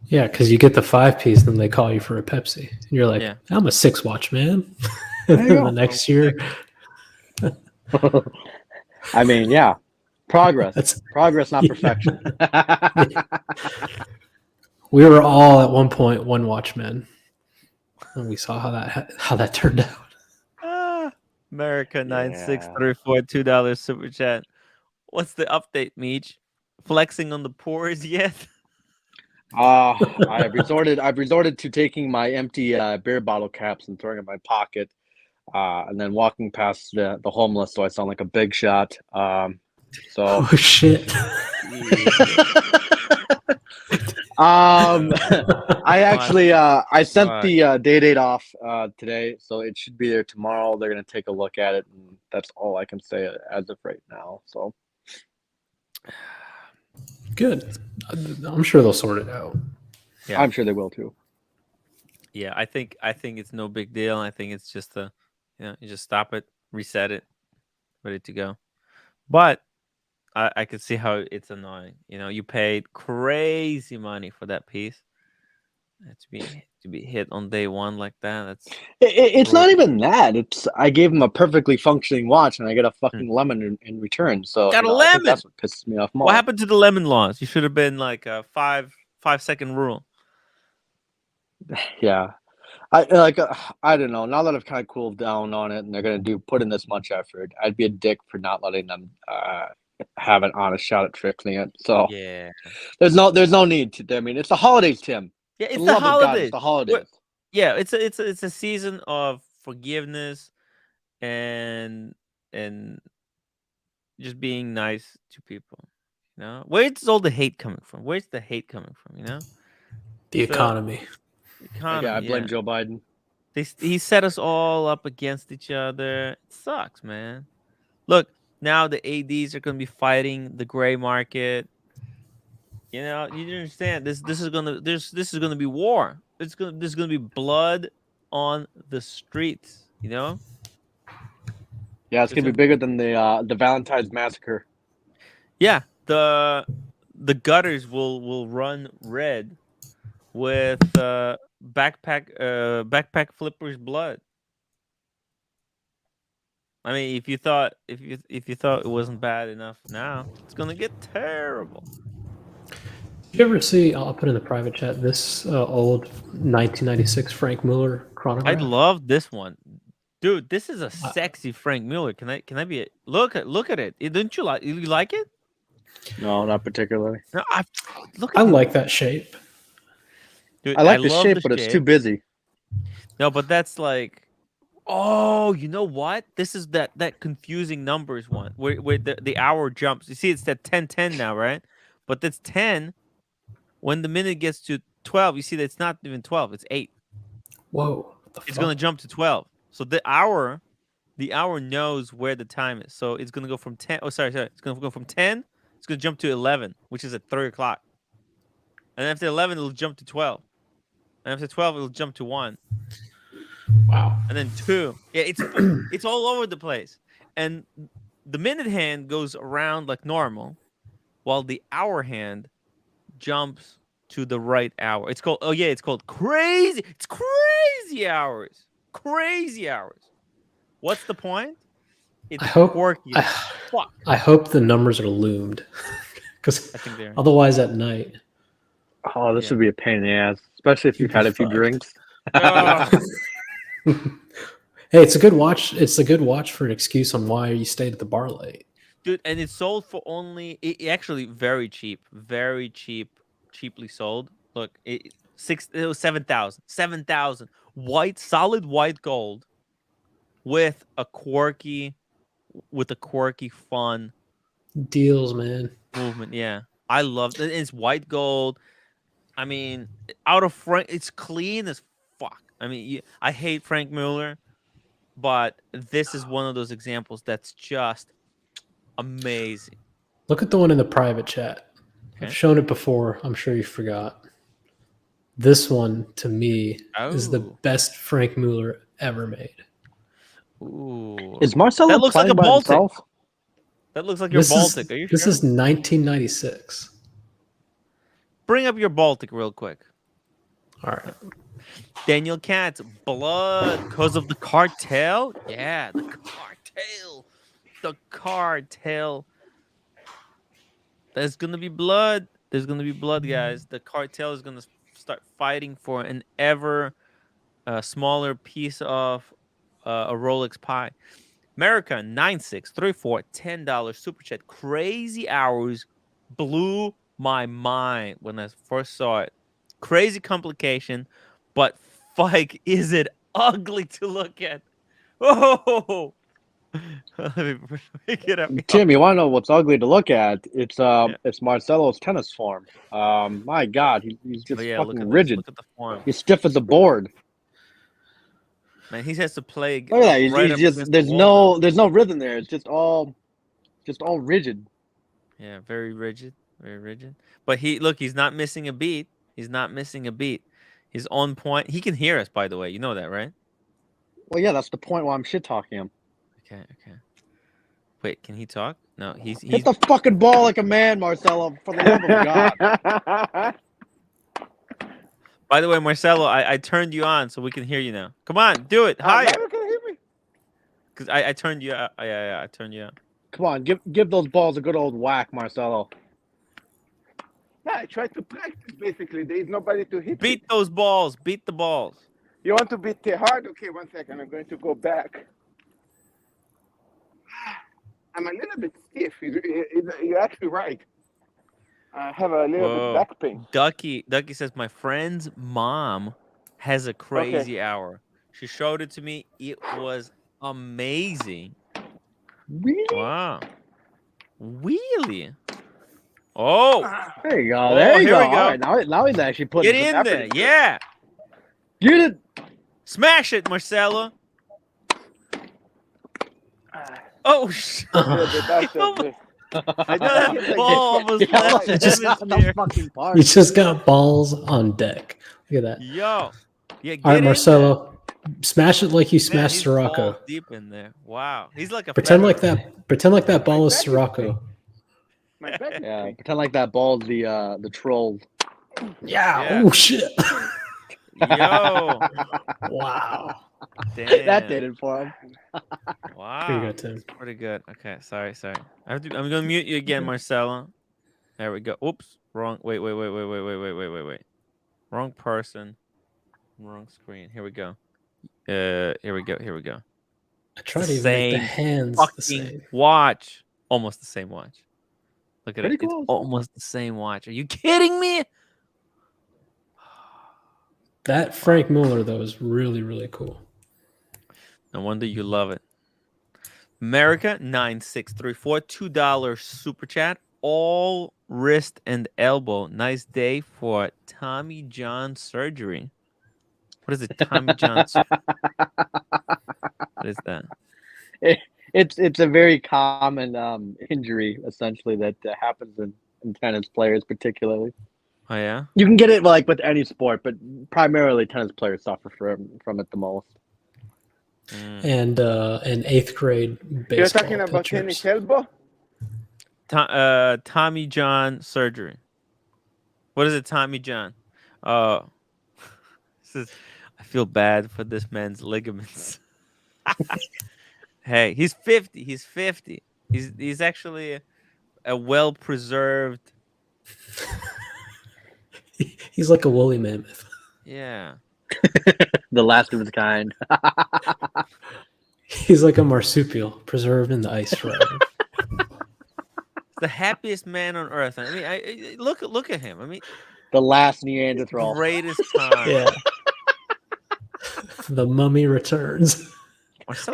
Yeah, because you get the 5-piece, then they call you for a Pepsi. And you're like, I'm a 6-watch man. And then the next year. I mean, yeah. Progress. Progress, not perfection. We were all at one point 1-watch men. And we saw how that turned out. America 9634 $2 super chat. What's the update, Meech? Flexing on the pores yet? I've resorted to taking my empty beer bottle caps and throwing them in my pocket, and then walking past the homeless, so I sound like a big shot. Oh shit! I actually I sent the day date off today, so it should be there tomorrow. They're gonna take a look at it, and that's all I can say as of right now. So. Good. I'm sure they'll sort it out. Yeah, I'm sure they will too. Yeah, I think it's no big deal. I think it's just you just stop it, reset it, ready to go. But I could see how it's annoying. You know, you paid crazy money for that piece. To be hit on day one like that. It's not even that. It's I gave him a perfectly functioning watch and I get a fucking lemon in return. So got a lemon. That's what pisses me off more. What happened to the lemon laws? You should have been like five 5-second rule. Yeah. I don't know. Now that I've kind of cooled down on it, and they're gonna put in this much effort, I'd be a dick for not letting them have an honest shot at fixing it. So Yeah. there's no need to. I mean, it's the holidays, Tim. Yeah, For it's the the love of God, holidays. it's the holidays. Yeah, it's a season of forgiveness and just being nice to people. You know, where's all the hate coming from? Where's the hate coming from? You know, The economy. Yeah, I blame Joe Biden. He set us all up against each other. It sucks, man. Look, now the ADs are going to be fighting the gray market. You know, you understand this is gonna be war. There's gonna be blood on the streets. You know. Yeah, it's gonna be bigger than the Valentine's massacre. Yeah, the gutters will run red with backpack flippers blood. I mean, if you thought it wasn't bad enough, now it's gonna get terrible. Did you ever see? I'll put in the private chat this old 1996 Frank Miller chronograph. I love this one, dude. This is a sexy Frank Miller. Can I be? Look at it. Didn't you like? You like it? No, not particularly. No, I like that shape. Dude, I like the love shape, but it's too busy. No, but that's like, oh, you know what? This is that confusing numbers one where the hour jumps. You see, it's at 10:10 now, right? But that's 10. When the minute gets to 12, you see that it's not even 12. It's 8. Whoa! It's gonna jump to 12. So the hour knows where the time is. So it's gonna go from 10. Oh, sorry. It's gonna go from 10. It's gonna jump to 11, which is at 3 o'clock. And after 11, it'll jump to 12. And after 12, it'll jump to 1. Wow. And then 2. Yeah, it's all over the place. And the minute hand goes around like normal, while the hour hand jumps to the right hour. It's called crazy. It's crazy hours. Crazy hours. What's the point? It's quirky. Fuck. I hope the numbers are loomed, because otherwise at night. Oh, this would be a pain in the ass, especially if you've had a few drinks. Hey, it's a good watch. It's a good watch for an excuse on why you stayed at the bar late. Dude, and it's sold for only actually very cheap, cheaply sold. Look, it was 7,000, 7,000 solid white gold with a quirky fun deals, man. Movement. Yeah, I love it. It's white gold. I mean, out of Frank, it's clean as fuck. I mean, I hate Frank Mueller, but this is one of those examples that's just amazing. Look at the one in the private chat. Okay. I've shown it before. I'm sure you forgot. This one, to me, is the best Frank Mueller ever made. Ooh. Is Marcelo that looks like a by Baltic? himself? That looks like your Baltic. Are you This sure? is 1996. Bring up your Baltic real quick. All right. Daniel Katz, blood because of the cartel. Yeah, the cartel. The cartel. There's gonna be blood. There's gonna be blood, guys. The cartel is gonna start fighting for an ever smaller piece of a Rolex pie. America 9634 $10 super chat. Crazy hours blew my mind when I first saw it. Crazy complication, but fuck, is it ugly to look at? Oh. Let me get up. Tim, you want to know what's ugly to look at? It's Marcelo's tennis form. My God, he's just fucking rigid. Look at the form. He's stiff as a board. Man, he has to play. Look at that. He's just there's no rhythm there. It's just all rigid. Yeah, very rigid, very rigid. But he's not missing a beat. He's not missing a beat. He's on point. He can hear us, by the way. You know that, right? Well, yeah, that's the point why I'm shit talking him. Okay. Wait, can he talk? No, he's hit the fucking ball like a man, Marcelo. For the love of God. By the way, Marcelo, I turned you on so we can hear you now. Come on, do it. Hi. Now you can hear me. Because I turned you out. Yeah, I turned you out. Come on, give those balls a good old whack, Marcelo. Yeah, I try to practice. Basically, there is nobody to hit. Beat those balls. Beat the balls. You want to beat it hard? Okay, 1 second. I'm going to go back. I'm a little bit stiff. You're actually right. I have a little bit back pain. Ducky says my friend's mom has a crazy hour. She showed it to me. It was amazing. Really? Wow. Really? Oh, there you go. There you here go. we go. All right, now he's actually putting Get some in effort there. into it. Yeah. Get it. Smash it, Marcella. Oh, shit. I That ball almost left the hemisphere. You just got balls on deck. Look at that. Yo. Yeah, get All right, in Marcelo, smash it like you there. Man, smashed he's Sirocco. balls deep in there. Wow. He's like a Pretend like feather. that. Pretend like that ball is Sirocco. Yeah, pretend like that ball's the troll. Yeah. Oh shit. Yo. Wow. Damn. That did it for him. Wow. Here you go, Tim. That's pretty good. Okay, sorry. I'm gonna mute you again, Marcella. There we go. Oops. Wrong. Wait. Wrong person. Wrong screen. Here we go. Here we go. I tried to even make the hands the same. Watch. Almost the same watch. Look at Pretty it. close. It's almost the same watch. Are you kidding me? That Frank Muller though is really, really cool. No wonder you love it. America 9634 $2 super chat. All wrist and elbow. Nice day for Tommy John surgery. What is it? Tommy John surgery? What is that? It's a very common injury essentially that happens in tennis players particularly. Oh yeah. You can get it like with any sport, but primarily tennis players suffer from it the most. And in 8th grade baseball You're talking about pitchers. tennis elbow? Tommy John surgery. What is it, Tommy John? Oh, I feel bad for this man's ligaments. Hey, he's 50. He's 50. He's actually a well-preserved. He's like a woolly mammoth. Yeah. The last of his kind. He's like a marsupial preserved in the ice forever. The happiest man on earth. I mean, I look at him. I mean, the last Neanderthal. Greatest time. Yeah. The mummy returns.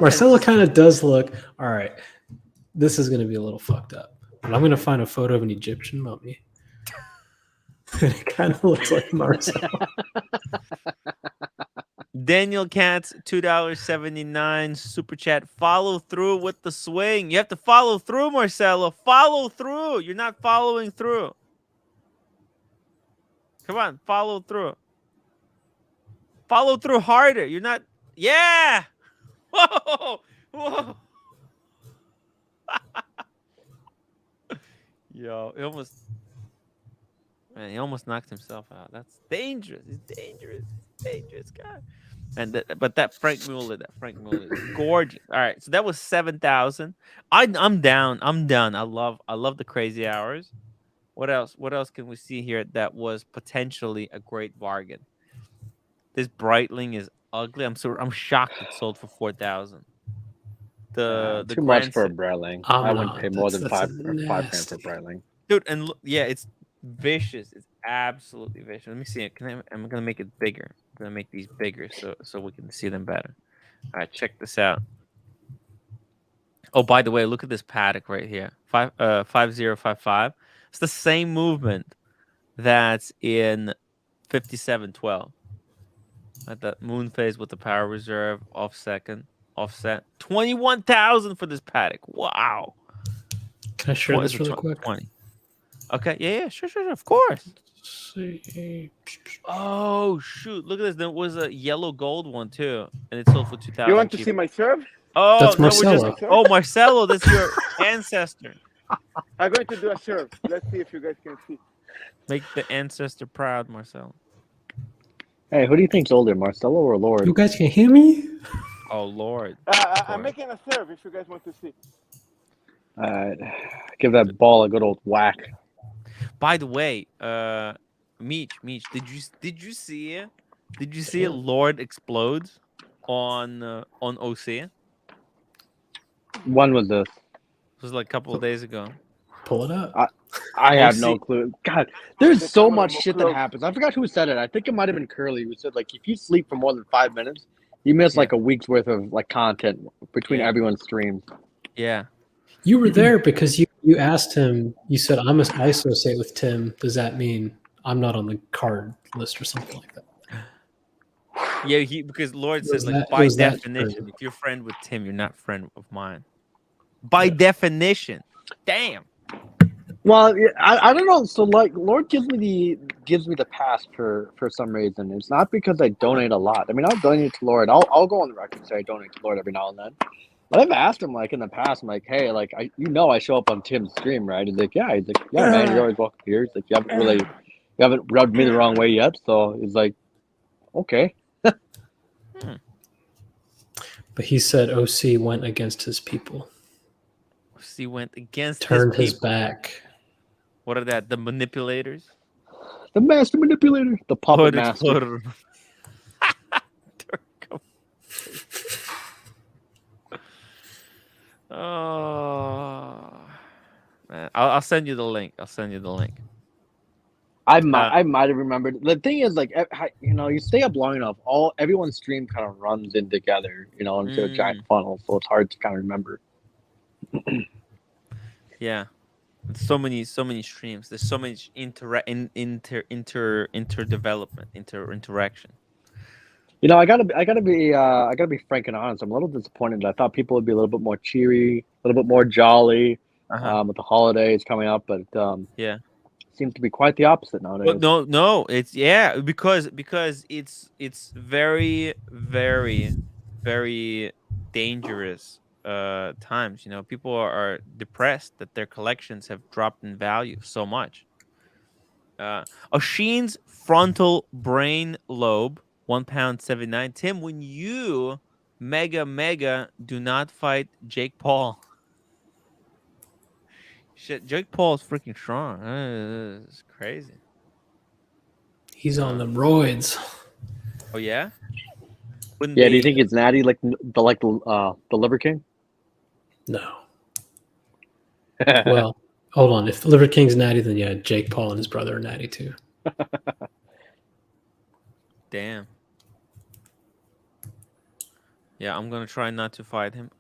Marcelo kind of does look, all right, this is going to be a little fucked up. But I'm going to find a photo of an Egyptian mummy. And it kind of looks like Marcelo. Daniel Katz, $2.79 super chat. Follow through with the swing. You have to follow through, Marcelo. Follow through. You're not following through. Come on, follow through. Follow through harder. You're not. Yeah. Whoa. Whoa. Yo, he almost knocked himself out. That's dangerous. He's dangerous. Dangerous guy. And but that Frank Muller is gorgeous. All right, so that was 7,000. I'm down. I'm done. I love the crazy hours. What else? What else can we see here that was potentially a great bargain? This Breitling is ugly. I'm shocked it sold for 4,000. The too much for a Breitling. I wouldn't pay more than five grand for Breitling. Dude, and look, yeah, it's vicious. It's absolutely vicious. Let me see it. I'm gonna make it bigger. I'm gonna make these bigger so we can see them better. All right, check this out. Oh, by the way, look at this Patek right here. 5055. It's the same movement that's in 5712. At that moon phase with the power reserve offset. 21,000 for this Patek. Wow. Can I share this really quick? 20. Okay, yeah, sure, of course. Oh shoot! Look at this. There was a yellow gold one too, and it sold for 2,000. You want to see my serve? Oh, that's no, Marcelo. Marcelo, that's your ancestor. I'm going to do a serve. Let's see if you guys can see. Make the ancestor proud, Marcelo. Hey, who do you think's older, Marcelo or Lord? You guys can hear me? Oh Lord. I'm making a serve. If you guys want to see. Give that ball a good old whack. By the way, Meech, did you see Lord explodes on OC? When was this? It was like a couple of days ago. Pull it up. I have OC no clue. God, there's The so camera much more shit that close. happens. I forgot who said it. I think it might have been Curly who said like if you sleep for more than 5 minutes, you miss like a week's worth of like content between everyone's streams. Yeah. You were there because you asked him. You said, I associate with Tim. Does that mean I'm not on the card list or something like that? Yeah, because Lord says like it by was that definition, true. if you're friend with Tim, you're not friend of mine. By definition. Damn. Well, I don't know. So like, Lord gives me the pass for some reason. It's not because I donate a lot. I mean, I'll donate to Lord. I'll go on the record and say I donate to Lord every now and then. But I've asked him like in the past. I'm like, hey, like I show up on Tim's stream, right? He's like, yeah. He's like, yeah, man, you're always welcome here. He's like, you haven't rubbed me the wrong way yet. So he's like, okay. But he said OC went against his people. OC went against turned his people. back. What are that? The manipulators? The master manipulator. The puppet master. Exploder. Oh man, I'll send you the link. I might have remembered. The thing is, like, you stay up long enough, everyone's stream kind of runs in together, into a giant funnel, so it's hard to kind of remember. Yeah, so many streams. There's so much interdevelopment, interaction. I gotta be frank and honest. I'm a little disappointed. I thought people would be a little bit more cheery, a little bit more jolly, with the holidays coming up, but yeah, seems to be quite the opposite nowadays. But no, it's because it's very, very, very dangerous times. People are depressed that their collections have dropped in value so much. Oshin's frontal brain lobe, £1.79. Tim, when you mega do not fight Jake Paul. Shit, Jake Paul is freaking strong. It's crazy. He's on the roids. Oh yeah. Do you think it's Natty like the Liver King? No. Well, hold on. If the Liver King's Natty, then yeah, Jake Paul and his brother are Natty too. Damn. Yeah, I'm gonna try not to fight him.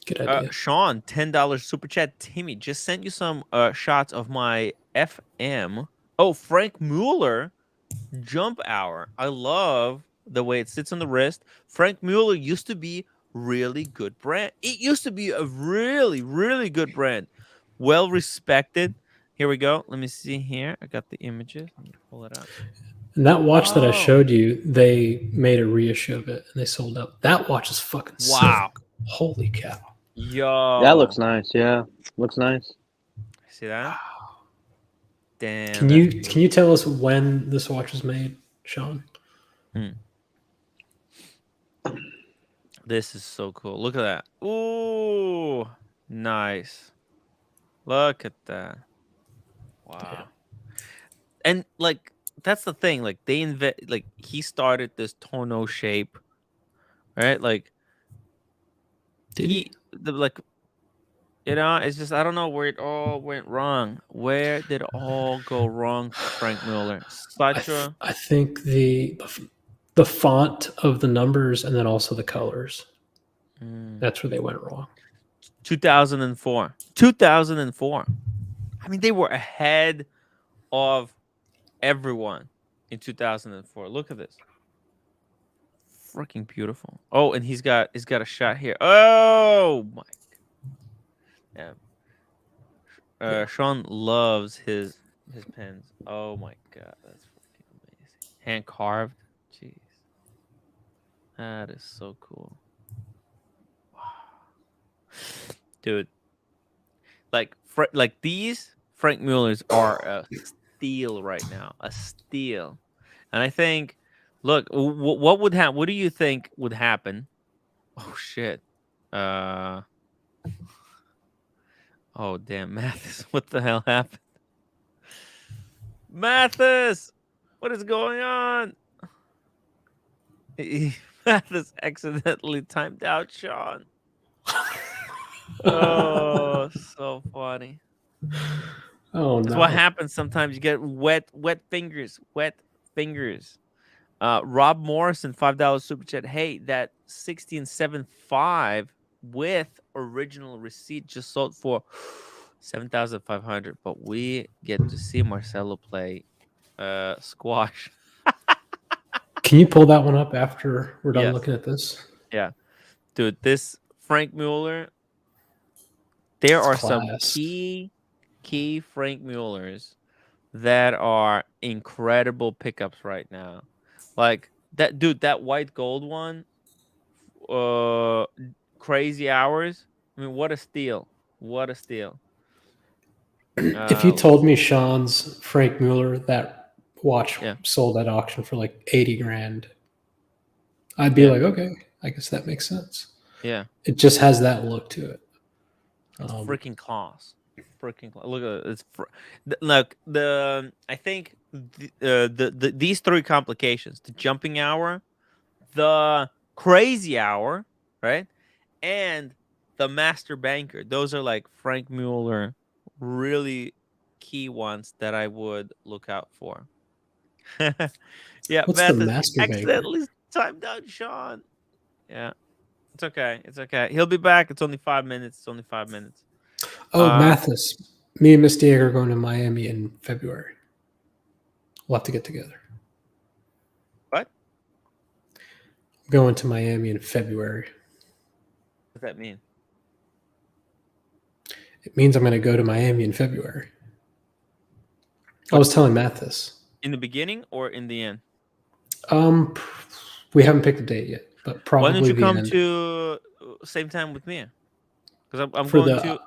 Good idea. Sean, $10 super chat. Timmy, just sent you some shots of my FM. Oh, Frank Mueller jump hour. I love the way it sits on the wrist. Frank Mueller used to be really good brand. It used to be a really, really good brand. Well respected. Here we go. Let me see here. I got the images. Let me pull it up. And that watch that I showed you, they made a reissue of it and they sold out. That watch is fucking wow. sick. Holy cow. Yo. That looks nice. Yeah. Looks nice. See that? Damn. Can you tell us when this watch was made, Sean? This is so cool. Look at that. Ooh, nice. Look at that. Wow. Yeah. And like that's the thing. Like he started this tonneau shape, right? Like it's just I don't know where it all went wrong. Where did it all go wrong for Frank Mueller? I think the font of the numbers and then also the colors. That's where they went wrong. 2004. I mean, they were ahead of everyone in 2004. Look at this. Freaking beautiful. Oh, and he's got a shot here. Oh my God. Yeah. Sean loves his pens. Oh my God, that's freaking amazing. Hand carved. Jeez. That is so cool. Wow. Dude. Like these Frank Muellers are a steal right now. A steal. And I think look, what would happen? What do you think would happen? Oh shit. Oh damn, Mathis! What the hell happened? Mathis, what is going on? Mathis accidentally timed out Sean. Oh, so funny. Oh That's no. what happens sometimes. You get wet fingers. Rob Morrison, $5 super chat. Hey, that 1675 with original receipt just sold for 7,500. But we get to see Marcelo play squash. Can you pull that one up after we're done Yes. looking at this? Yeah, dude, this Frank Mueller. There are some Class. key Frank Muellers that are incredible pickups right now. Like that dude, that white gold one, crazy hours. I mean, what a steal. What a steal. If you told me Sean's Frank Mueller, that watch Yeah. sold at auction for like 80 grand, I'd be like, okay, I guess that makes sense. Yeah. It just has that look to it. It's freaking class. Freaking class. Look at it's look, I think these three complications: the jumping hour, the crazy hour, right, and the master banker. Those are like Frank Mueller, really key ones that I would look out for. Yeah, What's the Mathis master banker? accidentally timed out Sean. Yeah, it's okay. It's okay. He'll be back. It's only 5 minutes. It's only 5 minutes. Oh, Mathis. Me and Miss Diego are going to Miami in February. We'll have to get together. What? Going to Miami in February. What does that mean? It means I'm going to go to Miami in February. I was telling Mathis. In the beginning or in the end? We haven't picked a date yet, but probably. Why don't you the come end. to same time with me? Because I'm For going the to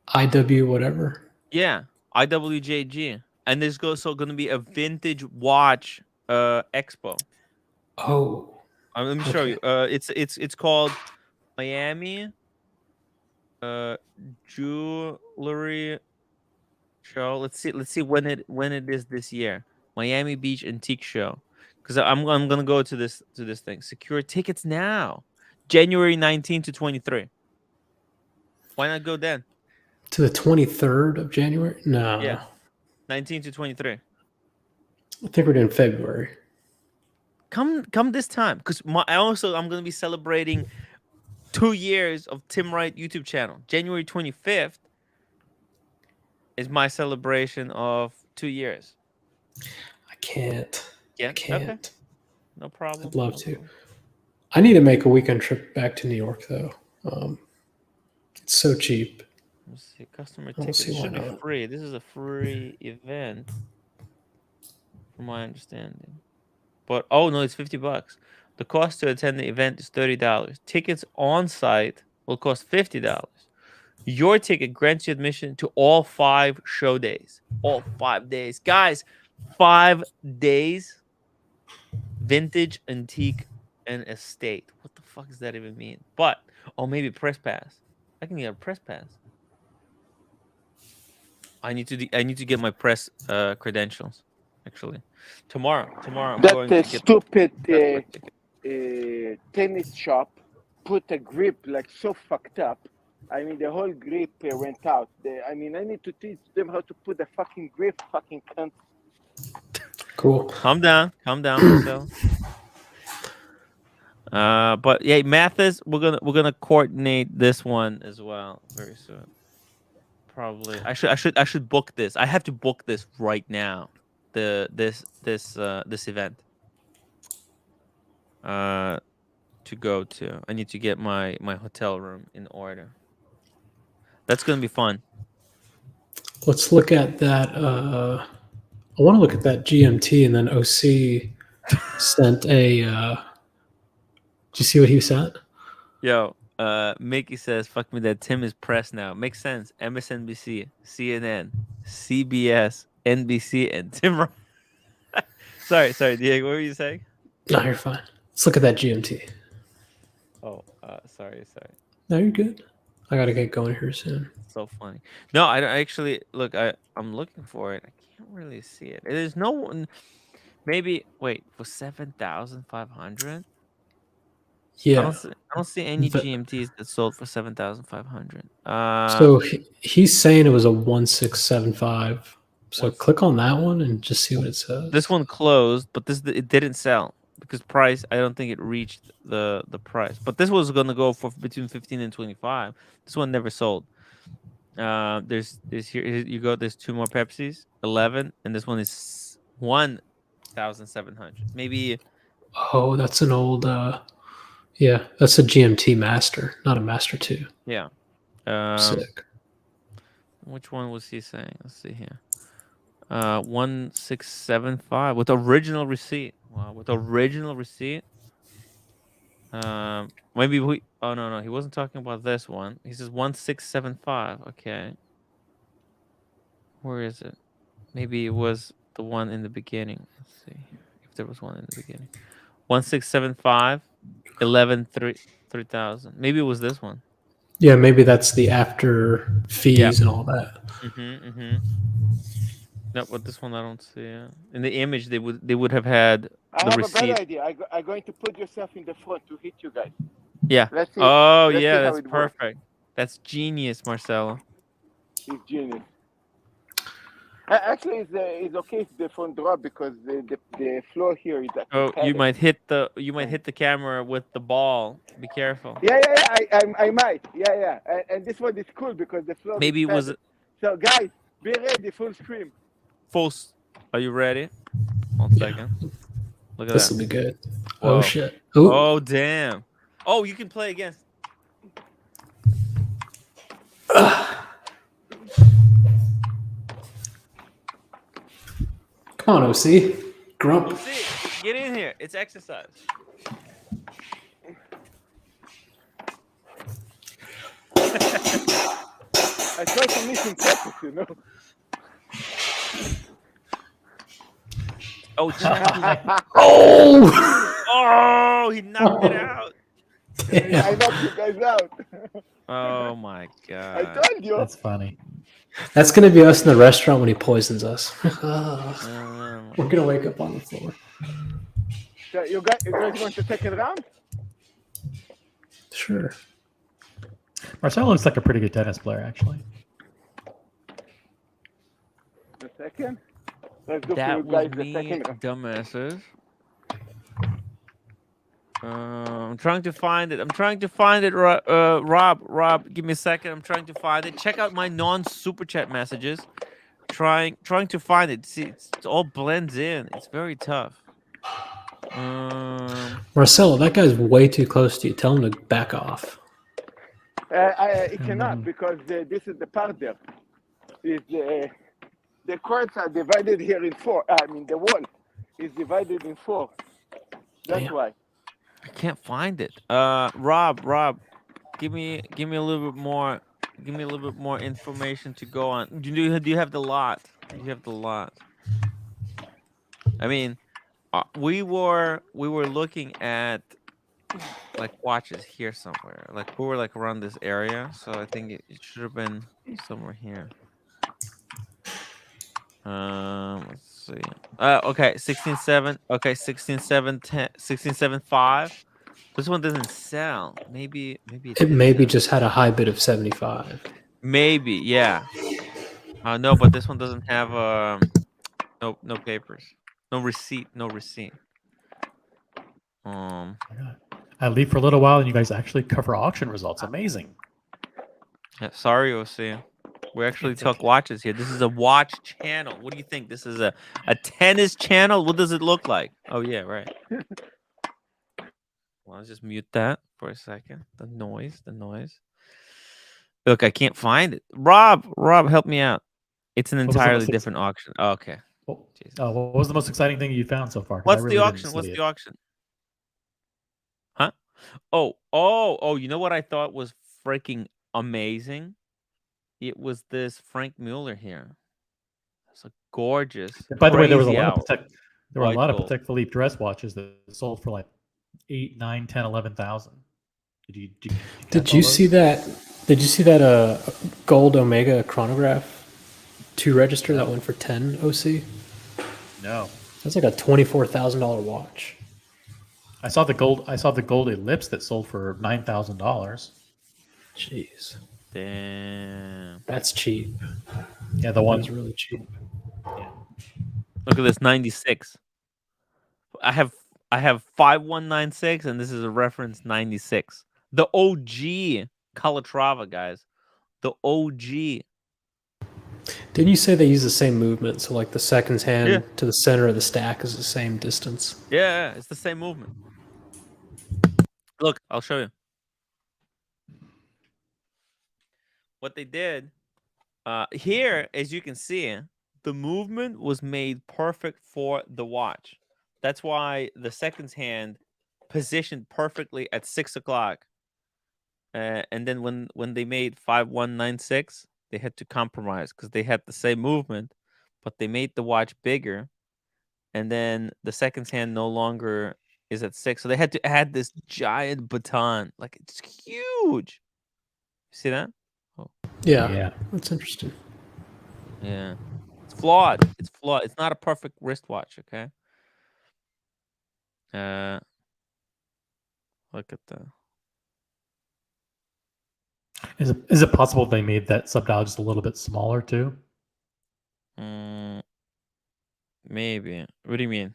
IW whatever. Yeah, IWJG, and there's also going to be a vintage watch expo. Oh, let me show you. It's called Miami Jewelry Show. Let's see when it is this year. Miami Beach Antique Show. Because I'm gonna go to this thing. Secure tickets now. January 19 to 23. Why not go then? To the 23rd of January? No. Yeah. 19 to 23. I think we're doing February. Come this time, because I'm gonna be celebrating 2 years of Tim Wright YouTube channel. January 25th is my celebration of 2 years. I can't. Yeah, I can't. Okay. No problem. I'd love to. I need to make a weekend trip back to New York though. It's so cheap. Let's see. Customer tickets should be free. This is a free event, from my understanding. But oh no, it's $50. The cost to attend the event is $30. Tickets on site will cost $50. Your ticket grants you admission to all 5 show days. All 5 days, guys. 5 days. Vintage, antique, and estate. What the fuck does that even mean? But maybe press pass. I can get a press pass. I need to get my press credentials. Actually, tomorrow I'm going to That get stupid tennis shop put a grip like so fucked up. I mean, the whole grip went out. I need to teach them how to put the fucking grip, fucking cunt. Cool. Calm down, Marcel. But yeah, Mathis, we're gonna coordinate this one as well very soon. Probably, I should book this. I have to book this right now. This event. To go to. I need to get my hotel room in order. That's gonna be fun. Let's look at that. I want to look at that GMT, and then OC sent a. Did you see what he sent? Yo, Mickey says, "Fuck me, that Tim is press now." Makes sense. MSNBC, CNN, CBS, NBC, and Tim. sorry, Diego. What were you saying? No, you're fine. Let's look at that GMT. Oh, sorry. No, you're good. I gotta get going here soon. So funny. No, I actually look. I'm looking for it. I can't really see it. There's no one. Maybe wait for 7,500. Yeah. I don't see any The- GMTs that sold for 7,500. So he's saying it was a 1675. So What's- click on that one and just see what it says. This one closed, but it didn't sell because price. I don't think it reached the price. But this was gonna go for between 15 and 25. This one never sold. There's here you go. There's 2 more Pepsis, 11, and this one is 1,700. Maybe. Oh, that's an old. Yeah, that's a GMT Master, not a Master 2. Yeah. Sick. Which one was he saying? Let's see here. 1675 with original receipt. Wow, with original receipt. Maybe we. Oh no, he wasn't talking about this one. He says 1675. Okay. Where is it? Maybe it was the one in the beginning. Let's see if there was one in the beginning. 1675, 3,000. Maybe it was this one. Yeah, maybe that's the after fees and all that. No, but this one I don't see. In the image, they would have had I the have receipt. a better idea. I'm going to put yourself in the front to hit you guys. Yeah. Let's see. Oh, Let's see yeah, how that's it works. perfect. That's genius, Marcelo. He's genius. Actually, it's okay if the phone drop because the floor here is. Oh, you might hit the camera with the ball. Be careful. Yeah. I might. Yeah. And this one is cool because the floor. Maybe is it was padded. So guys, be ready. Full screen. Are you ready? 1 second. Look at This that. will be good. Whoa. Oh shit. Ooh. Oh damn. Oh, you can play again. Come on, OC. Grump. Let's see. Get in here. It's exercise. I try to miss in purpose, you know. Oh, Oh! He knocked it out. I knocked you guys out. Oh my I god. told you. That's funny. That's gonna be us in the restaurant when he poisons us. We're gonna wake up on the floor. So you guys want the second round? Sure. Marcelo looks like a pretty good tennis player, actually. The second? Let's do That for you guys was the me, second round. dumbasses. I'm trying to find it. Rob, give me a second. I'm trying to find it. Check out my non-super chat messages. Trying to find it. See, it all blends in. It's very tough. Marcelo, that guy's way too close to you. Tell him to back off. It cannot because this is the part there. The courts are divided here in 4. I mean, the wall is divided in 4. That's why. I can't find it. Rob, give me a little bit more. Give me a little bit more information to go on. Do you have the lot? You have the lot. I mean, we were looking at like watches here somewhere. Like we were like around this area, so I think it should have been somewhere here. Let's see. Okay, 16.7. Okay, 16.7, 16.75. This one doesn't sell. Maybe It maybe just had a high bid of 75. Maybe, yeah. No, but this one doesn't have no papers, no receipt. I leave for a little while, and you guys actually cover auction results. Amazing. Yeah, sorry, OC. We actually talk watches here. This is a watch channel. What do you think? This is a tennis channel? What does it look like? Oh, yeah, right. Well, let's just mute that for a second. The noise. Look, I can't find it. Rob, help me out. It's an entirely different auction. Oh, okay. What was the most exciting thing you found so far? 'Cause I What's really the didn't auction? What's study the it. auction? Huh? Oh, you know what I thought was freaking amazing? It was this Frank Mueller here. It's a gorgeous. By the way, there was a crazy lot of owl. White gold. Patek Philippe dress watches that sold for like 8, 9, 10, 11,000. Did you Did you see that Did you see that gold Omega chronograph 2 register that went for 10 OC? No. That's like a $24,000 watch. I saw the gold ellipse that sold for $9,000. Jeez. Damn. That's cheap. Yeah, the one is really cheap. Yeah. Look at this 96. I have 5196 and this is a reference 96. The OG Calatrava, guys. The OG. Didn't you say they use the same movement? So like the seconds hand Yeah. to the center of the stack is the same distance. Yeah, it's the same movement. Look, I'll show you. What they did here, as you can see, the movement was made perfect for the watch. That's why the seconds hand positioned perfectly at 6 o'clock. And then when they made 5196, they had to compromise because they had the same movement, but they made the watch bigger. And then the seconds hand no longer is at 6. So they had to add this giant baton. Like, it's huge. See that? Oh. Yeah. That's interesting. Yeah. It's flawed. It's flawed. It's not a perfect wristwatch, okay? Look at the... Is it possible they made that subdial just a little bit smaller too? Maybe. What do you mean?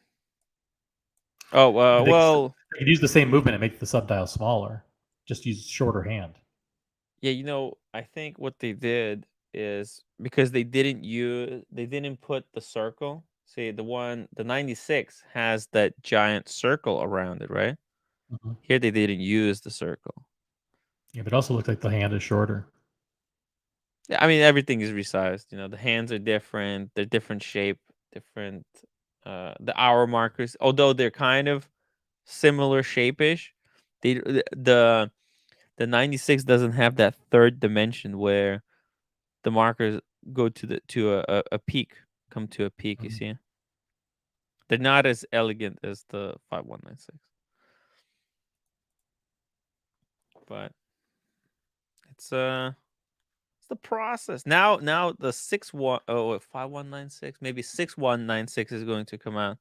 Oh, they could use the same movement and make the subdial smaller. Just use shorter hand. Yeah, I think what they did is because they didn't put the circle. See, the 96 has that giant circle around it, right? Mm-hmm. Here they didn't use the circle. Yeah, but it also looks like the hand is shorter. Yeah, I mean everything is resized. The hands are different. They're different shape, different. The hour markers, although they're kind of similar shape-ish, the 96 doesn't have that third dimension where the markers go to a peak, come to a peak. You see, they're not as elegant as the 5196, but it's the process. Now the 5196, maybe 6196 is going to come out,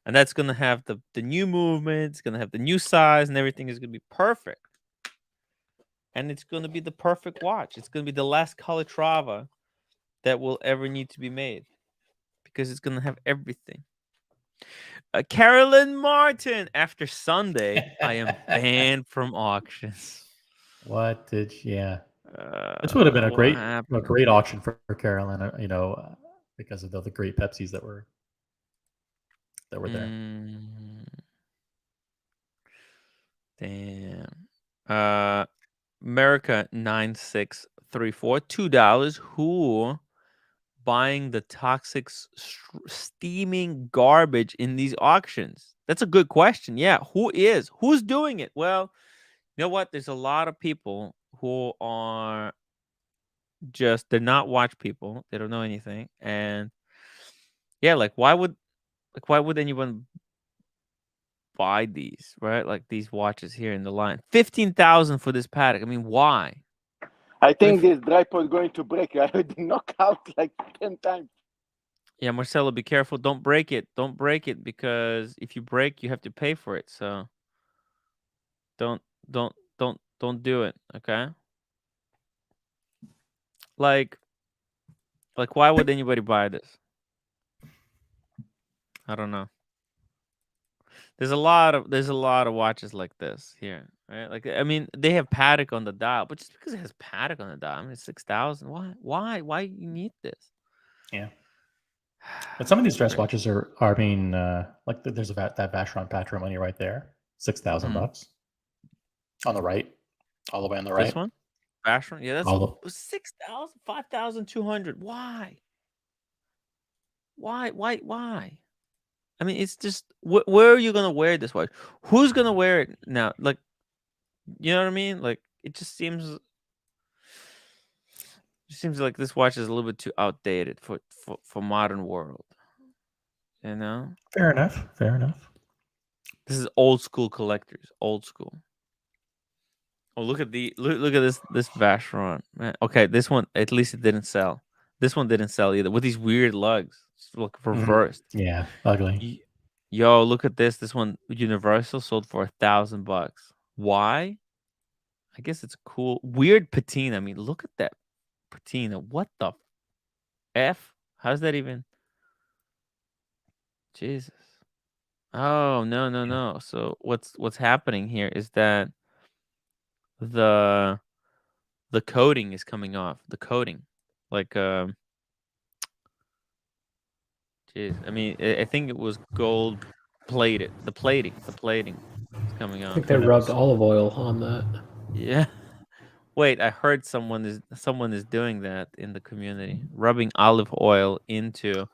and that's gonna have the new movement. It's gonna have the new size, and everything is gonna be perfect. And it's going to be the perfect watch. It's going to be the last Calatrava that will ever need to be made because it's going to have everything. Carolyn Martin, after Sunday, I am banned from auctions. What did yeah? This would have been a great auction for Carolyn. Because of the great Pepsis that were there. Damn. America 9634, $2. Who buying the toxic steaming garbage in these auctions? That's a good question. Yeah, who's doing it? Well, you know what? There's a lot of people who are they're not watch people. They don't know anything, and yeah, why would anyone buy these, right? Like these watches here in the line. 15,000 for this Patek. I mean, why? I think this tripod going to break. I would knock out like 10 times. Yeah, Marcelo, be careful. Don't break it. Don't break it, because if you break, you have to pay for it. So don't do it, okay? Like why would anybody buy this? I don't know. There's a lot of watches like this here, right? Like, I mean, they have Patek on the dial, but just because it has Patek on the dial, I mean, it's 6,000. Why you need this? Yeah. But some of these dress watches are being like there's that Vacheron Patrimony right there, $6,000 on the right, all the way on the right. This one, Vacheron, yeah, that's 6,000, 5,200. Why? I mean, it's just where are you gonna wear this watch? Who's gonna wear it now? Like, you know what I mean? Like, it just seems like this watch is a little bit too outdated for modern world. You know? Fair enough. This is old school collectors. Old school. Oh, look at this Vacheron. Man, okay, this one at least it didn't sell. This one didn't sell either. With these weird lugs, just look reversed. Yeah, ugly. Yo, look at this. This one Universal sold for $1,000. Why? I guess it's cool. Weird patina. I mean, look at that patina. What the F? How's that even? Jesus. Oh, no. So what's happening here is that the coating is coming off. The coating. Like jeez. I mean, I think it was gold plated. The plating is coming off. I think they rubbed olive oil on that. Yeah. Wait, I heard someone is doing that in the community, rubbing olive oil into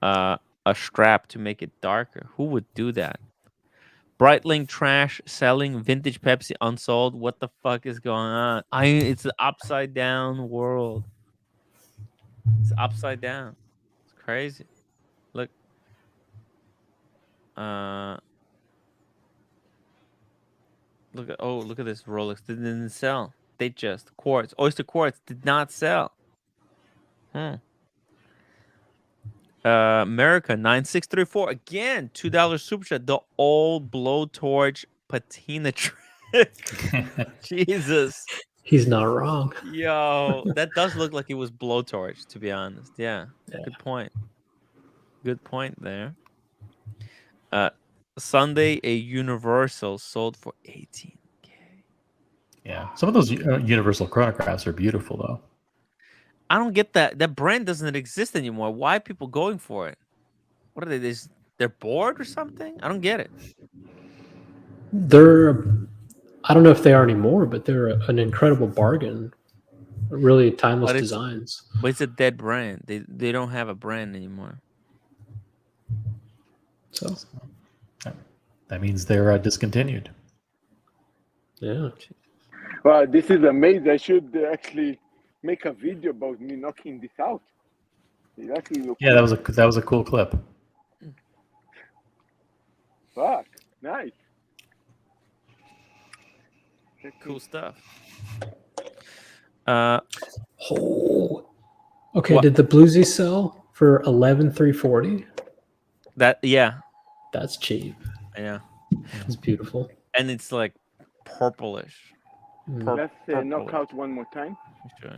a strap to make it darker. Who would do that? Breitling trash selling vintage Pepsi unsold. What the fuck is going on? It's the upside down world. It's upside down. It's crazy. Look. Look at this Rolex. They didn't sell. They just Oyster Quartz did not sell. America 9634 again. $2 super chat. The old blowtorch patina trick. Jesus. He's not wrong. Yo, that does look like it was blowtorch, to be honest. Yeah. Good point. Good point there. Sunday, a Universal sold for $18K. Yeah, some of those Universal chronographs are beautiful, though. I don't get that. That brand doesn't exist anymore. Why are people going for it? What are they? They're bored or something? I don't get it. I don't know if they are anymore, but they're an incredible bargain. Really timeless designs. But it's a dead brand. They don't have a brand anymore. So that means they're discontinued. Yeah. Wow, this is amazing. I should actually make a video about me knocking this out. It actually looks that was a cool clip. Fuck, nice. Cool stuff. Okay. What? Did the Bluesy sell for $11,340? That's cheap. Yeah, it's beautiful, and it's like purplish. Let's knock out one more time. Sure.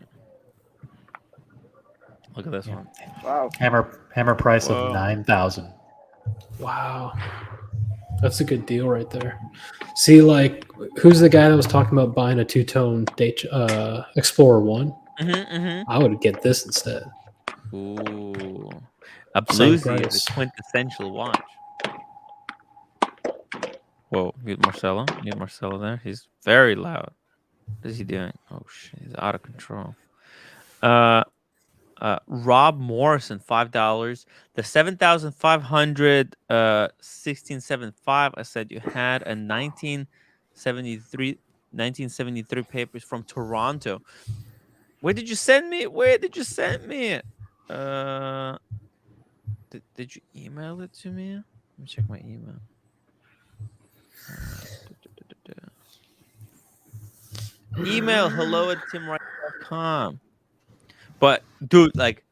Look at this one. Wow. Hammer price of $9,000. Wow. That's a good deal right there. See, like, who's the guy that was talking about buying a two-tone Explorer 1? I would get this instead. Ooh. A Bluesy is a quintessential watch. Whoa, get Marcelo. Get Marcelo there. He's very loud. What is he doing? Oh, shit. He's out of control. Rob Morrison, $5. The 7,500 1675. I said you had a 1973 papers from Toronto. Where did you send me? Did you email it to me? Let me check my email. Email hello@timwright.com. But dude, like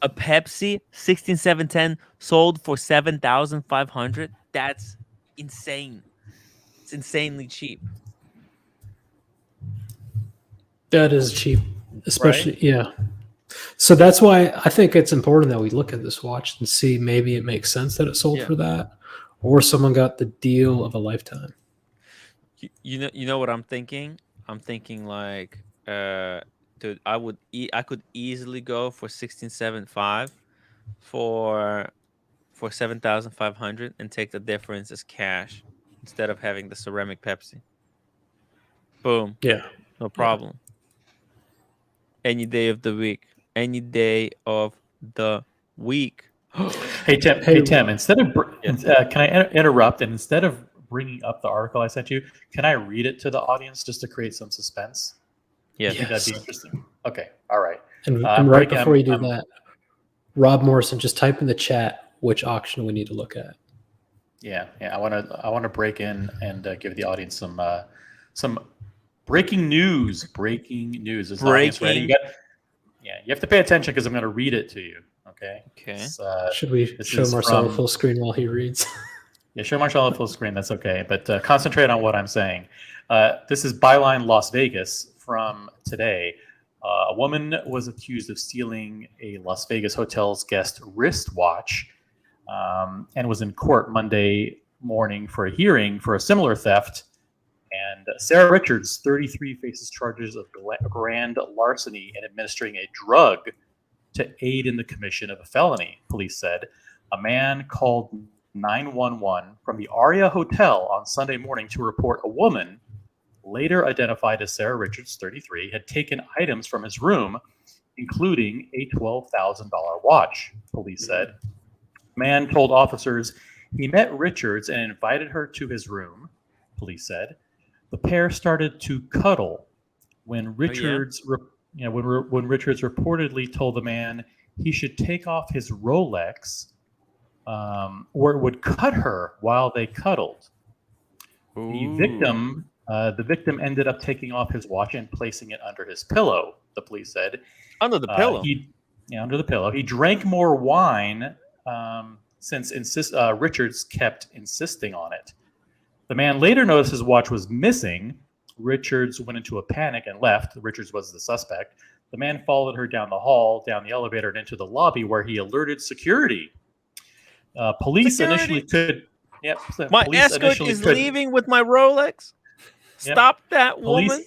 a Pepsi 16710 sold for 7,500. That's insane. It's insanely cheap. That is cheap, especially yeah. So that's why I think it's important that we look at this watch and see maybe it makes sense that it sold for that, or someone got the deal of a lifetime. You know what I'm thinking? I'm thinking like, dude, I could easily go for 1675 for 7,500 and take the difference as cash instead of having the ceramic Pepsi. Boom. Yeah. No problem. Any day of the week. Any day of the week. Hey Tim. Instead of can I interrupt? And instead of bringing up the article I sent you, can I read it to the audience just to create some suspense? Yeah, I think that'd be interesting. Okay, all right. And right before you do that, Rob Morrison, just type in the chat which auction we need to look at. Yeah. I want to break in and give the audience some Breaking news. Breaking news. Is the audience ready? You have to pay attention because I'm going to read it to you. Okay. Okay. Should we show Marcelo full screen while he reads? Yeah, show Marcelo full screen. That's okay. But concentrate on what I'm saying. This is Byline Las Vegas from today. A woman was accused of stealing a Las Vegas hotel's guest wristwatch and was in court Monday morning for a hearing for a similar theft. And Sarah Richards, 33, faces charges of grand larceny and administering a drug to aid in the commission of a felony, police said. A man called 911 from the Aria Hotel on Sunday morning to report a woman, later identified as Sarah Richards, 33, had taken items from his room, including a $12,000 watch, police said. The man told officers he met Richards and invited her to his room, police said. The pair started to cuddle when Richards, when Richards reportedly told the man he should take off his Rolex, or it would cut her while they cuddled. The victim ended up taking off his watch and placing it under his pillow, the police said. Under the pillow? Under the pillow. He drank more wine since Richards kept insisting on it. The man later noticed his watch was missing. Richards went into a panic and left. Richards was the suspect. The man followed her down the hall, down the elevator, and into the lobby where he alerted security. Police initially could... Yep. My escort is leaving with my Rolex. Stop that woman.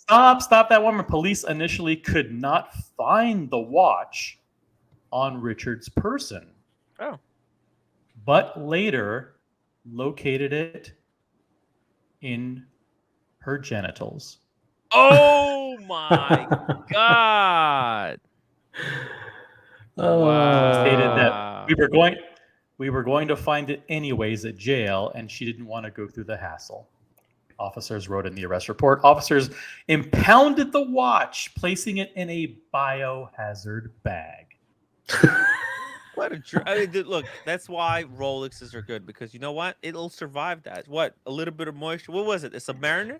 Stop that woman. Police initially could not find the watch on Richard's person. Oh. But later located it in her genitals. Oh my God. Stated that we were going to find it anyways at jail, and she didn't want to go through the hassle. Officers wrote in the arrest report. Officers impounded the watch, placing it in a biohazard bag. What a look, that's why Rolexes are good, because you know what? It'll survive that. What? A little bit of moisture. What was it? A Submariner?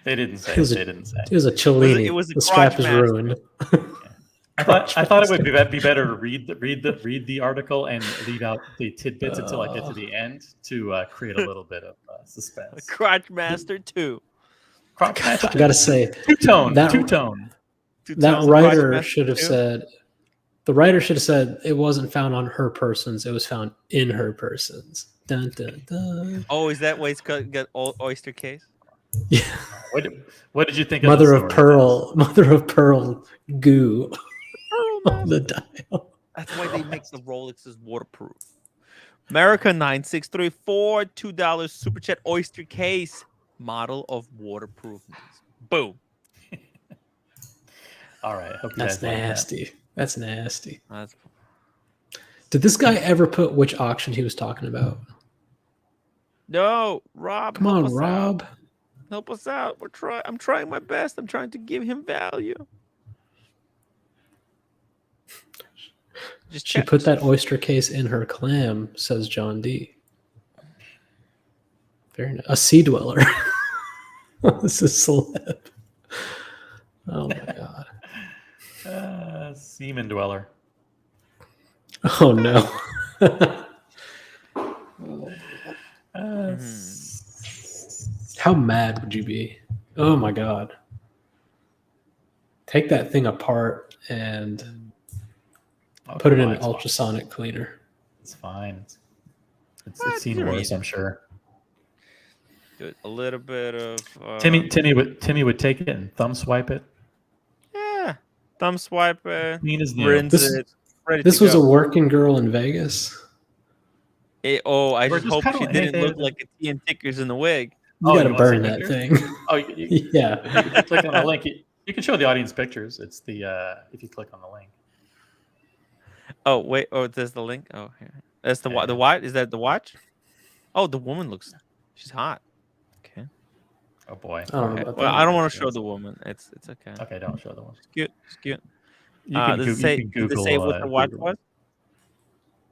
They didn't say. It was a Cellini. It was a the strap is master. ruined. I thought it would be better to read the article and leave out the tidbits until I get to the end to create a little bit of suspense. Crotch Master 2. I gotta say, two-tone. That writer should have said. The writer should have said it wasn't found on her persons; it was found in her persons. Dun, dun, dun. Oh, is that why it's got oyster case? Yeah. What did you think? Mother of pearl goo on the dial. That's why they make the Rolexes waterproof. America 9634 $2 super chat oyster case model of waterproofness. Boom. All right. That's nasty. That's nasty. Did this guy ever put which auction he was talking about? No, Rob. Come on, Rob. Help us out. I'm trying my best. I'm trying to give him value. She put that oyster case in her clam, says John D. Very nice. A sea dweller. This is celeb. Oh my God. Semen dweller. Oh no. How mad would you be? Oh my God. Take that thing apart and put it in an ultrasonic cleaner. It's fine. It's seen worse, I'm sure. A little bit of Timmy would take it and thumb swipe it. Yeah. Thumb swipe it. Clean as new. Rinse it. This was a working girl in Vegas. I just hope she didn't look like a tea and tickers in the wig. You gotta burn that thing. Oh, yeah. You click on the link. You can show the audience pictures. It's the if you click on the link. Oh wait! Oh, there's the link. Oh, here. That's the watch. Is that the watch? Oh, the woman looks. She's hot. Okay. Oh boy. Well, I don't want to show the woman. It's okay. Okay, don't show the one. It's cute. It's cute. You can Does it say what the watch was?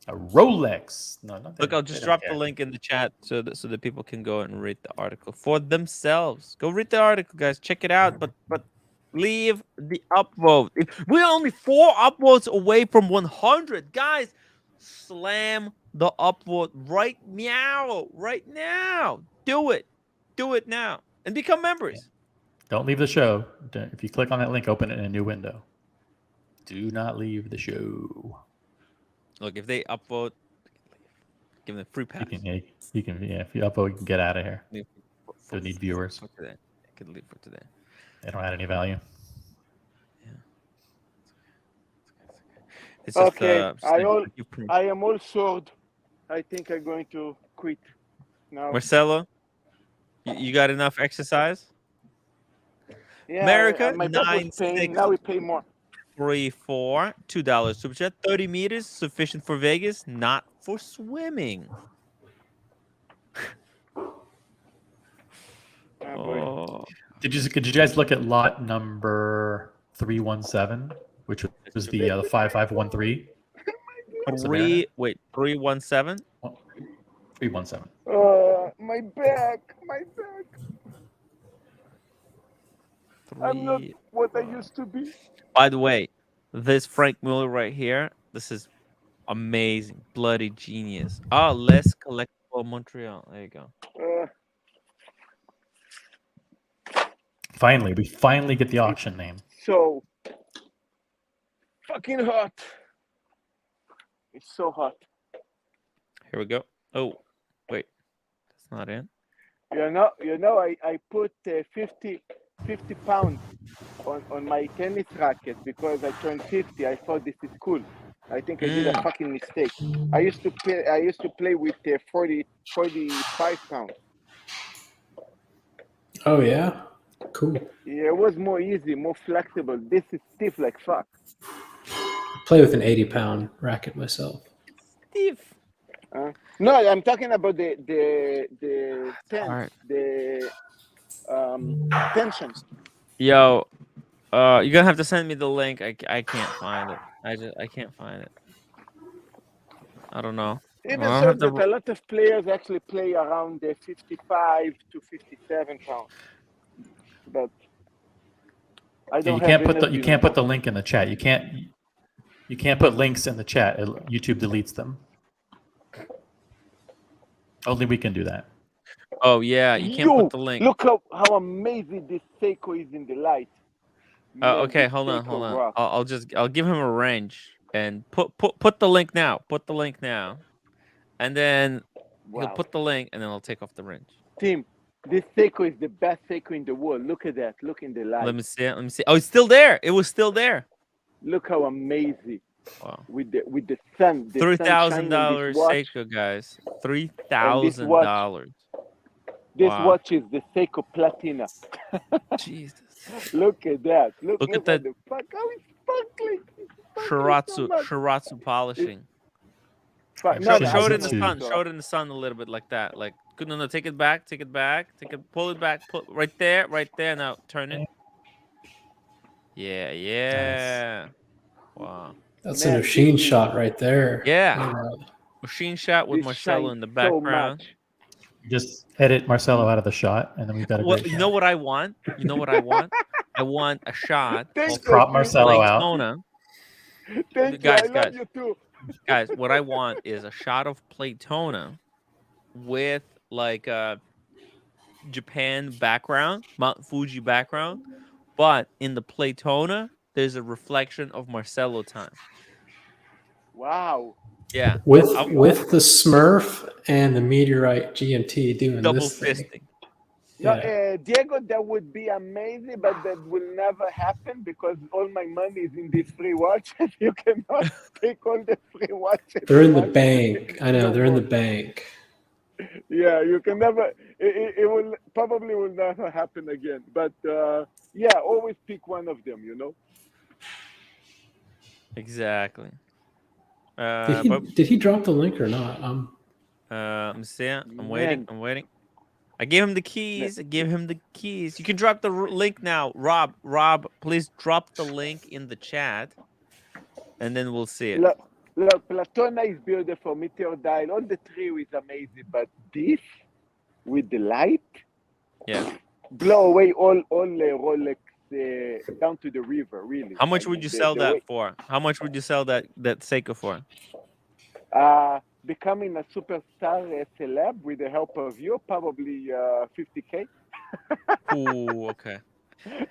A Rolex. No, not Look, I'll just drop the link in the chat so that people can go and read the article for themselves. Go read the article, guys. Check it out. But leave the upvote. We're only 4 upvotes away from 100, guys. Slam the upvote right now. Right now. Do it. Do it now. And become members. Don't leave the show. If you click on that link, open it in a new window. Do not leave the show. Look, if they upvote, give them a free pass. You can, if you upvote, you can get out of here. Don't need viewers. For today. I could leave for today. They don't add any value. It's just, Okay, I am all sold. I think I'm going to quit now. Marcelo, you got enough exercise? Yeah, America, my back was paying. Now we pay more. 3-4, $2 super chat. 30 meters sufficient for Vegas, not for swimming. Oh. Did you guys look at lot number 317, which was the 5513? 317? 317. My back. I'm not what I used to be. By the way, this Frank Miller right here, this is amazing. Bloody genius. Oh, less collectible Montreal. There you go. Finally, we finally get the auction name. So fucking hot. It's so hot. Here we go. Oh, wait. That's not it. You know, I put 50 pounds on my tennis racket because I turned 50. I thought this is cool. I think I did a fucking mistake. I used to play with 45 pounds. Oh yeah, cool. Yeah, it was more easy, more flexible. This is stiff like fuck. Play with an 80-pound racket myself. Stiff. No, I'm talking about the tension. Yo, you're gonna have to send me the link. I can't find it. I can't find it. I don't know. Even so, that a lot of players actually play around the 55 to 57 pounds. But I don't. You can't put the link in the chat. You can't put links in the chat. YouTube deletes them. Only we can do that. Oh yeah, you can't put the link. Look how amazing this Seiko is in the light. Okay, hold on. I'll give him a range and put the link now. Put the link now, and then he'll put the link, and then I'll take off the range. Tim, this Seiko is the best Seiko in the world. Look at that. Look in the light. Let me see it. Let me see. Oh, it's still there. It was still there. Look how amazing. Wow. With the sun. $3,000 Seiko, guys. $3,000. This watch is the Seiko Platina. Jesus. Look at that. Look at that. Fuck, how it's sparkling. Shiratsu polishing. Show it in the sun. Show it in the sun a little bit like that. Like, no, take it back. Pull it back. Right there. Now turn it. Yeah. Nice. Wow. That's a machine shot right there. Yeah. Machine shot with Marcelo in the background. Just edit Marcelo out of the shot, and then we've got a great you know what I want? I want a shot. Prop Marcelo out. Guys, I love you too. Guys, what I want is a shot of Playtona with like a Japan background, Mount Fuji background, but in the Playtona, there's a reflection of Marcelo time. Wow. Yeah. With the Smurf and the Meteorite GMT doing double this fisting. Thing. No, Diego, that would be amazing, but that will never happen because all my money is in these free watches. You cannot take all the free watches. They're in the bank. I know, they're in the bank. Yeah, you can never. It will probably will never happen again. But yeah, always pick one of them. You know. Exactly. Did he drop the link or not? I'm saying I'm waiting. I gave him the keys. You can drop the link now, Rob. Please drop the link in the chat, and then we'll see it. Look, Platona is beautiful, Meteor Dial, all the trio is amazing, but this with the light, blow away all Rolex down to the river, really. How much would you sell that for? How much would you sell that Seiko for? Becoming a superstar celeb with the help of you, probably 50K. Ooh, okay.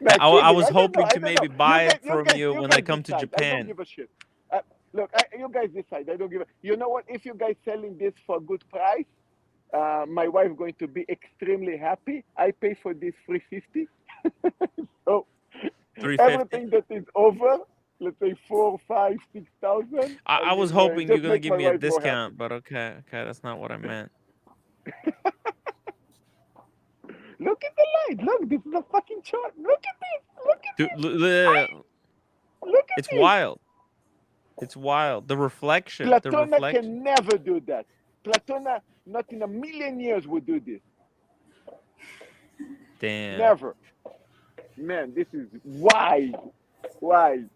No, I was I don't hoping know, I to don't maybe know. buy it You from guys- you you when I guys come to decide. I don't Japan. give a shit. Look, you guys decide. I don't give a. You know what? If you guys selling this for a good price, my wife going to be extremely happy. I pay for this 350. So 350. everything that is over, let's say 4, 5, 6,000. I was mean, hoping you're just gonna make give my me a wife more happy. discount, but okay, that's not what I meant. Look at the light. Look, this is a fucking chart. Look at this. Look at Dude, this. Look at it's this. wild. It's wild. The reflection. Platona can never do that. Platona, not in a million years, would do this. Damn. Never. Man, this is wide. Wide.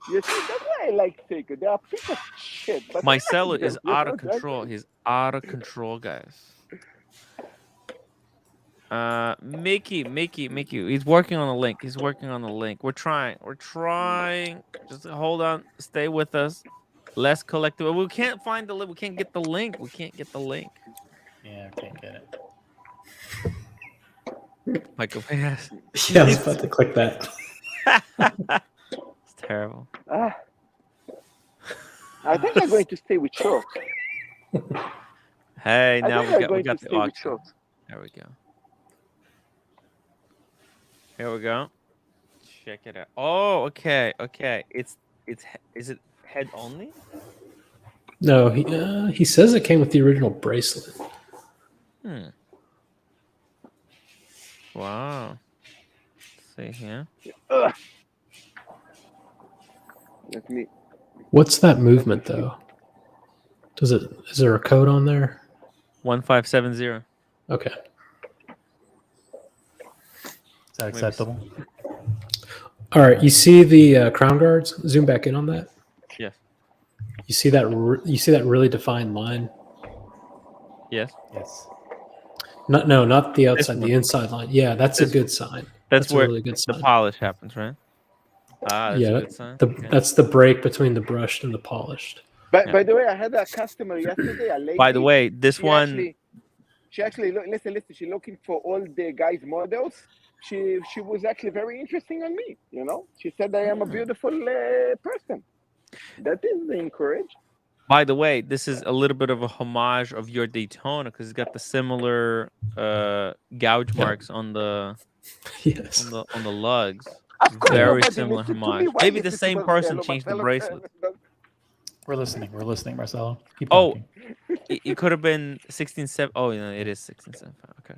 You see, that's why I like Seiko. They are people shit. But My I like seller them, is you out know, of control. He's out of control, guys. Mickey. He's working on the link. We're trying. Just hold on. Stay with us. Less collectible. We can't find the link. We can't get the link. Yeah, I can't get it. Michael Pass. Yeah, I was about to click that. It's terrible. I think I'm going to stay with shorts. Hey, I now think I'm we going got to the stay with auction. shorts. There we go. Check it out. Oh, okay. Is it head only? No, he says it came with the original bracelet. Wow. Let's see here. Let me. What's that movement though? Is there a code on there? 1570. Okay. Is that acceptable? All right. You see the crown guards? Zoom back in on that. Yes. You see that? You see that really defined line? Yes. Not the outside, the inside line. Yeah, that's a good sign. That's where a really good sign. the polish happens, right? That's a good sign. That's the break between the brushed and the polished. By the way, I had a customer yesterday, a lady. By the way, this she one. She actually listen. She's looking for all the guys' models. She was actually very interesting on me. You know, she said I am a beautiful person. That is encouraged. By the way, this is a little bit of a homage of your Daytona because it's got the similar gouge marks on the on the lugs. Very similar homage. Maybe the same person changed the bracelet. We're listening, Marcelo. Keep oh, talking. it could have been 16.7. Oh, no, it is 16.75. Okay.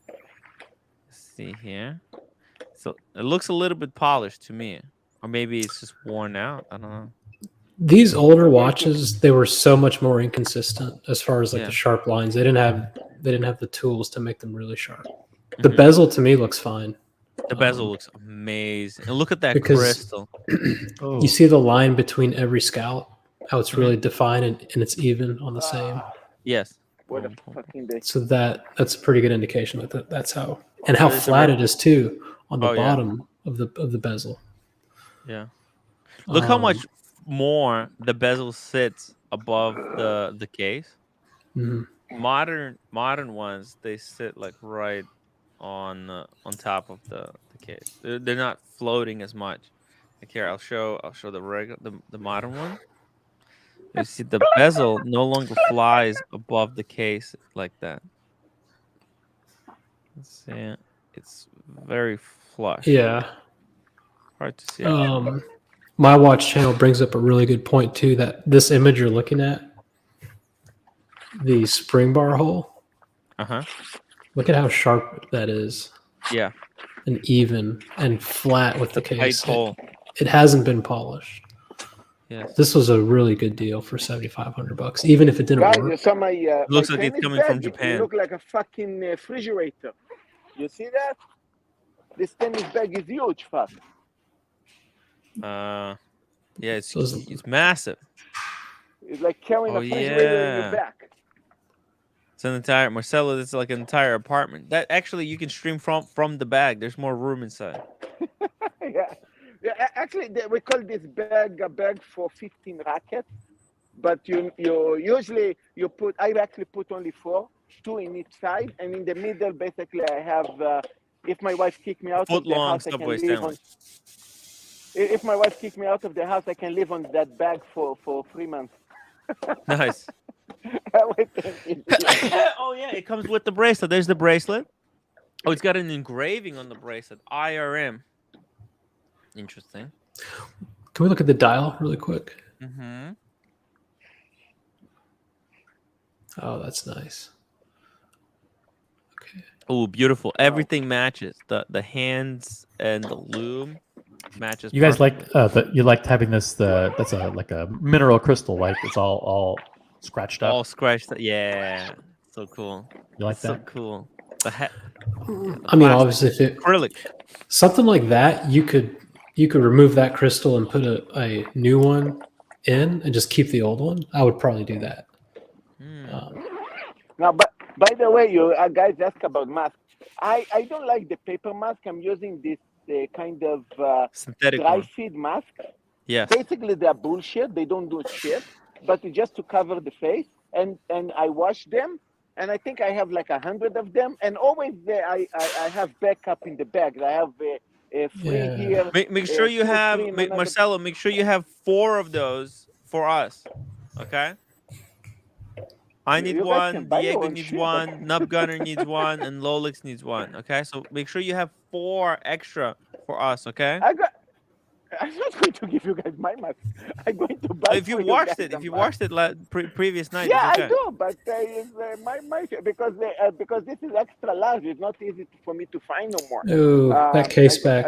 Let's see here. So it looks a little bit polished to me, or maybe it's just worn out. I don't know. These older watches, they were so much more inconsistent as far as like the sharp lines. They didn't have the tools to make them really sharp. The bezel to me looks fine. The bezel looks amazing. And look at that crystal. You see the line between every scallop, how it's really defined and it's even on the same. Yes. What a fucking day. So that's a pretty good indication that that's how, and how flat it is too on the bottom of the bezel. Yeah. Look how much more the bezel sits above the case. Mm-hmm. Modern ones, they sit like right on top of the case. They're not floating as much. Like here, I'll show the modern one. You see the bezel no longer flies above the case like that. Let's see, it's very flush. Yeah. Hard to see. My watch channel brings up a really good point too, that this image you're looking at, the spring bar hole. Look at how sharp that is. Yeah. And even and flat with the case. Tight hole. It hasn't been polished. Yes. This was a really good deal for $7,500, even if it didn't work. You saw my, looks my like it's coming bag. from Japan. It look like a fucking refrigerator. You see that? This tennis bag is huge, fuck. Yeah, it's massive. It's like carrying Oh, a refrigerator in your yeah. back. It's an entire Marcelo. It's like an entire apartment. That actually you can stream from the bag. There's more room inside. Yeah. Actually, we call this bag a bag for 15 rackets. But you usually you put. I actually put only 4, 2 in each side, and in the middle, basically, I have. If my wife kick me out of the Foot-long house, I can Subway live on. sandwich. If my wife kick me out of the house, I can live on that bag for 3 months. Nice. Oh yeah, it comes with the bracelet. There's the bracelet. Oh, it's got an engraving on the bracelet. IRM. Interesting. Can we look at the dial really quick? Mm-hmm. Oh, that's nice. Oh, beautiful. Everything matches. The hands and the loom matches. You guys perfectly. you liked having this that's like a mineral crystal, right? It's all scratched up. All scratched up. Yeah. So cool. You like So that? cool. The I mean, obviously, if it acrylic. something like that, you could remove that crystal and put a new one in and just keep the old one. I would probably do that. Now, but by the way, you guys ask about masks. I don't like the paper mask. I'm using this kind of synthetic dry one. feed mask. Yes. Basically, they're bullshit. They don't do shit, but it's just to cover the face. And I wash them, and I think I have like 100 of them. And always I have backup in the bag. I have a free here. Make sure you have another... Marcelo. Make sure you have 4 of those for us. Okay. I need You guys can one. buy your Diego own needs shit, one. Nub Gunner needs one, and Rolex needs one. Okay, so make sure you have 4 extra for us. Okay. I'm not going to give you guys my mask. I'm going to buy. If you washed it, previous night, yeah, it's okay. I do, but it's my because this is extra large. It's not easy for me to find no more. Oh, that case back.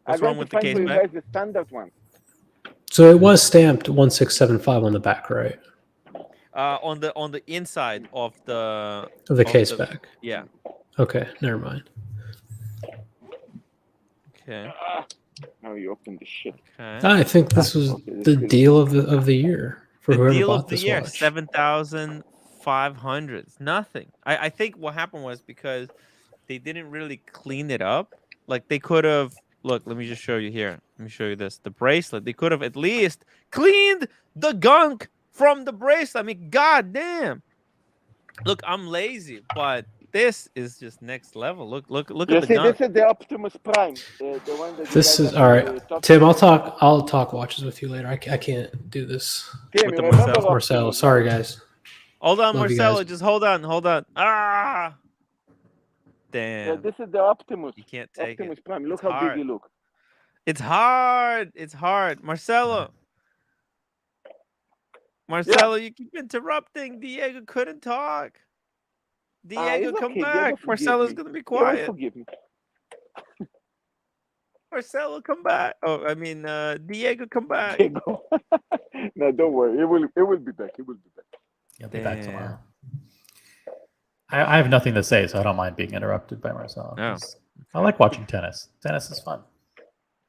What's wrong with the case for you back? guys the standard one. So it was stamped 1675 on the back, right? On the inside of the case back. Yeah. Okay, never mind. Okay. Now you open the shit. Okay. I think this was the deal of the year for whoever deal bought of the this year, watch. 7,500. It's nothing. I think what happened was because they didn't really clean it up. Like they could have. Look, let me just show you here. Let me show you this. The bracelet. They could have at least cleaned the gunk from the bracelet. I mean, goddamn. Look, I'm lazy, but this is just next level. Look You at the see, gunk. this is the Optimus Prime, the one that. This is all right, Tim. I'll talk watches with you later. I can't do this. Tim, with the Marcelo. Sorry, guys. Hold on, Love you Marcelo. guys. Just hold on. Ah. Damn. Yeah, this is the Optimus. You can't take Optimus it. Prime. Look It's how hard. big you look. It's hard. It's hard. Marcelo, you keep interrupting. Diego couldn't talk. Diego, it's come okay. back. Diego, forgive Marcelo's me. going to be Diego, quiet. forgive me. Marcelo, come back. Oh, I mean, Diego, come back. Diego. No, don't worry. It will be back. It will be back. He'll be back tomorrow. I have nothing to say, so I don't mind being interrupted by Marcelo. Oh. I like watching tennis. Tennis is fun.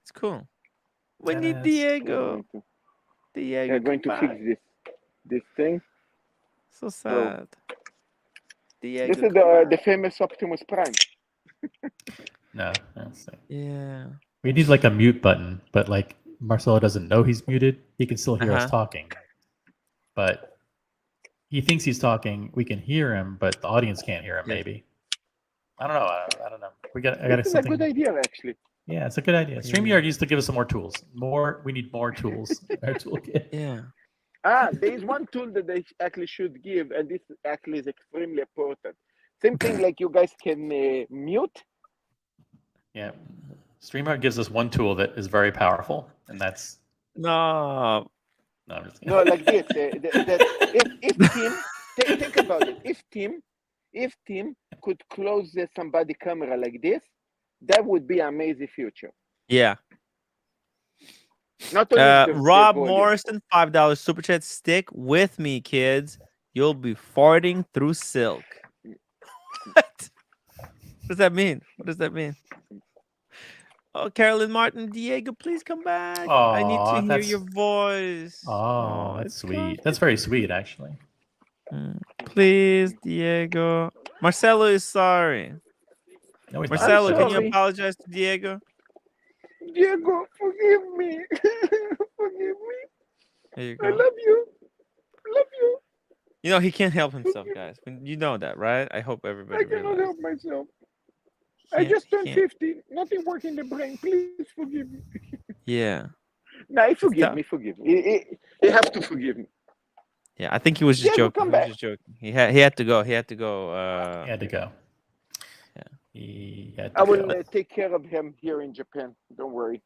It's cool. We need Diego. Diego, They're going to come fix back. this thing. So sad. Diego, This is come the famous Optimus Prime. No. Yeah. We need like a mute button, but like Marcelo doesn't know he's muted. He can still hear us talking. But he thinks he's talking. We can hear him, but the audience can't hear him, maybe. I don't know. I don't know. This is a good idea, actually. Yeah, it's a good idea. StreamYard used to give us some more tools. We need more tools in our toolkit. Yeah. There is one tool that they actually should give, and this actually is extremely important. Same thing like you guys can mute. Yeah. StreamYard gives us one tool that is very powerful, and that's... No. No, I'm just No, like this. If Tim, think about it. If Tim could close somebody camera like this, that would be amazing future. Yeah. Not only Rob the volume. Morrison, $5 super chat. Stick with me, kids. You'll be farting through silk. What does that mean? What does that mean? Oh, Carolyn Martin, Diego, please come back. I need to Oh, hear your voice. Oh, that's it's sweet. That's very sweet, actually. Please, Diego. Marcelo is sorry. No, he's not. Marcelo, I'm can you sorry. apologize to Diego? Diego, forgive me. Forgive me. There you I go. love you. Love you. You know, he can't help himself, guys. You know that, right? I hope everybody I cannot realizes. help myself. He I can't- just he turned can't. 50. Nothing working in the brain. Please forgive me. Yeah. Nah, forgive tough. me. Forgive me. You have to forgive me. Yeah, I think he was just Diego, joking. come He was back. just joking. He had to go. He had to go. He had to go. Yeah. He had I to will go. take care of him here in Japan. Don't worry.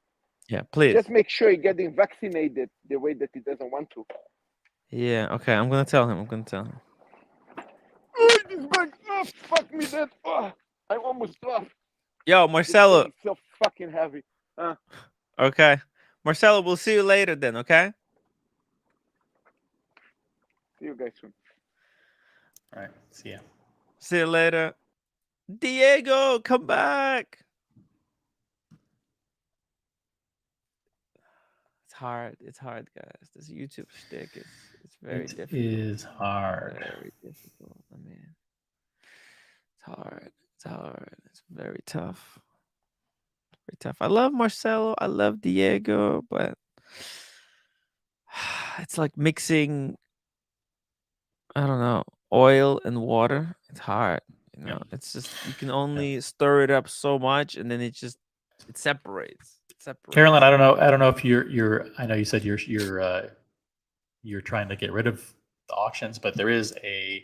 Yeah, please. Just make sure he's getting vaccinated the way that he doesn't want to. Yeah. Okay. I'm gonna tell him. Oh, this bag. Oh, fuck me, that. Oh, I almost dropped. Yo, Marcelo. This thing is so fucking heavy. Okay, Marcelo. We'll see you later then. Okay. See you guys soon. All right. See ya. See you later. Diego, come back. It's hard, guys. This YouTube shtick it's very difficult. It is hard. Very difficult. I mean, it's hard. It's very tough. Very tough. I love Marcelo. I love Diego, but it's like mixing, I don't know, oil and water. It's hard. You know, it's just you can only stir it up so much, and then it separates. Carolyn, I don't know if you're. I know you said you're trying to get rid of the auctions, but there is a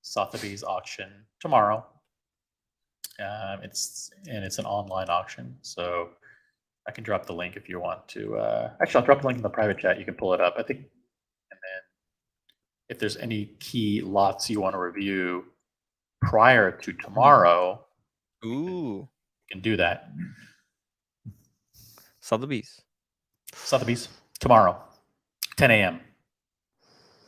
Sotheby's auction tomorrow. It's an online auction, so I can drop the link if you want to. Actually, I'll drop the link in the private chat. You can pull it up. I think, and then if there's any key lots you want to review prior to tomorrow, you can do that. Sotheby's tomorrow, 10 a.m.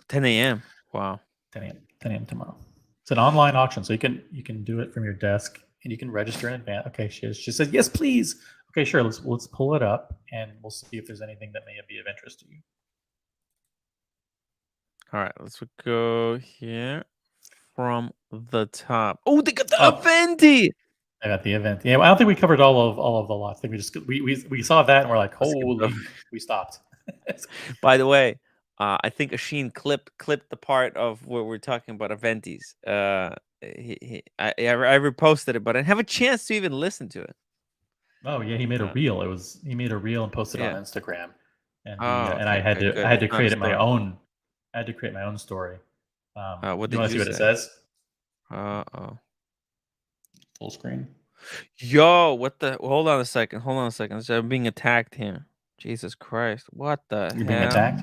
10 a.m. Wow. 10 a.m. tomorrow. It's an online auction, so you can do it from your desk and you can register in advance. Okay, she said yes, please. Okay, sure. Let's pull it up and we'll see if there's anything that may be of interest to you. All right, let's go here from the top. Oh, they got the Aventi. I got the event. Yeah, well, I don't think we covered all of the lots. I think we saw that and we're like, holy, we stopped. By the way, I think Asheen clipped the part of where we're talking about Aventis. I reposted it, but I didn't have a chance to even listen to it. Oh yeah, he made a reel. He made a reel and posted it on Instagram, and and I had to create my own. I had to create my own story. What you did want to see you what it say? says? Full screen. Yo, what the? Hold on a second. I'm being attacked here. Jesus Christ! What the hell? You're being attacked,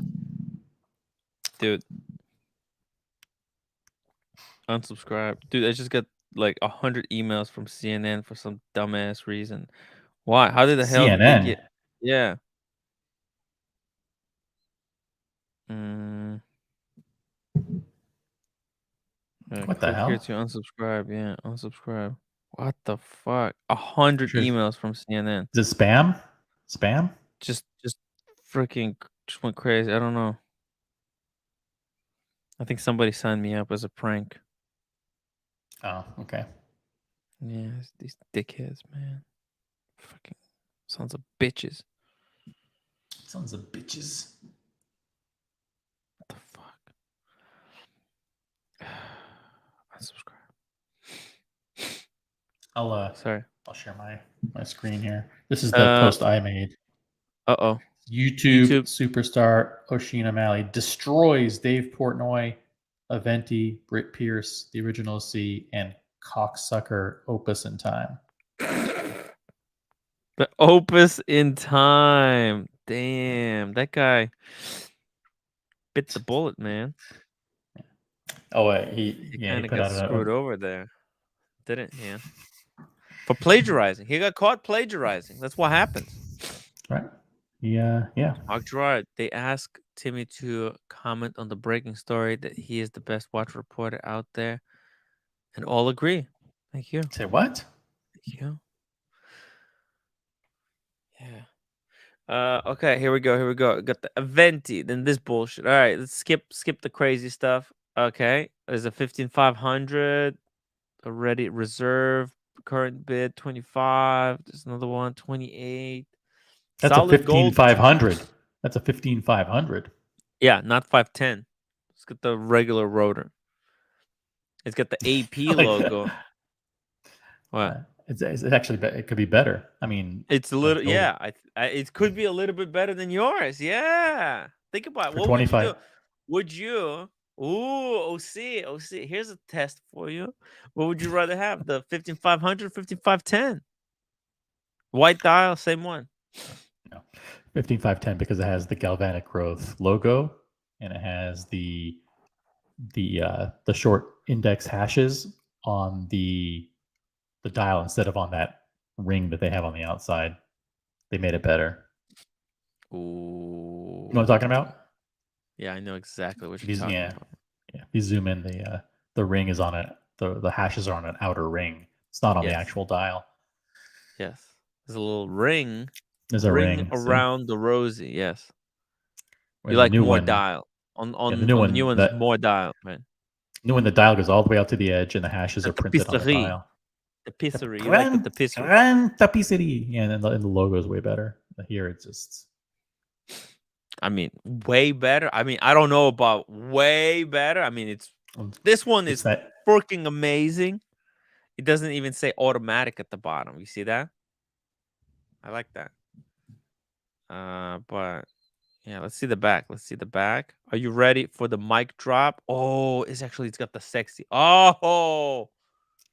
dude. Unsubscribe, dude. I just got like 100 emails from CNN for some dumbass reason. Why? How did the hell did they CNN? get? Yeah. What the Click hell? here to unsubscribe. Yeah, unsubscribe. What the fuck? 100 emails from CNN. Is it spam? Spam? Just freaking just went crazy. I don't know. I think somebody signed me up as a prank. Oh, okay. Yeah, these dickheads, man. Fucking sons of bitches. Sons of bitches. What the fuck? Unsubscribe. Sorry. I'll share my screen here. This is the post I made. YouTube superstar Oisin O'Malley destroys Dave Portnoy, Aventi, Britt Pierce, the original C, and cocksucker Opus in Time. The Opus in Time. Damn, that guy bit the bullet, man. Oh, he kind of put got out screwed over there, didn't he? For plagiarizing, he got caught plagiarizing. That's what happens. Right. Yeah. Mark Gerard, they asked Timmy to comment on the breaking story that he is the best watch reporter out there, and all agree. Thank you. Say what? Thank you. Okay, here we go. Here we go. Got the Aventi, then this bullshit. All right, let's skip the crazy stuff. Okay, there's a 15,500 already reserved. Current bid 25. There's another one 28. That's Solid a gold. 15,500. That's a 15,500. Yeah, not 510. Let's get the regular rotor. It's got the AP logo. What? It's actually it could be better. I mean, it's a little it could be a little bit better than yours. Yeah, think about it. For What 25. would you do? Would you? Ooh, OC. Here's a test for you. What would you rather have? The 15,500, 15,510? White dial, same one. No, 15,510 because it has the galvanic growth logo and it has the short index hashes on the dial instead of on that ring that they have on the outside. They made it better. Ooh. You know what I'm talking about? Yeah, I know exactly what you're talking about. Yeah. If you zoom in, the ring is on it. The hashes are on an outer ring. It's not on the actual dial. Yes. There's a little ring. There's a ring around the rosy. Yes. Whereas You like new more one, dial. On the new one, the new one's more dial, right? New one, the dial goes all the way out to the edge, and the hashes are printed on the dial. The pisserie. You like the pisserie. Grand tapisserie. Yeah, and the logo is way better. Here it's just. I mean, way better. I mean, I don't know about way better. I mean, this one is freaking amazing. It doesn't even say automatic at the bottom. You see that? I like that. But yeah, let's see the back. Are you ready for the mic drop? Oh, it's got the sexy. Oh,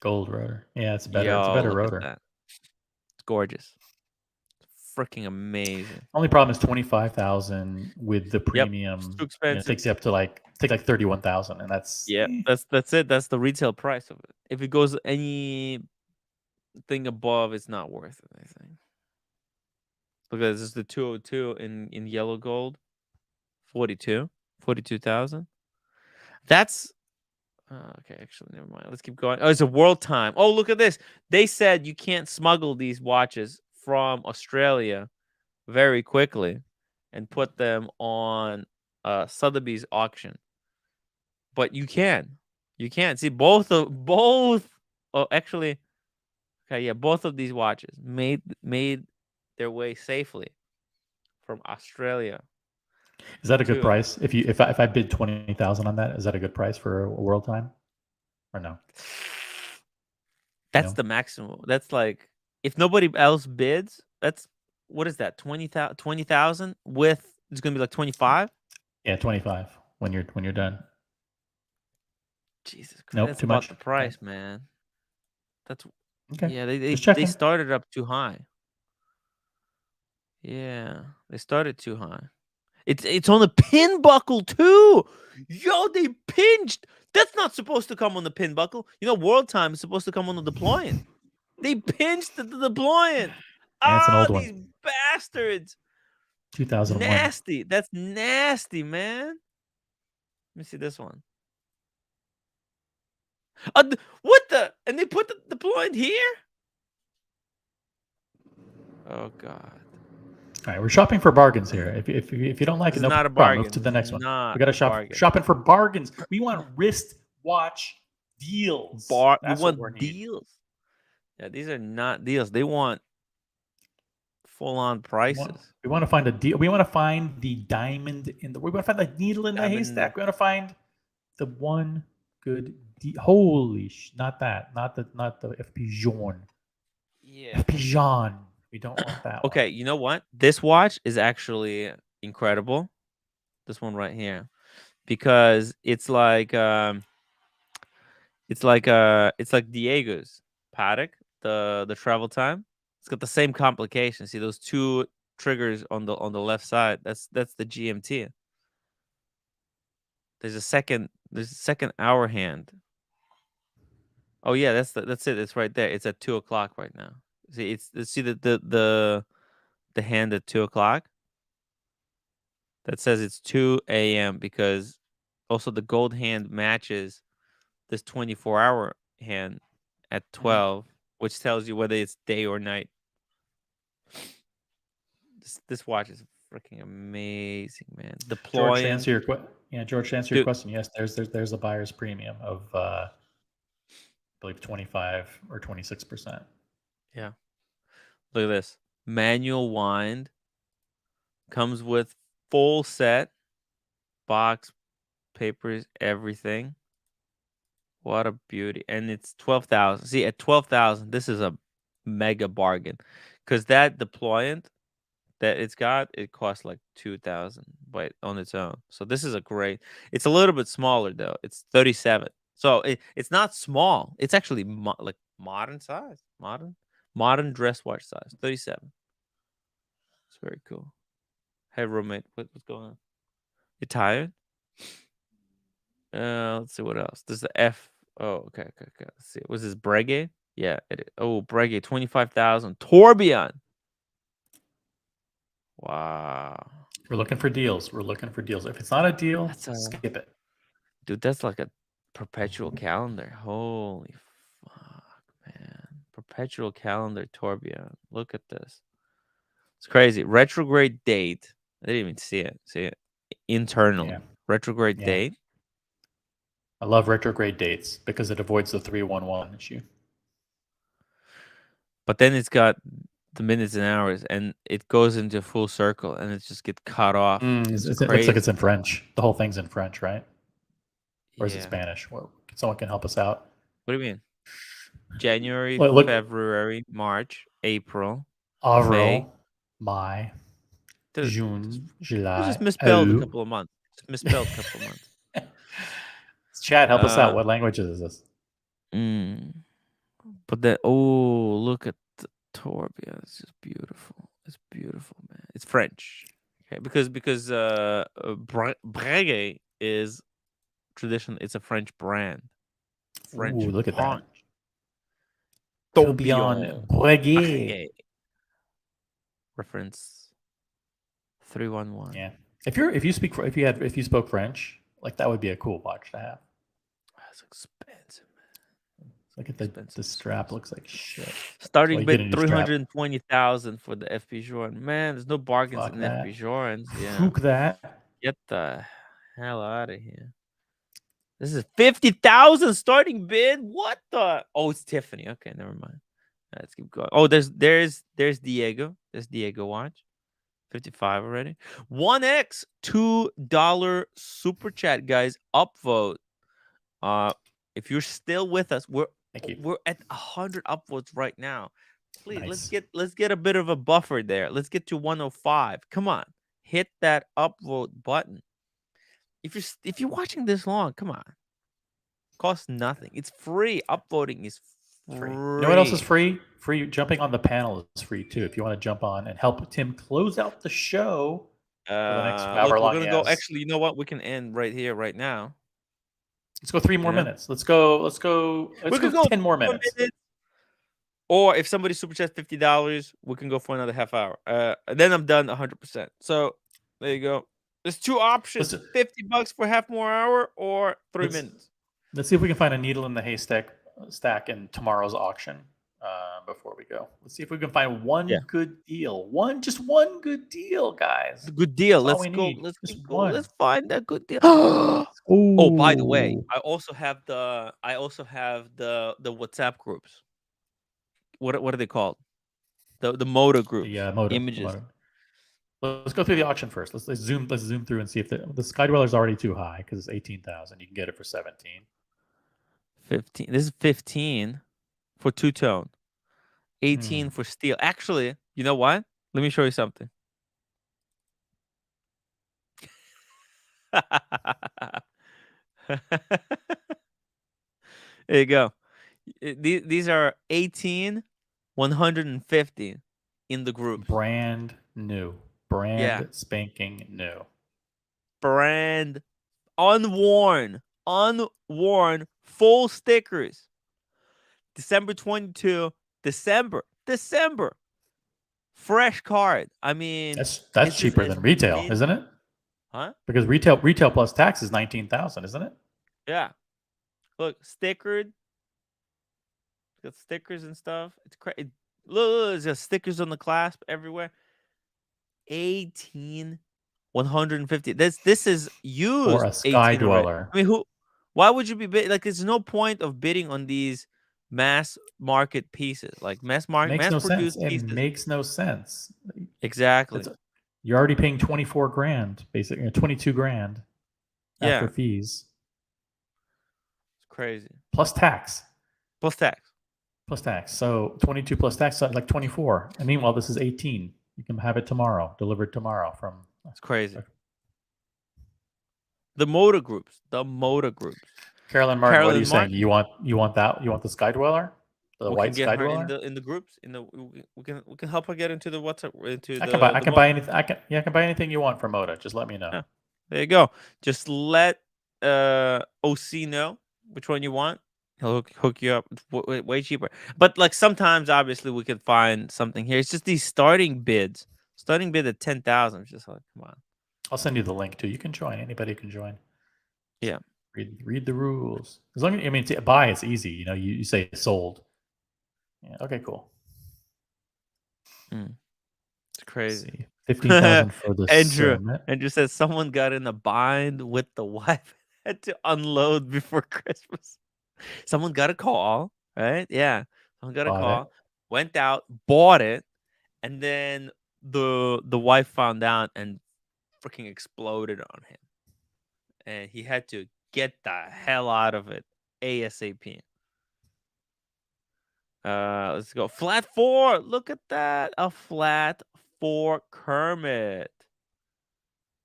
gold rotor. Yeah, it's better. It's a better rotor. It's gorgeous. Freaking amazing. Only problem is 25,000 with the premium. It's too expensive. It takes you up to like 31,000, and that's that's it. That's the retail price of it. If it goes anything above, it's not worth it, I think. Look at this is the 202 in yellow gold. 42,000. That's okay. Actually, never mind. Let's keep going. Oh, it's a world time. Oh, look at this. They said you can't smuggle these watches from Australia very quickly and put them on Sotheby's auction, but you can. See both. Oh, actually, okay, yeah, both of these watches made their way safely from Australia. Is that a good price? If I bid 20,000 on that, is that a good price for a world time, or no? That's the maximum. That's like if nobody else bids. That's what is that? 20,000 with it's gonna be like 25. Yeah, 25 when you're done. Jesus Christ, nope, that's too about much. the price, man. That's okay. Yeah, they started up too high. Yeah, they started too high. It's on the pin buckle too. Yo, they pinched. That's not supposed to come on the pin buckle. You know, world time is supposed to come on the deployant. They pinched the deployant. That's an old one. These bastards. 2001. Nasty. That's nasty, man. Let me see this one. What the? And they put the deployant here? Oh God. All right, we're shopping for bargains here. If you don't like it, no not a problem. bargain. Move to the next one. Not We got to shopping for bargains. We want wrist watch deals. You want deals? Yeah, these are not deals. They want full-on prices. We want to find a deal. We want to find the diamond in the. We want to find the needle in the haystack. We want to find the one good deal. Holy not that. Not the FP jaune. Yeah. FP jaune. We don't want that. Okay, you know what? This watch is actually incredible. This one right here, because it's like Diego's Patek, the travel time. It's got the same complication. See those two triggers on the left side. That's the GMT. There's a second hour hand. Oh yeah, that's it. It's right there. It's at 2 o'clock right now. See, see the hand at 2 o'clock. That says it's 2 a.m. because also the gold hand matches this 24-hour hand at 12, which tells you whether it's day or night. This watch is freaking amazing, man. George, to Deploying. answer your George, to answer your question, yes, there's a buyer's premium of I believe 25 or 26%. Yeah. Look at this. Manual wind. Comes with full set. Box, papers, everything. What a beauty. And it's 12,000. See, at 12,000, this is a mega bargain. Because that deployant that it's got, it costs like 2,000 on its own. So this is a great. It's a little bit smaller though. It's 37. So it's not small. It's actually like modern size. Modern dress watch size. 37. It's very cool. Hey roommate, what's going on? You tired? Let's see what else. This is the F. Oh, okay. Let's see. Was this Breguet? Yeah. Oh, Breguet, 25,000. Tourbillon. Wow. We're looking for deals. If it's not a deal, skip it. Dude, that's like a perpetual calendar. Holy fuck, man. Perpetual calendar tourbillon. Look at this. It's crazy. Retrograde date. I didn't even see it. See it? Internal. Yeah. Retrograde date. I love retrograde dates because it avoids the 311 issue. But then it's got the minutes and hours, and it goes into full circle, and it just gets cut off. It looks like it's in French. The whole thing's in French, right? Or is it Spanish? Well, someone can help us out. What do you mean? January, February, March, April, May, June, July. Just misspelled a couple of months. Chad, help us out. What language is this? But then, look at the tourbillon. It's just beautiful. It's beautiful, man. It's French. Okay, because Breguet is traditional. It's a French brand. French. Ooh, look at that. Tourbillon Breguet. Reference 311. Yeah. If you spoke French, like that would be a cool watch to have. That's expensive, man. Look at the strap. Looks like shit. Starting bid 320,000 for the FP Journe. Man, there's no bargains in FP Journes. Yeah. Fuck that. Get the hell out of here. This is 50,000 starting bid. What the? Oh, it's Tiffany. Okay, never mind. Let's keep going. Oh, there's Diego. There's Diego watch. 55 already. 1x $2 super chat, guys. Upvote. If you're still with us, we're at 100 upvotes right now. Please, let's get a bit of a buffer there. Let's get to 105. Come on, hit that upvote button. If you're watching this long, come on. Costs nothing. It's free. Upvoting is free. You know what else is free? Free jumping on the panel is free too. If you want to jump on and help Tim close out the show for the next hour long. We're gonna go. Actually, you know what? We can end right here, right now. Let's go 3 more minutes. Let's go 10 more minutes. Or if somebody super chats $50, we can go for another half hour. Then I'm done 100%. So there you go. There's 2 options: $50 for half more hour or 3 minutes. Let's see if we can find a needle in the haystack in tomorrow's auction before we go. Let's see if we can find one good deal. Just one good deal, guys. A good deal. Let's go. Let's find that good deal. Oh, by the way, I also have the WhatsApp groups. What are they called? The motor groups. Yeah, motor images. Motor. Let's go through the auction first. Let's zoom through and see if the Sky Dweller is already too high because it's 18,000. You can get it for 17. 15. This is 15 for two-tone. 18 for steel. Actually, you know what? Let me show you something. There you go. These are 18, 150 in the group. Brand new. Brand spanking new. Brand unworn, full stickers. December 22, December. Fresh card. I mean, that's cheaper than retail, isn't it? Huh? Because retail plus tax is 19,000, isn't it? Yeah. Look, stickered. Got stickers and stuff. It's crazy. Look, there's just stickers on the clasp everywhere. 18,150. This is used For a sky 18 already. dweller. I mean, why would you be bid? Like, there's no point of bidding on these mass market pieces, like mass Makes no sense. produced pieces. It makes no sense. Exactly. You're already paying 24 grand, basically 22 grand after Yeah. fees. It's crazy. Plus tax. Plus tax. Plus tax. So 22 plus tax, so like 24. And meanwhile, this is 18. You can have it tomorrow, delivered tomorrow from. It's crazy. The motor groups. Carolyn Martin, what are you saying? You want that? You want the Sky Dweller? The white Sky Dweller? In the groups. We can help her get into the WhatsApp. I can buy anything. I can buy anything you want from Moda. Just let me know. Yeah. There you go. Just let OC know which one you want. He'll hook you up way cheaper. But like sometimes, obviously, we could find something here. It's just these starting bids. Starting bid at 10,000. Just like, come on. I'll send you the link too. You can join. Anybody can join. Yeah. Read the rules. As long as to buy, it's easy. You say sold. Yeah. Okay. Cool. It's crazy. 15,000 for the Andrew says someone got in a bind with the wife, had to unload before Christmas. Someone got a call, right? Yeah. Someone got a call, went out, bought it, and then the wife found out and freaking exploded on him. And he had to get the hell out of it ASAP. Let's go. Flat 4. Look at that. A flat 4 Kermit.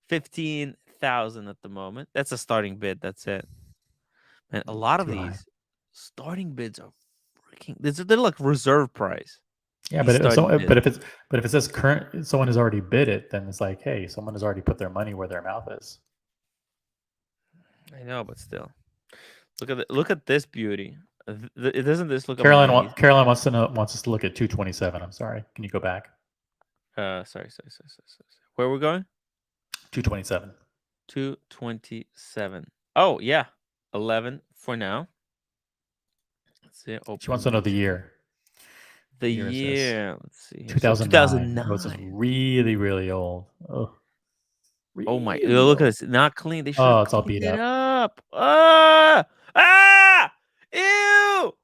15,000 at the moment. That's a starting bid. That's it. And a lot of these starting bids are freaking. They're like reserve price. Yeah, but if it says current, someone has already bid it, then it's like, hey, someone has already put their money where their mouth is. I know, but still, look at this beauty. It doesn't this look. Caroline wants us to look at 227. I'm sorry. Can you go back? Sorry. Where are we going? 227. 227. Oh yeah, 11 for now. Let's see. She wants to know the year. The year. Let's see. 2009. This is really, really old. Oh. Really oh my! Look at this. Not clean. They should. Oh, it's all beat up. Ew!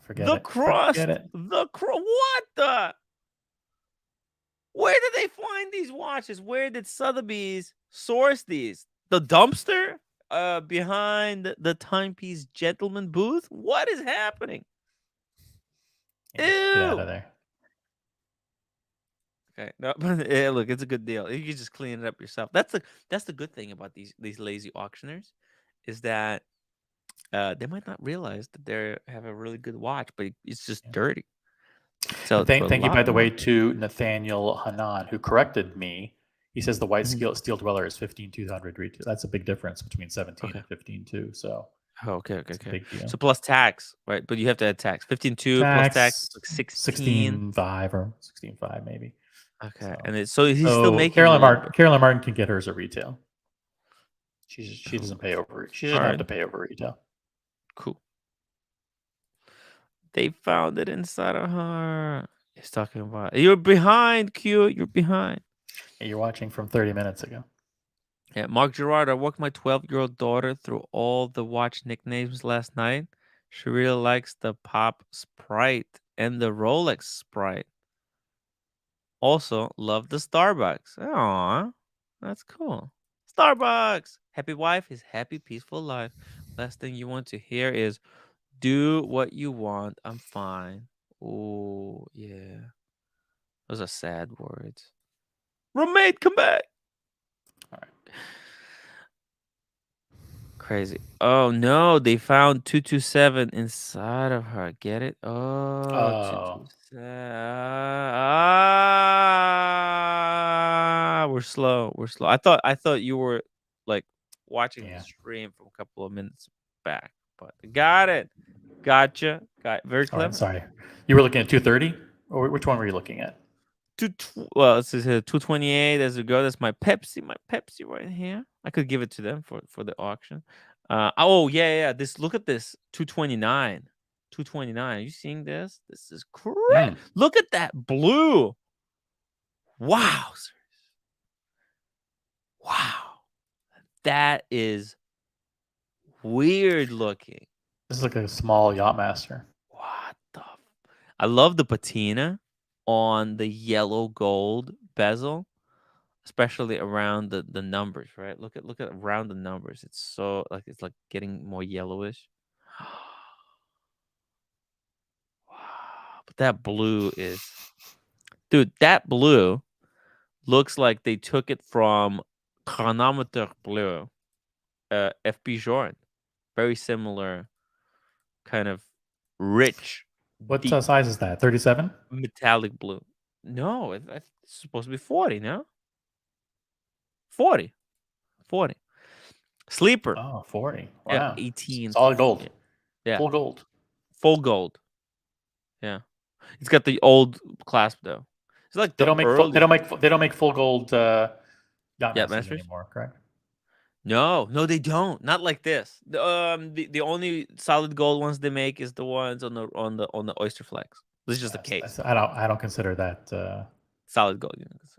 Forget the it. crust. Forget it. What the? Where did they find these watches? Where did Sotheby's source these? The dumpster behind the Timepiece Gentleman booth? What is happening? Get out of there. Okay, no, but yeah, look, it's a good deal. You can just clean it up yourself. That's the good thing about these lazy auctioneers, is that they might not realize that they have a really good watch, but it's just dirty. So thank you, by the way, to Nathaniel Hanan, who corrected me. He says the white steel dweller is 15,200 retail. That's a big difference between 17 and 15.2. So. Oh, okay. So plus tax, right? But you have to add tax. 15.2 plus tax, like 16.5 or 16.5 maybe. Okay, and he's still making. Caroline Martin can get hers at retail. She doesn't pay over. She doesn't have to pay over retail. Cool. They found it inside of her. He's talking about you're behind, Q. You're behind. Hey, you're watching from 30 minutes ago. Yeah, Mark Gerard. I walked my 12-year-old daughter through all the watch nicknames last night. She really likes the Pop Sprite and the Rolex Sprite. Also, love the Starbucks. Aw, that's cool. Starbucks. Happy wife is happy, peaceful life. Last thing you want to hear is, do what you want. I'm fine. Oh, yeah. Those are sad words. Roommate, come back. All right. Crazy. Oh, no. They found 227 inside of her. Get it? Oh. 227. We're slow. I thought you were like watching the stream from a couple of minutes back, but got it. Gotcha. Very clever. Right, sorry. You were looking at 230? Or which one were you looking at? Well, it says 228 as we go. That's my Pepsi right here. I could give it to them for the auction. Oh yeah. Look at this. 229. 229. Are you seeing this? This is crazy. Look at that blue. Wow. Wow. That is weird looking. This is like a small Yachtmaster. What the? I love the patina on the yellow gold bezel, especially around the numbers. Right? Look at around the numbers. It's so like it's like getting more yellowish. Wow. But that blue is, dude. That blue looks like they took it from Chronometer Bleu, FB Jordan. Very similar, kind of rich. What deep size is that? 37? metallic blue. No, it's supposed to be 40. No, 40. Sleeper. Oh, 40. Yeah, Wow. 18. Solid gold. Yeah, Full gold. full gold. Yeah, it's got the old clasp though. It's like They the don't make early. they don't make full gold Yachtmasters Masters anymore, correct? No, they don't. Not like this. The only solid gold ones they make is the ones on the Oyster Flex. This is just a case. I don't consider that solid gold.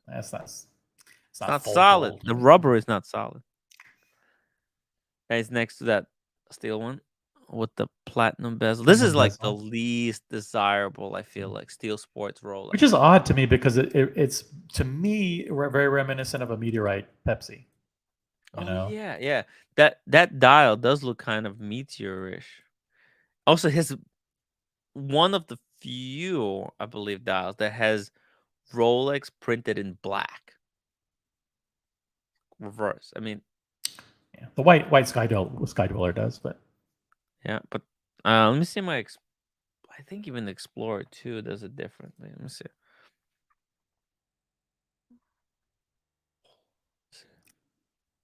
It's It's not full solid. gold. The rubber is not solid. And it's next to that steel one with the platinum bezel. This is like the least desirable, I feel like, steel sports Rolex. Which is odd to me because it's, to me, very reminiscent of a meteorite Pepsi. You know? Yeah. That dial does look kind of meteorish. Also, his one of the few, I believe, dials that has Rolex printed in black. Reverse. I mean, yeah, the white Skydweller does, but yeah. But let me see my. I think even the Explorer 2 does it differently. Let me see.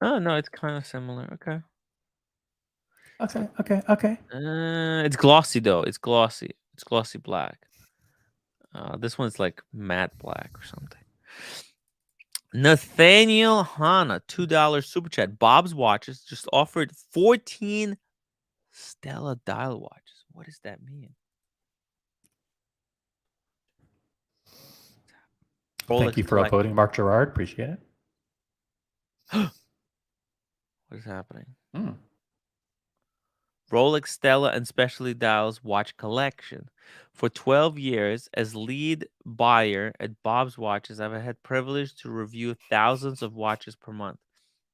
Oh no, it's kind of similar. Okay. It's glossy though. It's glossy. It's glossy black. This one's like matte black or something. Nathaniel Hanna, $2 super chat. Bob's Watches just offered 14 Stella dial watches. What does that mean? Thank you for upvoting Mark Gerard. Appreciate it. What is happening? Rolex Stella and Specialty Dials watch collection. For 12 years, as lead buyer at Bob's Watches, I've had privilege to review thousands of watches per month.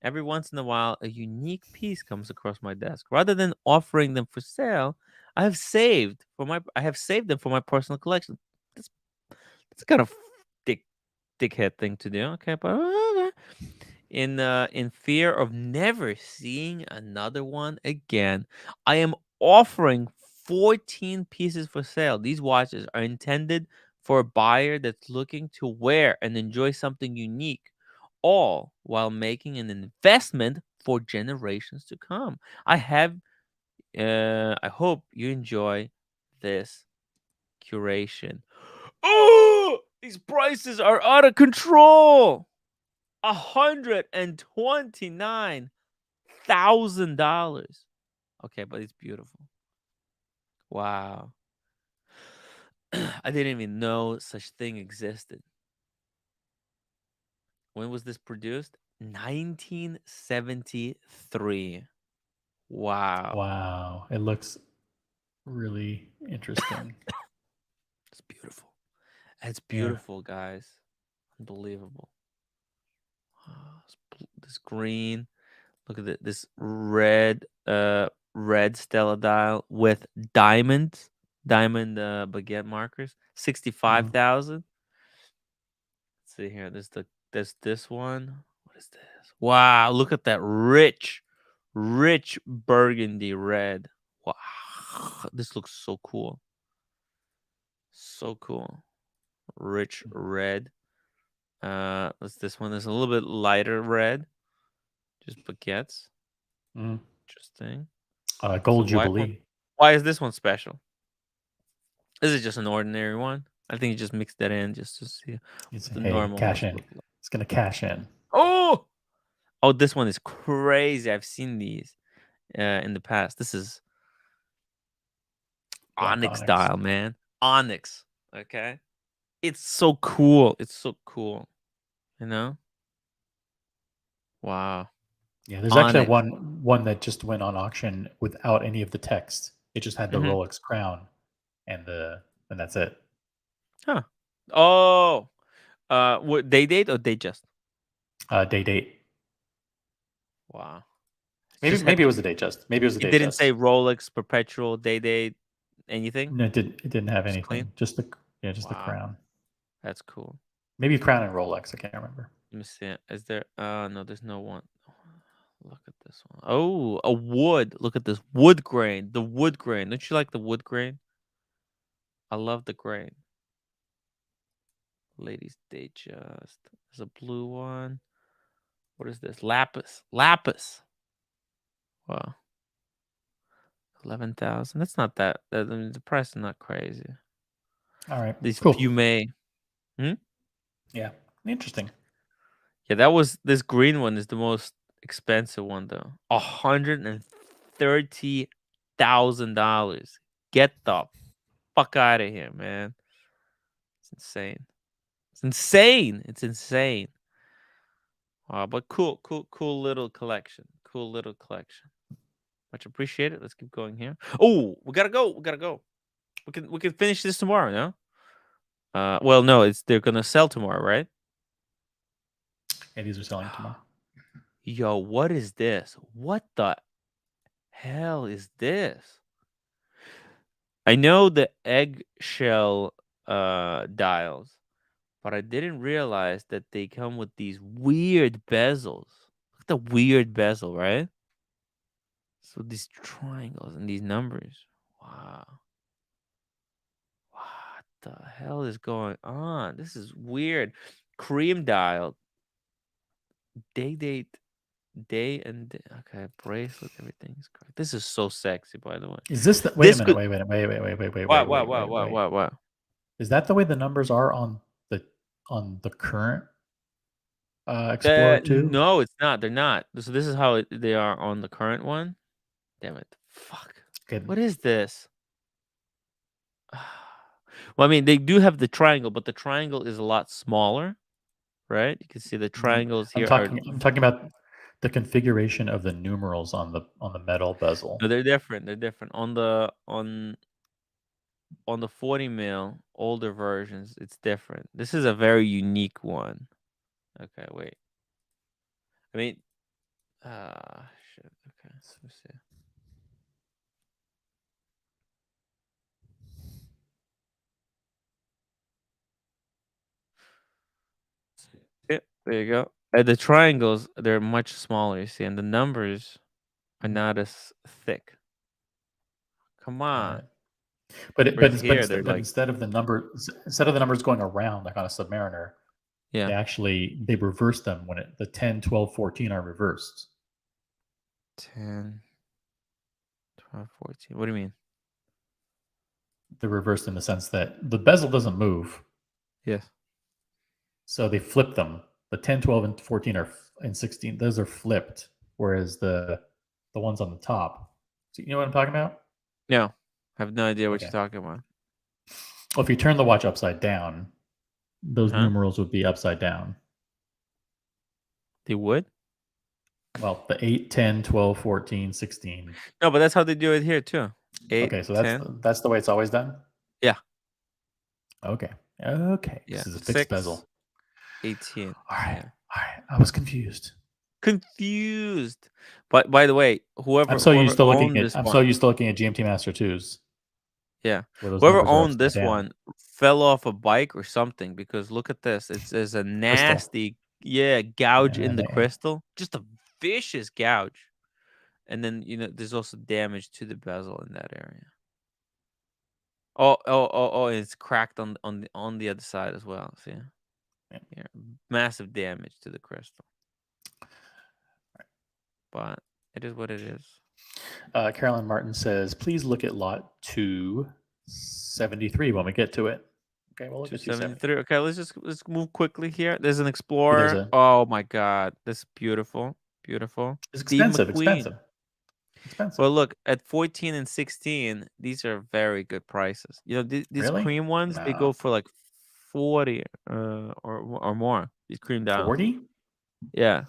Every once in a while, a unique piece comes across my desk. Rather than offering them for sale, I have saved them for my personal collection. That's kind of dickhead thing to do. Okay, but in fear of never seeing another one again, I am offering 14 pieces for sale. These watches are intended for a buyer that's looking to wear and enjoy something unique, all while making an investment for generations to come. I hope you enjoy this curation. Oh, these prices are out of control. $129,000. Okay, but it's beautiful. Wow. I didn't even know such thing existed. When was this produced? 1973. Wow. Wow. It looks really interesting. It's beautiful. It's beautiful, guys. Unbelievable. This green. Look at this red Stella dial with diamond baguette markers. 65,000. Let's see here. There's this one. What is this? Wow, look at that rich burgundy red. Wow. This looks so cool. So cool. Rich red. What's this one? There's a little bit lighter red. Just baguettes. Interesting. Gold Jubilee. Why is this one special? Is it just an ordinary one? I think you just mixed that in just to see the normal cash in. It's gonna cash in. Oh, this one is crazy. I've seen these in the past. This is Onyx style, man. Onyx. Okay. It's so cool. You know? Wow. Yeah, there's actually Onyx. one that just went on auction without any of the text. It just had the Mhm. Rolex crown and that's it. Huh. Oh. What day date or day just? Day date. Wow. Maybe Just had maybe it was the day just. Maybe it was the it day didn't just. say Rolex perpetual day date anything? No, it didn't have Just clean? anything. Just the the Wow. crown. That's cool. Maybe crown and Rolex. I can't remember. Let me see. Is there no, there's no one. Look at this one. Oh, a wood. Look at this wood grain. The wood grain. Don't you like the wood grain? I love the grain. Ladies Day just. There's a blue one. What is this? Lapis. Lapis. Wow. 11,000. That's not that. I mean, the price is not crazy. All right. These Cool. Pume. Yeah. Interesting. Yeah, this green one is the most expensive one though. $130,000. Get the fuck out of here, man. It's insane. It's insane. It's insane. But cool little collection. Cool little collection. Much appreciated. Let's keep going here. Oh, we gotta go. We can finish this tomorrow, no? Well, no, they're gonna sell tomorrow, right? Yeah, these are selling tomorrow. Yo, what is this? What the hell is this? I know the eggshell dials, but I didn't realize that they come with these weird bezels. Look at the weird bezel, right? So these triangles and these numbers. Wow. What the hell is going on? This is weird. Cream dial. Day and day. Okay, bracelet, everything's correct. This is so sexy, by the way. Is this the wait a minute, wait. What? Is that the way the numbers are on the current Explorer 2? No, it's not. They're not. So this is how they are on the current one. Damn it. Fuck. Okay. What is this? Well, I mean, they do have the triangle, but the triangle is a lot smaller, right? You can see the triangles here. I'm talking about the configuration of the numerals on the metal bezel. No, they're different. They're different. On the 40 mil older versions, it's different. This is a very unique one. Okay, wait. I mean, shit. Okay, let's see. Yeah, there you go. The triangles, they're much smaller, you see, and the numbers are not as thick. Come on. But here, instead of the numbers going around like on a Submariner, yeah, they reverse them when the 10, 12, 14 are reversed. 10, 12, 14. What do you mean? They're reversed in the sense that the bezel doesn't move. Yes. So they flip them. The 10, 12, and 14 and 16, those are flipped, whereas the ones on the top. So you know what I'm talking about? No, I have no idea what you're talking about. Well, if you turn the watch upside down, those numerals would be upside down. They would? Well, the 8, 10, 12, 14, 16. No, but that's how they do it here too. 8, okay, so 10. that's the way it's always done? Yeah. Okay. Yeah. This is a fixed bezel. 18. All right. I was confused. But by the way, I'm so used to looking at GMT Master 2s. Yeah. Whoever owned this one fell off a bike or something, because look at this. There's a nasty gouge in the crystal. Just a vicious gouge. And then, there's also damage to the bezel in that area. Oh, it's cracked on the other side as well. See? Yeah. Massive damage to the crystal. But it is what it is. Carolyn Martin says, please look at lot 273 when we get to it. Okay, we'll look at 273. Okay, let's move quickly here. There's an Explorer. Oh my God, this is beautiful. It's expensive. Well, look, at 14 and 16, these are very good prices. These really? cream ones, they go for like 40 or more. These cream dials. 40? Yeah,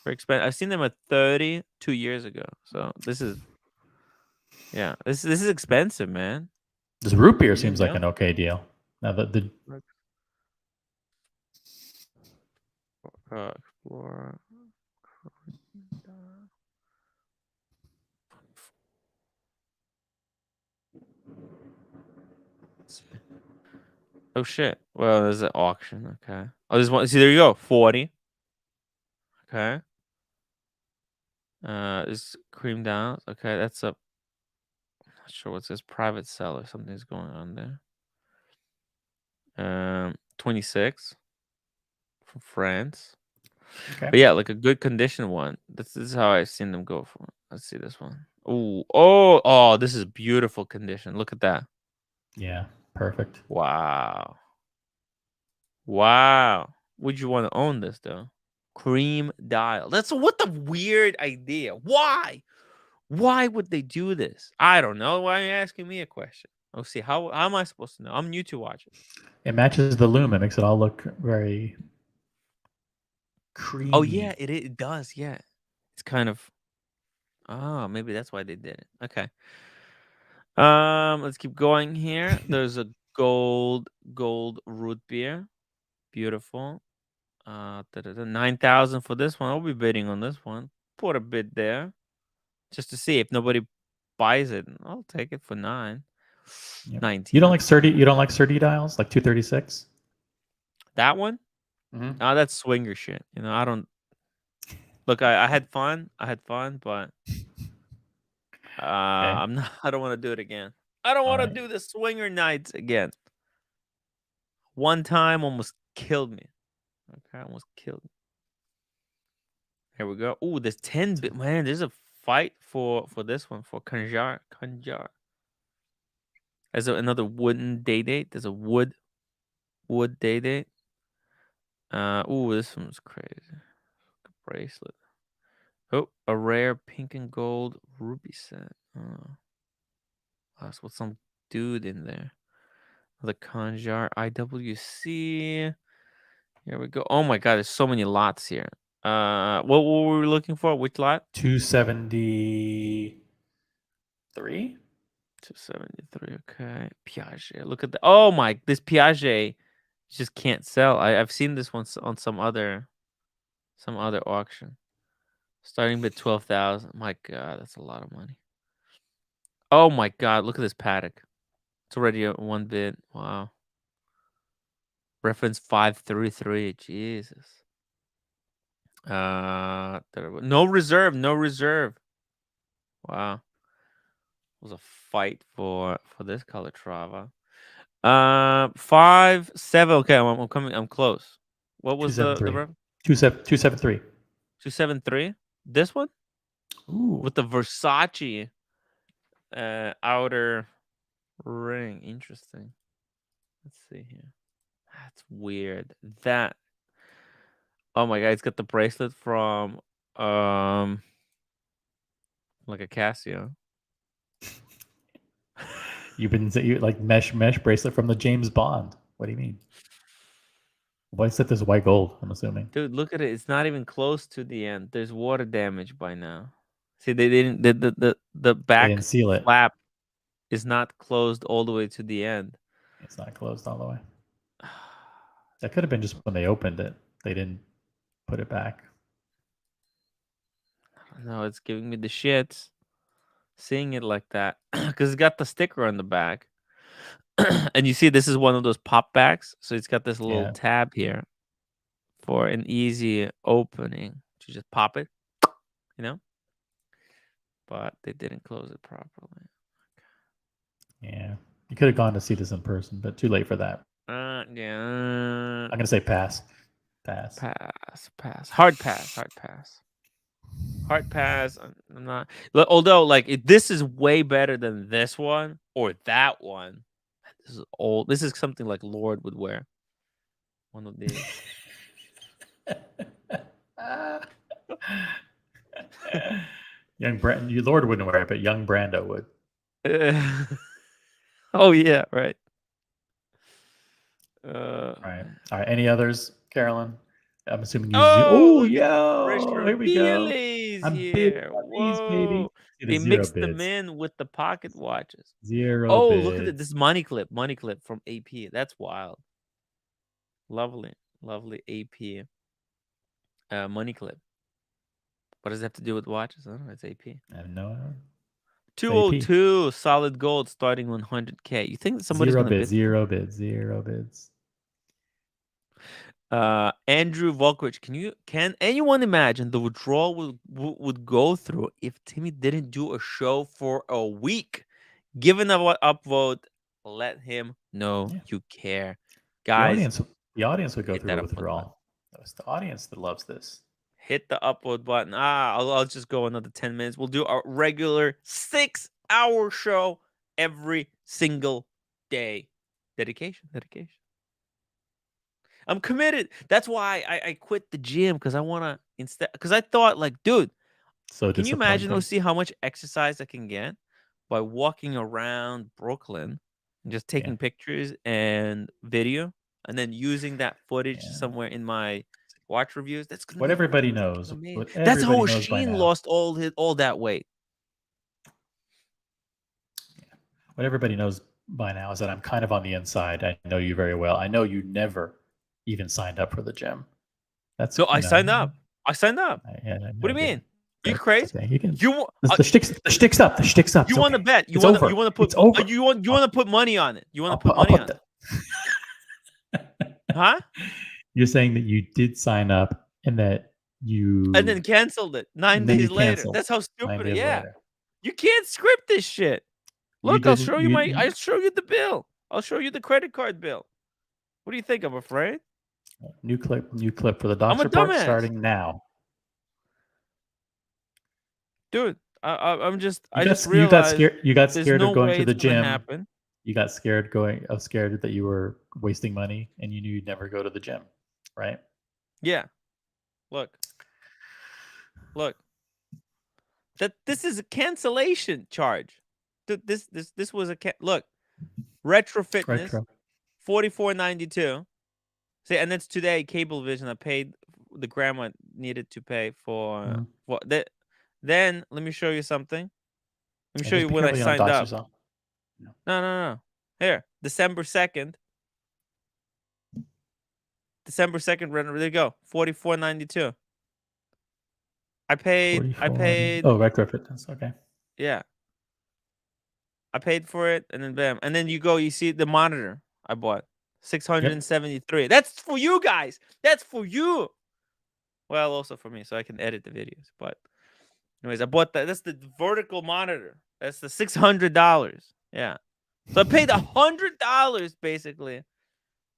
for expensive. I've seen them at 30 2 years ago. So this is, yeah, this is expensive, man. This root beer You seems like know? an okay deal. Now the Explorer. Oh shit. Well, there's an auction. Okay. Oh, there's one. See, there you go. 40. Okay. This cream down. Okay, that's a. I'm not sure what's this private seller. Something's going on there. 26 from France. Okay. But yeah, like a good condition one. This is how I've seen them go for. Let's see this one. Oh, this is beautiful condition. Look at that. Yeah, perfect. Wow. Wow. Would you want to own this though? Cream dial. That's what the weird idea. Why? Why would they do this? I don't know. Why are you asking me a question? Oh, see, how am I supposed to know? I'm new to watching. It matches the loom. It makes it all look very creamy. Oh yeah, it does. Yeah, it's kind of. Oh, maybe that's why they did it. Okay. Let's keep going here. There's a gold root beer. Beautiful. 9,000 for this one. I'll be bidding on this one. Put a bid there, just to see if nobody buys it. I'll take it for 9. Yep. 19. You don't like Surdy? You don't like Surdy dials, like 236? That one? Mhm. Oh, that's swinger shit. You know, I don't. Look, I had fun. I had fun, but I'm not. I don't want to do it again. I don't want to do the swinger nights again. One time almost killed me. Okay, almost killed me. Here we go. Oh, there's 10 bit. Man, there's a fight for this one for Kanjar. There's another wooden day date. There's a wood day date. This one's crazy. Bracelet. Oh, a rare pink and gold ruby set. Oh, that's with some dude in there. The Kanjar IWC. Here we go. Oh my god, there's so many lots here. What were we looking for? Which lot? 273. 273. Okay. Piaget. Look at the. Oh my, this Piaget just can't sell. I've seen this one on some other auction. Starting bid 12,000. My god, that's a lot of money. Oh my god, look at this Patek. It's already at 1 bid. Wow. Reference 533. Jesus. No reserve. Wow. It was a fight for this Calatrava. 5 7. Okay, I'm coming. I'm close. What was the 273? 273. This one? Ooh. With the Versace outer ring. Interesting. Let's see here. That's weird. That. Oh my god, it's got the bracelet from like a Casio. You like mesh bracelet from the James Bond. What do you mean? Why is that this white gold? I'm assuming. Dude, look at it. It's not even close to the end. There's water damage by now. See, they didn't. The back didn't seal it. flap is not closed all the way to the end. It's not closed all the way. That could have been just when they opened it. They didn't put it back. No, it's giving me the shits seeing it like that because it's got the sticker on the back. And you see, this is one of those pop backs. So it's got this little tab here for an easy opening. You just pop it, you know? But they didn't close it properly. Yeah. You could have gone to see this in person, but too late for that. Yeah. I'm going to say pass. Pass. Hard pass. I'm not. Although, like, this is way better than this one or that one. This is old. This is something like Lord would wear. One of these. Your Lord wouldn't wear it, but young Brando would. Oh yeah, right. All right. Any others, Carolyn? I'm assuming you. Oh, Here we go. Feelies I'm big here. on these, baby. Whoa. See the They zero mixed them bids. in with the pocket watches. Zero Oh, bids. look at it. This money clip from AP. That's wild. Lovely AP money clip. What does it have to do with watches? I don't know. It's AP. I have no idea. 202 solid gold starting 100K. You think somebody's Zero gonna bids, bid? zero bids, zero bids. Andrew Volkovich, can anyone imagine the withdrawal would go through if Timmy didn't do a show for a week? Given a upvote, let him know you care, guys. The audience would go hit through that a withdrawal. upvote It's the audience that loves this. Hit the upvote button. I'll just go another 10 minutes. We'll do our regular 6-hour show every single day. Dedication. I'm committed. That's why I quit the gym, because I want to because I thought, like, dude, so can you imagine, disappointing. OC, how much exercise I can get by walking around Brooklyn and just taking pictures and video and then using that footage somewhere in my watch reviews? That's gonna What be everybody knows. amazing. That's how Sheen lost all that weight. What everybody knows by now is that I'm kind of on the inside. I know you very well. I know you never even signed up for the gym. So I signed up. I signed up. What do you mean? You crazy? The shtick's up. The shtick's up. You want to bet? You want to put? You want to put money on it? You want to put money on it? Huh? You're saying that you did sign up and that you then canceled it 9 days later. That's how stupid it is. Yeah. You can't script this shit. Look, I'll show you I'll show you the bill. I'll show you the credit card bill. What do you think? I'm afraid. New clip for the Docs Report starting now. Dude, I just realized you got scared of going to the gym. Happen. You got scared that you were wasting money and you knew you'd never go to the gym, right? Yeah. Look. That this is a cancellation charge. This was a look. Retro Fitness, $44.92. See, and it's today. Cablevision, I paid the grandma needed to pay for what that. Then let me show you something. Let me show you when I signed up. No. Here, December 2nd. There you go. $44.92. I paid. Oh, Retro Fitness. Okay. Yeah. I paid for it, and then bam, and then you see the monitor I bought, $673. Yep. That's for you guys. That's for you. Well, also for me, so I can edit the videos. But anyways, I bought that. That's the vertical monitor. That's the $600. Yeah. So I paid $100 basically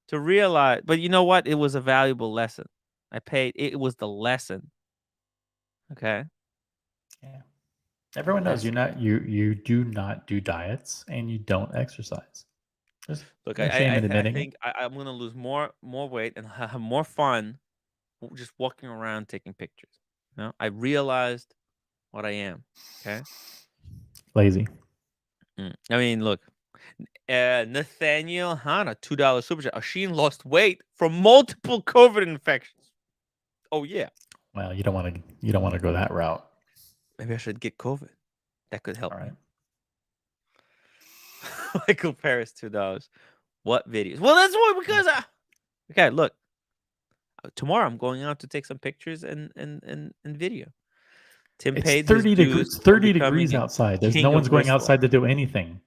to realize. But you know what? It was a valuable lesson. It was the lesson. Okay. Yeah. Everyone knows you do not do diets and you don't exercise. Look, I think I'm gonna lose more weight and have more fun just walking around taking pictures. You know, I realized what I am. Okay. Lazy. I mean, look, Nathaniel Hanna, $2 super chat. Asheen lost weight from multiple COVID infections. Oh yeah. Well, you don't want to go that route. Maybe I should get COVID. That could help. All right. Michael Paris, $2. What videos? Well, that's why because okay, look. Tomorrow I'm going out to take some pictures and video. Tim paid 30 degrees. 30 degrees outside. No one's going outside to do anything.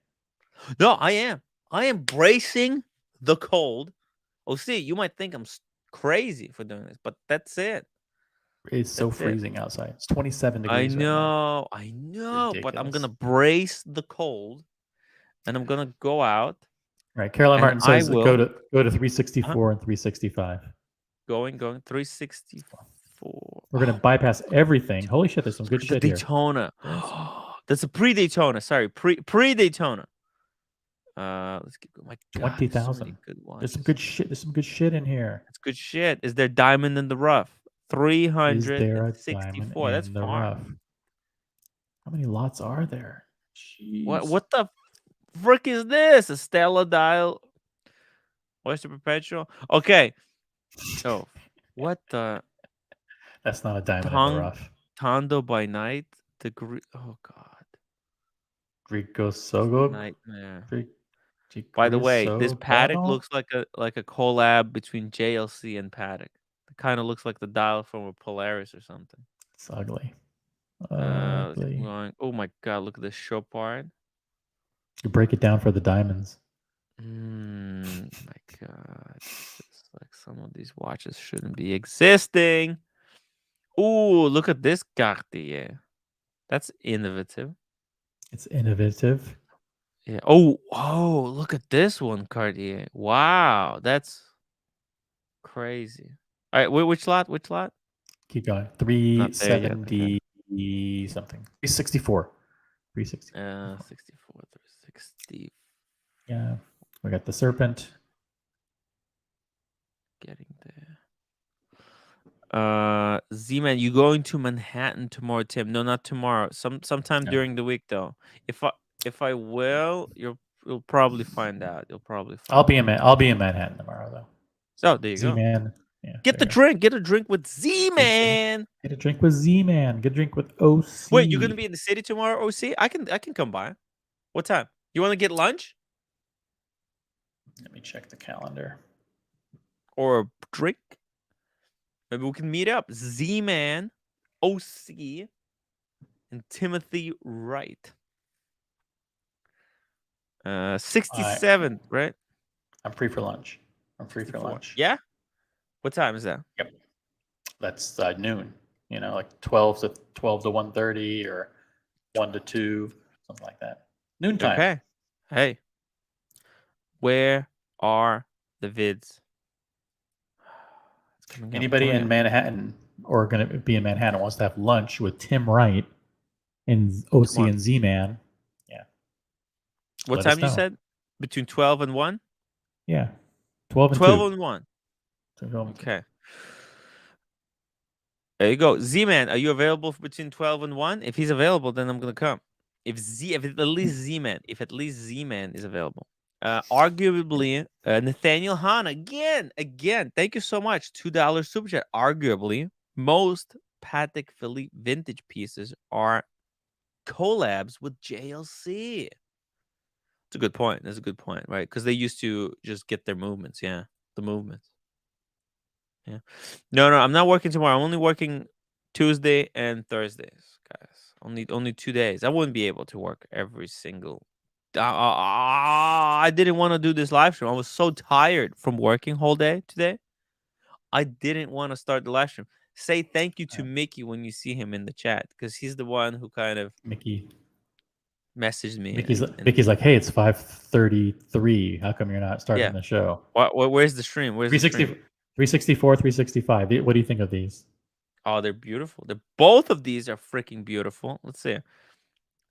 No, I am. I am bracing the cold. Oh, see, you might think I'm crazy for doing this, but that's it. It's so freezing outside. It's 27 degrees. I know, but I'm gonna brace the cold, and I'm gonna go out. Right, Caroline Martin says go to 364 and 365. Going 364. We're gonna bypass everything. Holy shit, there's some good shit here. Daytona. That's a pre-Daytona. Sorry, pre-Daytona. Let's get my 20,000. There's some good shit. There's some good shit in here. It's good shit. Is there diamond in the rough? 364. That's far. How many lots are there? Jeez. What the frick is this? A Stella dial? Oyster Perpetual? Okay. Oh, What the? That's not a diamond in the rough. Tondo by night. Oh God. Rico Sogo. Nightmare. By the way, this Patek looks like a collab between JLC and Patek. It kind of looks like the dial from a Polaris or something. It's ugly. Oh my God! Look at this Chopard. You break it down for the diamonds. My God! It's like some of these watches shouldn't be existing. Ooh, look at this Cartier. That's innovative. It's innovative. Yeah. Oh, look at this one, Cartier. Wow, that's crazy. All right, which lot? Which lot? Keep going. 370 something. 364. 364. 64, 360. Yeah. We got the Serpent. Getting there. Z-Man, you going to Manhattan tomorrow, Tim? No, not tomorrow. Sometime during the week though. If I will, you'll probably find out. You'll probably find I'll be in Manhattan tomorrow though. So there you go. Z-Man. Yeah, get a drink with Z-Man. Get a drink with Z-Man. Get a drink with OC. Wait, you're gonna be in the city tomorrow, OC? I can come by. What time? You want to get lunch? Let me check the calendar. Or a drink? Maybe we can meet up. Z-Man, OC, and Timothy Wright. 67, right? I'm free for lunch. Yeah? What time is that? Yep. That's noon. You know, like 12 to 1:30 or 1 to 2, something like that. Noon time. Okay. Hey. Where are the vids? Anybody in Manhattan or going to be in Manhattan wants to have lunch with Tim Wright and OC and Z-Man. Yeah. What time you said? Between 12 and 1? Yeah. 12 and 12 2. and 1. 12 and 2. Okay. There you go. Z-Man, are you available between 12 and 1? If he's available, then I'm going to come. If at least Z-Man is available. Arguably, Nathaniel Hahn, again, thank you so much. $2 super chat. Arguably, most Patek Philippe vintage pieces are collabs with JLC. That's a good point. That's a good point, right? Because they used to just get their movements. Yeah, the movements. Yeah. No, I'm not working tomorrow. I'm only working Tuesday and Thursdays, guys. Only 2 days. I wouldn't be able to work every single. I didn't want to do this live stream. I was so tired from working whole day today. I didn't want to start the live stream. Say thank you to Mickey when you see him in the chat, because he's the one who kind of messaged me. Mickey's like, hey, it's 5:33. How come you're not starting the show? Where's the stream? Where's 364, 365. What do you think of these? Oh, they're beautiful. Both of these are freaking beautiful. Let's see.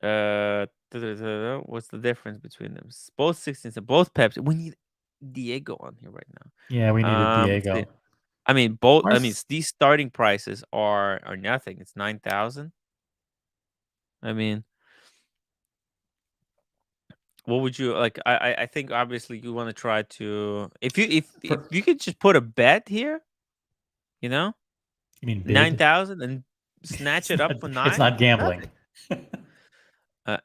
What's the difference between them? Both 16s and both Pepsi. We need Diego on here right now. Yeah, we needed Diego. I mean, both. I mean, these starting prices are nothing. It's 9,000. I mean, what would you like? I think obviously you want to try to if you could just put a bet here, you know. You mean 9,000 and snatch it up for 9? It's not gambling.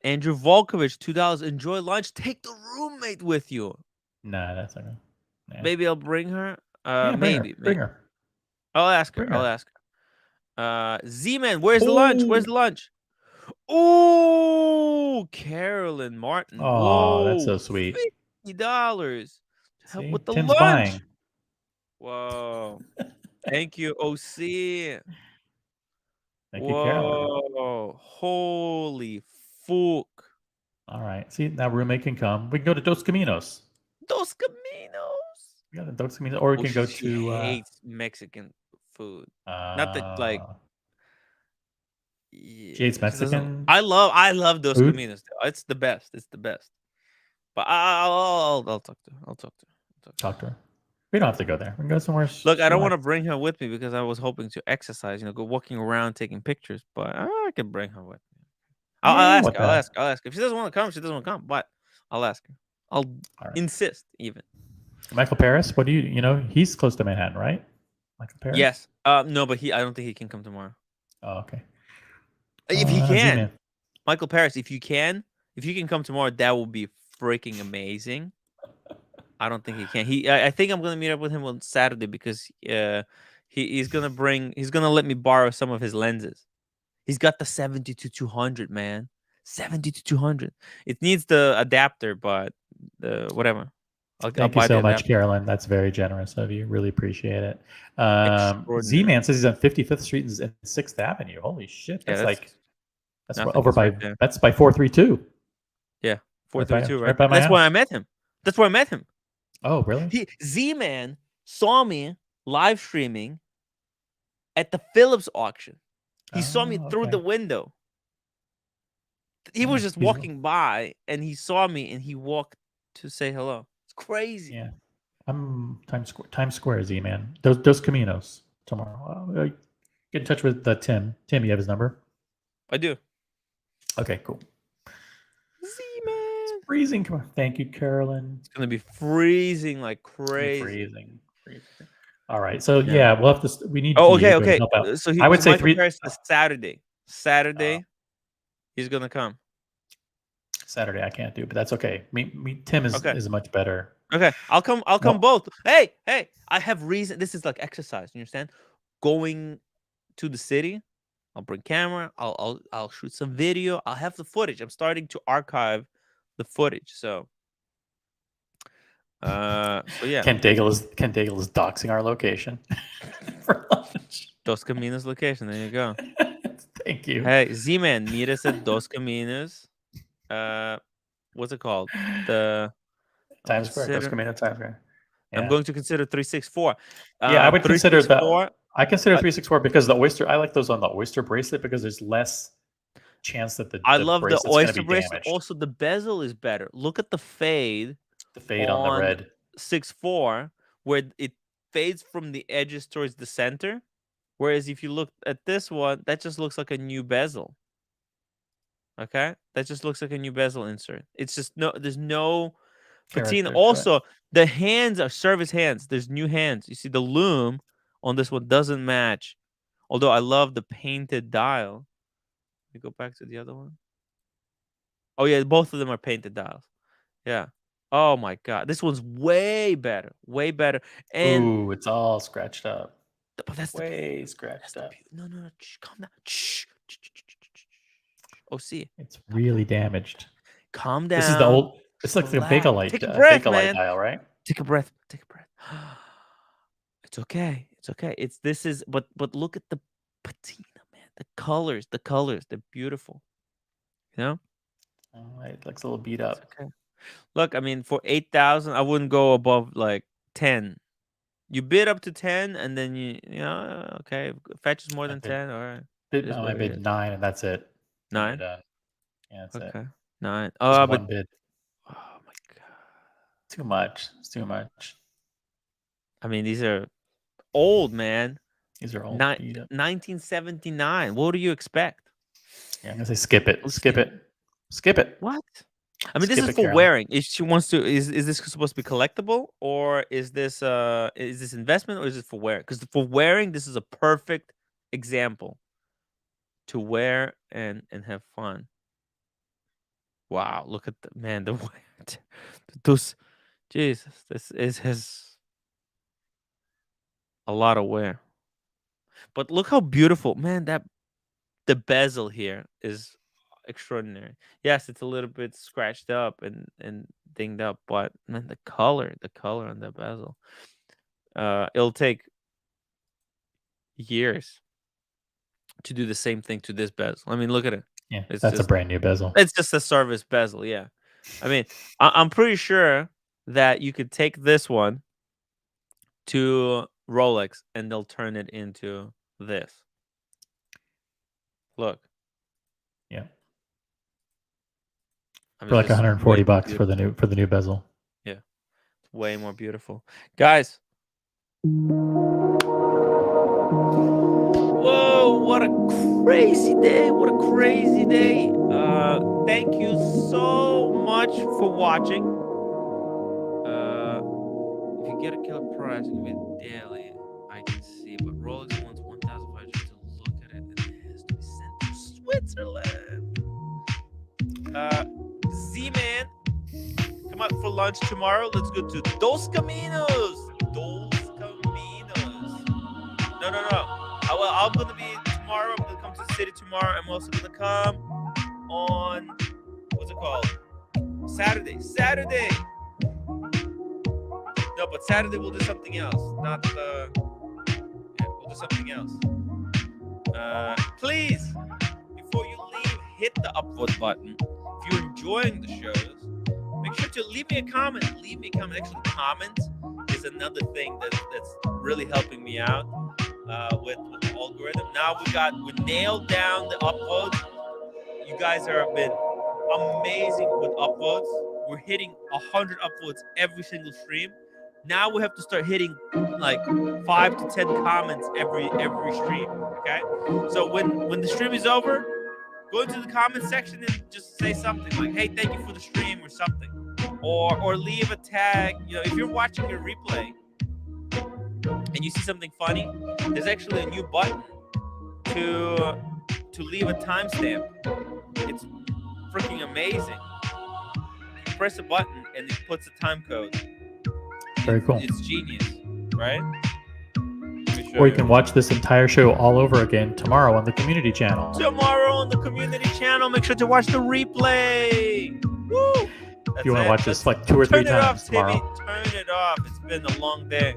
Andrew Volkovich, $2. Enjoy lunch. Take the roommate with you. Nah, that's okay. Yeah. Maybe I'll bring her. Maybe. Bring her. I'll ask her. Z-Man, where's the lunch? Where's the lunch? Ooh, Carolyn Martin. Oh, that's so sweet. $50 to help with the Tim's lunch. Buying. Whoa. Thank you, OC. Thank you, Carolyn. Whoa. Holy fuck. All right. See, now roommate can come. We can go to Dos Caminos. Dos Caminos. We got the Dos Caminos. Or we can go to... hates Mexican food. Not that, like... She hates Mexican? I love Dos Caminos. It's the best. It's the best. But I'll talk to her. Talk to her. We don't have to go there. We can go somewhere. Look, I don't want to bring her with me because I was hoping to exercise, go walking around taking pictures, but I can bring her with me. I'll ask her. If she doesn't want to come, she doesn't want to come, but I'll ask her. I'll insist even. Michael Paris, what do you he's close to Manhattan, right? Michael Paris? Yes. No, but I don't think he can come tomorrow. Oh, okay. If he can, Z-Man. Michael Paris, if you can come tomorrow, that will be freaking amazing. I don't think he can. I think I'm gonna meet up with him on Saturday because he's gonna let me borrow some of his lenses. He's got the 70-200, man. 70-200. It needs the adapter, but whatever. Thank you so much, Carolyn. That's very generous of you. Really appreciate it. Z-Man says he's on 55th Street and 6th Avenue. Holy shit! That's over by that's by 432. Yeah, 432. Right. By my That's house. where I met him. That's where I met him. Oh, really? Z-Man saw me live streaming at the Philips auction. He saw me through the window. He was just walking by and he saw me and he walked to say hello. It's crazy. Yeah. I'm Times Square, Z-Man. Dos Caminos tomorrow. Get in touch with Tim. Tim, you have his number? I do. Okay, cool. Z-Man. It's freezing. Come on. Thank you, Carolyn. It's going to be freezing like crazy. Freezing. All right. So, yeah, we'll have to... We need okay. Help out. So I would say Saturday. Saturday, he's going to come. Saturday I can't do, but that's okay. Tim is much better. Okay, I'll come both. Hey, I have reason. This is like exercise. You understand? Going to the city, I'll bring camera. I'll shoot some video. I'll have the footage. I'm starting to archive the footage. So yeah. Ken Daigle is doxing our location for lunch. Dos Caminos location. There you go. Thank you. Hey, Z-Man, meet us at Dos Caminos. What's it called? The Times Square. Dos Caminos Times Square. Yeah. I'm going to consider 364. Yeah, I would consider that. I consider 364 because the oyster. I like those on the oyster bracelet because there's less chance that the I love the oyster bracelet. Damaged. Also, the bezel is better. Look at the fade. The fade on the red 6.4, where it fades from the edges towards the center. Whereas if you look at this one, that just looks like a new bezel. Okay, that just looks like a new bezel insert. It's just there's no patina. Also, the hands are service hands. There's new hands. You see the loom on this one doesn't match. Although I love the painted dial. Let me go back to the other one. Oh yeah, both of them are painted dials. Yeah. Oh my God, this one's way better. Way better. And ooh, it's all scratched up. But that's way scratched up. No. Calm down. Shh. Oh, see, it's really damaged. Calm down. This is the old. It's like the Bakelite. Take a breath, man. Dial, right? Take a breath. It's okay. But look at the patina, man. The colors, they're beautiful. You know. Oh, it looks a little beat up. Okay. Look, I mean, for 8,000, I wouldn't go above like 10. You bid up to 10, and then you know, okay, fetches more than 10. All right. I bid 9, and that's it. 9. Yeah, that's okay. it. 9. But one bid. Oh my God, too much. It's too much. I mean, these are old, man. These are old. 1979. What do you expect? Yeah, I'm gonna say skip it. Skip it. What? I mean, this is for wearing. If she wants to, is this supposed to be collectible, or is this investment, or is it for wearing? Because for wearing, this is a perfect example to wear and have fun. Wow, look at the those. Jesus, this has a lot of wear. But look how beautiful, man, that the bezel here is extraordinary. Yes, it's a little bit scratched up and dinged up, but man, the color on the bezel. It'll take years to do the same thing to this bezel. I mean, look at it. Yeah, that's a brand new bezel. It's just a service bezel, yeah. I mean, I'm pretty sure that you could take this one to Rolex and they'll turn it into this. Look. Yeah. I mean, for like $140 for the new bezel. Yeah. It's way more beautiful. Guys. Whoa, what a crazy day. What a crazy day. Thank you so much for watching. If you get a killer prize, it'll be daily. I can see Switzerland. Z-Man, come out for lunch tomorrow. Let's go to Dos Caminos. Dos Caminos. No. I'm going to be tomorrow. I'm going to come to the city tomorrow. I'm also going to come on, what's it called? Saturday. No, but Saturday we'll do something else. We'll do something else. Please, before you leave, hit the upvote button. If you're enjoying the shows, make sure to leave me a comment. Actually, comment is another thing that's really helping me out with the algorithm. Now we nailed down the upvotes. You guys have been amazing with upvotes. We're hitting 100 upvotes every single stream. Now we have to start hitting like 5 to 10 comments every stream. Okay, so when the stream is over, go into the comment section and just say something like, "Hey, thank you for the stream" or something, or leave a tag. If you're watching a replay and you see something funny, there's actually a new button to leave a timestamp. It's freaking amazing. You press a button and it puts a time code. Very cool. It's genius, right? Or you can watch this entire show all over again tomorrow on the community channel. Tomorrow on the community channel, make sure to watch the replay. Woo! If you want to watch this like 2 or 3 times tomorrow. Timmy, turn it off. It's been a long day.